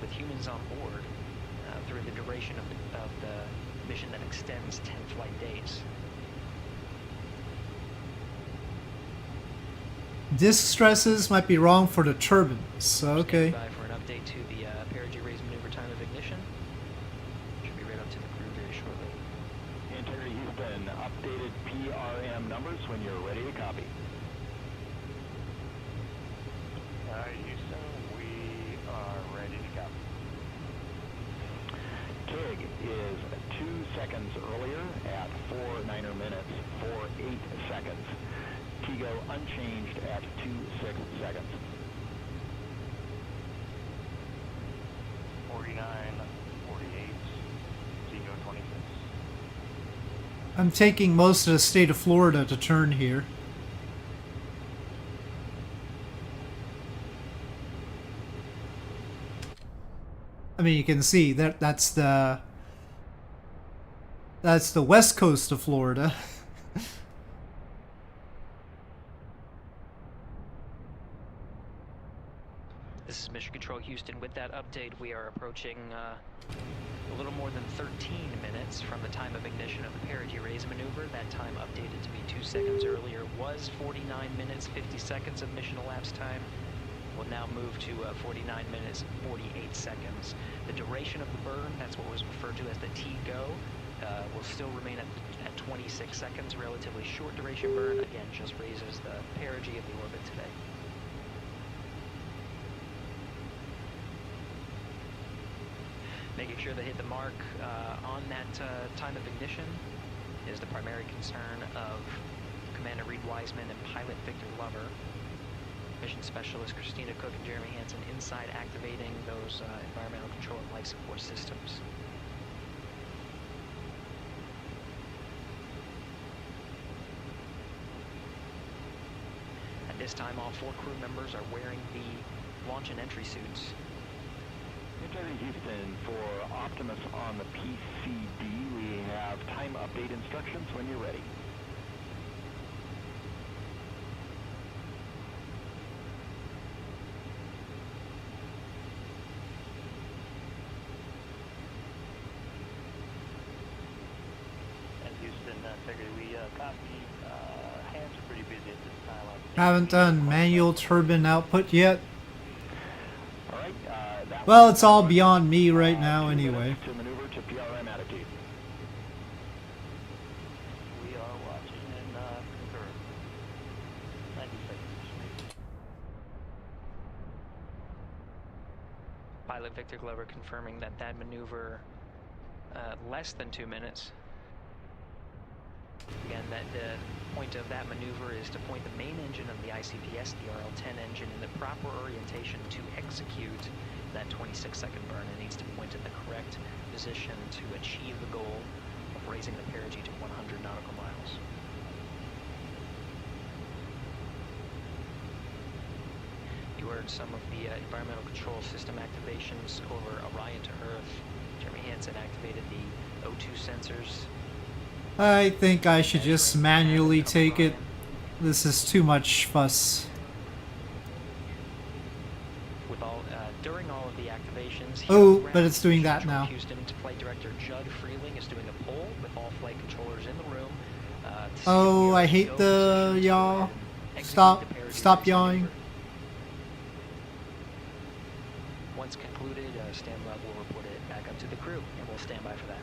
S17: with humans on board through the duration of the mission that extends 10 flight days.
S2: Disk stresses might be wrong for the turbines. Okay.
S17: Stand by for an update to the perigee raise maneuver time of ignition. Should be right up to the crew very shortly.
S11: Integrity Houston, updated PRM numbers when you're ready to copy.
S14: Houston, we are ready to copy.
S11: TIG is 2 seconds earlier at 4 9er minutes for 8 seconds. TIGO unchanged at 26 seconds.
S14: 49, 48, TIGO 26.
S2: I'm taking most of the state of Florida to turn here. I mean, you can see that that's the west coast of Florida.
S17: This is Mission Control Houston. With that update, we are approaching a little more than 13 minutes from the time of ignition of the parity raise maneuver. That time updated to be 2 seconds earlier was 49 minutes 50 seconds of mission elapsed time. Will now move to 49 minutes 48 seconds. The duration of the burn, that's what was referred to as the TGO, will still remain at 26 seconds. Relatively short duration burn, again, just raises the perigee of the orbit today. Making sure they hit the mark on that time of ignition is the primary concern of Commander Reed Wiseman and pilot Victor Lover. Mission Specialist Christina Cook and Jeremy Hansen inside activating those environmental control and life support systems. At this time, all 4 crew members are wearing the launch and entry suits.
S11: Integrity Houston, for Optimus on the PCD, we have time update instructions when you're ready.
S12: And Houston, Integrity, we copy. Hands are pretty busy at this time.
S2: Haven't done manual turbine output yet.
S11: All right.
S2: Well, it's all beyond me right now anyway.
S11: To maneuver to PRM attitude.
S12: We are watching and concur. 90 seconds.
S17: Pilot Victor Glover confirming that maneuver less than 2 minutes. Again, that the point of that maneuver is to point the main engine of the ICPS, the RL-10 engine, in the proper orientation to execute that 26-second burn. It needs to point in the correct position to achieve the goal of raising the perigee to 100 nautical miles. You heard some of the environmental control system activations over Orion to Earth. Jeremy Hansen activated the O2 sensors.
S2: I think I should just manually take it. This is too much fuss.
S17: With all, during all of the activations,
S2: Oh, but it's doing that now.
S17: Houston, Flight Director Judd Freeling is doing a poll with all flight controllers in the room.
S2: Oh, I hate the yaw. Stop yawing.
S17: Once concluded, Stan Love will report it back up to the crew, and we'll stand by for that.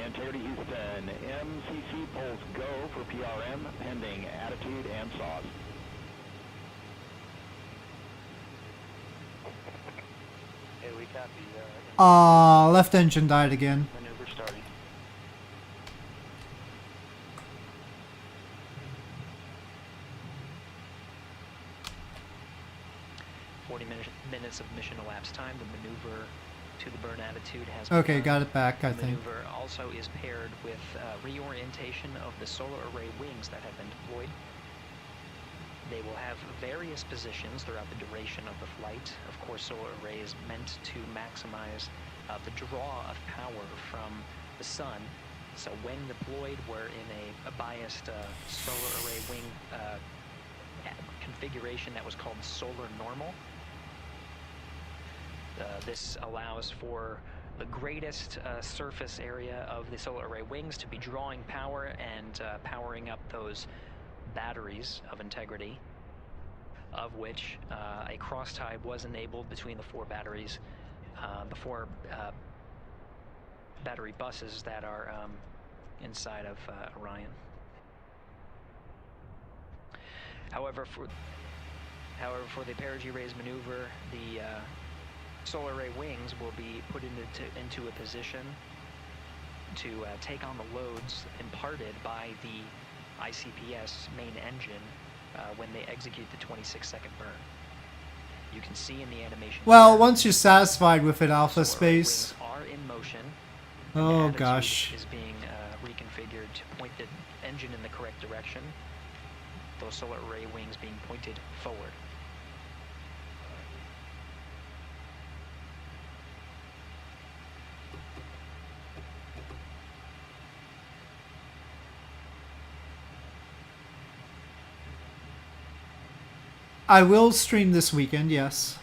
S11: Integrity Houston, MCC polls go for PRM, pending attitude and SAWS.
S12: Hey, we copy.
S2: Left engine died again.
S12: Maneuver starting.
S17: Minutes of mission elapsed time. The maneuver to the burn attitude has
S2: Okay,
S17: begun.
S2: got it back, I
S17: The
S2: think.
S17: maneuver also is paired with reorientation of the solar array wings that have been deployed. They will have various positions throughout the duration of the flight. Of course, solar array is meant to maximize the draw of power from the sun. So when deployed, we're in a biased solar array wing configuration that was called solar normal. This allows for the greatest surface area of the solar array wings to be drawing power and powering up those batteries of Integrity, of which a cross-tie was enabled between the 4 batteries, the 4 battery buses that are inside of Orion. However, for the perigee raise maneuver, the solar array wings will be put into a position to take on the loads imparted by the ICPS main engine when they execute the 26-second burn. You can see in the animation.
S2: Well, once you're satisfied with it, Alpha Space.
S17: Are in motion.
S2: Oh gosh.
S17: Is being reconfigured to point the engine in the correct direction. Those solar array wings being pointed forward.
S2: I will stream this weekend, yes.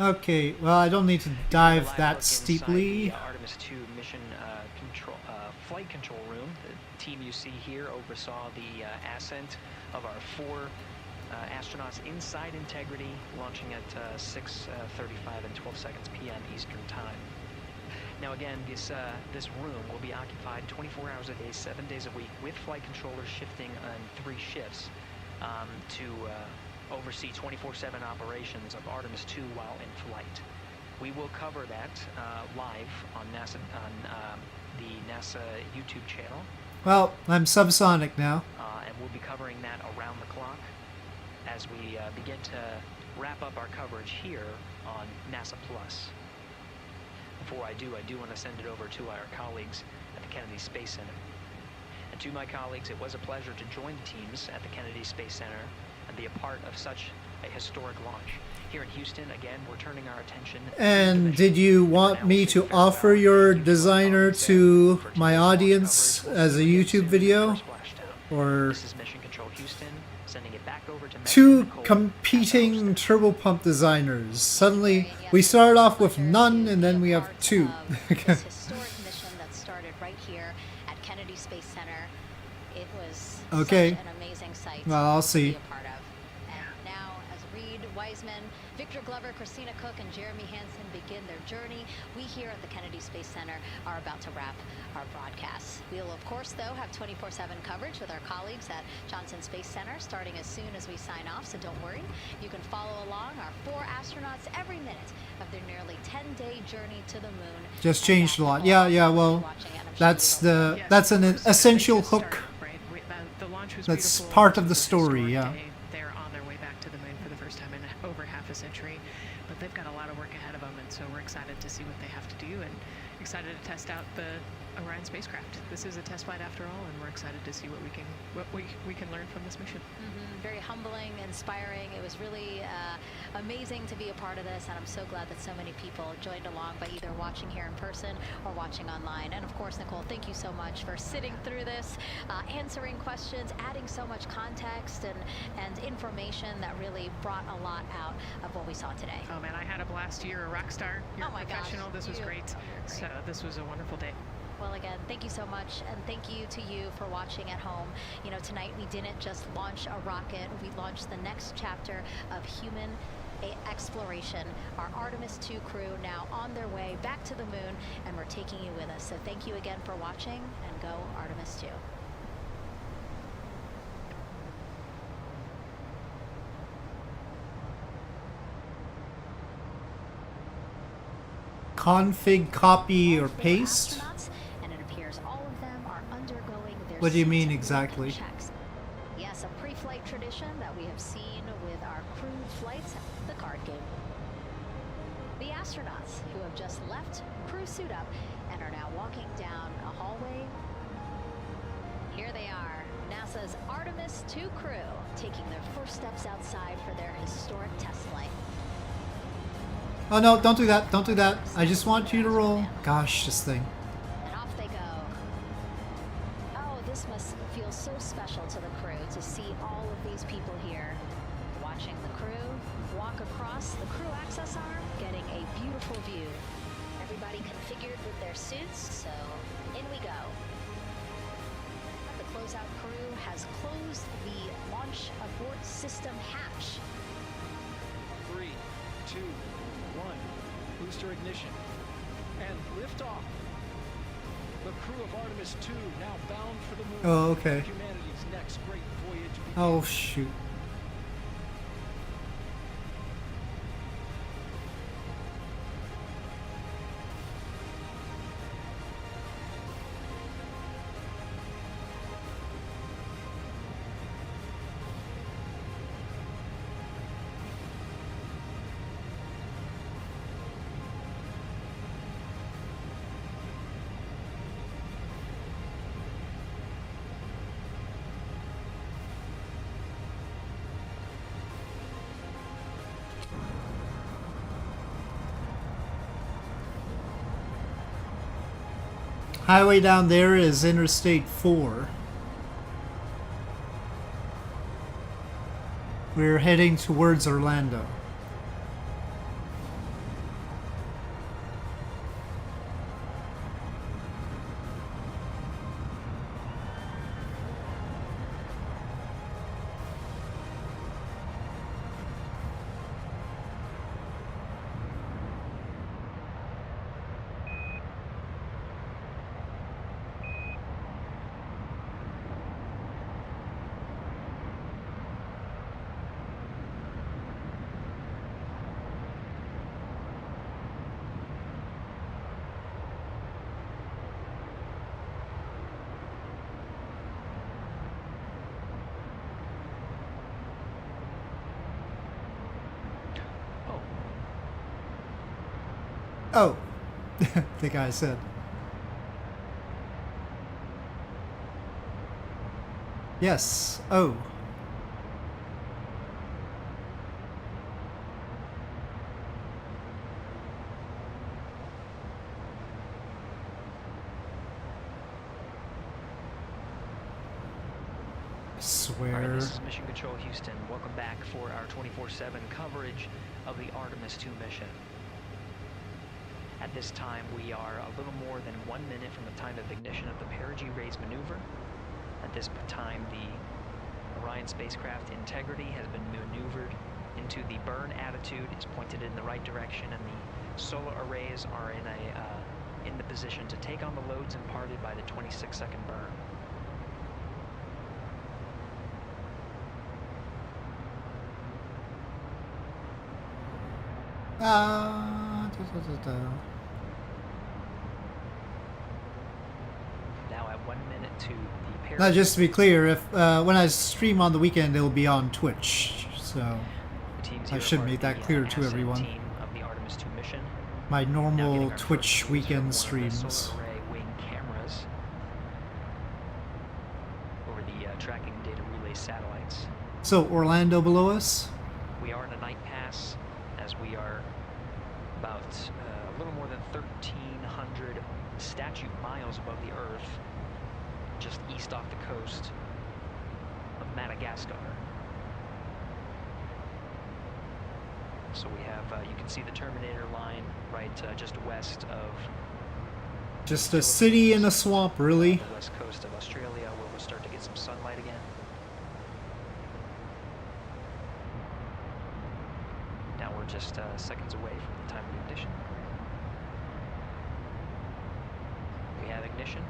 S2: Okay, well, I don't need to dive that steeply.
S17: The Artemis 2 mission flight control room. The team you see here oversaw the ascent of our 4 astronauts inside Integrity, launching at 6:35 and 12 seconds p.m. Eastern Time. Now again, this room will be occupied 24 hours a day, 7 days a week, with flight controllers shifting on 3 shifts to oversee 24/7 operations of Artemis 2 while in flight. We will cover that live on NASA the NASA YouTube channel.
S2: Well, I'm subsonic now.
S17: And we'll be covering that around the clock as we begin to wrap up our coverage here on NASA Plus. Before I do want to send it over to our colleagues at the Kennedy Space Center. And to my colleagues, it was a pleasure to join the teams at the Kennedy Space Center and be a part of such a historic launch. Here in Houston, again, we're turning our attention.
S2: And did you want me to offer your designer to my audience as a YouTube video? Or
S17: This is Mission Control Houston, sending it back over to
S2: 2 competing turbopump designers. Suddenly, we started off with none, and then we have 2.
S3: This historic mission that started right here at Kennedy Space Center. It was
S2: Okay.
S3: such an amazing sight.
S2: Well, I'll
S3: to
S2: see.
S3: be a part of. And now, as Reed Wiseman, Victor Glover, Christina Cook, and Jeremy Hansen begin their journey, we here at the Kennedy Space Center are about to wrap our broadcasts. We'll, of course, though, have 24/7 coverage with our colleagues at Johnson Space Center starting as soon as we sign off, so don't worry. You can follow along our 4 astronauts every minute of their nearly 10-day journey to the moon.
S2: Just changed a lot. Yeah, well, that's an essential hook. That's part of the story, yeah.
S6: They're on their way back to the moon for the first time in over half a century, but they've got a lot of work ahead of them, and so we're excited to see what they have to do and excited to test out the Orion spacecraft. This is a test flight after all, and we're excited to see what we can learn from this mission.
S3: Very humbling, inspiring. It was really amazing to be a part of this, and I'm so glad that so many people joined along by either watching here in person or watching online. And of course, Nicole, thank you so much for sitting through this, answering questions, adding so much context and information that really brought a lot out of what we saw today.
S6: Oh man, I had a blast. You're a rock star. You're
S3: Oh my
S6: a professional.
S3: gosh,
S6: This was great. So this was a wonderful day.
S3: Well, again, thank you so much, and thank you to you for watching at home. You know, tonight we didn't just launch a rocket, we launched the next chapter of human exploration. Our Artemis 2 crew now on their way back to the moon, and we're taking you with us. So thank you again for watching, and go Artemis 2.
S2: Config, copy, or paste?
S3: And it appears all of them are undergoing their
S2: What do you mean exactly?
S3: checks. Yes, a pre-flight tradition that we have seen with our crewed flights, the card game. The astronauts who have just left crew suit up and are now walking down a hallway. Here they are, NASA's Artemis 2 crew, taking their first steps outside for their historic test flight.
S2: Oh no, don't do that. Don't do that. I just want you to roll. Gosh, this thing.
S3: And off they go. Oh, this must feel so special to the crew to see all of these people here. Watching the crew walk across the crew access arm, getting a beautiful view. Everybody configured with their suits, so in we go. The closeout crew has closed the launch abort system hatch.
S1: 3, 2, 1. Booster ignition. And liftoff. The crew of Artemis 2 now bound for the moon.
S2: Oh, okay.
S1: Humanity's next great voyage begins.
S2: Oh, shoot. Highway down there is Interstate 4. We're heading towards Orlando. Oh, the guy said. Yes. Oh. Swear.
S17: All right, this is Mission Control Houston. Welcome back for our 24/7 coverage of the Artemis 2 mission. At this time, we are a little more than 1 minute from the time of ignition of the perigee raise maneuver. At this time, the Orion spacecraft integrity has been maneuvered into the burn attitude, is pointed in the right direction, and the solar arrays are in the position to take on the loads imparted by the 26-second burn. Now at 1 minute to the perigee.
S2: Now, just to be clear, if when I stream on the weekend, it'll be on Twitch, so I should make that clear to everyone.
S17: Team of the Artemis 2 mission.
S2: My normal Twitch weekend streams.
S17: Solar array wing cameras over the tracking data relay satellites.
S2: So Orlando below us?
S17: We are in a night pass, as we are about a little more than 1,300 statute miles above the Earth, just east off the coast of Madagascar. So we have, you can see the Terminator line right just west of...
S2: Just a city in a swamp, really?
S17: The west coast of Australia, where we'll start to get some sunlight again. Now we're just seconds away from the time of ignition. We have ignition.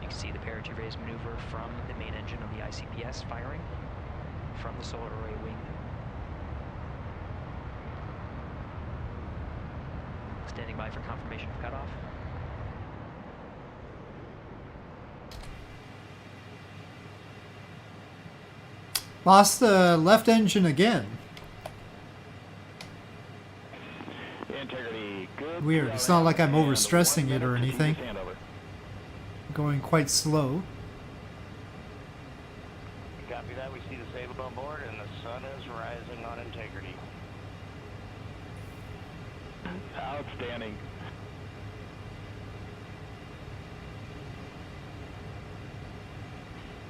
S17: You can see the perigee raise maneuver from the main engine of the ICPS firing from the solar array wing. Standing by for confirmation of cutoff.
S2: Lost the left engine again.
S11: Integrity, good.
S2: Weird. It's not like I'm overstressing it or anything. Going quite slow.
S14: Copy that. We see the Sable on board, and the sun is rising on Integrity.
S11: Outstanding.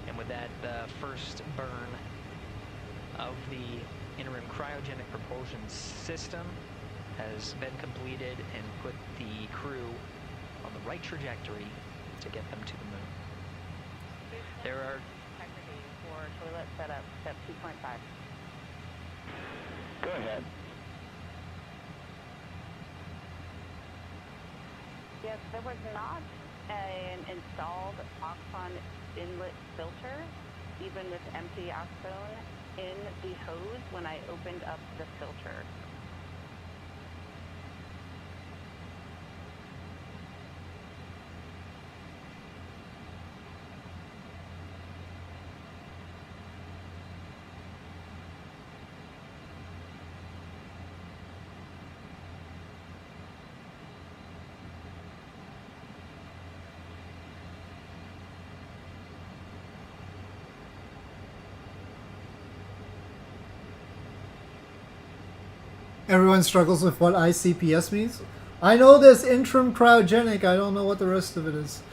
S17: And with that, the first burn of the interim cryogenic propulsion system has been completed and put the crew on the right trajectory to get them to the moon. There are
S10: for toilet setup, step 2.5.
S11: Go ahead.
S10: Yes, there was not an installed oxon inlet filter, even with empty oxone in the hose when I opened up the filter.
S2: Everyone struggles with what ICPS means. I know this interim cryogenic, I don't know what the rest of it is.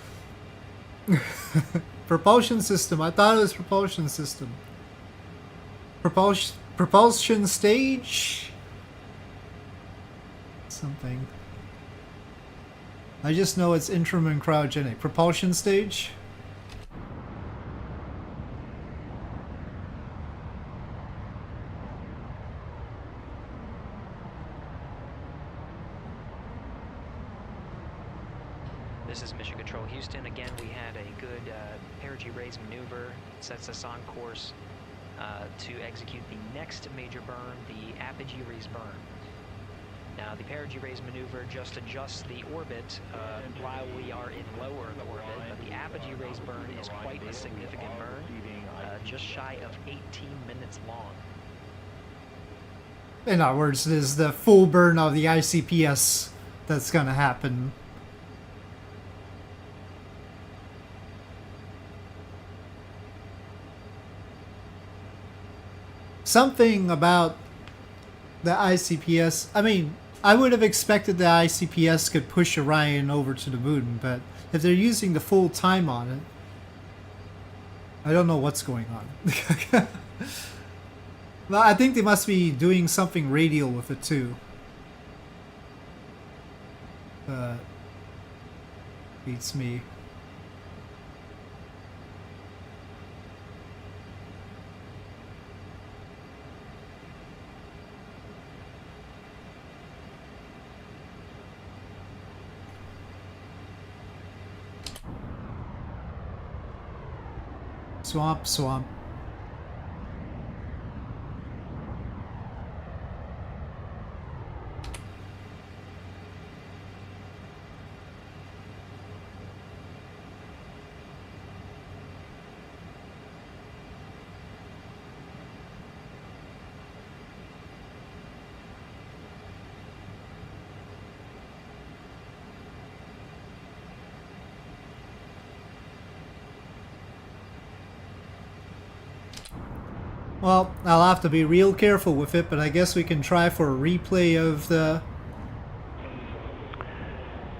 S2: Propulsion system, I thought it was propulsion system. Propulsion stage? Something. I just know it's interim and cryogenic. Propulsion stage?
S17: This is Mission Control Houston. Again, we had a good perigee raise maneuver. It sets us on course to execute the next major burn, the apogee raise burn. Now, the perigee raise maneuver just adjusts the orbit while we are in low Earth orbit, but the apogee raise burn is quite a significant burn, just shy of 18 minutes long.
S2: In other words, it is the full burn of the ICPS that's going to happen. Something about the ICPS, I mean, I would have expected the ICPS could push Orion over to the moon, but if they're using the full time on it, I don't know what's going on. Well, I think they must be doing something radial with it too. Beats me. Swamp, swamp. Well, I'll have to be real careful with it, but I guess we can try for a replay of the...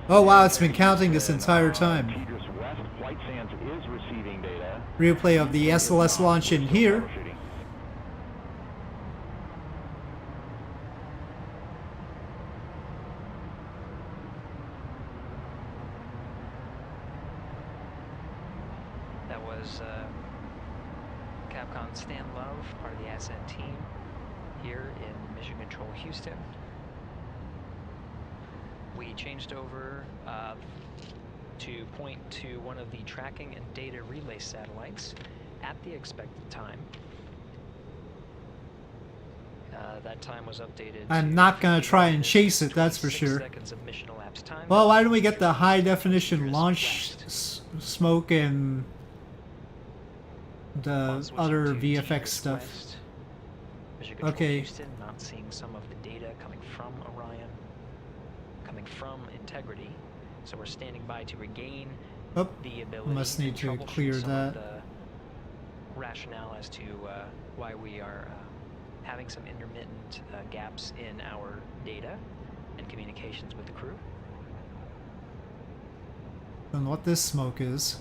S2: Oh wow, it's been counting this entire time. Replay of the SLS launch in here.
S17: That was Capcom Stan Love, part of the Ascent team, here in Mission Control Houston. We changed over to point to one of the tracking and data relay satellites at the expected time. That time was updated.
S2: I'm not gonna try and chase it, that's for sure. Well, why don't we get the high definition launch smoke and the other VFX stuff? Okay.
S17: Houston, not seeing some of the data coming from Orion, coming from Integrity, so we're standing by to regain the ability.
S2: Must need to clear that.
S17: rationale as to why we are having some intermittent gaps in our data and communications with the crew.
S2: And what this smoke is.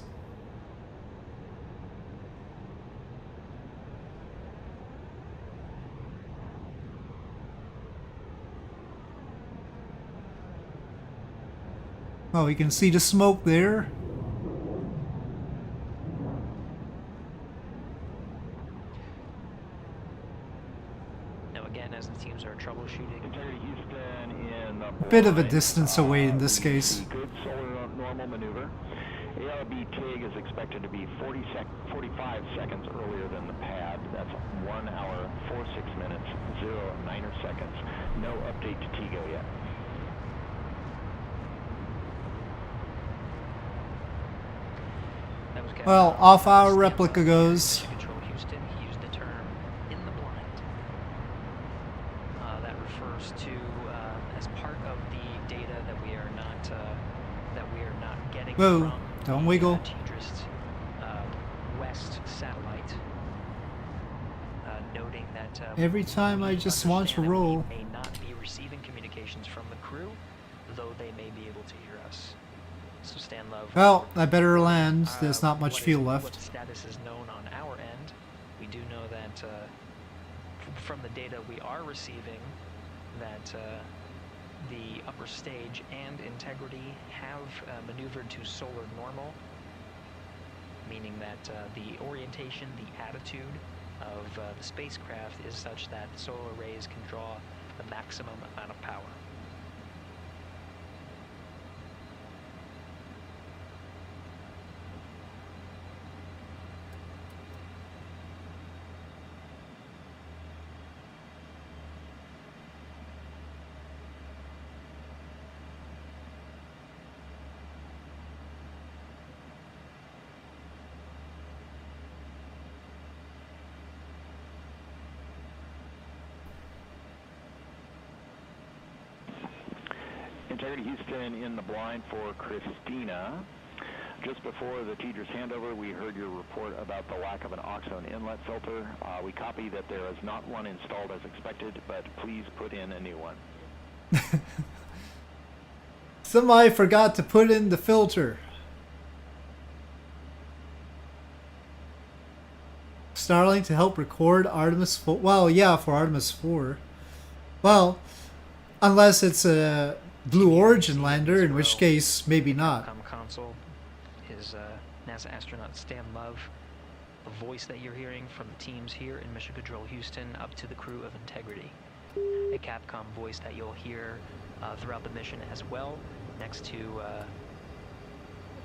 S2: Oh, you can see the smoke there.
S17: Now again, as the teams are troubleshooting,
S2: A bit of a distance away in this case.
S11: Good solar normal maneuver. ARB TIG is expected to be 45 seconds earlier than the pad. That's 1 hour, 46 minutes, 0 seconds. No update to TIGO yet.
S2: Well, off our replica goes.
S17: Control Houston, he used the term "in the blind." That refers to as part of the data that we are not getting
S2: Whoa!
S17: from
S2: Don't wiggle.
S17: TDRIST West satellite, noting that
S2: Every time I just want to roll.
S17: we may not be receiving communications from the crew, though they may be able to hear us. So Stan Love.
S2: Well, I better land. There's not much fuel
S17: What
S2: left.
S17: status is known on our end? We do know that from the data we are receiving, that the upper stage and integrity have maneuvered to solar normal, meaning that the orientation, the attitude of the spacecraft is such that solar rays can draw the maximum amount of power.
S11: Integrity Houston in the blind for Christina. Just before the TDRIST handover, we heard your report about the lack of an oxone inlet filter. We copy that there is not one installed as expected, but please put in a new one.
S2: Somebody forgot to put in the filter. Starlink to help record Artemis 4. Well, yeah, for Artemis 4. Well, unless it's a Blue Origin lander, in which case, maybe not.
S17: Console is NASA astronaut Stan Love, the voice that you're hearing from the teams here in Mission Control Houston up to the crew of Integrity. A Capcom voice that you'll hear throughout the mission as well. Next to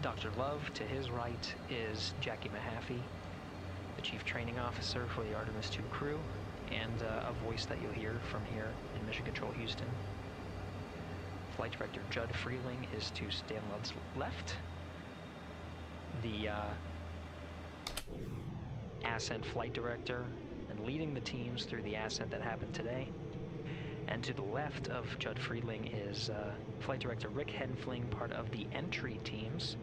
S17: Dr. Love, to his right is Jackie Mahaffey, the Chief Training Officer for the Artemis 2 crew, and a voice that you'll hear from here in Mission Control Houston. Flight Director Judd Freeling is to Stan Love's left. The ascent flight director and leading the teams through the ascent that happened today. And to the left of Judd Freeling is Flight Director Rick Henfling, part of the entry teams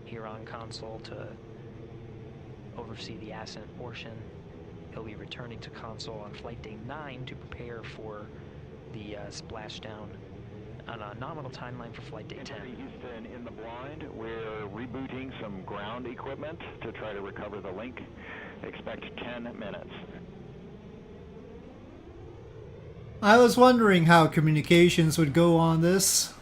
S17: here on console to oversee the ascent portion. He'll be returning to console on flight day 9 to prepare for the splashdown on a nominal timeline for flight day 10.
S11: Houston in the blind. We're rebooting some ground equipment to try to recover the link. Expect 10 minutes.
S2: I was wondering how communications would go on this.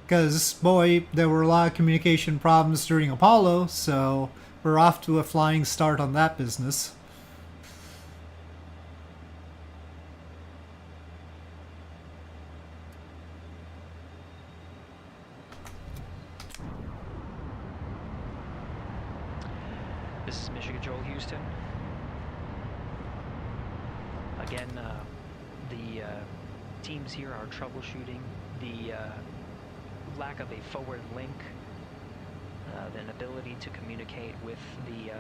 S2: Because, boy, there were a lot of communication problems during Apollo, so we're off to a flying start on that business.
S17: This is Mission Control Houston. Again, the teams here are troubleshooting the lack of a forward link, the inability to communicate with the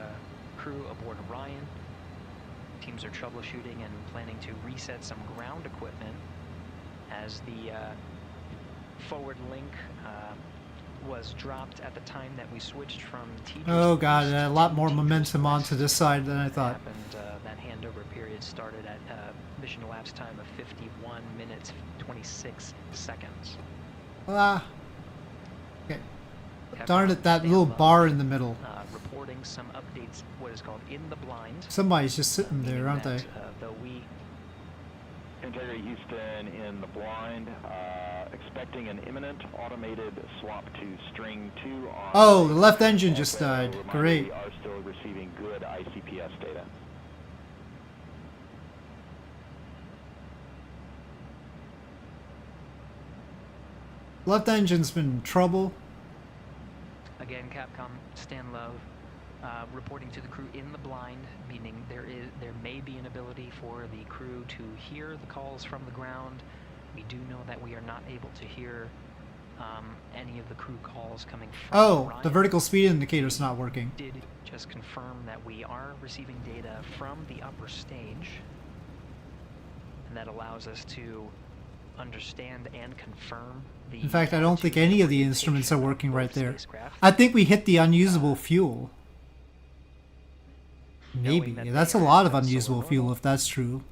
S17: crew aboard Orion. Teams are troubleshooting and planning to reset some ground equipment as the forward link was dropped at the time that we switched from TG's
S2: Oh god,
S17: east
S2: a lot
S17: to
S2: more
S17: TG's
S2: momentum
S17: west.
S2: onto this side than I thought.
S17: Happened, that handover period started at mission elapsed time of 51 minutes 26 seconds.
S2: Ah. Okay. Darn it, that little bar in the middle.
S17: Reporting some updates, what is called in the blind.
S2: Somebody's just sitting there, aren't they?
S17: Though we
S11: Integrity Houston in the blind, expecting an imminent automated swap to string 2 on...
S2: Oh, the left engine just died.
S11: Reminder,
S2: Great.
S11: We are still receiving good ICPS data.
S2: Left engine's been in trouble.
S17: Again, Capcom, Stan Love, reporting to the crew in the blind, meaning there may be an ability for the crew to hear the calls from the ground. We do know that we are not able to hear any of the crew calls coming from
S2: Oh,
S17: Orion.
S2: the vertical speed indicator's not working.
S17: Did just confirm that we are receiving data from the upper stage, and that allows us to understand and confirm the...
S2: In fact, I don't think any of the instruments are working right there. I think we hit the unusable fuel. Maybe. That's a lot of unusable fuel if that's true.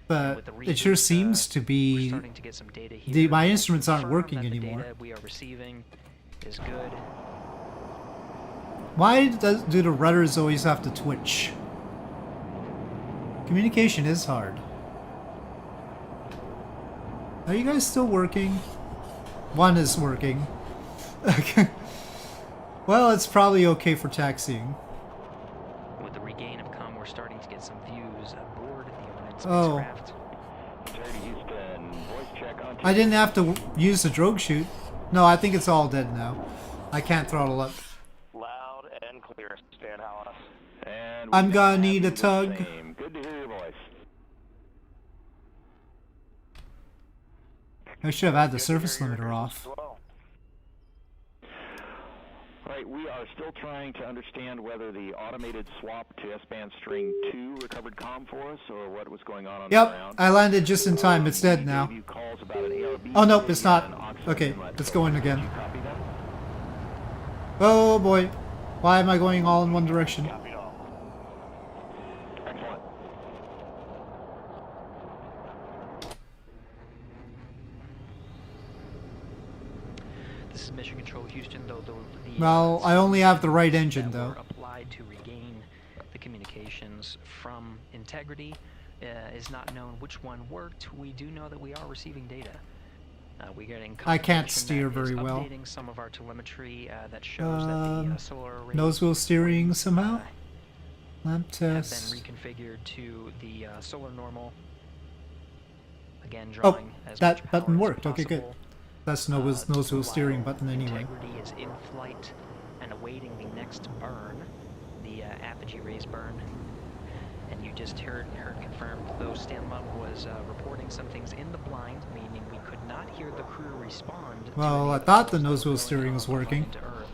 S2: But it sure seems to be... my instruments aren't working anymore.
S17: Data we are receiving is good.
S2: Why do the rudders always have to twitch? Communication is hard. Are you guys still working? One is working. Well, it's probably okay for taxiing.
S17: With the regain of comm, we're starting to get some views aboard the Orion
S2: Oh.
S17: spacecraft.
S2: I didn't have to use the drogue chute. No, I think it's all dead now. I can't throttle up.
S14: Loud and clear, Stan Hallis.
S11: And
S2: I'm gonna need a tug.
S11: Good to hear your voice.
S2: I should have had the surface limiter off.
S11: Right, we are still trying to understand whether the automated swap to S-band string 2 recovered comm for us, or what was going on the
S2: Yep,
S11: ground.
S2: I landed just in time. It's dead now. Oh, nope, it's not. Okay, it's going again. Oh boy. Why am I going all in one direction?
S11: Excellent.
S17: This is Mission Control Houston, though the
S2: Well, I only have the right engine, though.
S17: applied to regain the communications from Integrity is not known which one worked. We do know that we are receiving data. We're getting
S2: I can't
S17: confirmation
S2: steer
S17: that is
S2: very well.
S17: updating some of our telemetry that shows that the solar array
S2: Nose wheel steering somehow? Lamp
S17: have
S2: test.
S17: been reconfigured to the solar normal. Again,
S2: Oh,
S17: drawing as much
S2: that
S17: power
S2: button
S17: as
S2: worked. Okay, good.
S17: possible.
S2: That's nose wheel steering button anyway.
S17: Integrity is in flight and awaiting the next burn, the apogee raise burn. And you just heard confirmed, though Stan Love was reporting some things in the blind, meaning we could not hear the crew respond. to
S2: Well,
S17: any
S2: I
S17: of the
S2: thought the
S17: calls that
S2: nose wheel
S17: were
S2: steering
S17: going
S2: was
S17: on
S2: working.
S17: to Earth.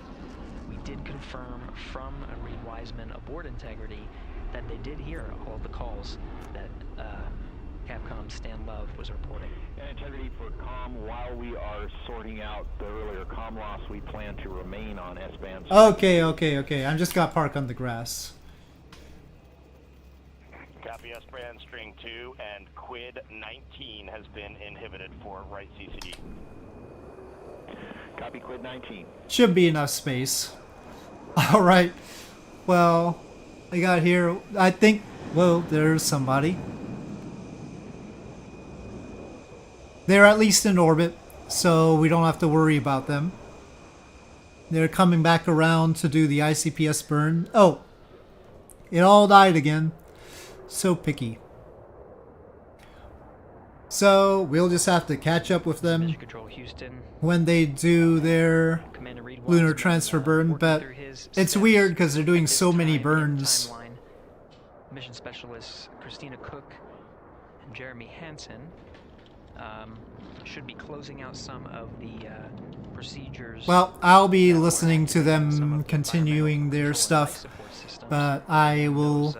S17: We did confirm from Reed Wiseman aboard Integrity that they did hear all the calls that Capcom Stan Love was reporting.
S11: And Integrity for comm, while we are sorting out the earlier comm loss, we plan to remain on S-band.
S2: Okay. I'm just got park on the grass.
S14: Copy S-band string 2 and Quid 19 has been inhibited for right CCD.
S11: Copy Quid 19.
S2: Should be enough space. Alright. Well, I got here. I think, well, there's somebody. They're at least in orbit, so we don't have to worry about them. They're coming back around to do the ICPS burn. Oh, it all died again. So picky. So we'll just have to catch up with them
S17: Mission Control Houston.
S2: when they do their
S17: Commander Reed
S2: lunar
S17: Wiseman,
S2: transfer burn,
S17: working
S2: but
S17: through his
S2: it's
S17: steps
S2: weird because they're doing
S17: at this
S2: so many
S17: time in
S2: burns.
S17: timeline. Mission specialists Christina Cook and Jeremy Hansen should be closing out some of the procedures.
S2: Well, I'll be listening to them continuing their stuff, but I will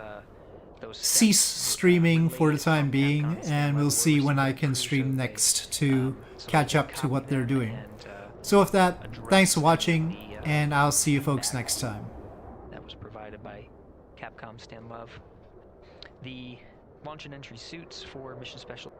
S2: cease streaming for the time being, and we'll see when I can stream next to catch up to what they're doing. So with that, thanks for watching, and I'll see you folks next time.
S17: That was provided by Capcom Stan Love. The launch and entry suits for Mission Special